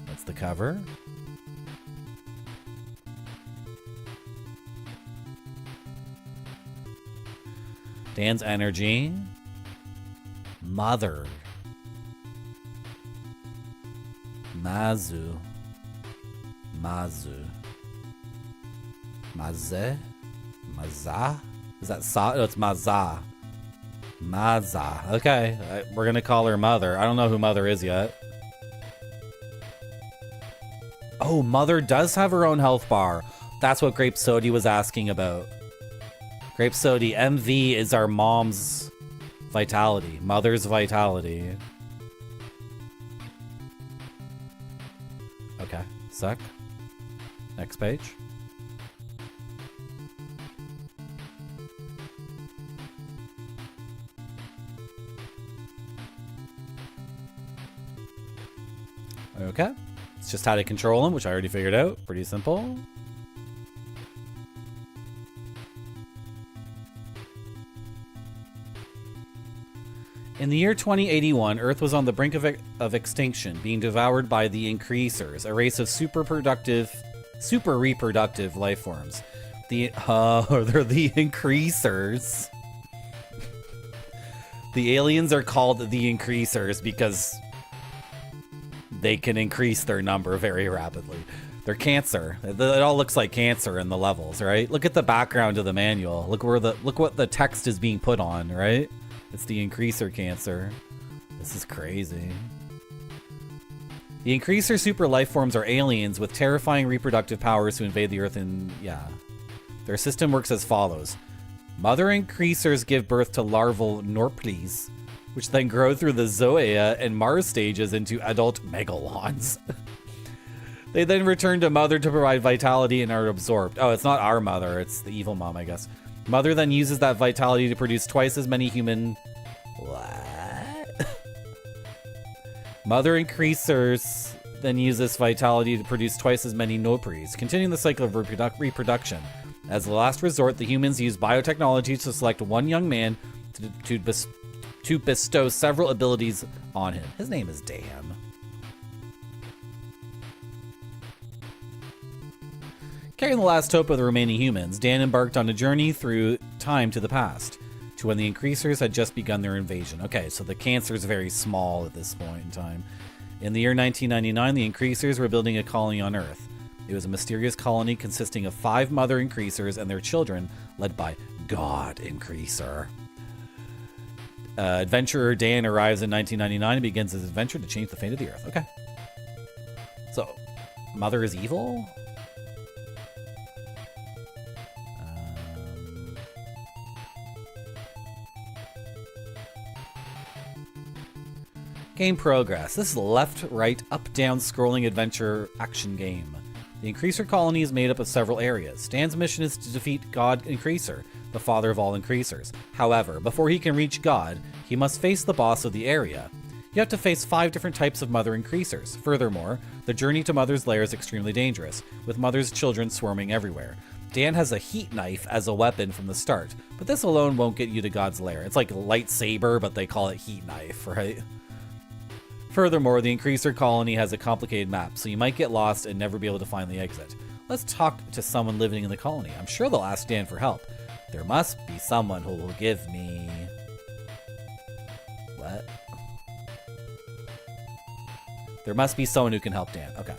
A: that's the cover. Dan's energy. Mother. Mazu. Mazu. Maze? Maza? Is that Sa? No, it's Maza. Maza. Okay, we're gonna call her Mother. I don't know who Mother is yet. Oh, Mother does have her own health bar. That's what Grape Sody was asking about. Grape Sody, MV is our mom's vitality. Mother's vitality. Okay, sec. Next page. Okay. It's just how to control them, which I already figured out. Pretty simple. In the year 2081, Earth was on the brink of extinction, being devoured by the Increasers, a race of super reproductive life forms. They're the Increasers. The aliens are called the Increasers because they can increase their number very rapidly. They're cancer. It all looks like cancer in the levels, right? Look at the background of the manual. Look what the text is being put on, right? It's the Increaser cancer. This is crazy. The Increaser super life forms are aliens with terrifying reproductive powers to invade the Earth and, yeah. Their system works as follows. Mother Increasers give birth to larval Norples, which then grow through the Zoea and Mars stages into adult megalons. They then return to Mother to provide vitality and are absorbed. Oh, it's not our Mother, it's the evil mom, I guess. Mother then uses that vitality to produce twice as many human... What? Mother Increasers then use this vitality to produce twice as many Nopres, continuing the cycle of reproduction. As the last resort, the humans use biotechnology to select one young man to bestow several abilities on him. His name is Dan. Carrying the last hope of the remaining humans, Dan embarked on a journey through time to the past, to when the Increasers had just begun their invasion. Okay, so the cancer is very small at this point in time. In the year 1999, the Increasers were building a colony on Earth. It was a mysterious colony consisting of 5 mother Increasers and their children, led by God Increaser. Adventurer Dan arrives in 1999 and begins his adventure to change the fate of the Earth. Okay. So, Mother is evil? Game progress. This is a left, right, up, down scrolling adventure action game. The Increaser colony is made up of several areas. Dan's mission is to defeat God Increaser, the father of all Increasers. However, before he can reach God, he must face the boss of the area. You have to face 5 different types of Mother Increasers. Furthermore, the journey to Mother's lair is extremely dangerous, with Mother's children swarming everywhere. Dan has a heat knife as a weapon from the start, but this alone won't get you to God's lair. It's like a lightsaber, but they call it heat knife, right? Furthermore, the Increaser colony has a complicated map, so you might get lost and never be able to find the exit. Let's talk to someone living in the colony. I'm sure they'll ask Dan for help. There must be someone who will give me... What? There must be someone who can help Dan. Okay.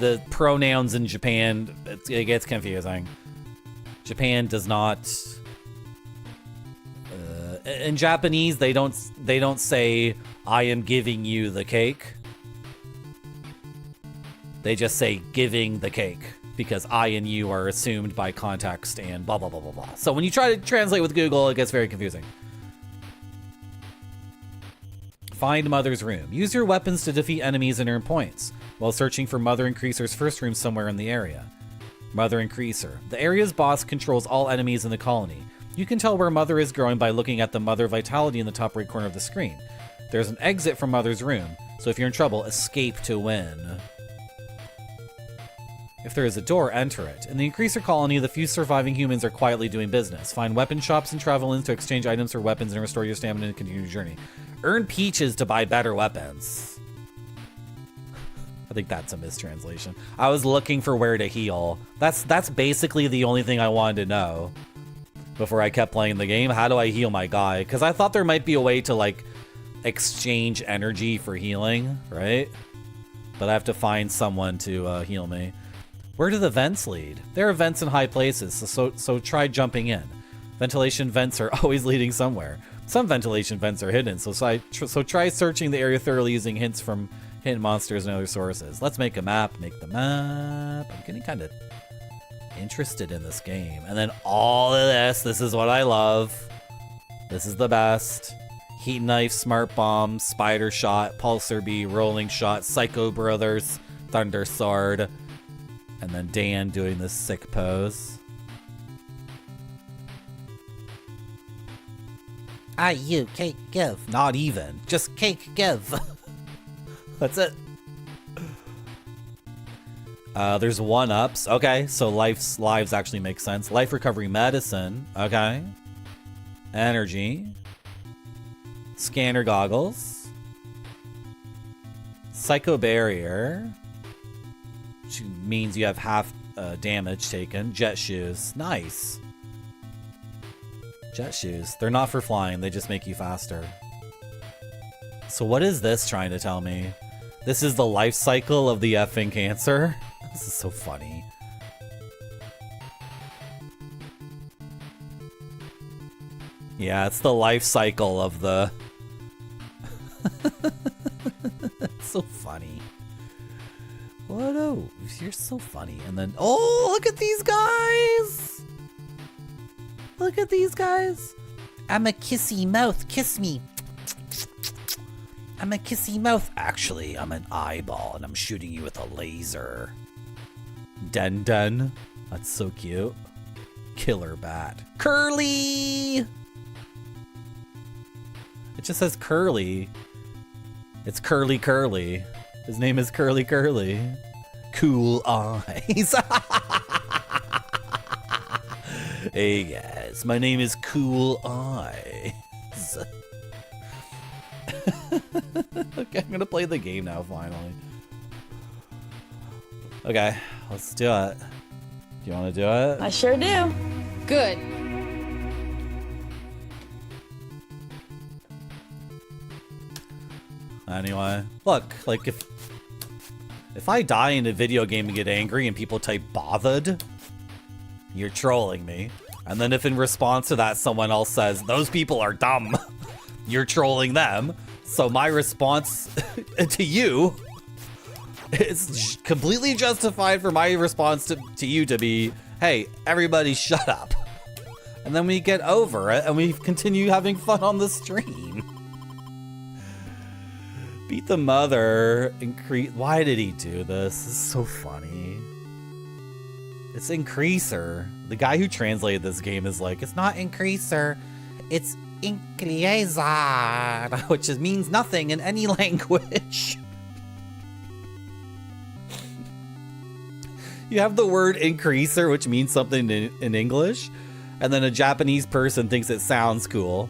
A: The pronouns in Japan, it gets confusing. Japan does not... in Japanese, they don't say, I am giving you the cake. They just say giving the cake, because I and you are assumed by context and blah, blah, blah, blah, blah. So when you try to translate with Google, it gets very confusing. Find Mother's room. Use your weapons to defeat enemies and earn points, while searching for Mother Increaser's first room somewhere in the area. Mother Increaser. The area's boss controls all enemies in the colony. You can tell where Mother is growing by looking at the Mother Vitality in the top right corner of the screen. There's an exit from Mother's room, so if you're in trouble, escape to win. If there is a door, enter it. In the Increaser colony, the few surviving humans are quietly doing business. Find weapon shops and travel in to exchange items for weapons and restore your stamina and continue your journey. Earn peaches to buy better weapons. I think that's a mistranslation. I was looking for where to heal. That's basically the only thing I wanted to know before I kept playing the game. How do I heal my guy? Because I thought there might be a way to, like, exchange energy for healing, right? But I have to find someone to heal me. Where do the vents lead? There are vents in high places, so try jumping in. Ventilation vents are always leading somewhere. Some ventilation vents are hidden, so try searching the area thoroughly using hints from hidden monsters and other sources. Let's make a map. Make the map. I'm getting kind of interested in this game. And then all of this is what I love. This is the best. Heat knife, smart bomb, spider shot, pulsar bee, rolling shot, Psycho Brothers, thunder sword, and then Dan doing this sick pose. You cake give. Not even. Just cake give. That's it. There's 1-ups. Okay, so lives actually make sense. Life recovery medicine. Okay. Energy. Scanner goggles. Psycho barrier, which means you have half damage taken. Jet shoes. Nice. Jet shoes. They're not for flying. They just make you faster. So what is this trying to tell me? This is the life cycle of the effing cancer? This is so funny. Yeah, it's the life cycle of the... It's so funny. What? Oh, you're so funny. And then, oh, look at these guys! Look at these guys. I'm a kissy mouth. Kiss me. I'm a kissy mouth. Actually, I'm an eyeball and I'm shooting you with a laser. Den Den. That's so cute. Killer bat. Curly! It just says Curly. It's Curly Curly. His name is Curly Curly. Cool eyes. Hey guys, my name is Cool Eyes. Okay, I'm gonna play the game now, finally. Okay, let's do it. Do you want to do it?
E: I sure do.
B: Good.
A: Anyway, look, like if I die in a video game and get angry and people type bothered, you're trolling me. And then if in response to that someone else says, those people are dumb, you're trolling them. So my response to you is completely justified for my response to you to be, hey, everybody shut up. And then we get over it and we continue having fun on the stream. Beat the mother. Increase. Why did he do this? It's so funny. It's increaser. The guy who translated this game is like, it's not increaser, it's increaser, which means nothing in any language. You have the word increaser, which means something in English, and then a Japanese person thinks it sounds cool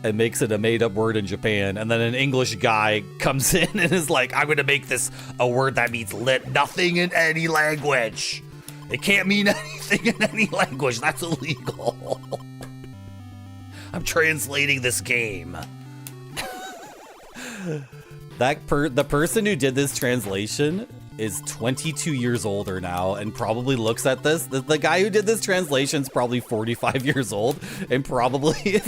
A: and makes it a made-up word in Japan, and then an English guy comes in and is like, I'm gonna make this a word that means nothing in any language. It can't mean anything in any language. That's illegal. I'm translating this game. The person who did this translation is 22 years older now and probably looks at this. The guy who did this translation is probably 45 years old and probably if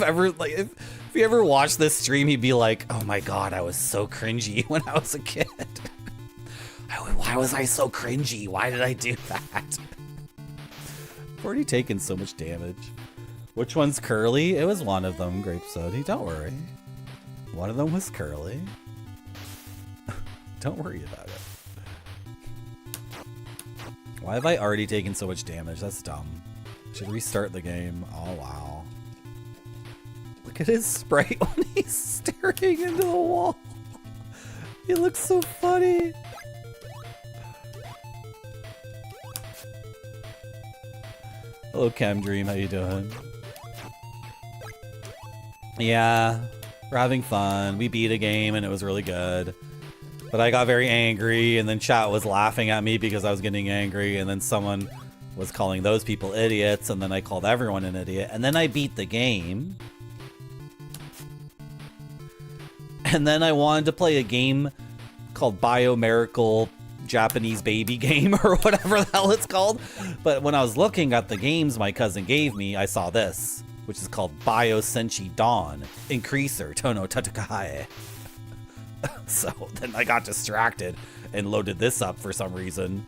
A: you ever watch this stream, he'd be like, oh my God, I was so cringy when I was a kid. Why was I so cringy? Why did I do that? I've already taken so much damage. Which one's Curly? It was one of them, Grape Sody. Don't worry. One of them was Curly. Don't worry about it. Why have I already taken so much damage? That's dumb. Should restart the game. Oh, wow. Look at his sprite when he's staring into the wall. He looks so funny. Hello, Chem Dream. How you doing? Yeah, we're having fun. We beat a game and it was really good. But I got very angry and then chat was laughing at me because I was getting angry and then someone was calling those people idiots and then I called everyone an idiot and then I beat the game. And then I wanted to play a game called Biomiracle Japanese Baby Game or whatever the hell it's called. But when I was looking at the games my cousin gave me, I saw this, which is called Biosenshi Dawn Increaser Tono Tatakae. So then I got distracted and loaded this up for some reason.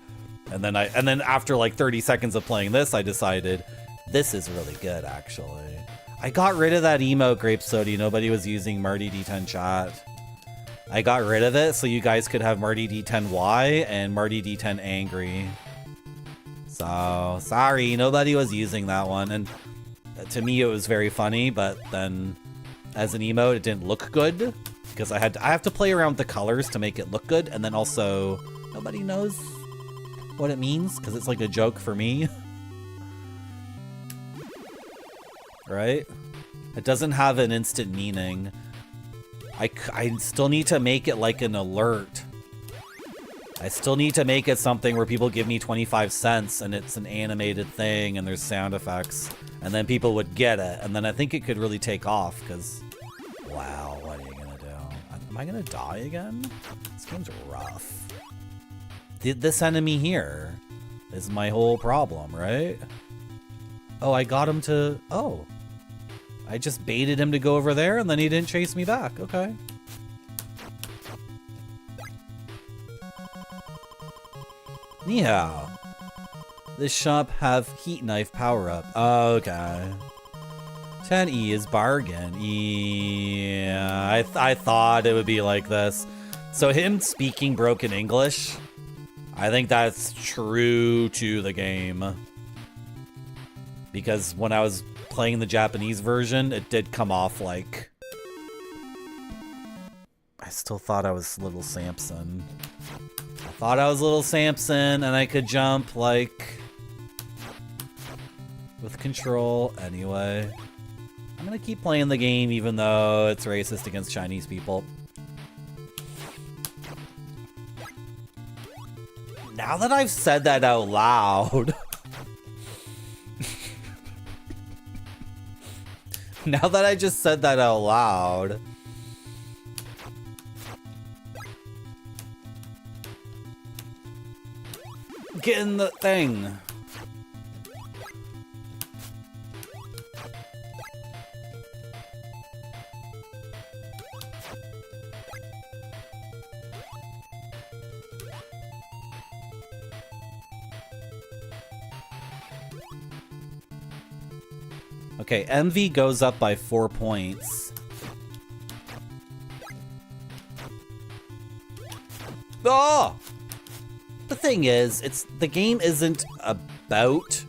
A: And then after like 30 seconds of playing this, I decided this is really good actually. I got rid of that emote, Grape Sody. Nobody was using Marty D10 chat. I got rid of it so you guys could have Marty D10Y and Marty D10 Angry. So, sorry, nobody was using that one. And to me, it was very funny, but then as an emote, it didn't look good because I have to play around with the colors to make it look good. And then also, nobody knows what it means because it's like a joke for me. Right? It doesn't have an instant meaning. I still need to make it like an alert. I still need to make it something where people give me 25 cents and it's an animated thing and there's sound effects and then people would get it. And then I think it could really take off because, wow, what are you gonna do? Am I gonna die again? This game's rough. This enemy here is my whole problem, right? Oh, I got him to, oh. I just baited him to go over there and then he didn't chase me back. Okay. Yeah. This shop have heat knife power up. Okay. 10E is bargain. Yeah, I thought it would be like this. So him speaking broken English, I think that's true to the game. Because when I was playing the Japanese version, it did come off like... I still thought I was little Samson. I thought I was little Samson and I could jump like with control anyway. I'm gonna keep playing the game even though it's racist against Chinese people. Now that I've said that out loud... Now that I just said that out loud... Get in the thing! Okay, MV goes up by 4 points. Oh! The thing is, the game isn't about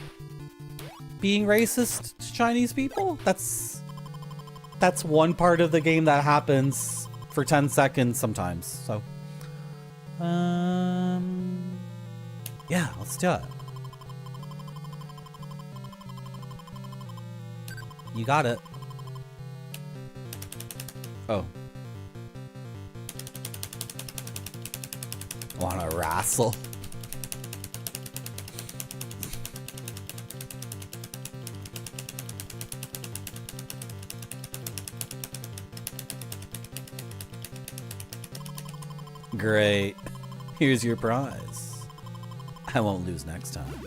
A: being racist to Chinese people. That's one part of the game that happens for 10 seconds sometimes. So, yeah, let's do it. You got it. Oh. Wanna wrestle? Great. Here's your prize. I won't lose next time.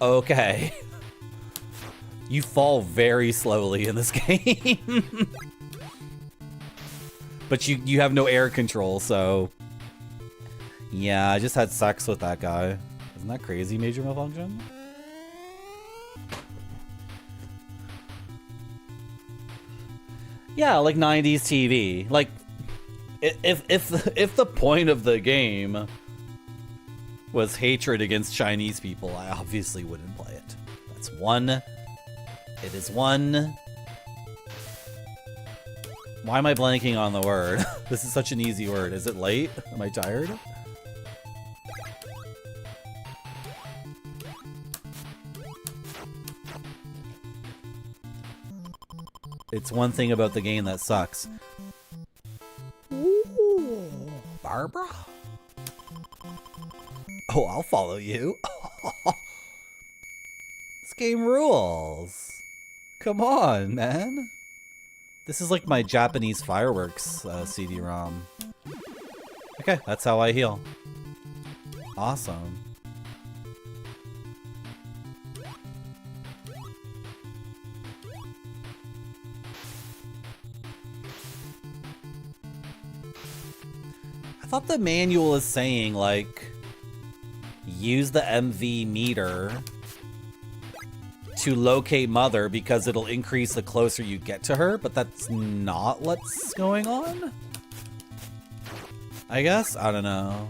A: Okay. You fall very slowly in this game. But you have no air control, so... Yeah, I just had sex with that guy. Isn't that crazy, major malfunction? Yeah, like 90s TV. Like, if the point of the game was hatred against Chinese people, I obviously wouldn't play it. That's one. It is one. Why am I blanking on the word? This is such an easy word. Is it late? Am I tired? It's one thing about the game that sucks. Ooh, Barbara? Oh, I'll follow you. This game rules. Come on, man. This is like my Japanese fireworks CD-ROM. Okay, that's how I heal. Awesome. I thought the manual is saying, like, use the MV meter to locate Mother because it'll increase the closer you get to her, but that's not what's going on? I guess? I don't know.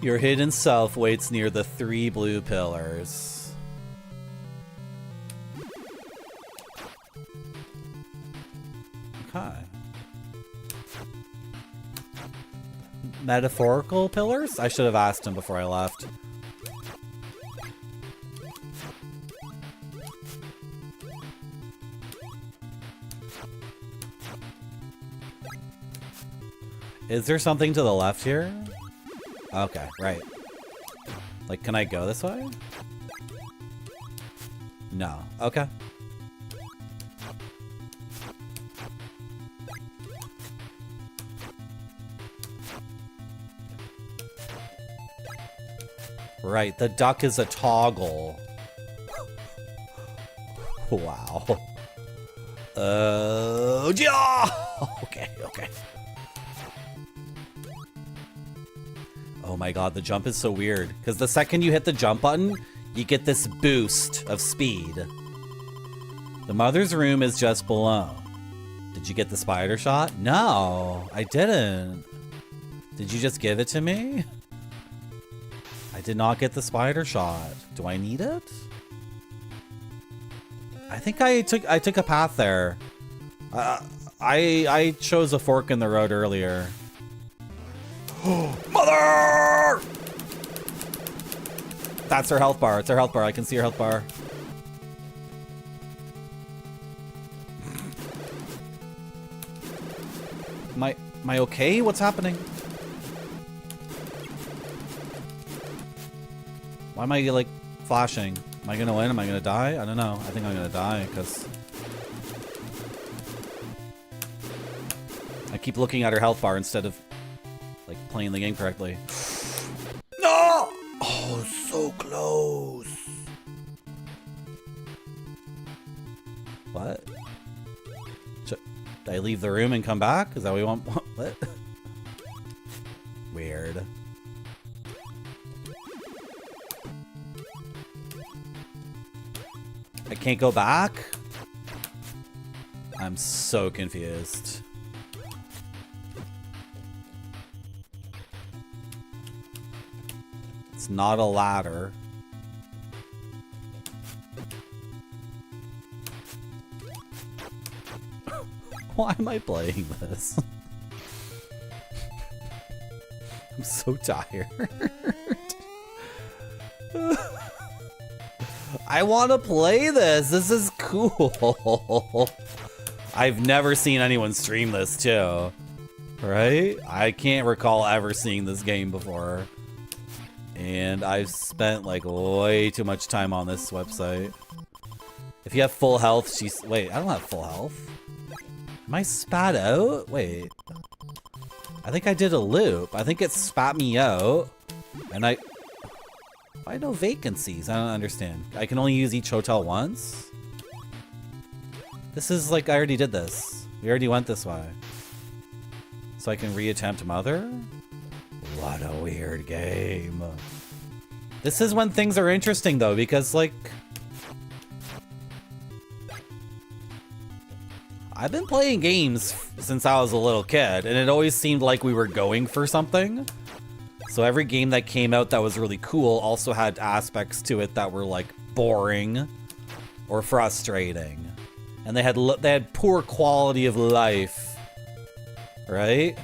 A: Your hidden self waits near the 3 blue pillars. Okay. Metaphorical pillars? I should have asked him before I left. Is there something to the left here? Okay, right. Like, can I go this way? No. Okay. Right, the duck is a toggle. Wow. Yeah! Okay, okay. Oh my god, the jump is so weird. Because the second you hit the jump button, you get this boost of speed. The mother's room is just below. Did you get the spider shot? No, I didn't. Did you just give it to me? I did not get the spider shot. Do I need it? I think I took a path there. I chose a fork in the road earlier. Mother! That's her health bar. It's her health bar. I can see her health bar. Am I okay? What's happening? Why am I like flashing? Am I gonna win? Am I gonna die? I don't know. I think I'm gonna die because I keep looking at her health bar instead of like playing the game correctly. No! Oh, so close. What? Should I leave the room and come back? Is that what we want? What? Weird. I can't go back? I'm so confused. It's not a ladder. Why am I playing this? I'm so tired. I want to play this. This is cool. I've never seen anyone stream this too. Right? I can't recall ever seeing this game before. And I've spent like way too much time on this website. If you have full health, she's... Wait, I don't have full health. Am I spat out? Wait. I think I did a loop. I think it spat me out. And I... Why no vacancies? I don't understand. I can only use each hotel once? This is like, I already did this. We already went this way. So I can reattempt Mother? What a weird game. This is when things are interesting though, because like... I've been playing games since I was a little kid, and it always seemed like we were going for something. So every game that came out that was really cool also had aspects to it that were like boring or frustrating. And they had poor quality of life. Right?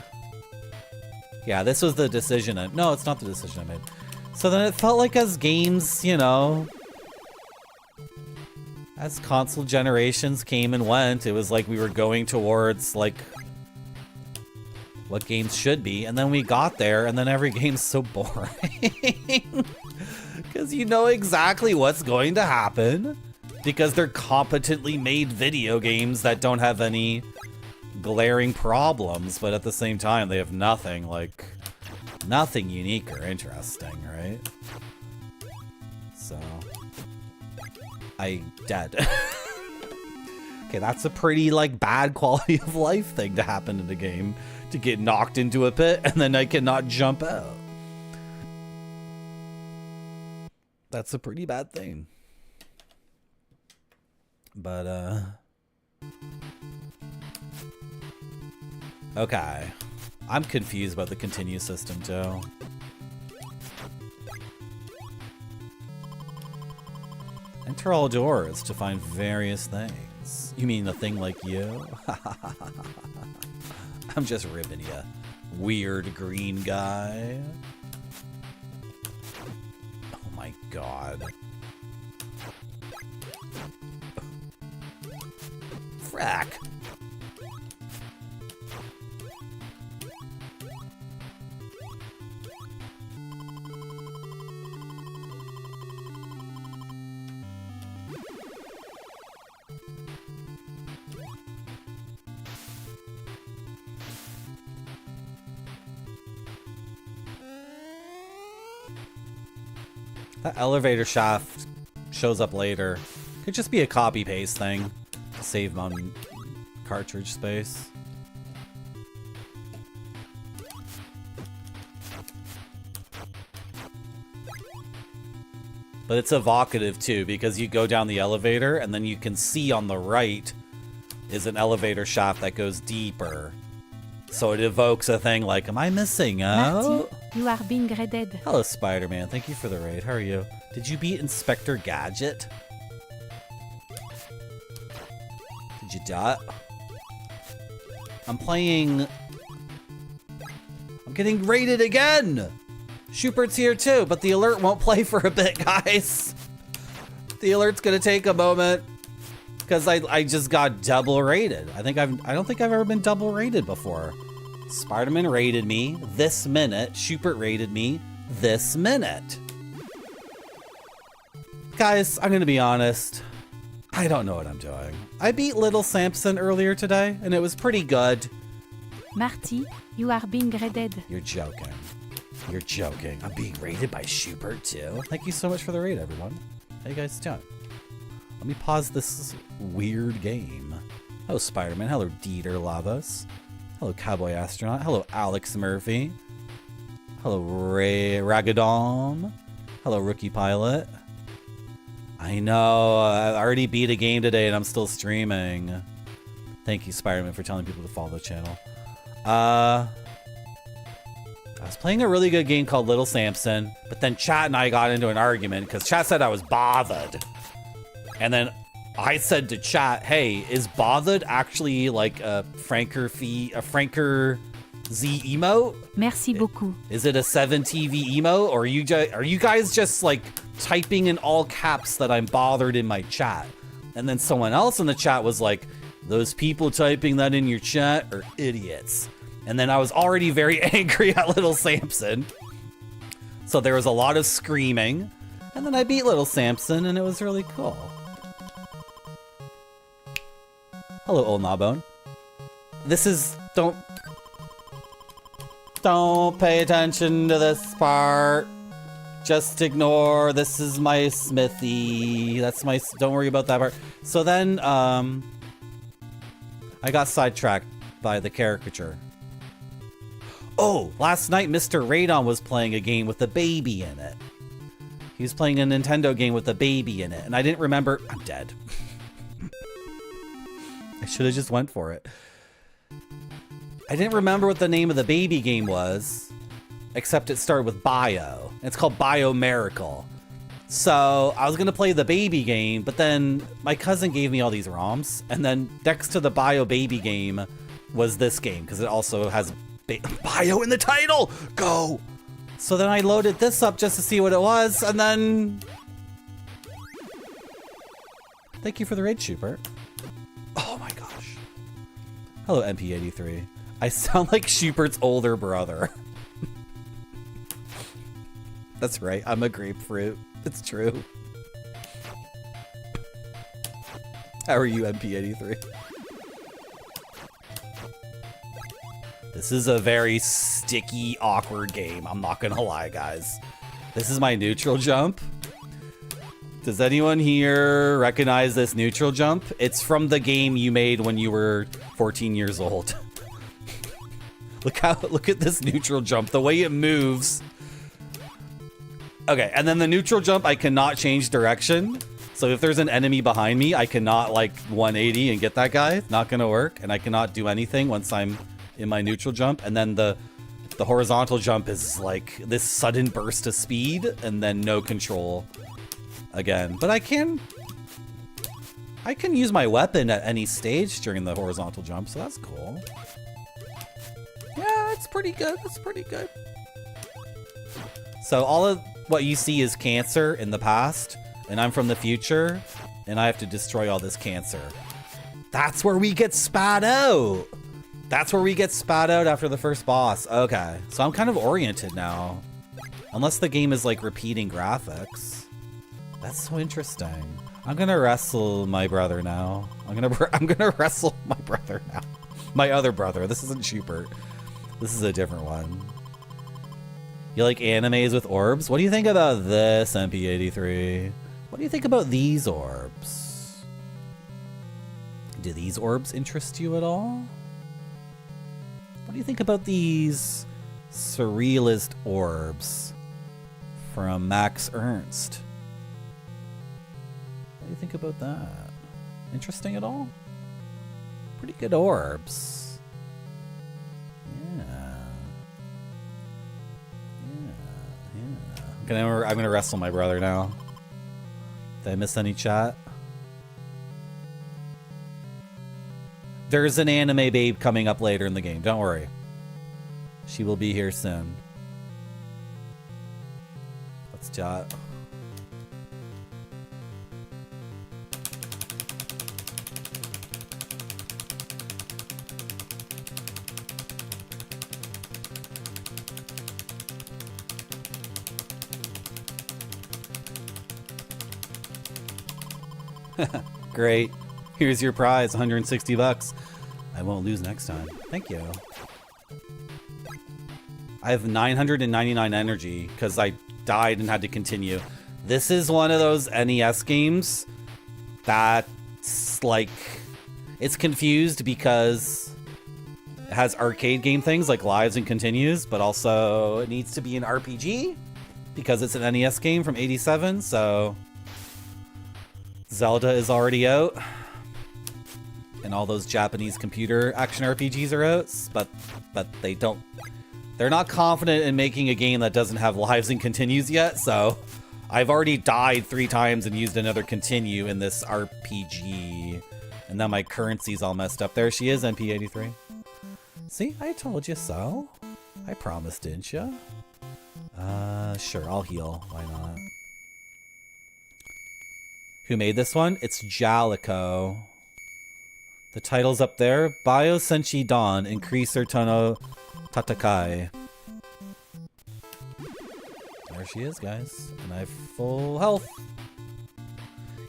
A: Yeah, this was the decision. No, it's not the decision I made. So then it felt like as games, you know, as console generations came and went, it was like we were going towards like what games should be, and then we got there, and then every game's so boring. Because you know exactly what's going to happen, because they're competently made video games that don't have any glaring problems, but at the same time, they have nothing, like, nothing unique or interesting, right? So... I dead. Okay, that's a pretty, like, bad quality of life thing to happen in the game. To get knocked into a pit, and then I cannot jump out. That's a pretty bad thing. But, okay. I'm confused about the continue system, too. Enter all doors to find various things. You mean a thing like you? I'm just ribbing ya. Weird green guy. Oh my god. Frack. That elevator shaft shows up later. Could just be a copy paste thing to save on cartridge space. But it's evocative too, because you go down the elevator and then you can see on the right is an elevator shaft that goes deeper. So it evokes a thing like, am I missing out?
D: You are being raided.
A: Hello, Spider-Man. Thank you for the raid. How are you? Did you beat Inspector Gadget? Did you do it? I'm getting raided again! Schubert's here too, but the alert won't play for a bit, guys. The alert's gonna take a moment because I just got double raided. I don't think I've ever been double raided before. Spider-Man raided me this minute. Schubert raided me this minute. Guys, I'm gonna be honest. I don't know what I'm doing. I beat Little Samson earlier today, and it was pretty good.
D: Marty, you are being raided.
A: You're joking. You're joking. I'm being raided by Schubert too. Thank you so much for the raid, everyone. How you guys doing? Let me pause this weird game. Hello, Spider-Man. Hello, Dieter Lavas. Hello, Cowboy Astronaut. Hello, Alex Murphy. Hello, Ray Ragadom. Hello, Rookie Pilot. I know. I already beat a game today and I'm still streaming. Thank you, Spider-Man, for telling people to follow the channel. I was playing a really good game called Little Samson, but then Chat and I got into an argument because Chat said I was bothered. And then I said to Chat, hey, is bothered actually like a Franker Z emote?
D: Merci beaucoup.
A: Is it a 7TV emote, or are you guys just like typing in all caps that I'm bothered in my chat? And then someone else in the chat was like, those people typing that in your chat are idiots. And then I was already very angry at Little Samson. So there was a lot of screaming. And then I beat Little Samson and it was really cool. Hello, Old Gnawbone. This is... Don't pay attention to this part. Just ignore. This is my smithy. That's my... Don't worry about that part. So then, I got sidetracked by the caricature. Oh, last night Mr. Radon was playing a game with a baby in it. He was playing a Nintendo game with a baby in it, and I didn't remember... I'm dead. I should have just went for it. I didn't remember what the name of the baby game was, except it started with Bio. It's called Bio Miracle. So I was gonna play the baby game, but then my cousin gave me all these ROMs, and then next to the Bio baby game was this game, because it also has Bio in the title! Go! So then I loaded this up just to see what it was, and then... Thank you for the raid, Schubert. Oh my gosh. Hello, MP83. I sound like Schubert's older brother. That's right, I'm a grapefruit. It's true. How are you, MP83? This is a very sticky, awkward game. I'm not gonna lie, guys. This is my neutral jump. Does anyone here recognize this neutral jump? It's from the game you made when you were 14 years old. Look at this neutral jump, the way it moves. Okay, and then the neutral jump, I cannot change direction. So if there's an enemy behind me, I cannot like 180 and get that guy. Not gonna work, and I cannot do anything once I'm in my neutral jump. And then the horizontal jump is like this sudden burst of speed and then no control again. But I can use my weapon at any stage during the horizontal jump, so that's cool. Yeah, it's pretty good. It's pretty good. So all of what you see is cancer in the past, and I'm from the future, and I have to destroy all this cancer. That's where we get spat out. That's where we get spat out after the first boss. Okay, so I'm kind of oriented now. Unless the game is like repeating graphics. That's so interesting. I'm gonna wrestle my brother now. I'm gonna wrestle my brother now. My other brother. This isn't Schubert. This is a different one. You like animes with orbs? What do you think about this, MP83? What do you think about these orbs? Do these orbs interest you at all? What do you think about these surrealist orbs from Max Ernst? What do you think about that? Interesting at all? Pretty good orbs. I'm gonna wrestle my brother now. Did I miss any chat? There's an anime babe coming up later in the game. Don't worry. She will be here soon. Let's chat. Great. Here's your prize, 160 bucks. I won't lose next time. Thank you. I have 999 energy because I died and had to continue. This is one of those NES games that's like, it's confused because it has arcade game things like lives and continues, but also it needs to be an RPG because it's an NES game from '87, so Zelda is already out. And all those Japanese computer action RPGs are out, but they're not confident in making a game that doesn't have lives and continues yet, so I've already died 3 times and used another continue in this RPG. And now my currency's all messed up. There she is, MP83. See, I told you so. I promised, didn't you? Sure, I'll heal. Why not? Who made this one? It's Jalico. The title's up there. Bio Senshi Dawn, Increaser Tono Tatakai. There she is, guys. And I have full health.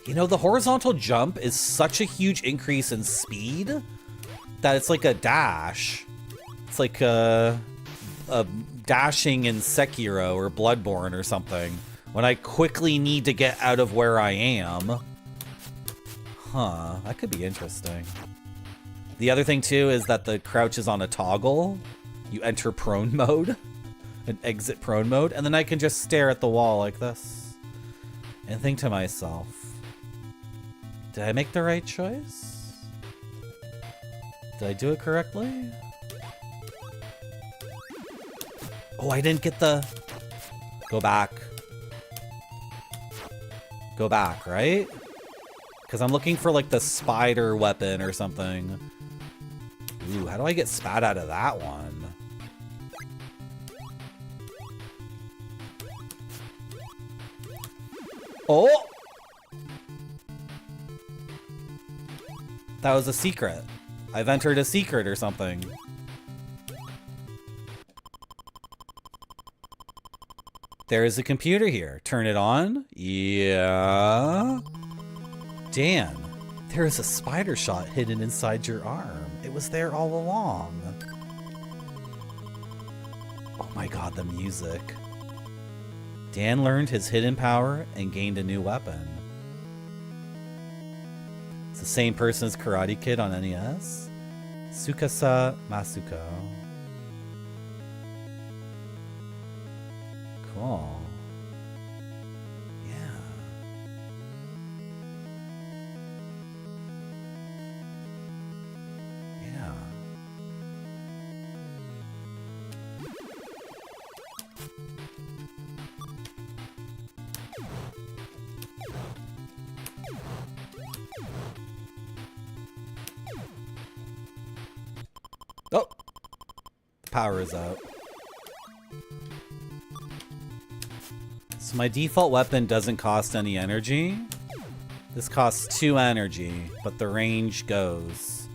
A: You know, the horizontal jump is such a huge increase in speed that it's like a dash. It's like a dashing in Sekiro or Bloodborne or something. When I quickly need to get out of where I am. Huh, that could be interesting. The other thing too is that the crouch is on a toggle. You enter prone mode and exit prone mode, and then I can just stare at the wall like this and think to myself, did I make the right choice? Did I do it correctly? Oh, I didn't get the... Go back. Go back, right? Because I'm looking for like the spider weapon or something. Ooh, how do I get spat out of that one? Oh! That was a secret. I've entered a secret or something. There is a computer here. Turn it on. Yeah. Dan, there is a spider shot hidden inside your arm. It was there all along. Oh my god, the music. Dan learned his hidden power and gained a new weapon. It's the same person as Karate Kid on NES. Tsukasa Masuko. Cool. Yeah. Yeah. Oh! The power is out. So my default weapon doesn't cost any energy. This costs 2 energy, but the range goes.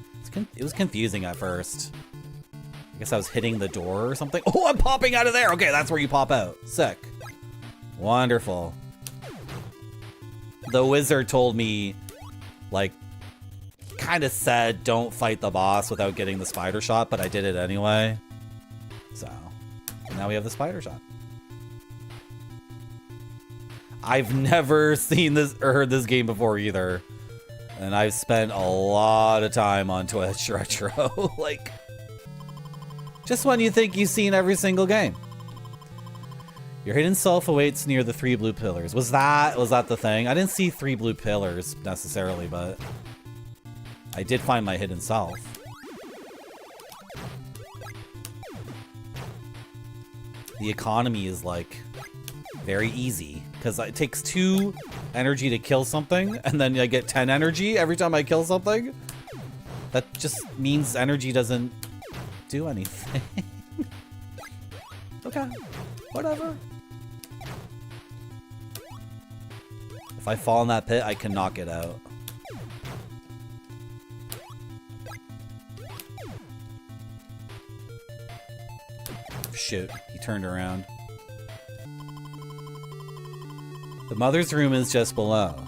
A: It was confusing at first. I guess I was hitting the door or something. Oh, I'm popping out of there! Okay, that's where you pop out. Sick. Wonderful. The wizard told me, like, kind of said don't fight the boss without getting the spider shot, but I did it anyway. So, now we have the spider shot. I've never seen this or heard this game before either. And I've spent a lot of time on Twitch Retro. Like, just when you think you've seen every single game. Your hidden self awaits near the 3 blue pillars. Was that the thing? I didn't see 3 blue pillars necessarily, but I did find my hidden self. The economy is like very easy. Because it takes 2 energy to kill something, and then I get 10 energy every time I kill something. That just means energy doesn't do anything. Okay, whatever. If I fall in that pit, I cannot get out. Shoot, he turned around. The mother's room is just below.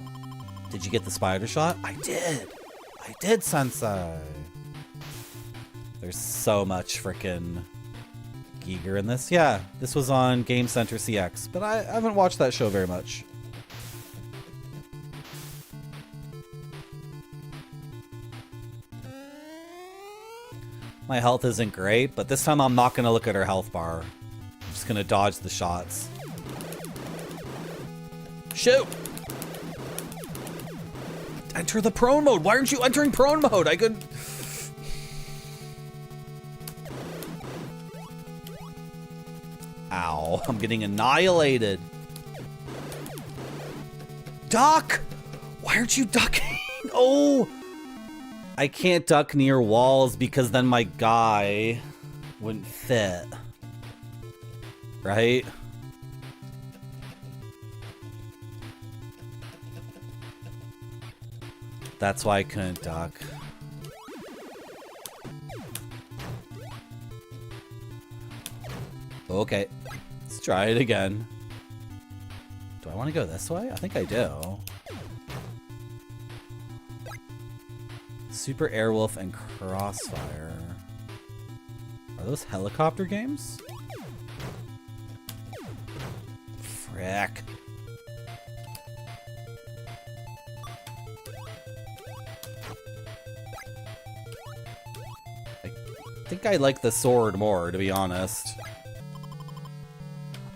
A: Did you get the spider shot? I did! I did, Sensei! There's so much frickin' Giger in this. Yeah, this was on Game Center CX, but I haven't watched that show very much. My health isn't great, but this time I'm not gonna look at her health bar. I'm just gonna dodge the shots. Shoot! Enter the prone mode. Why aren't you entering prone mode? I could... Ow, I'm getting annihilated. Duck! Why aren't you ducking? Oh! I can't duck near walls because then my guy wouldn't fit. Right? That's why I couldn't duck. Okay, let's try it again. Do I want to go this way? I think I do. Super Airwolf and Crossfire. Are those helicopter games? Frick. I think I like the sword more, to be honest.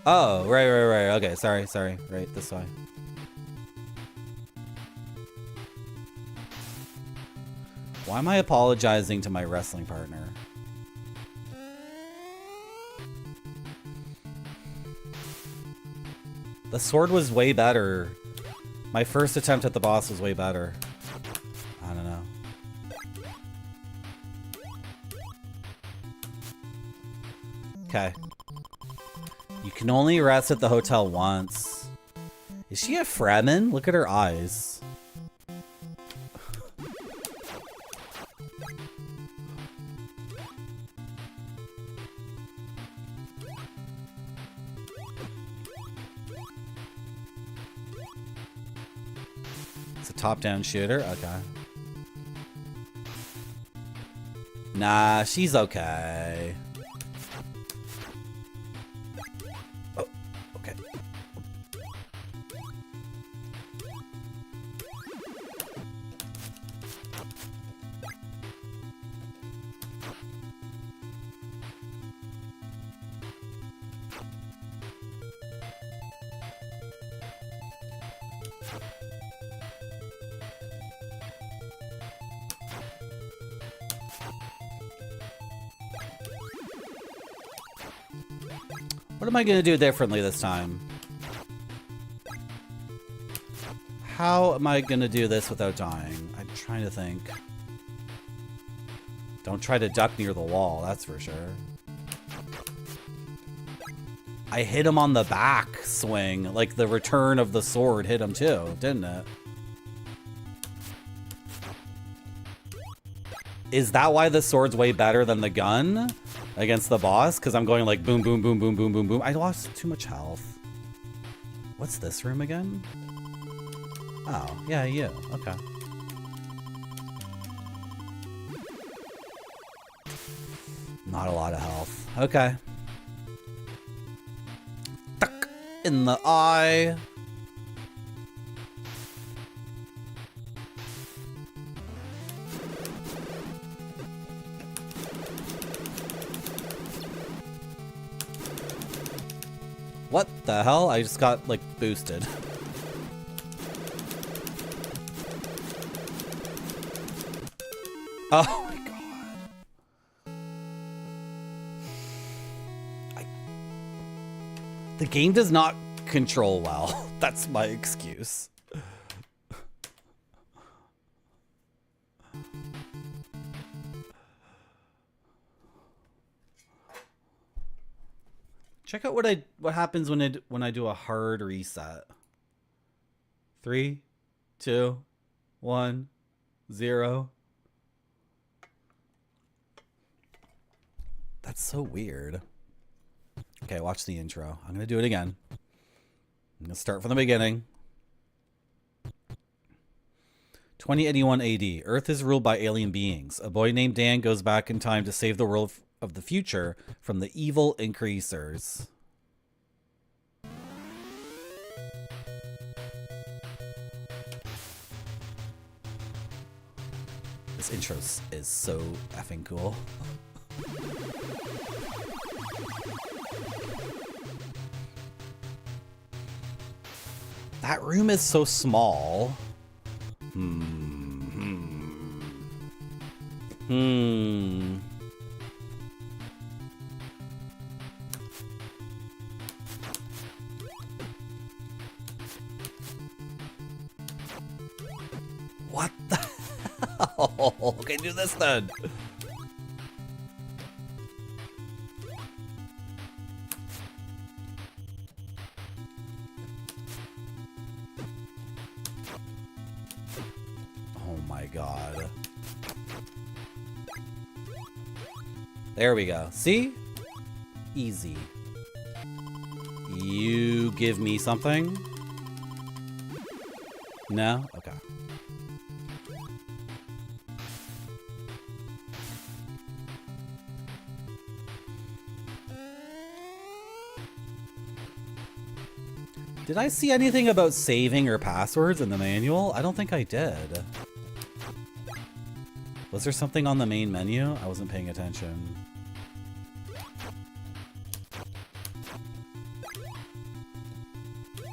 A: Oh, right. Okay, sorry. Right, this way. Why am I apologizing to my wrestling partner? The sword was way better. My first attempt at the boss was way better. I don't know. Okay. You can only rest at the hotel once. Is she a Fremen? Look at her eyes. It's a top-down shooter? Okay. Nah, she's okay. Oh, okay. What am I going to do differently this time? How am I going to do this without dying? I'm trying to think. Don't try to duck near the wall, that's for sure. I hit him on the back swing, like the return of the sword hit him too, didn't it? Is that why the sword's way better than the gun against the boss? Because I'm going like boom, boom, boom, boom, boom, boom, boom. I lost too much health. What's this room again? Oh, yeah, you. Okay. Not a lot of health. Okay. Tuck in the eye. What the hell? I just got, like, boosted. Oh my god. The game does not control well. That's my excuse. Check out what happens when I do a hard reset. 3, 2, 1, 0. That's so weird. Okay, watch the intro. I'm gonna do it again. I'm gonna start from the beginning. 2081 AD. Earth is ruled by alien beings. A boy named Dan goes back in time to save the world of the future from the evil increasers. This intro is so effing cool. That room is so small. What the hell? Okay, do this then. Oh my god. There we go. See? Easy. You give me something? No? Okay. Did I see anything about saving or passwords in the manual? I don't think I did. Was there something on the main menu? I wasn't paying attention.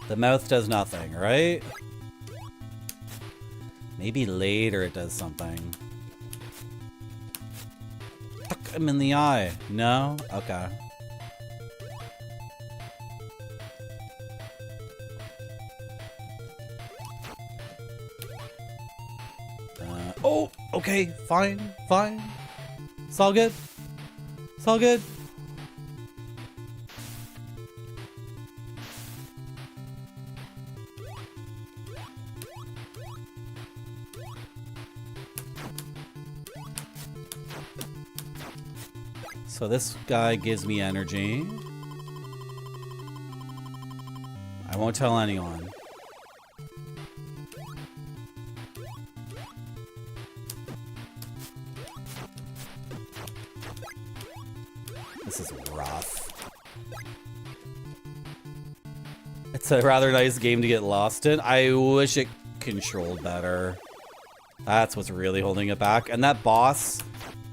A: The mouth does nothing, right? Maybe later it does something. Fuck him in the eye. No? Okay. Oh, okay, fine, fine. It's all good. It's all good. So this guy gives me energy. I won't tell anyone. This is rough. It's a rather nice game to get lost in. I wish it controlled better. That's what's really holding it back. And that boss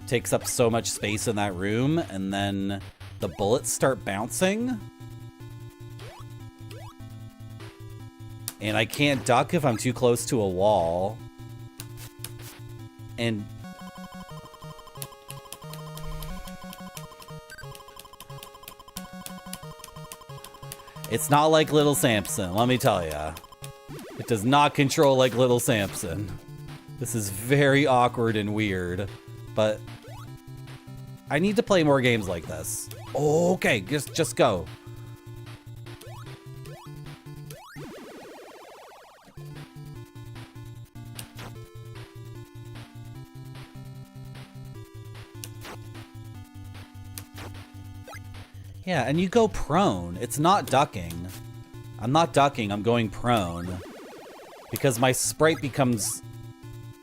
A: takes up so much space in that room, and then the bullets start bouncing. And I can't duck if I'm too close to a wall. And it's not like Little Samson, let me tell ya. It does not control like Little Samson. This is very awkward and weird, but I need to play more games like this. Okay, just go. Yeah, and you go prone. It's not ducking. I'm not ducking, I'm going prone. Because my sprite becomes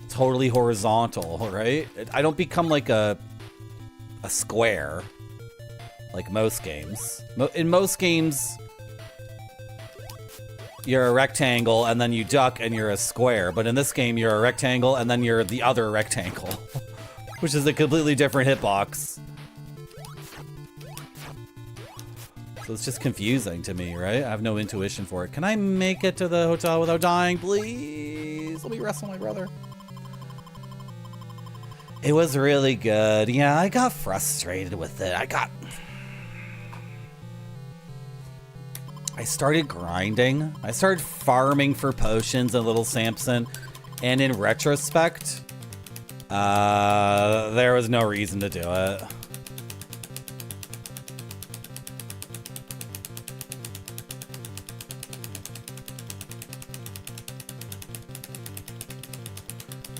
A: totally horizontal, right? I don't become like a square like most games. In most games, you're a rectangle and then you duck and you're a square. But in this game, you're a rectangle and then you're the other rectangle, which is a completely different hitbox. So it's just confusing to me, right? I have no intuition for it. Can I make it to the hotel without dying, please? Let me wrestle my brother. It was really good. Yeah, I got frustrated with it. I started grinding. I started farming for potions in Little Samson. And in retrospect, there was no reason to do it.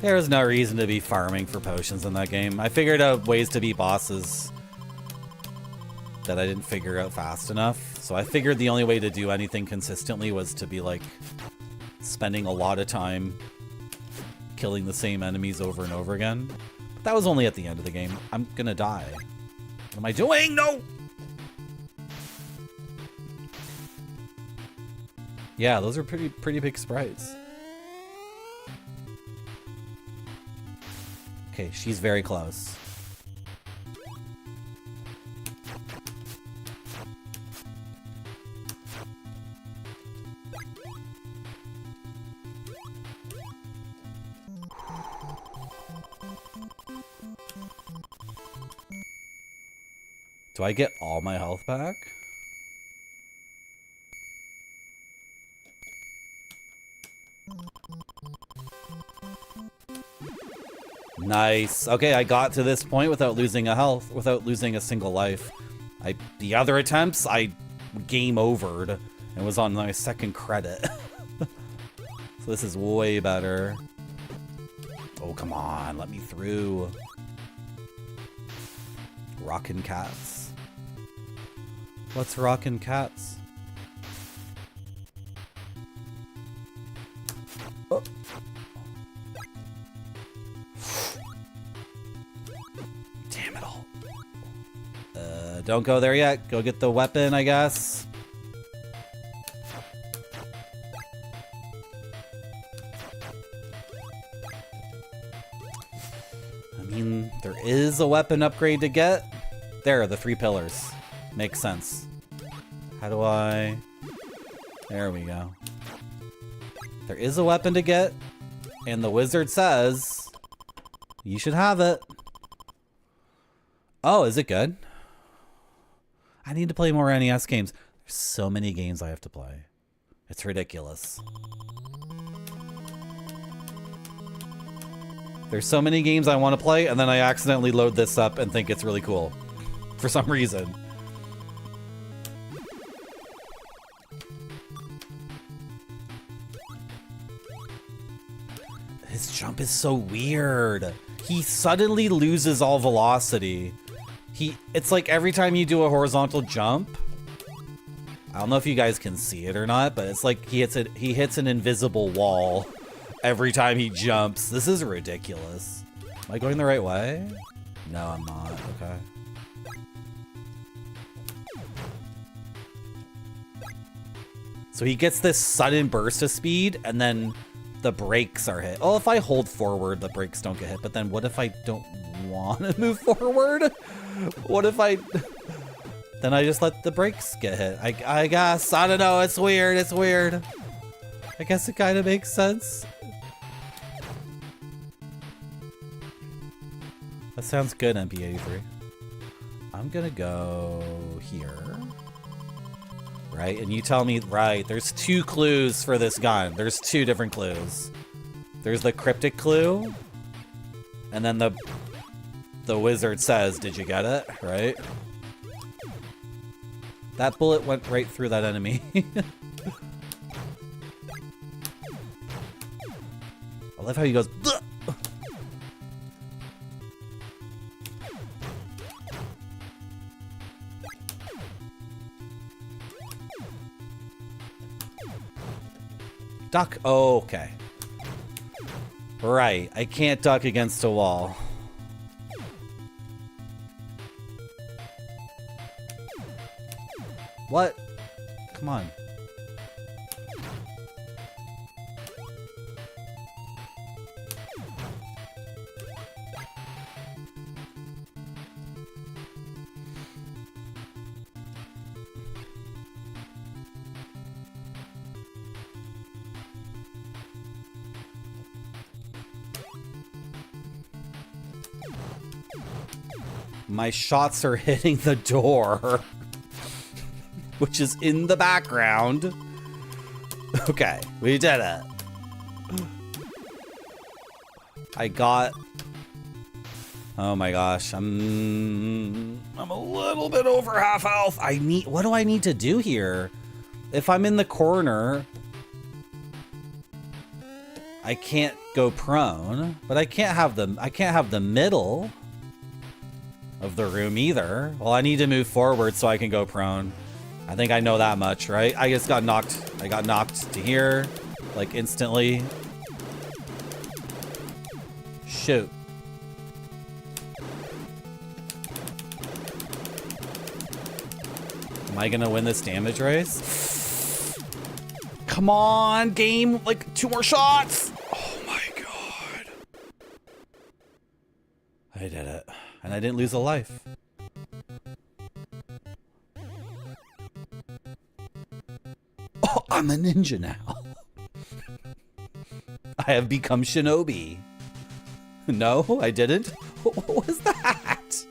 A: There was no reason to be farming for potions in that game. I figured out ways to beat bosses that I didn't figure out fast enough. So I figured the only way to do anything consistently was to be like spending a lot of time killing the same enemies over and over again. But that was only at the end of the game. I'm gonna die. What am I doing? No! Yeah, those are pretty big sprites. Okay, she's very close. Do I get all my health back? Nice. Okay, I got to this point without losing a single life. The other attempts, I game overed and was on my second credit. So this is way better. Oh, come on, let me through. Rockin' cats. What's rockin' cats? Oh. Damn it all. Don't go there yet. Go get the weapon, I guess. I mean, there is a weapon upgrade to get. There, the 3 pillars. Makes sense. How do I... There we go. There is a weapon to get, and the wizard says you should have it. Oh, is it good? I need to play more NES games. There's so many games I have to play. It's ridiculous. There's so many games I want to play, and then I accidentally load this up and think it's really cool. For some reason. His jump is so weird. He suddenly loses all velocity. It's like every time you do a horizontal jump, I don't know if you guys can see it or not, but it's like he hits an invisible wall every time he jumps. This is ridiculous. Am I going the right way? No, I'm not. Okay. So he gets this sudden burst of speed, and then the brakes are hit. Oh, if I hold forward, the brakes don't get hit. But then what if I don't want to move forward? What if I... Then I just let the brakes get hit. I guess. I don't know. It's weird. It's weird. I guess it kind of makes sense. That sounds good, MP83. I'm gonna go here. Right, and you tell me, right, there's 2 clues for this gun. There's 2 different clues. There's the cryptic clue, and then the wizard says, did you get it? Right? That bullet went right through that enemy. I love how he goes, bleh! Duck. Oh, okay. Right. I can't duck against a wall. What? Come on. My shots are hitting the door. which is in the background. Okay, we did it. I got... Oh my gosh, I'm a little bit over half health. What do I need to do here? If I'm in the corner, I can't go prone, but I can't have the middle of the room either. Well, I need to move forward so I can go prone. I think I know that much, right? I got knocked to here, like instantly. Shoot. Am I gonna win this damage race? Come on, game, like 2 more shots. Oh my god. I did it. And I didn't lose a life. Oh, I'm a ninja now. I have become Shinobi. No, I didn't. What was that?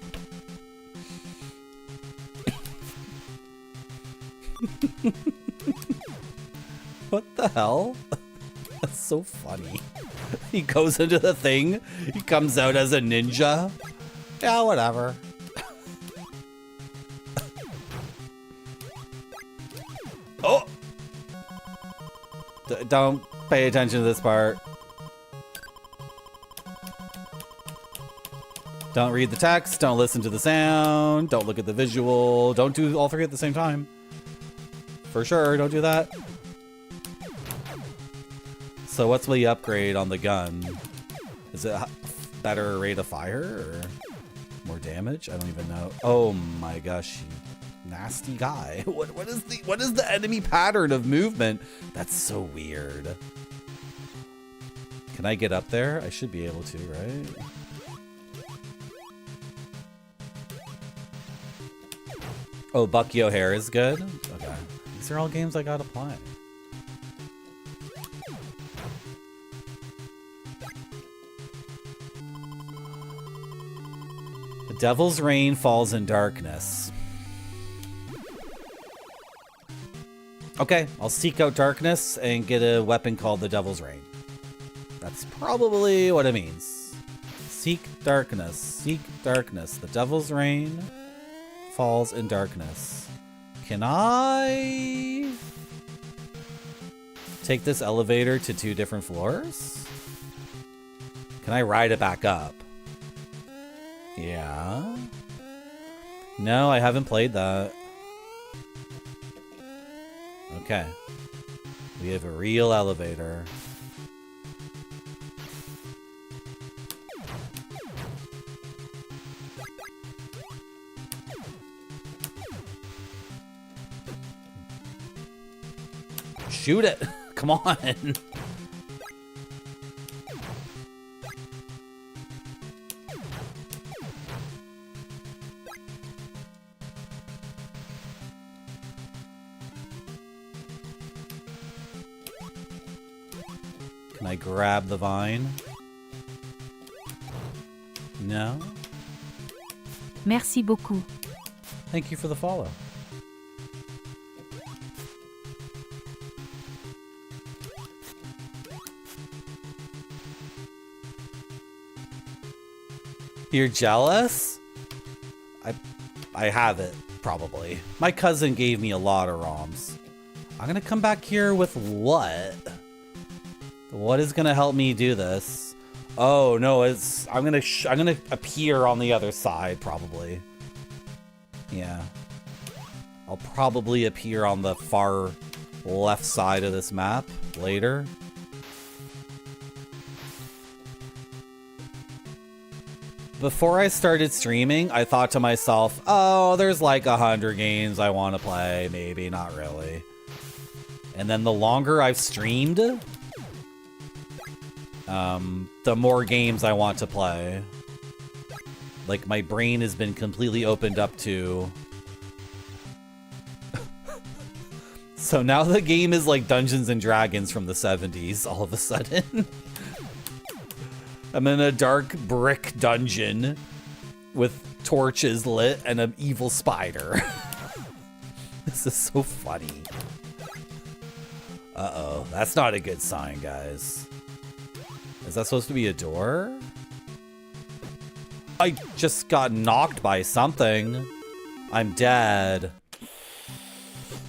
A: What the hell? That's so funny. He goes into the thing, he comes out as a ninja. Yeah, whatever. Oh! Don't pay attention to this part. Don't read the text, don't listen to the sound, don't look at the visual, don't do all 3 at the same time. For sure, don't do that. So what's the upgrade on the gun? Is it better rate of fire or more damage? I don't even know. Oh my gosh, you nasty guy. What is the enemy pattern of movement? That's so weird. Can I get up there? I should be able to, right? Oh, Bucky O'Hare is good? Okay. These are all games I gotta play. The Devil's Rain falls in darkness. Okay, I'll seek out darkness and get a weapon called the Devil's Rain. That's probably what it means. Seek darkness. Seek darkness. The Devil's Rain falls in darkness. Can I take this elevator to 2 different floors? Can I ride it back up? Yeah. No, I haven't played that. Okay. We have a real elevator. Shoot it! Come on! Can I grab the vine? No?
D: Merci beaucoup.
A: Thank you for the follow. You're jealous? I have it, probably. My cousin gave me a lot of ROMs. I'm gonna come back here with what? What is gonna help me do this? Oh no, I'm gonna appear on the other side, probably. Yeah. I'll probably appear on the far left side of this map later. Before I started streaming, I thought to myself, oh, there's like 100 games I want to play. Maybe, not really. And then the longer I've streamed, the more games I want to play. Like, my brain has been completely opened up to... So now the game is like Dungeons and Dragons from the 70s, all of a sudden. I'm in a dark brick dungeon with torches lit and an evil spider. This is so funny. Uh-oh. That's not a good sign, guys. Is that supposed to be a door? I just got knocked by something. I'm dead.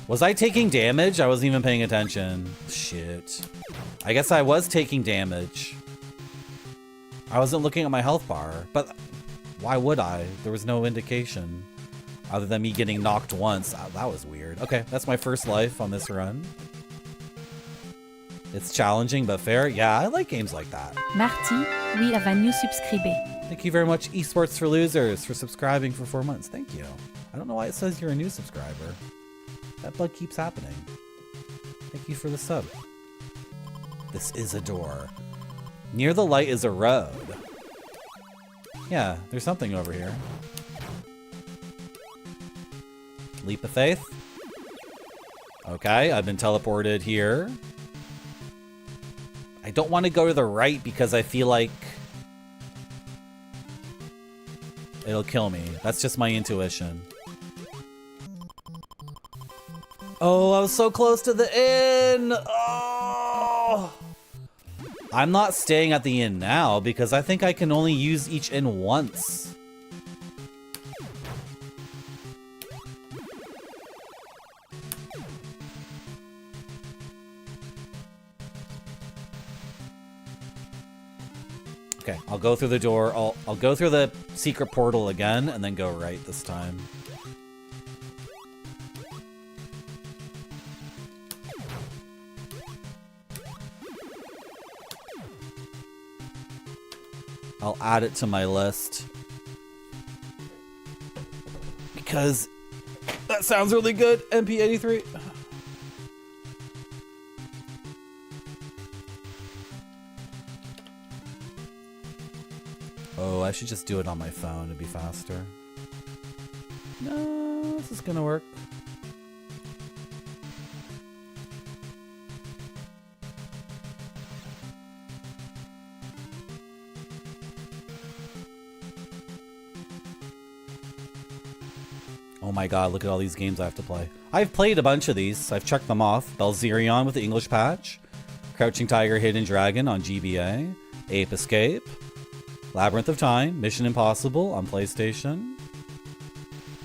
A: Was I taking damage? I wasn't even paying attention. Shit. I guess I was taking damage. I wasn't looking at my health bar, but why would I? There was no indication other than me getting knocked once. That was weird. Okay, that's my first life on this run. It's challenging but fair. Yeah, I like games like that.
D: Marty, oui, a new subscribe.
A: Thank you very much, Esports for Losers, for subscribing for 4 months. Thank you. I don't know why it says you're a new subscriber. That bug keeps happening. Thank you for the sub. This is a door. Near the light is a road. Yeah, there's something over here. Leap of faith. Okay, I've been teleported here. I don't want to go to the right because I feel like it'll kill me. That's just my intuition. Oh, I was so close to the inn. Oh. I'm not staying at the inn now because I think I can only use each inn once. Okay, I'll go through the door. I'll go through the secret portal again and then go right this time. I'll add it to my list because that sounds really good. MP83. Oh, I should just do it on my phone to be faster. No, this is gonna work. Oh my god, look at all these games I have to play. I've played a bunch of these. I've checked them off. Belzerion with the English patch. Crouching Tiger, Hidden Dragon on GBA. Ape Escape. Labyrinth of Time. Mission Impossible on PlayStation.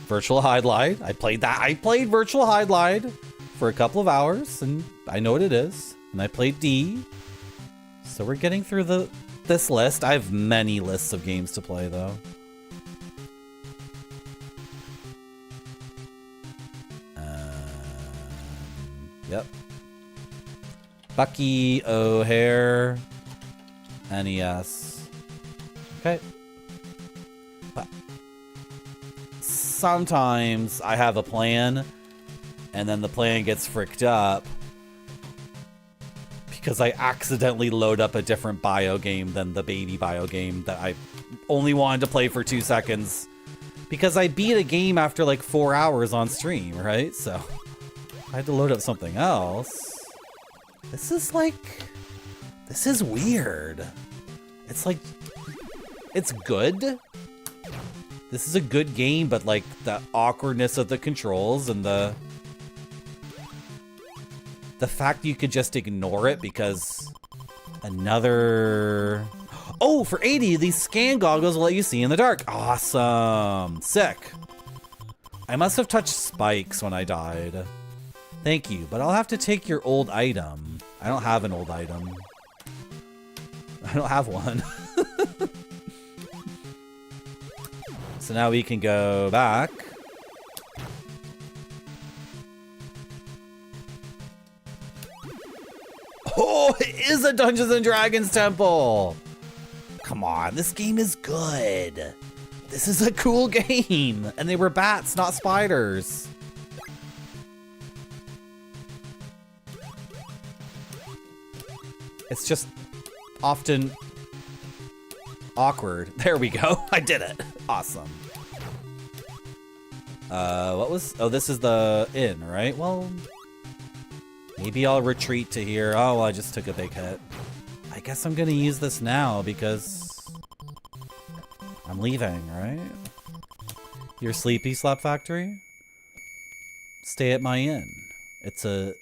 A: Virtual Hide-Lide. I played that. I played Virtual Hide-Lide for a couple of hours, and I know what it is. And I played D. So we're getting through this list. I have many lists of games to play, though. Yep. Bucky O'Hare. NES. Okay. But sometimes I have a plan, and then the plan gets fricked up because I accidentally load up a different bio game than the baby bio game that I only wanted to play for 2 seconds because I beat a game after like 4 hours on stream, right? So I had to load up something else. This is weird. It's like, it's good. This is a good game, but like the awkwardness of the controls and the fact you could just ignore it because another... Oh, for 80, these scan goggles will let you see in the dark. Awesome. Sick. I must have touched spikes when I died. Thank you, but I'll have to take your old item. I don't have an old item. I don't have one. So now we can go back. Oh, it is a Dungeons and Dragons temple. Come on, this game is good. This is a cool game. And they were bats, not spiders. It's just often awkward. There we go. I did it. Awesome. What was... Oh, this is the inn, right? Well, maybe I'll retreat to here. Oh, well, I just took a big hit. I guess I'm gonna use this now because I'm leaving, right? You're sleepy, Slap Factory? stay at my inn. It's a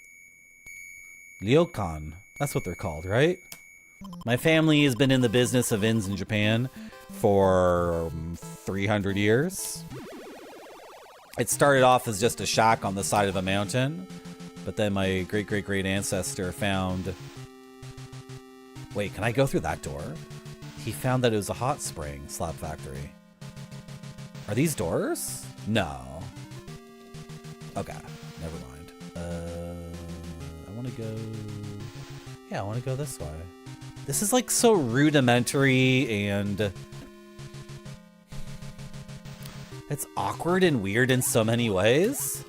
A: ryokan. That's what they're called, right? My family has been in the business of inns in Japan for 300 years. It started off as just a shack on the side of a mountain, but then my great-great-great ancestor found... Wait, can I go through that door? He found that it was a hot spring slab factory. Are these doors? No. Okay, never mind. I want to go... Yeah, I want to go this way. This is like so rudimentary and... It's awkward and weird in so many ways.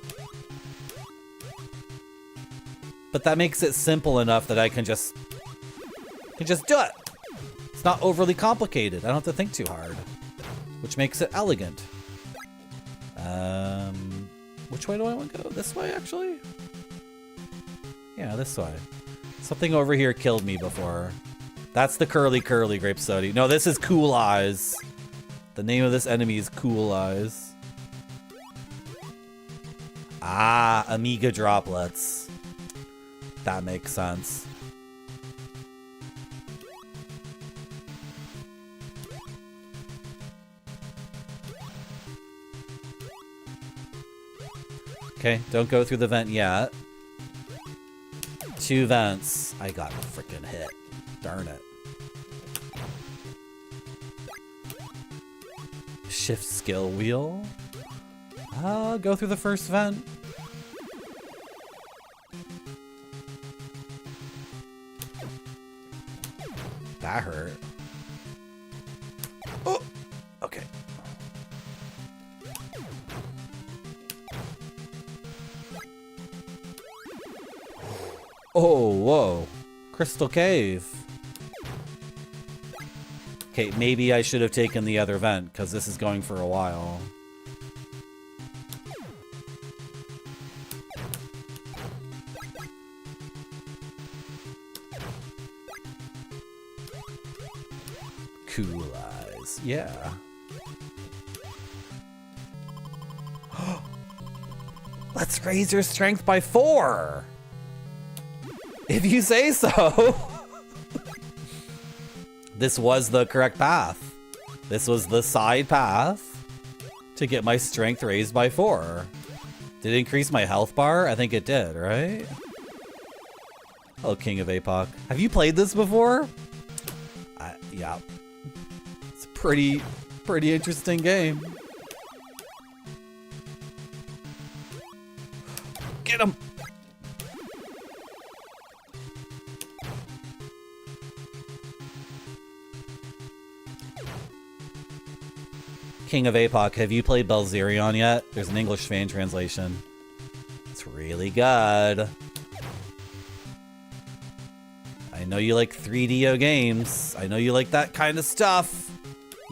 A: But that makes it simple enough that I can just do it. It's not overly complicated. I don't have to think too hard, which makes it elegant. Which way do I want to go? This way, actually? Yeah, this way. Something over here killed me before. That's the curly grape soda. No, this is Cool Eyes. The name of this enemy is Cool Eyes. Ah, Amiga droplets. That makes sense. Okay, don't go through the vent yet. 2 vents. I got freaking hit. Darn it. Shift skill wheel. Go through the first vent. That hurt. Oh, okay. Oh, whoa. Crystal Cave. Okay, maybe I should have taken the other vent, because this is going for a while. Cool Eyes. Yeah. Let's raise your strength by 4! If you say so! This was the correct path. This was the side path to get my strength raised by 4. Did it increase my health bar? I think it did, right? Oh, King of Epoch. Have you played this before? Yeah. It's a pretty interesting game. Get him! King of Epoch, have you played Belzerion yet? There's an English fan translation. It's really good. I know you like 3DO games. I know you like that kind of stuff.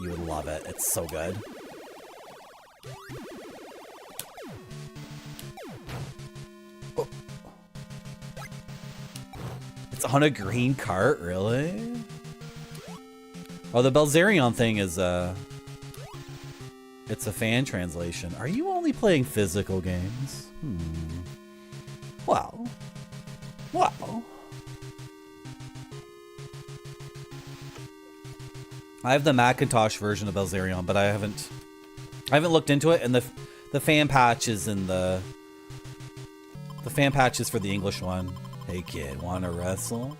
A: You would love it. It's so good. Oh. It's on a green cart, really? Oh, the Belzerion thing is, it's a fan translation. Are you only playing physical games? Well. I have the Macintosh version of Belzerion, but I haven't looked into it, and the fan patch is in the fan patch is for the English one. Hey kid, wanna wrestle?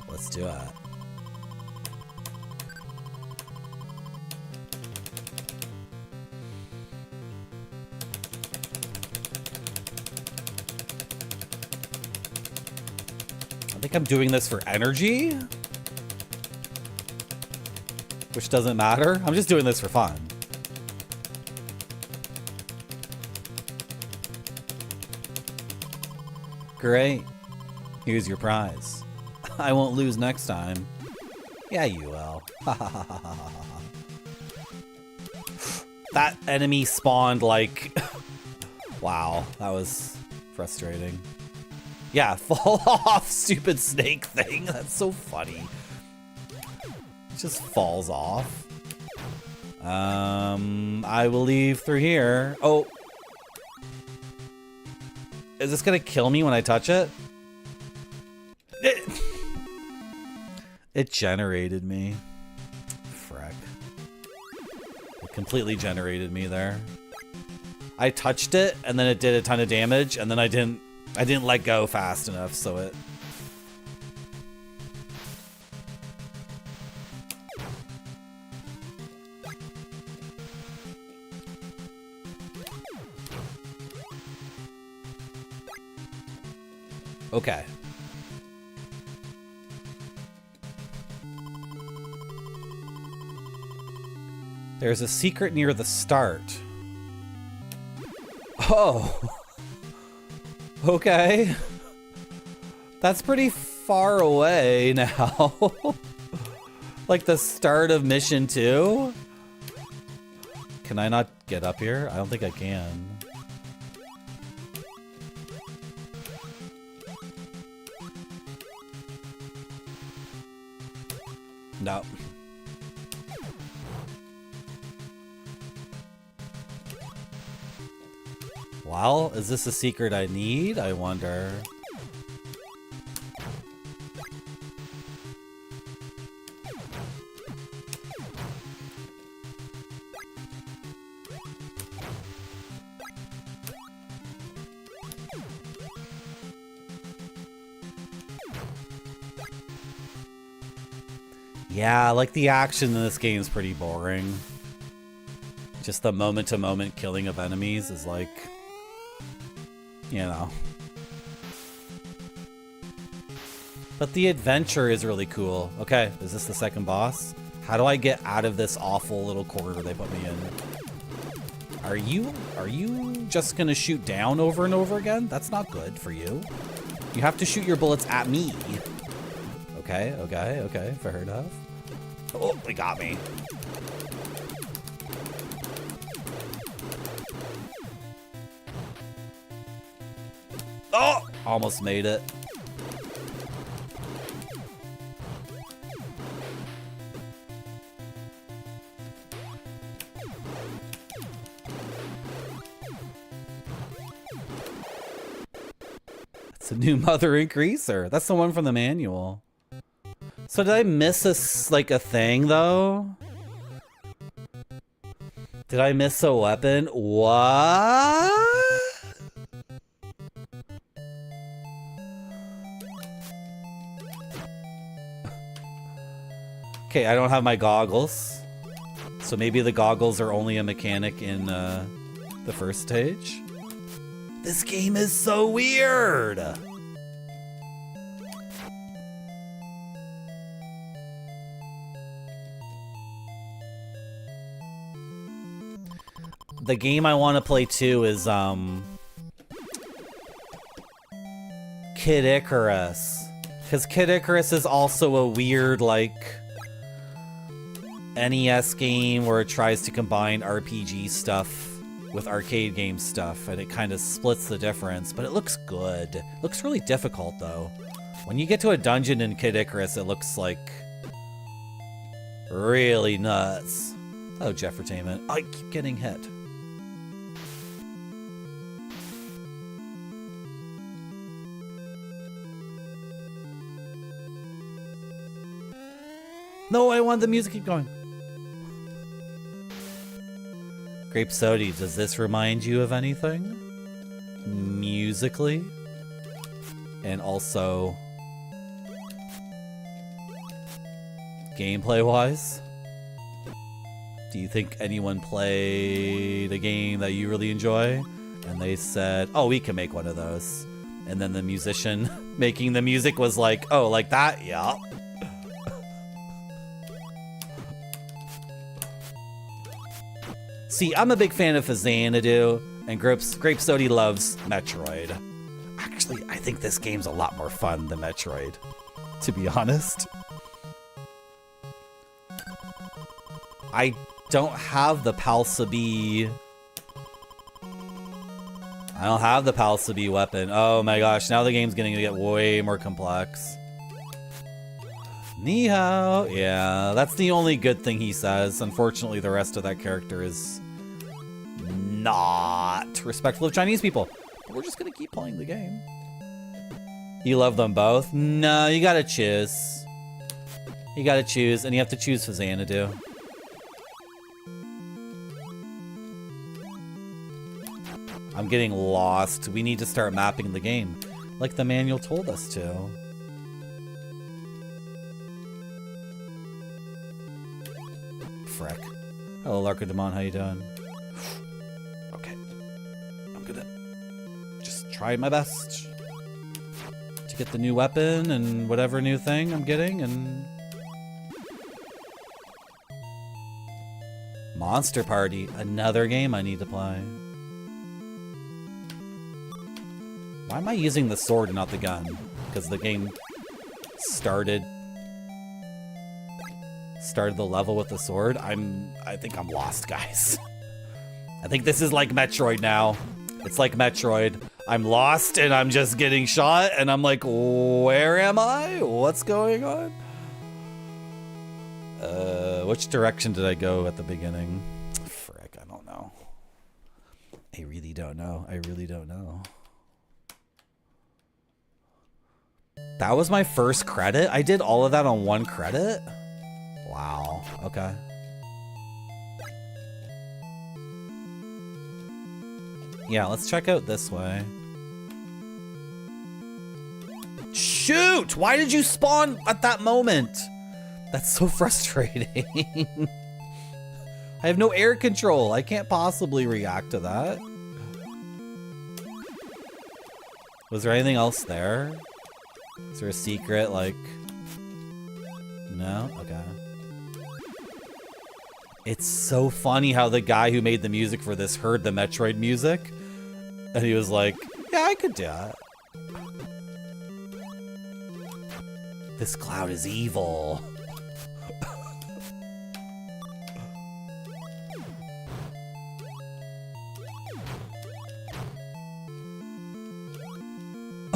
A: Let's do it. I think I'm doing this for energy, which doesn't matter. I'm just doing this for fun. Great. Here's your prize. I won't lose next time. Yeah, you will. That enemy spawned like... Wow, that was frustrating. Yeah, fall off, stupid snake thing. That's so funny. It just falls off. I will leave through here. Oh. Is this gonna kill me when I touch it? It generated me. Frack. It completely generated me there. I touched it and then it did a ton of damage and then I didn't let go fast enough, so it... Okay. There's a secret near the start. Oh. Okay. That's pretty far away now. Like the start of mission 2? Can I not get up here? I don't think I can. No. Well, is this a secret I need? I wonder. Yeah, like the action in this game is pretty boring. Just the moment-to-moment killing of enemies is like, you know. But the adventure is really cool. Okay, is this the second boss? How do I get out of this awful little corner they put me in? Are you just gonna shoot down over and over again? That's not good for you. You have to shoot your bullets at me. Okay, okay, okay, fair enough. Oh, they got me. Oh, almost made it. It's a new mother increaser. That's the one from the manual. So did I miss a thing though? Did I miss a weapon? What? Okay, I don't have my goggles. So maybe the goggles are only a mechanic in the first stage. This game is so weird. The game I want to play too is Kid Icarus. Because Kid Icarus is also a weird, like, NES game where it tries to combine RPG stuff with arcade game stuff, and it kind of splits the difference, but it looks good. It looks really difficult, though. When you get to a dungeon in Kid Icarus, it looks, like, really nuts. Oh, Jeffertainment. I keep getting hit. No, I want the music to keep going. Grape Sody, does this remind you of anything? Musically? And also... gameplay-wise? Do you think anyone played a game that you really enjoy? And they said, oh, we can make one of those. And then the musician making the music was like, oh, like that? Yeah. See, I'm a big fan of Xanadu, and Grape Sody loves Metroid. Actually, I think this game's a lot more fun than Metroid, to be honest. I don't have the Palsabi... I don't have the Palsabi weapon. Oh my gosh, now the game's gonna get way more complex. Ni hao. Yeah, that's the only good thing he says. Unfortunately, the rest of that character is not respectful of Chinese people. But we're just gonna keep playing the game. You love them both? No, you gotta choose. You gotta choose, and you have to choose for Xanadu. I'm getting lost. We need to start mapping the game, like the manual told us to. Frick. Hello, Larkademon, how you doing? Okay. I'm gonna just try my best to get the new weapon and whatever new thing I'm getting, and... Monster Party, another game I need to play. Why am I using the sword and not the gun? Because the game started the level with the sword. I think I'm lost, guys. I think this is like Metroid now. It's like Metroid. I'm lost and I'm just getting shot and I'm like, where am I? What's going on? Which direction did I go at the beginning? Frick, I don't know. I really don't know. I really don't know. That was my first credit? I did all of that on one credit? Wow, okay. Yeah, let's check out this way. Shoot! Why did you spawn at that moment? That's so frustrating. I have no air control. I can't possibly react to that. Was there anything else there? Is there a secret, like... No? Okay. It's so funny how the guy who made the music for this heard the Metroid music, and he was like, yeah, I could do that. This cloud is evil.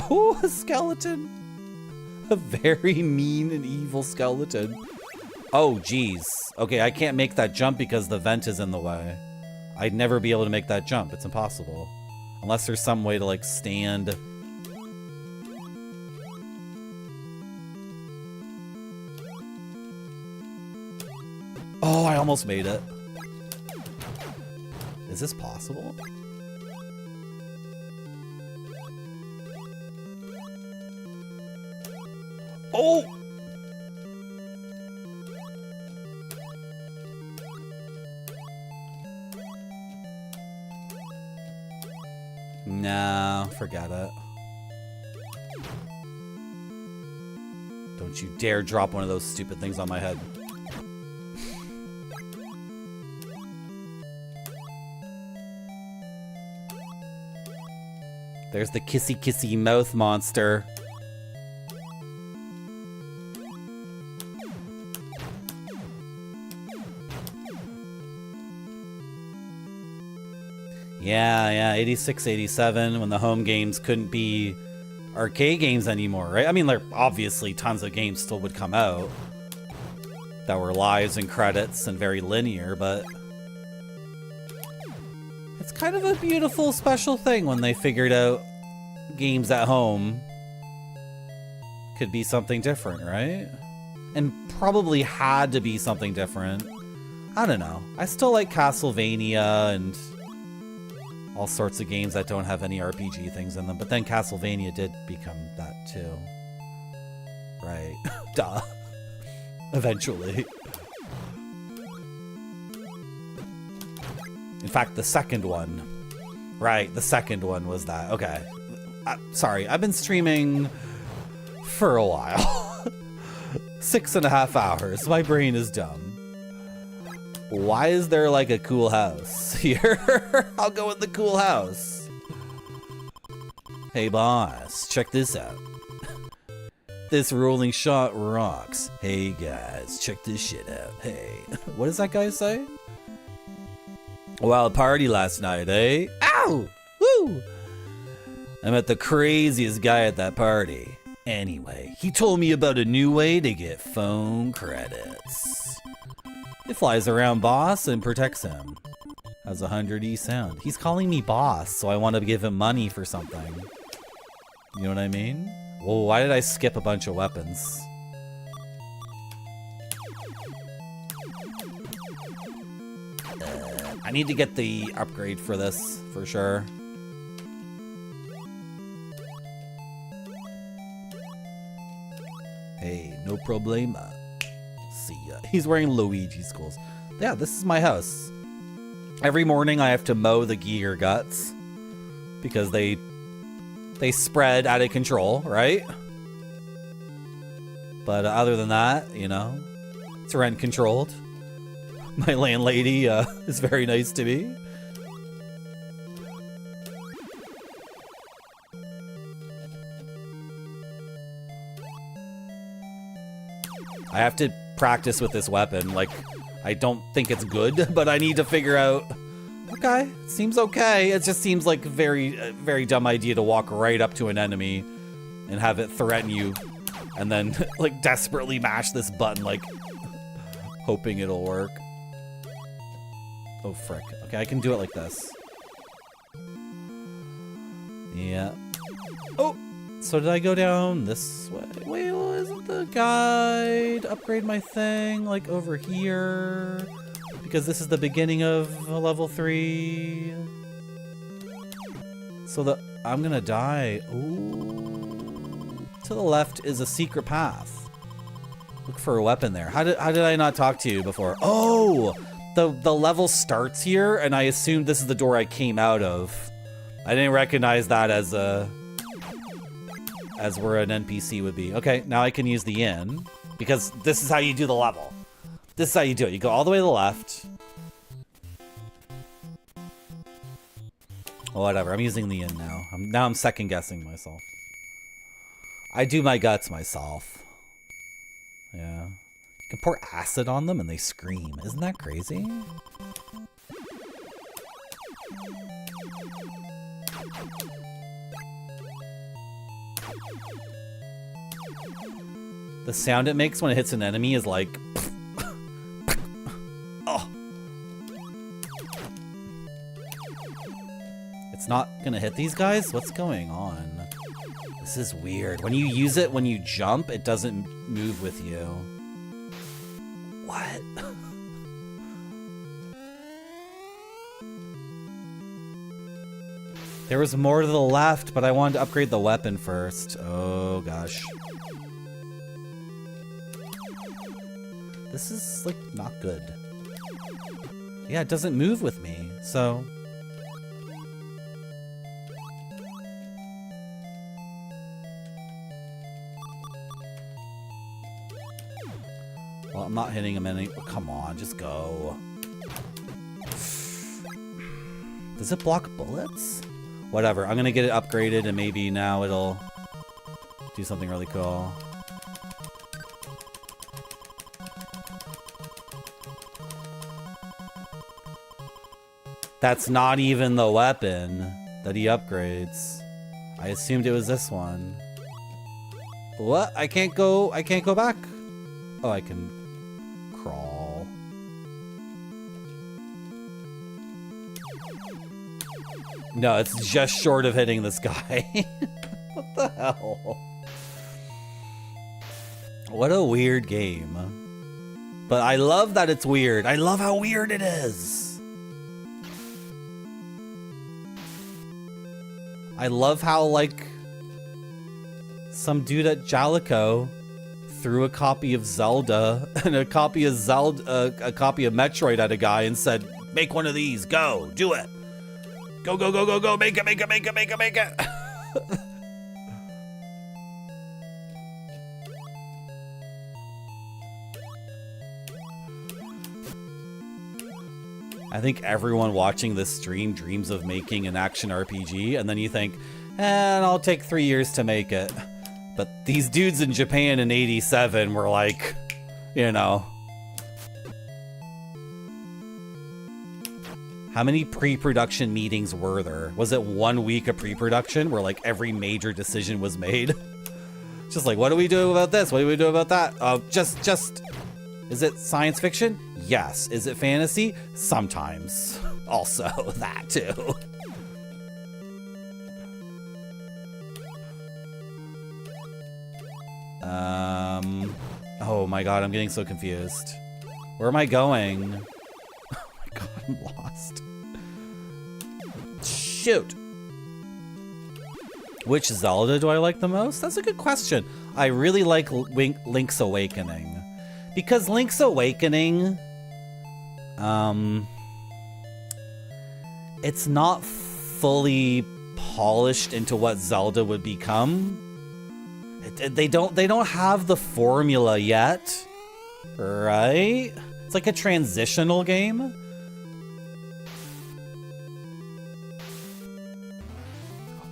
A: Oh, a skeleton. A very mean and evil skeleton. Oh, geez. Okay, I can't make that jump because the vent is in the way. I'd never be able to make that jump. It's impossible. Unless there's some way to, like, stand. Oh, I almost made it. Is this possible? Oh! No, forget it. Don't you dare drop one of those stupid things on my head. There's the kissy kissy mouth monster. Yeah, 86, 87, when the home games couldn't be arcade games anymore, right? I mean, like, obviously tons of games still would come out that were lives and credits and very linear, but it's kind of a beautiful, special thing when they figured out games at home could be something different, right? And probably had to be something different. I don't know. I still like Castlevania and all sorts of games that don't have any RPG things in them, but then Castlevania did become that too. Right. Duh. Eventually. In fact, the second one. Right, the second one was that. Okay. Sorry, I've been streaming for a while. 6.5 hours. My brain is dumb. Why is there like a cool house here? I'll go in the cool house. Hey boss, check this out. This rolling shot rocks. Hey guys, check this shit out. Hey, what does that guy say? Wild party last night, eh? Ow! Woo! I met the craziest guy at that party. Anyway, he told me about a new way to get phone credits. It flies around boss and protects him. Has a 100E sound. He's calling me boss, so I want to give him money for something. You know what I mean? Well, why did I skip a bunch of weapons? I need to get the upgrade for this, for sure. Hey, no problema. See ya. He's wearing Luigi's clothes. Yeah, this is my house. Every morning I have to mow the gear guts because they spread out of control, right? But other than that, you know, it's rent controlled. My landlady is very nice to me. I have to practice with this weapon. Like, I don't think it's good, but I need to figure out. Okay, seems okay. It just seems like a very dumb idea to walk right up to an enemy and have it threaten you and then like desperately mash this button, like hoping it'll work. Oh, frick. Okay, I can do it like this. Yeah. Oh! So did I go down this way? Wait, well, isn't the guide upgrade my thing, like, over here? Because this is the beginning of level 3. So I'm gonna die. Ooh. To the left is a secret path. Look for a weapon there. How did I not talk to you before? Oh! The level starts here, and I assumed this is the door I came out of. I didn't recognize that as where an NPC would be. Okay, now I can use the inn, because this is how you do the level. This is how you do it. You go all the way to the left. Oh, whatever. I'm using the inn now. Now I'm second guessing myself. I do my guts myself. Yeah. You can pour acid on them and they scream. Isn't that crazy? The sound it makes when it hits an enemy is like... oh. It's not gonna hit these guys? What's going on? This is weird. When you use it, when you jump, it doesn't move with you. What? There was more to the left, but I wanted to upgrade the weapon first. Oh, gosh. This is, like, not good. Yeah, it doesn't move with me, so... Well, I'm not hitting him any... Oh, come on, just go. Does it block bullets? Whatever, I'm gonna get it upgraded and maybe now it'll do something really cool. That's not even the weapon that he upgrades. I assumed it was this one. What? I can't go back. Oh, I can crawl. No, it's just short of hitting this guy. What the hell? What a weird game. But I love that it's weird. I love how weird it is. I love how, like, some dude at Jalico threw a copy of Zelda and a copy of Metroid at a guy and said, "Make one of these. Go. Do it. Go, go, go, go, go. Make it, make it, make it, make it, make it." I think everyone watching this stream dreams of making an action RPG, and then you think, I'll take 3 years to make it. But these dudes in Japan in '87 were like, you know. How many pre-production meetings were there? Was it 1 week of pre-production where like every major decision was made? Just like, what do we do about this? What do we do about that? Just, is it science fiction? Yes. Is it fantasy? Sometimes. Also, that too. Oh my god, I'm getting so confused. Where am I going? Oh my god, I'm lost. Shoot. Which Zelda do I like the most? That's a good question. I really like Link's Awakening. Because Link's Awakening, it's not fully polished into what Zelda would become. They don't have the formula yet, right? It's like a transitional game.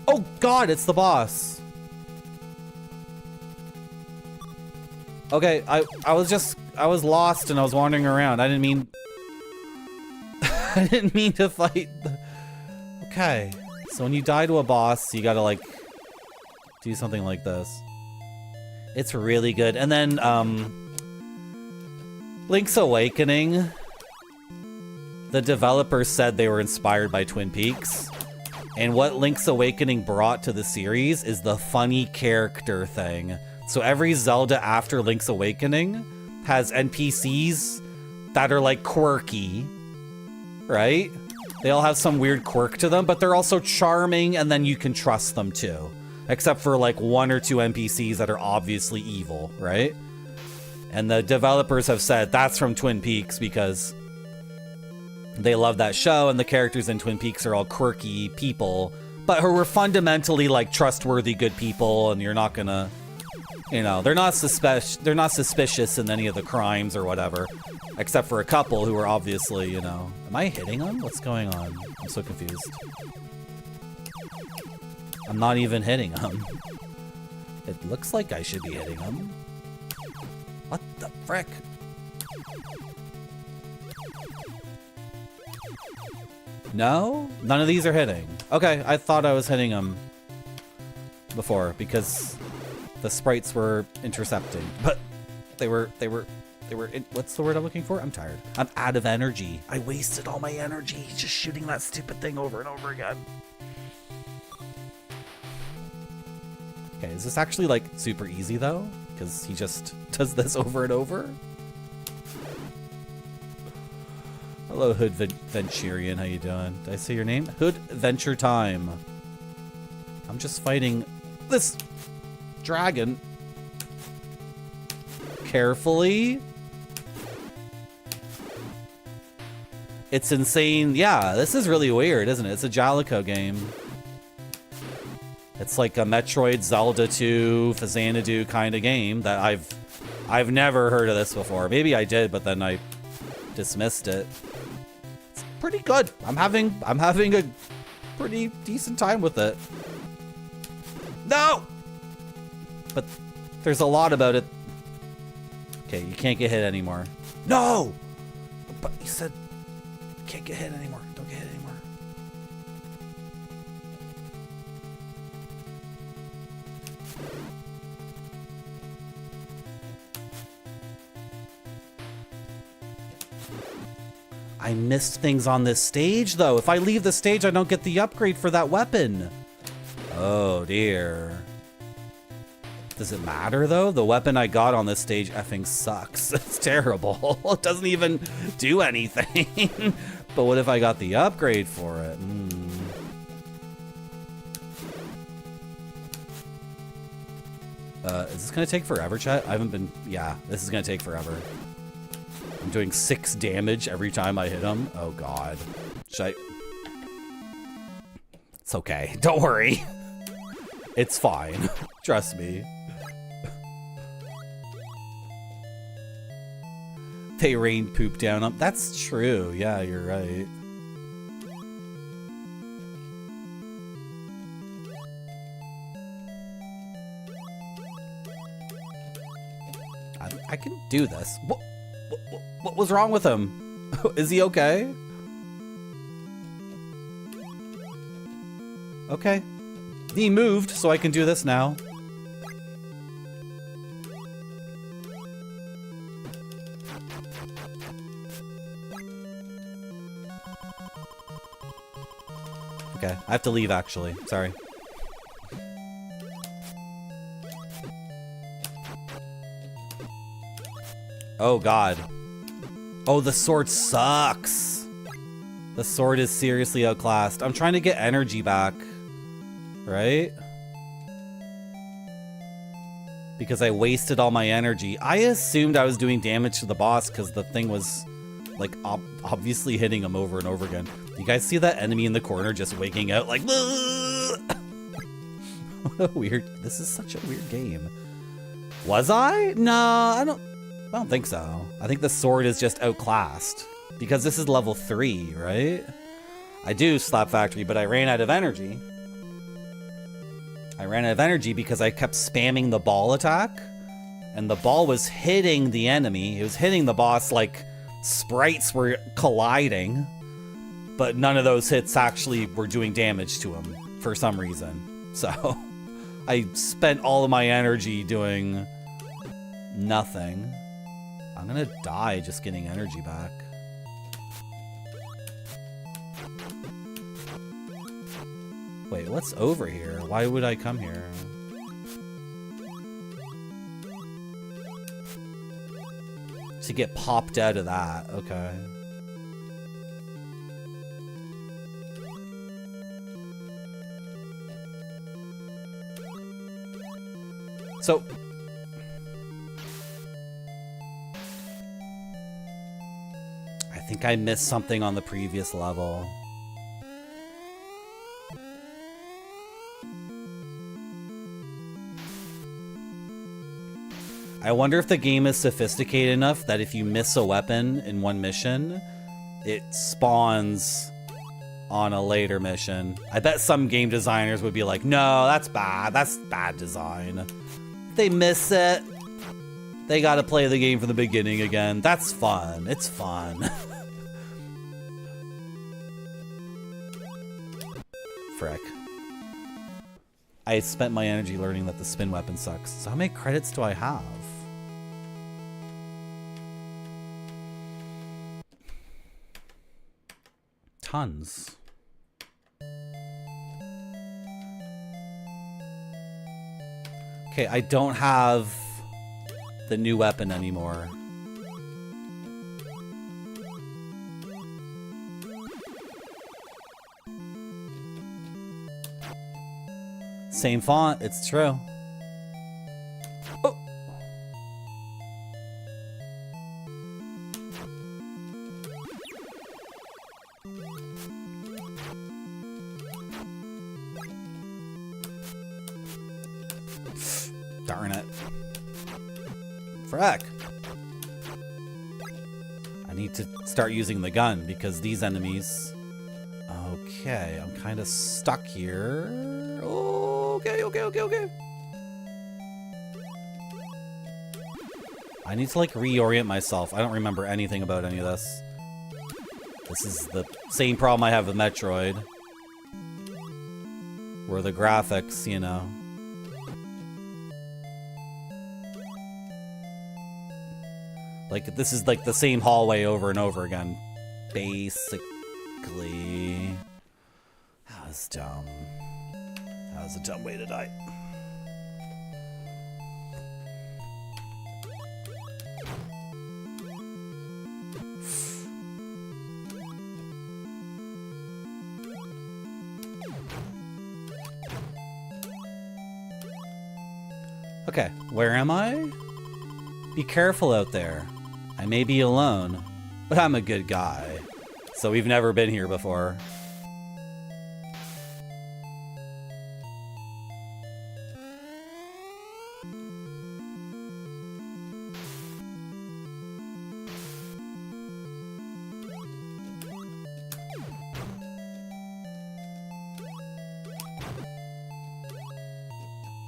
A: Oh god, it's the boss. Okay, I was lost and I was wandering around. I didn't mean I didn't mean to fight. Okay, so when you die to a boss, you gotta like do something like this. It's really good. And then Link's Awakening, the developers said they were inspired by Twin Peaks. And what Link's Awakening brought to the series is the funny character thing. So every Zelda after Link's Awakening has NPCs that are like quirky, right? They all have some weird quirk to them, but they're also charming and then you can trust them too. Except for like 1 or 2 NPCs that are obviously evil, right? And the developers have said that's from Twin Peaks because they love that show and the characters in Twin Peaks are all quirky people, but who are fundamentally like trustworthy good people, and you're not gonna, you know, they're not suspicious in any of the crimes or whatever, except for a couple who are obviously, you know. Am I hitting them? What's going on? I'm so confused. I'm not even hitting them. It looks like I should be hitting them. What the frick? No? None of these are hitting. Okay, I thought I was hitting them before because the sprites were intercepting, but they were what's the word I'm looking for? I'm tired. I'm out of energy. I wasted all my energy just shooting that stupid thing over and over again. Okay, is this actually like super easy though? Because he just does this over and over? Hello, Hood Venturian. How you doing? Did I say your name? Hood Venture Time. I'm just fighting this dragon. Carefully. It's insane. Yeah, this is really weird, isn't it? It's a Jalico game. It's like a Metroid, Zelda 2, Xanadu kind of game that I've never heard of this before. Maybe I did, but then I dismissed it. It's pretty good. I'm having a pretty decent time with it. No! But there's a lot about it. Okay, you can't get hit anymore. No! But you said you can't get hit anymore. Don't get hit anymore. I missed things on this stage, though. If I leave the stage, I don't get the upgrade for that weapon. Oh, dear. Does it matter, though? The weapon I got on this stage effing sucks. It's terrible. It doesn't even do anything. But what if I got the upgrade for it? Is this going to take forever, chat? I haven't been... Yeah, this is going to take forever. I'm doing 6 damage every time I hit him. Oh, God. Should I... It's okay. Don't worry. It's fine. Trust me. They rain poop down on... That's true. Yeah, you're right. I can do this. What was wrong with him? Is he okay? Okay. He moved, so I can do this now. Okay, I have to leave actually. Sorry. Oh god. Oh, the sword sucks. The sword is seriously outclassed. I'm trying to get energy back. Right? Because I wasted all my energy. I assumed I was doing damage to the boss because the thing was, like, obviously hitting him over and over again. You guys see that enemy in the corner just waking out like, what a weird, this is such a weird game. Was I? No, I don't think so. I think the sword is just outclassed because this is level 3, right? I do Slap Factory, but I ran out of energy. I ran out of energy because I kept spamming the ball attack, and the ball was hitting the enemy. It was hitting the boss like sprites were colliding, but none of those hits actually were doing damage to him for some reason. So I spent all of my energy doing nothing. I'm gonna die just getting energy back. Wait, what's over here? Why would I come here? To get popped out of that, okay. So, I think I missed something on the previous level. I wonder if the game is sophisticated enough that if you miss a weapon in one mission, it spawns on a later mission. I bet some game designers would be like, no, that's bad. That's bad design. If they miss it, they gotta play the game from the beginning again. That's fun. It's fun. Frick. I spent my energy learning that the spin weapon sucks. So how many credits do I have? Tons. Okay, I don't have the new weapon anymore. Same font, it's true. Oh. Darn it. Frack. I need to start using the gun because these enemies... Okay, I'm kind of stuck here. Okay. I need to, like, reorient myself. I don't remember anything about any of this. This is the same problem I have with Metroid. Where the graphics, you know... Like, this is, like, the same hallway over and over again. Basically. That was dumb. That was a dumb way to die. Okay, where am I? Be careful out there. I may be alone, but I'm a good guy. So we've never been here before.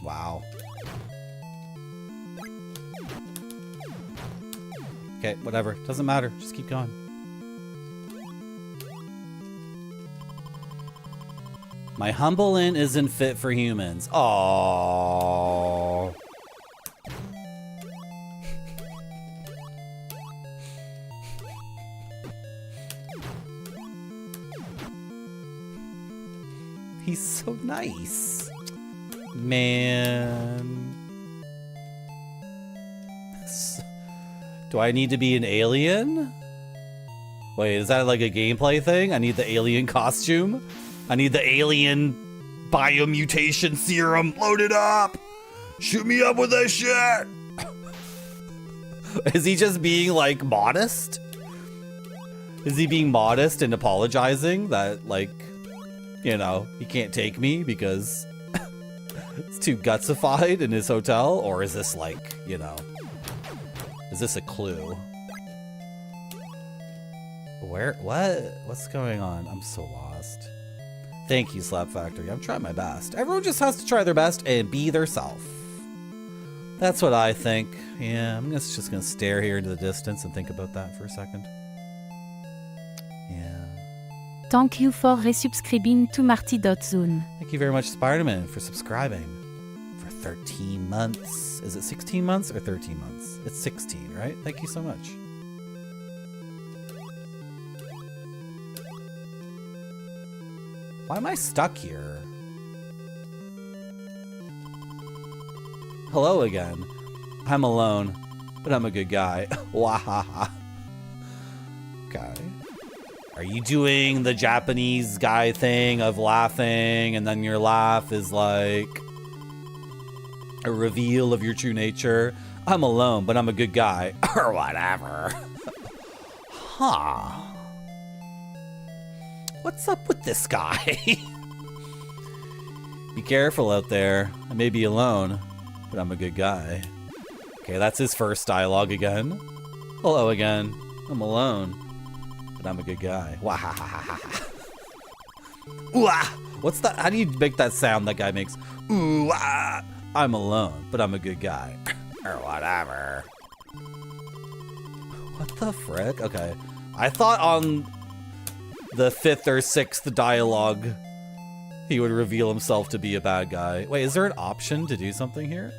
A: Wow. Okay, whatever. Doesn't matter. Just keep going. My humble inn isn't fit for humans. Aww. He's so nice. Man. Do I need to be an alien? Wait, is that like a gameplay thing? I need the alien costume? I need the alien biomutation serum. Load it up! Shoot me up with that shit! Is he just being like modest? Is he being modest and apologizing that like, you know, he can't take me because it's too gutsified in his hotel? Or is this like, you know, is this a clue? What's going on? I'm so lost. Thank you, Slap Factory. I'm trying my best. Everyone just has to try their best and be their self. That's what I think. Yeah, I'm just gonna stare here into the distance and think about that for a second. Yeah.
D: Thank you for resubscribing to Marty.zone.
A: Thank you very much, Spider-Man, for subscribing for 13 months. Is it 16 months or 13 months? It's 16, right? Thank you so much. Why am I stuck here? Hello again. I'm alone, but I'm a good guy. Wahaha. Okay. Are you doing the Japanese guy thing of laughing and then your laugh is like a reveal of your true nature? I'm alone, but I'm a good guy. Or whatever. Huh. What's up with this guy? Be careful out there. I may be alone, but I'm a good guy. Okay, that's his first dialogue again. Hello again. I'm alone, but I'm a good guy. Wahahaha. Ooh, ah. What's that? How do you make that sound that guy makes? Ooh, ah. I'm alone, but I'm a good guy. Or whatever. What the frick? Okay. I thought on the 5th or 6th dialogue he would reveal himself to be a bad guy. Wait, is there an option to do something here?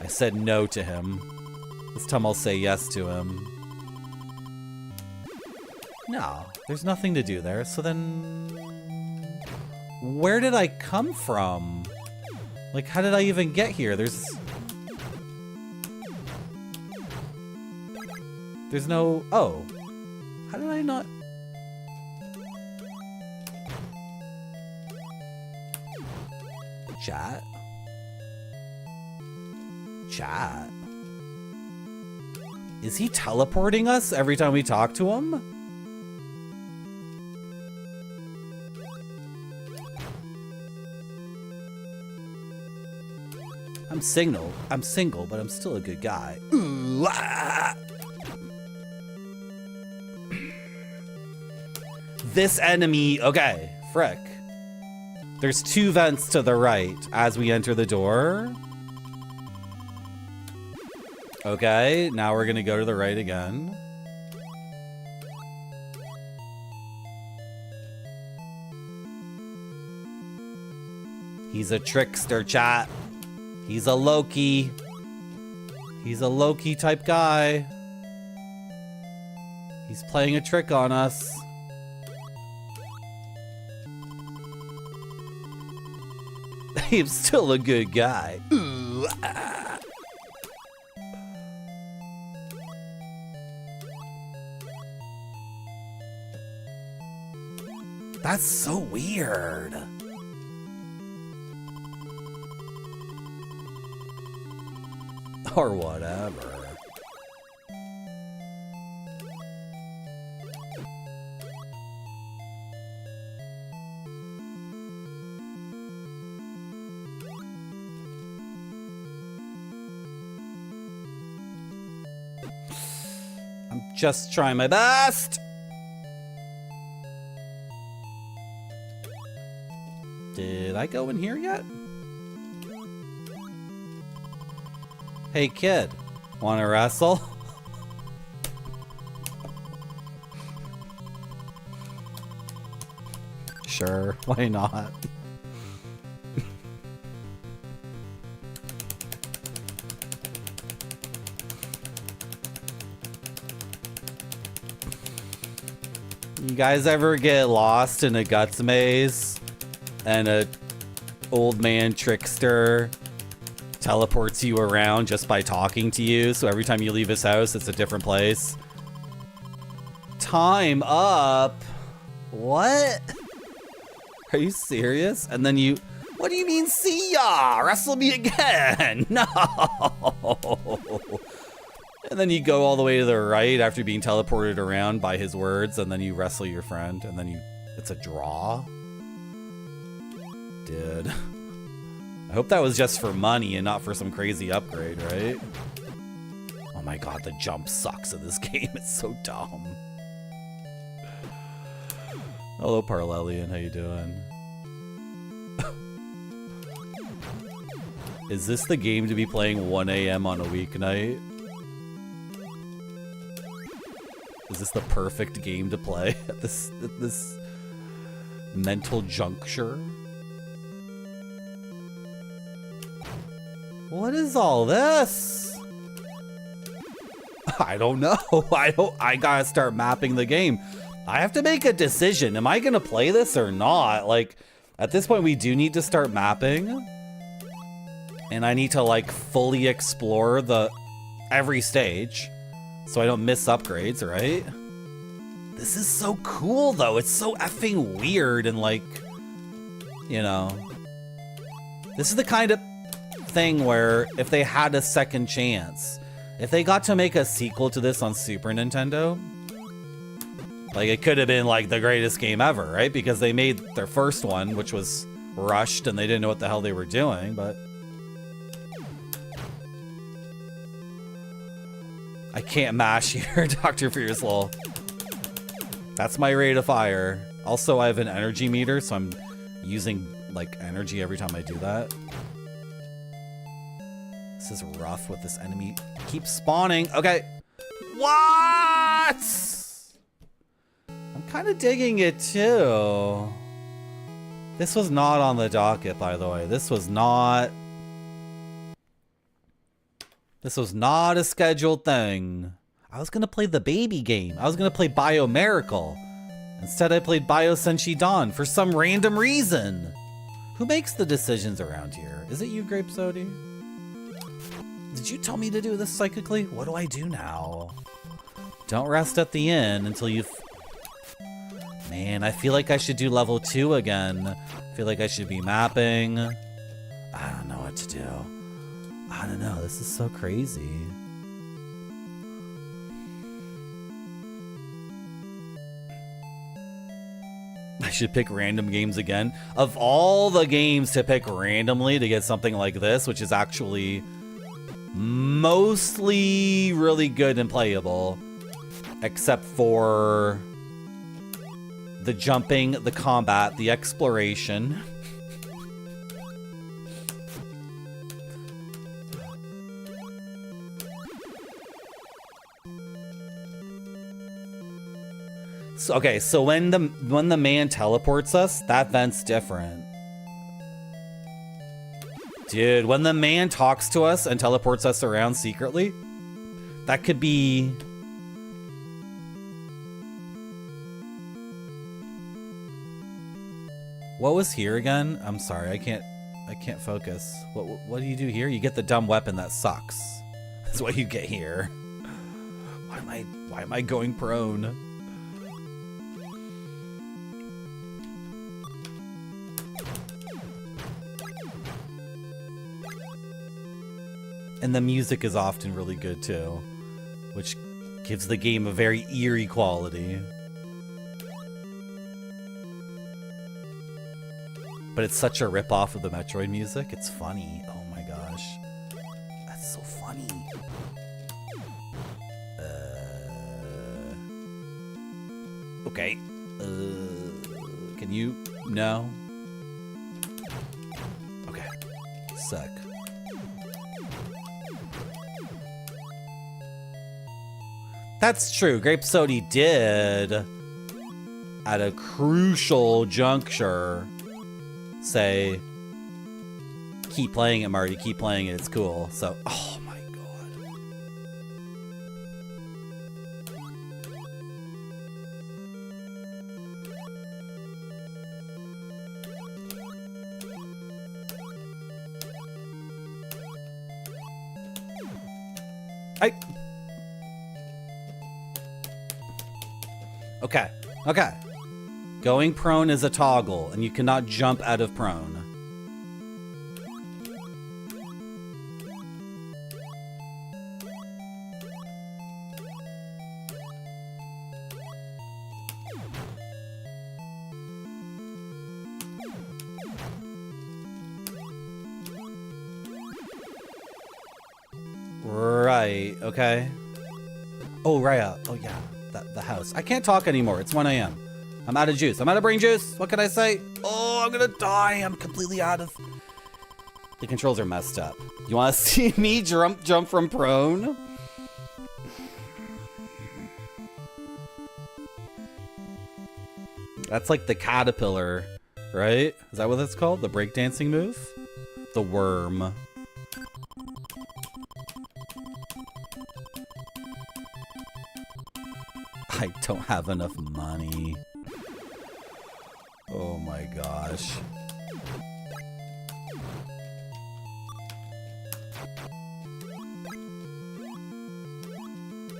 A: I said no to him. This time I'll say yes to him. No, there's nothing to do there. So then, where did I come from? Like, how did I even get here? There's no, oh. How did I not? Chat? Chat? Is he teleporting us every time we talk to him? I'm single, but I'm still a good guy. Ooh, ah. This enemy, okay, frick. There's 2 vents to the right as we enter the door. Okay, now we're gonna go to the right again. He's a trickster, chat. He's a Loki. He's a Loki type guy. He's playing a trick on us. I'm still a good guy. Ooh, ah. That's so weird. Or whatever. I'm just trying my best. Did I go in here yet? Hey kid, wanna wrestle? Sure, why not? You guys ever get lost in a guts maze and a old man trickster teleports you around just by talking to you, so every time you leave his house it's a different place? Time up. What? Are you serious? And then you, what do you mean see ya? Wrestle me again. No. And then you go all the way to the right after being teleported around by his words, and then you wrestle your friend, and then you, it's a draw? Dude. I hope that was just for money and not for some crazy upgrade, right? Oh my god, the jump sucks in this game. It's so dumb. Hello, Parlelian. How you doing? Is this the game to be playing 1 a.m. on a weeknight? Is this the perfect game to play at this mental juncture? What is all this? I don't know. I gotta start mapping the game. I have to make a decision. Am I gonna play this or not? Like, at this point we do need to start mapping. And I need to like fully explore every stage so I don't miss upgrades, right? This is so cool though. It's so effing weird and like, you know, this is the kind of thing where if they had a second chance, if they got to make a sequel to this on Super Nintendo, like it could have been like the greatest game ever, right? Because they made their first one, which was rushed and they didn't know what the hell they were doing, but I can't mash here, Dr. Fiercelol. That's my rate of fire. Also, I have an energy meter, so I'm using like energy every time I do that. This is rough with this enemy. Keep spawning. Okay. What? I'm kind of digging it too. This was not on the docket, by the way. This was not a scheduled thing. I was gonna play the baby game. I was gonna play Bio Miracle. Instead, I played Bio Senshi Dawn for some random reason. Who makes the decisions around here? Is it you, Grape Sody? Did you tell me to do this psychically? What do I do now? Don't rest at the inn until you've... Man, I feel like I should do level 2 again. I feel like I should be mapping. I don't know what to do. I don't know. This is so crazy. I should pick random games again. Of all the games to pick randomly to get something like this, which is actually mostly really good and playable, except for the jumping, the combat, the exploration. So, okay, so when the man teleports us, that vent's different. Dude, when the man talks to us and teleports us around secretly, that could be... What was here again? I'm sorry, I can't focus. What do you do here? You get the dumb weapon that sucks. That's what you get here. Why am I going prone? And the music is often really good too, which gives the game a very eerie quality. But it's such a ripoff of the Metroid music, it's funny. Oh my gosh. That's so funny. Okay. Can you? No? Okay. Suck. That's true. Grape Sody did, at a crucial juncture, say, keep playing it, Marty, keep playing it, it's cool. So, oh my god. Okay. Okay. Going prone is a toggle, and you cannot jump out of prone. Right, okay. Oh, Raya. Oh, yeah. The house. I can't talk anymore. It's 1 a.m. I'm out of juice. I'm out of brain juice. What can I say? Oh, I'm gonna die. I'm completely out of... The controls are messed up. You want to see me jump from prone? That's like the caterpillar, right? Is that what that's called? The breakdancing move? The worm. I don't have enough money. Oh my gosh.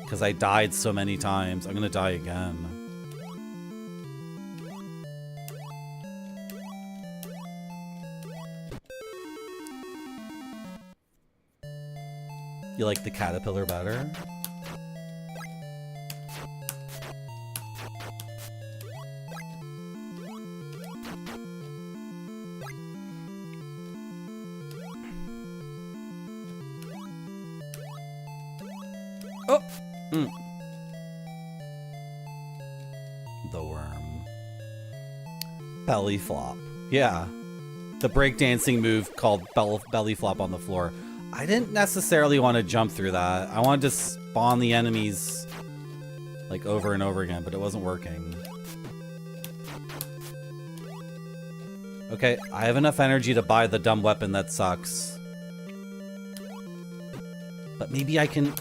A: Because I died so many times. I'm gonna die again. You like the caterpillar better? Oh! The worm. Belly flop. Yeah. The breakdancing move called belly flop on the floor. I didn't necessarily want to jump through that. I wanted to spawn the enemies like over and over again, but it wasn't working. Okay, I have enough energy to buy the dumb weapon that sucks. But maybe I can...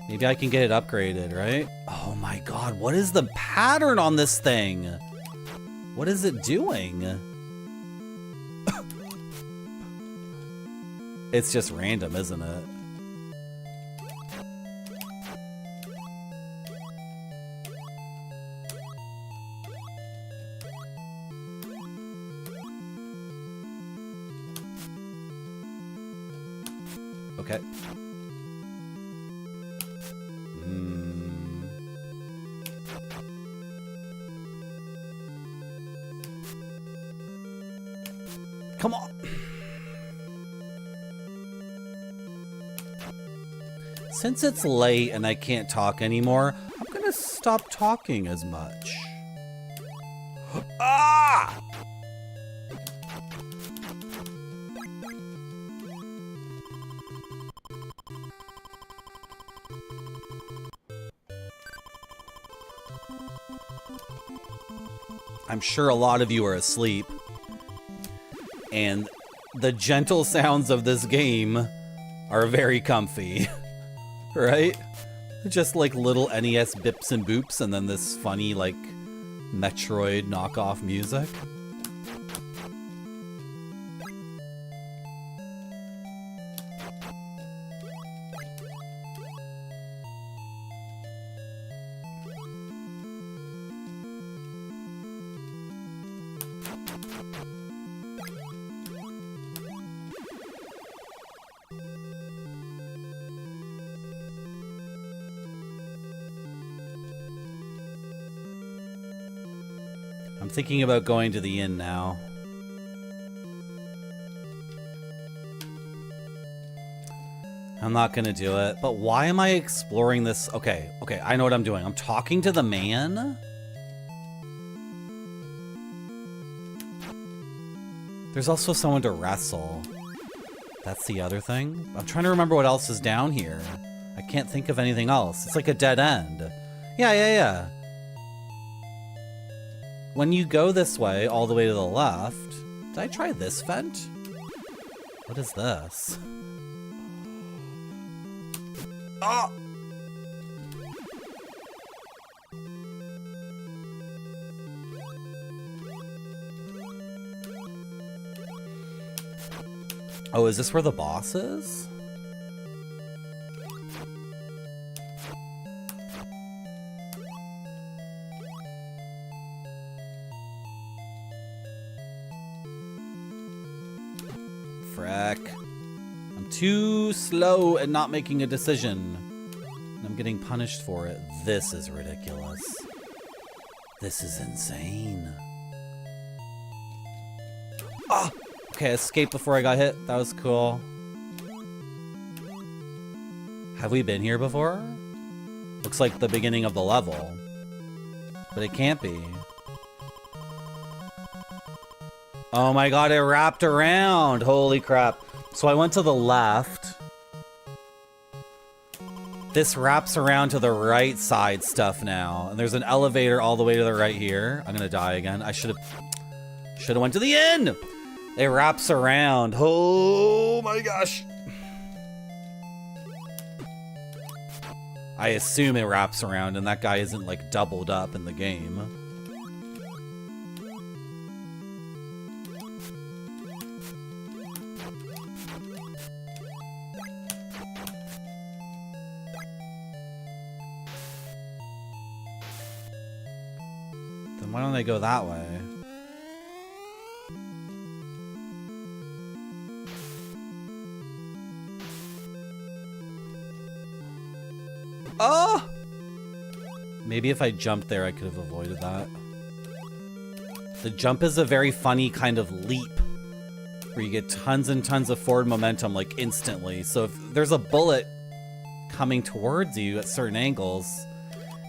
A: Maybe I can get it upgraded, right? Oh my god, what is the pattern on this thing? What is it doing? It's just random, isn't it? Okay. Come on. Since it's late and I can't talk anymore, I'm gonna stop talking as much. Ah! I'm sure a lot of you are asleep. And the gentle sounds of this game are very comfy. Right? Just like little NES bips and boops and then this funny like Metroid knockoff music. I'm thinking about going to the inn now. I'm not gonna do it, but why am I exploring this? Okay, I know what I'm doing. I'm talking to the man? There's also someone to wrestle. That's the other thing. I'm trying to remember what else is down here. I can't think of anything else. It's like a dead end. Yeah. When you go this way, all the way to the left... Did I try this vent? What is this? Oh! Oh, is this where the boss is? Frack. I'm too slow at not making a decision. And I'm getting punished for it. This is ridiculous. This is insane. Ah! Okay, I escaped before I got hit. That was cool. Have we been here before? Looks like the beginning of the level. But it can't be. Oh my god, it wrapped around. Holy crap. So I went to the left. This wraps around to the right side stuff now. And there's an elevator all the way to the right here. I'm gonna die again. I should have went to the end. It wraps around. Oh my gosh. I assume it wraps around and that guy isn't like doubled up in the game. Then why don't they go that way? Oh! Maybe if I jumped there, I could have avoided that. The jump is a very funny kind of leap where you get tons and tons of forward momentum like instantly. So if there's a bullet coming towards you at certain angles,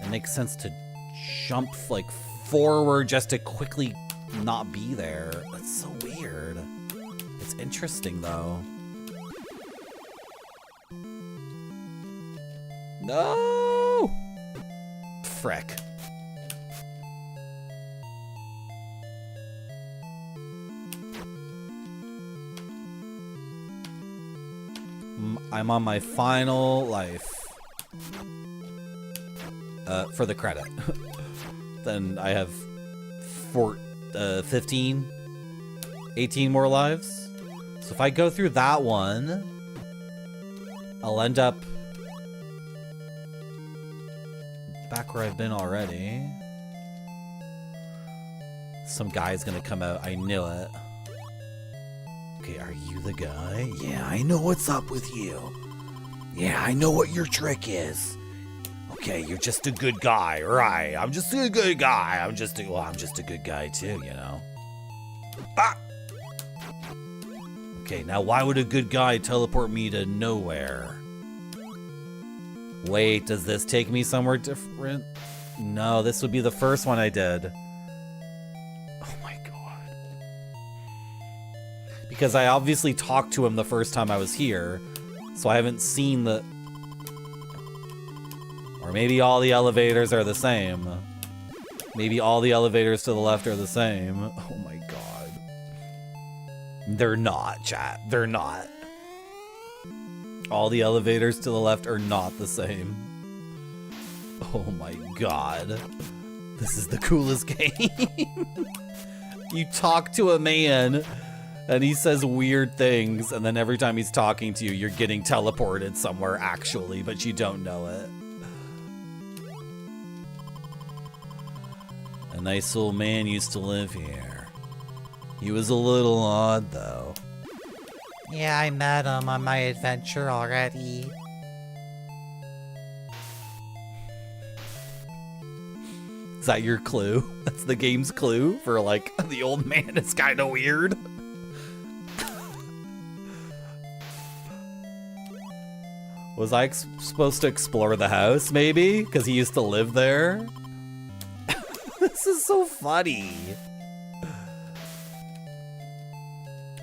A: it makes sense to jump like forward just to quickly not be there. That's so weird. It's interesting though. No! Frick. I'm on my final life. For the credit. Then I have 15, 18 more lives. So if I go through that one, I'll end up back where I've been already. Some guy's gonna come out. I knew it. Okay, are you the guy? Yeah, I know what's up with you. Yeah, I know what your trick is. Okay, you're just a good guy, right? I'm just a good guy. I'm just a good guy too, you know. Ah! Okay, now why would a good guy teleport me to nowhere? Wait, does this take me somewhere different? No, this would be the first one I did. Oh my god. Because I obviously talked to him the first time I was here, so I haven't seen the... Or maybe all the elevators are the same. Maybe all the elevators to the left are the same. Oh my god. They're not, chat. They're not. All the elevators to the left are not the same. Oh my god. This is the coolest game. You talk to a man and he says weird things, and then every time he's talking to you, you're getting teleported somewhere actually, but you don't know it. A nice old man used to live here. He was a little odd though. Yeah, I met him on my adventure already. Is that your clue? That's the game's clue for like, the old man is kind of weird. Was I supposed to explore the house maybe? Because he used to live there? This is so funny.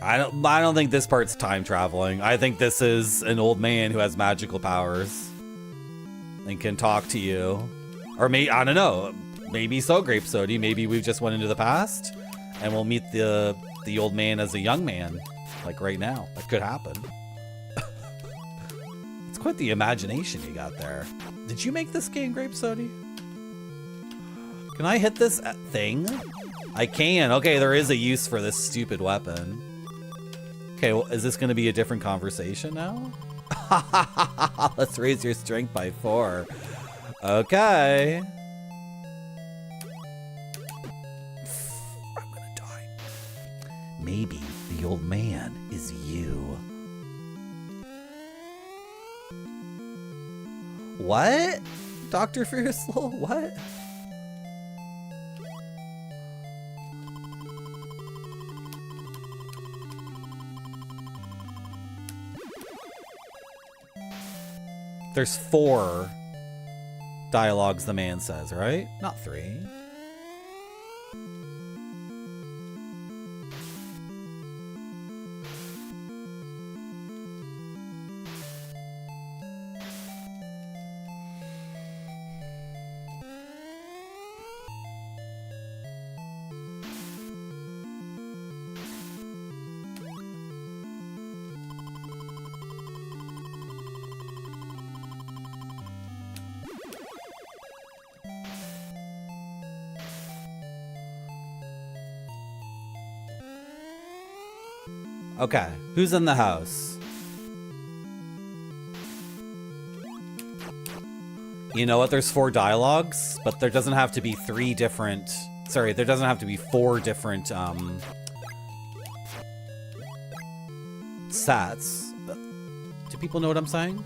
A: I don't think this part's time traveling. I think this is an old man who has magical powers and can talk to you. Or maybe, I don't know, maybe so, Grape Sody. Maybe we've just went into the past and we'll meet the old man as a young man, like right now. That could happen. It's quite the imagination you got there. Did you make this game, Grape Sody? Can I hit this thing? I can. Okay, there is a use for this stupid weapon. Okay, well, is this going to be a different conversation now? Let's raise your strength by 4. Okay. I'm gonna die. Maybe The old man is you. What? Dr. Fearslow? What? There's 4 dialogues the man says, right? Not 3. Okay, who's in the house? You know what? There's 4 dialogues, but there doesn't have to be 3 different... Sorry, there doesn't have to be 4 different, sats. Do people know what I'm saying?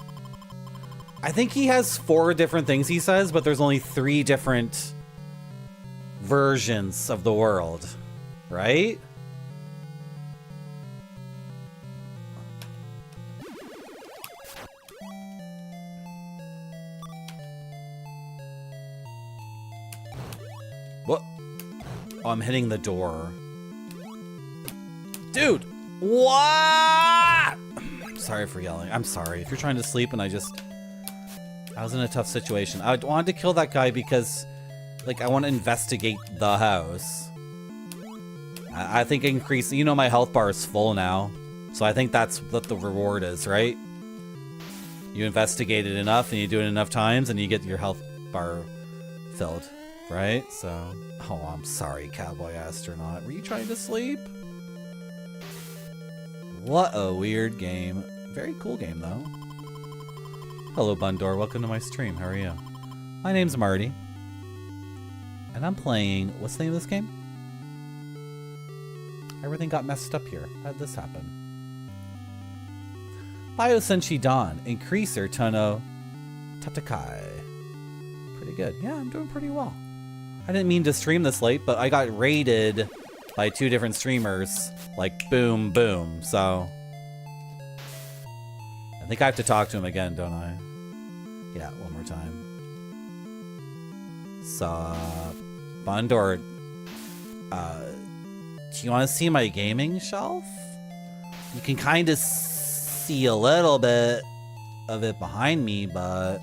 A: I think he has 4 different things he says, but there's only 3 different versions of the world, right? What? Oh, I'm hitting the door. Dude! What? Sorry for yelling. I'm sorry. If you're trying to sleep and I was in a tough situation. I wanted to kill that guy because, like, I want to investigate the house. I think increase... You know my health bar is full now. So I think that's what the reward is, right? You investigate it enough and you do it enough times and you get your health bar filled. Right? So... Oh, I'm sorry, Cowboy Astronaut. Were you trying to sleep? What a weird game. Very cool game, though. Hello, Bundor. Welcome to my stream. How are you? My name's Marty. And I'm playing... What's the name of this game? Everything got messed up here. How did this happen? Biosenshi Dawn. Increaser Tono Tatakai. Pretty good. Yeah, I'm doing pretty well. I didn't mean to stream this late, but I got raided by 2 different streamers. Like, boom, boom. So... I think I have to talk to him again, don't I? Yeah, one more time. So... Bondor... do you want to see my gaming shelf? You can kind of see a little bit of it behind me, but...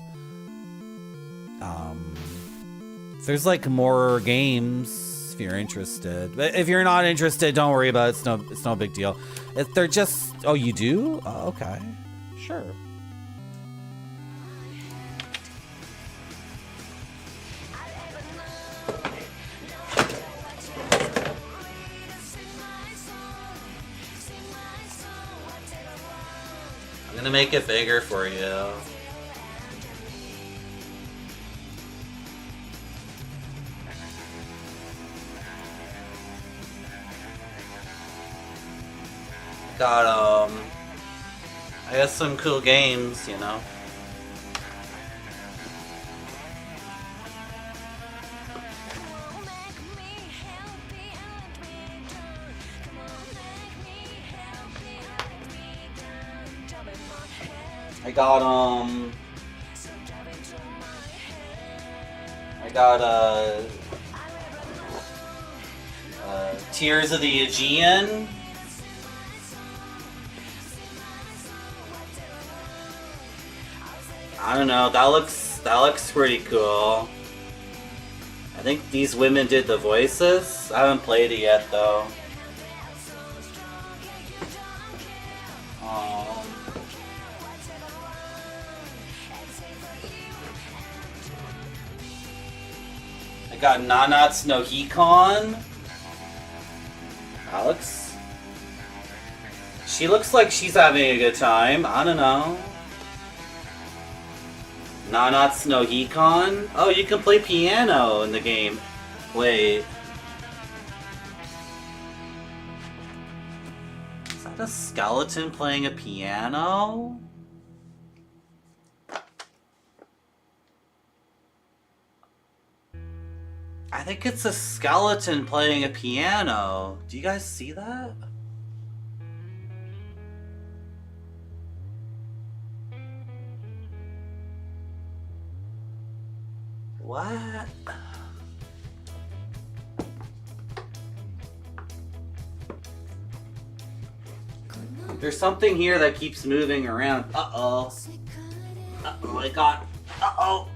A: There's like more games if you're interested. But if you're not interested, don't worry about it. It's no big deal. If they're just... Oh, you do? Oh, okay. Sure. I'm gonna make it bigger for you. Got, I got some cool games, you know. I got, Tears of the Aegean. I don't know, that looks pretty cool. I think these women did the voices. I haven't played it yet though. I got Nanatsu no Hikon. Alex. She looks like she's having a good time. I don't know. Nanatsu no Hikon? Oh, you can play piano in the game. Wait. Is that a skeleton playing a piano? I think it's a skeleton playing a piano. Do you guys see that? What? There's something here that keeps moving around. Uh-oh. Uh-oh, I got... Uh-oh.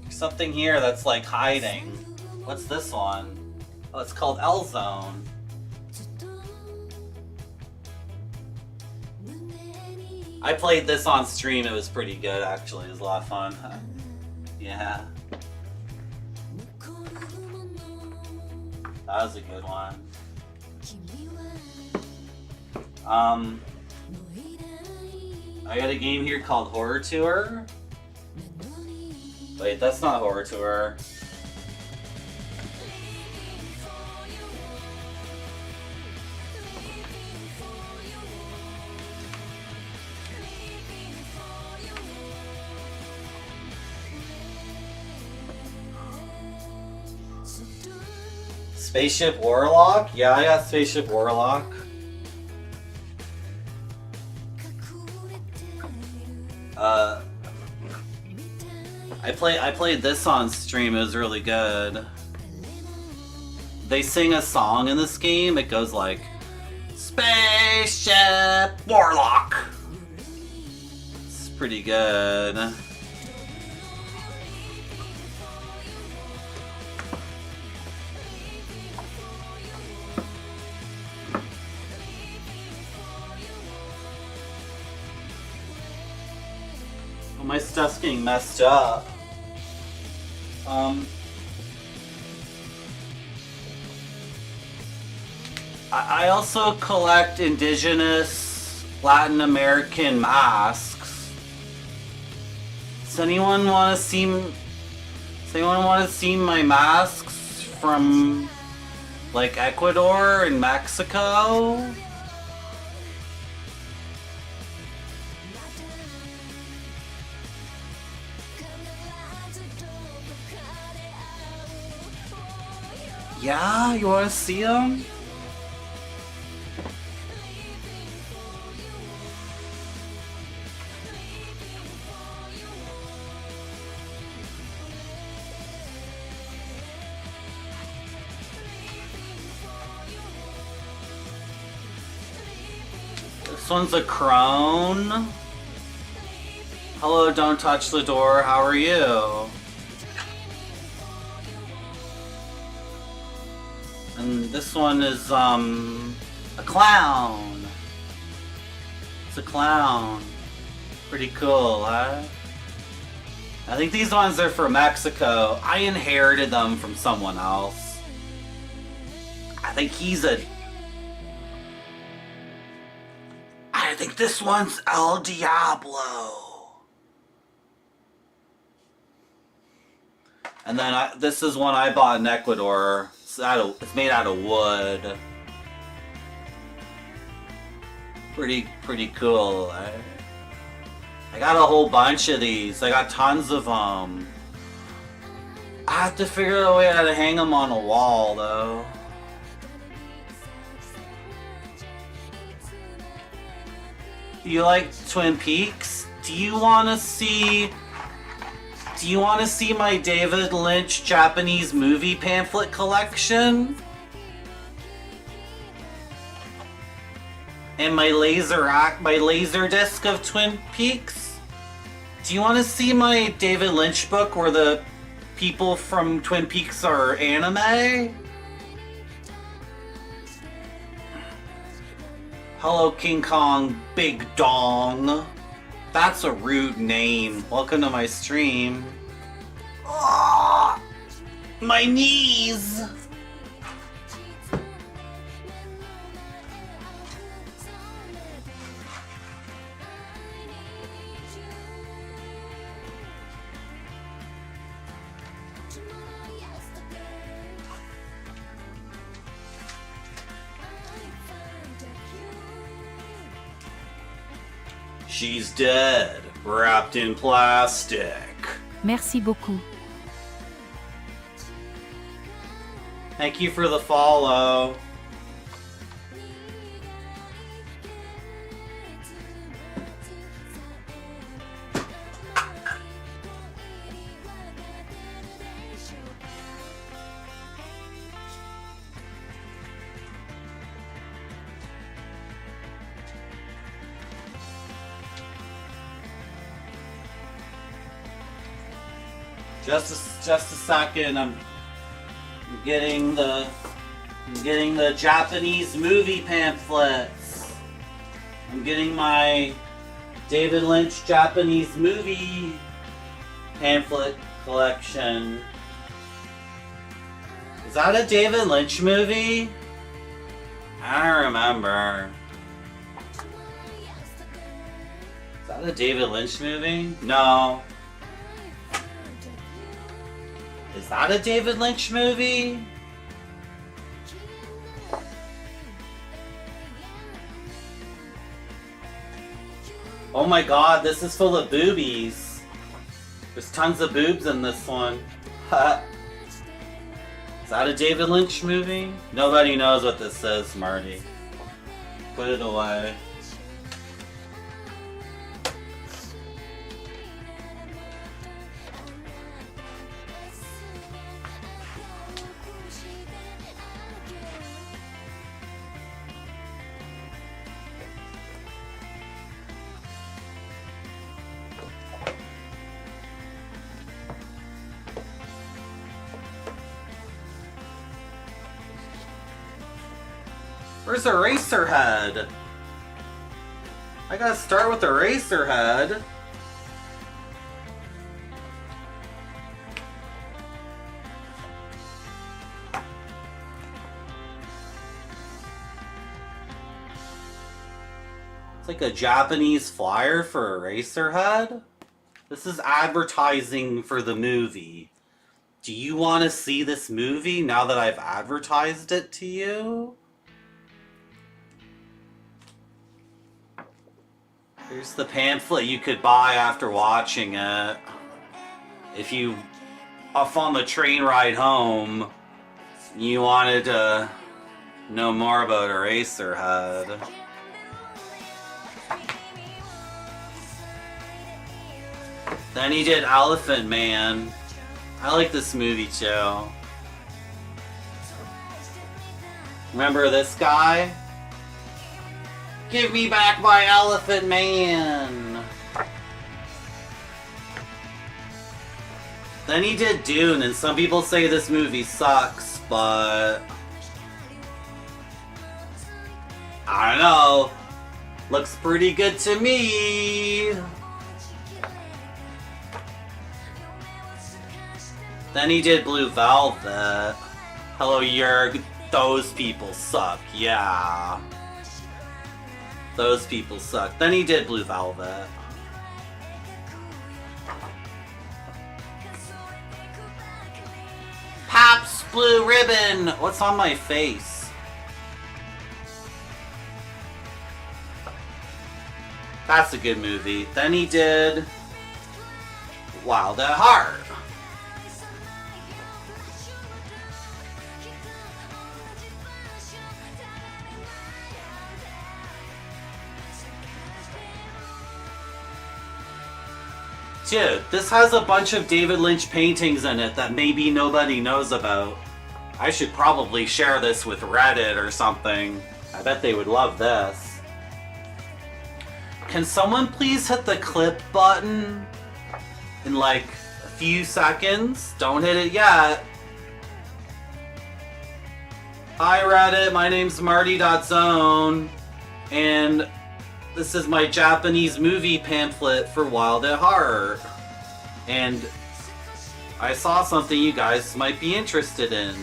A: There's something here that's like hiding. What's this one? Oh, it's called L-Zone. I played this on stream. It was pretty good, actually. It was a lot of fun. Yeah. That was a good one. I got a game here called Horror Tour. Wait, that's not Horror Tour. Spaceship Warlock? Yeah, I got Spaceship Warlock. I played this on stream. It was really good. They sing a song in this game. It goes like, Spaceship Warlock. It's pretty good. Oh, my stuff's getting messed up. I also collect indigenous Latin American masks. Does anyone want to see? Does anyone want to see my masks from like Ecuador and Mexico? Yeah, you want to see them? This one's a crone. Hello, don't touch the door. How are you? And this one is a clown. It's a clown. Pretty cool, huh? I think these ones are from Mexico. I inherited them from someone else. I think I think this one's El Diablo. And then this is one I bought in Ecuador. It's made out of wood. Pretty cool. I got a whole bunch of these. I got tons of them. I have to figure out a way how to hang them on a wall, though. You like Twin Peaks? Do you want to see my David Lynch Japanese movie pamphlet collection? And my laser disc of Twin Peaks? Do you want to see my David Lynch book where the people from Twin Peaks are anime? Hello, King Kong Big Dong. That's a rude name. Welcome to my stream. Oh, my knees! She's dead, wrapped in plastic.
D: Merci beaucoup.
A: Thank you for the follow. Just a second. I'm getting the Japanese movie pamphlets. I'm getting my David Lynch Japanese movie pamphlet collection. Is that a David Lynch movie? I don't remember. Is that a David Lynch movie? No. Is that a David Lynch movie? Oh my god, this is full of boobies. There's tons of boobs in this one. Is that a David Lynch movie? Nobody knows what this is, Marty. Put it away. Where's Eraserhead? I gotta start with Eraserhead. It's like a Japanese flyer for Eraserhead. This is advertising for the movie. Do you want to see this movie now that I've advertised it to you? Here's the pamphlet you could buy after watching it. If you, off on the train ride home, you wanted to know more about Eraserhead. Then he did Elephant Man. I like this movie too. Remember this guy? Give me back my Elephant Man! Then he did Dune, and some people say this movie sucks, but I don't know. Looks pretty good to me. Then he did Blue Velvet. Hello, Jurg. Those people suck. Yeah. Those people suck. Then he did Blue Velvet. Pabst Blue Ribbon! What's on my face? That's a good movie. Then he did Wild at Heart. Dude, this has a bunch of David Lynch paintings in it that maybe nobody knows about. I should probably share this with Reddit or something. I bet they would love this. Can someone please hit the clip button in like a few seconds? Don't hit it yet. Hi Reddit, my name's Marty.zone, and this is my Japanese movie pamphlet for Wild at Heart. And I saw something you guys might be interested in.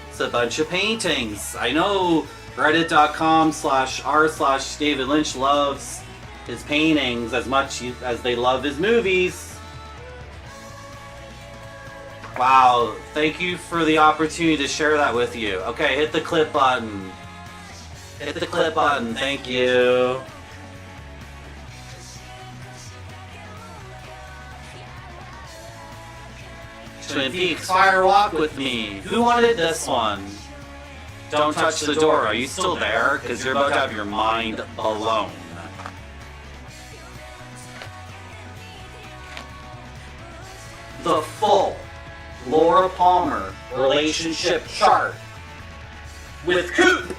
A: It's a bunch of paintings. I know reddit.com/r/David Lynch loves his paintings as much as they love his movies. Wow, thank you for the opportunity to share that with you. Okay, hit the clip button. Hit the clip button, thank you. Twin Peaks, Fire Walk with me. Who wanted this one? Don't touch the door. Are you still there? Because you're about to have your mind blown. The full Laura Palmer relationship chart with Coop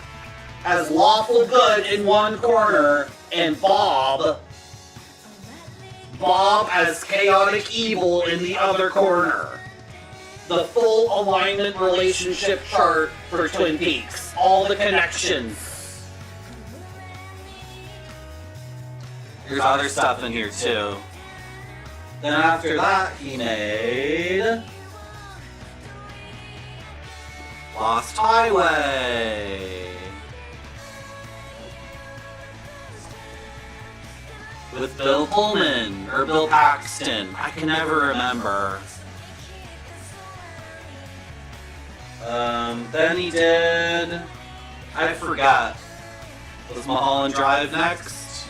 A: as lawful good in one corner and Bob as chaotic evil in the other corner. The full alignment relationship chart for Twin Peaks. All the connections. There's other stuff in here too. Then after that, he made Lost Highway. With Bill Pullman, or Bill Paxton. I can never remember. Then he did... I forgot. Was Mulholland Drive next?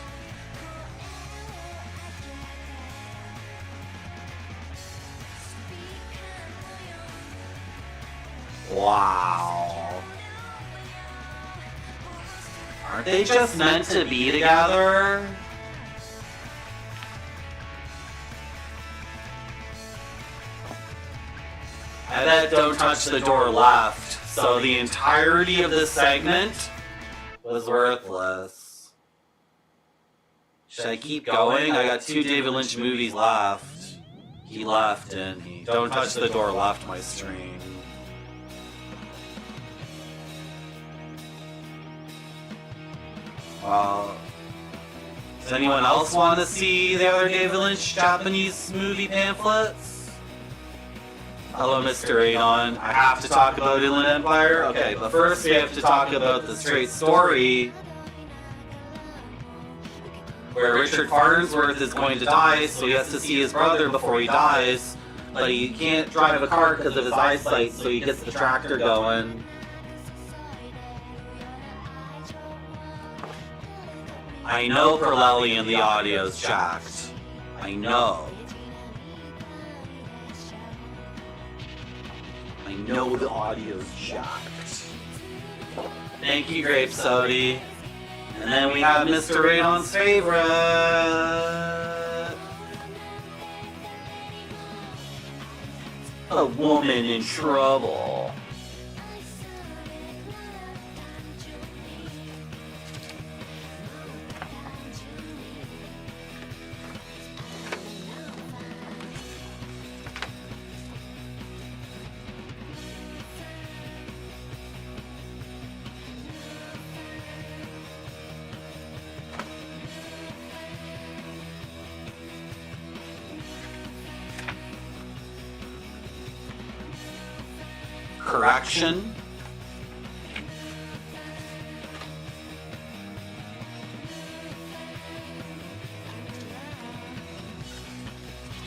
A: Wow. Aren't they just meant to be together? I bet Don't Touch the Door left, so the entirety of this segment was worthless. Should I keep going? I got 2 David Lynch movies left. He left, didn't he? Don't Touch the Door left my stream. Does anyone else want to see the other David Lynch Japanese movie pamphlets? Hello, Mr. Adon. I have to talk about Inland Empire? Okay, but first we have to talk about the straight story where Richard Farnsworth is going to die, so he has to see his brother before he dies, but he can't drive a car because of his eyesight, so he gets the tractor going. I know Perlelli and the audio's jacked. I know. I know the audio's jacked. Thank you, Grape Sody. And then we have Mr. Radon's favorite. A woman in trouble. Correction.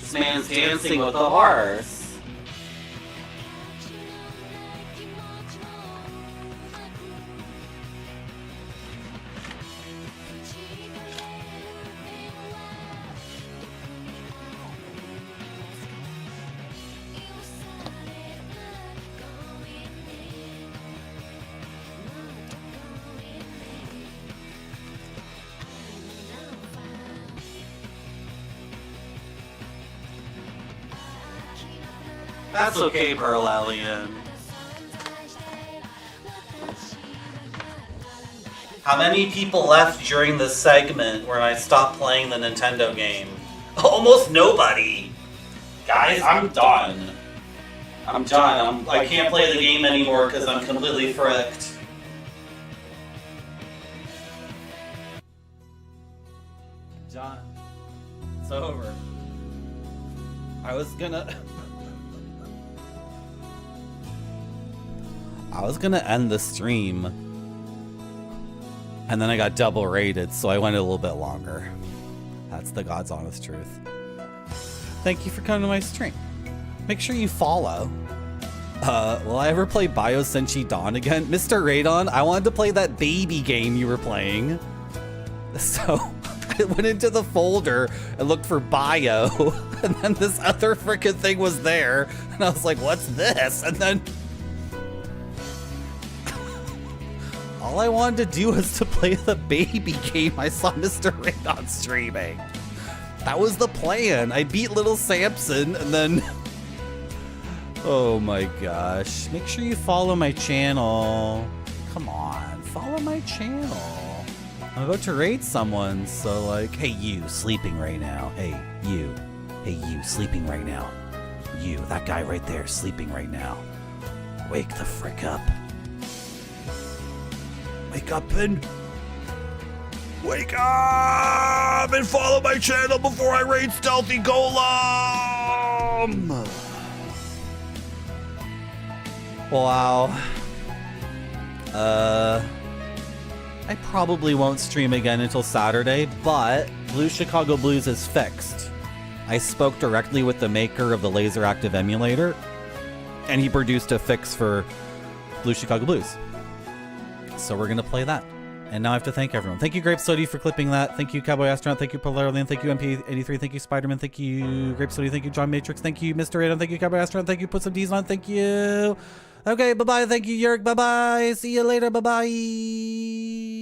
A: This man's dancing with a horse. That's okay, Pearl Alien. How many people left during this segment where I stopped playing the Nintendo game? Almost nobody. Guys, I'm done. I'm done. I can't play the game anymore because I'm completely fricked. Done. It's over. I was gonna end the stream, and then I got double rated, so I went a little bit longer. That's the God's honest truth. Thank you for coming to my stream. Make sure you follow. Will I ever play Biosenshi Dawn again? Mr. Radon, I wanted to play that baby game you were playing. So I went into the folder and looked for Bio, and then this other freaking thing was there, and I was like, what's this? And then all I wanted to do was to play the baby game I saw Mr. Radon streaming. That was the plan. I beat little Samson, and then... Oh my gosh. Make sure you follow my channel. Come on, follow my channel. I'm about to raid someone, so like, hey you, sleeping right now. Hey you. Hey you, sleeping right now. You, that guy right there, sleeping right now. Wake the frick up. Wake up and... Wake up and follow my channel before I raid Stealthy Golem! Wow. I probably won't stream again until Saturday, but Blue Chicago Blues is fixed. I spoke directly with the maker of the laser active emulator, and he produced a fix for Blue Chicago Blues. So we're gonna play that. And now I have to thank everyone. Thank you, Grape Sody, for clipping that. Thank you, Cowboy Astronaut. Thank you, Polarland. Thank you, MP83. Thank you, Spider-Man. Thank you, Grape Sody. Thank you, John Matrix. Thank you, Mr. Adam. Thank you, Cowboy Astronaut. Thank you, Put Some D's on. Thank you. Okay, bye-bye. Thank you, Yerk. Bye-bye. See you later. Bye-bye.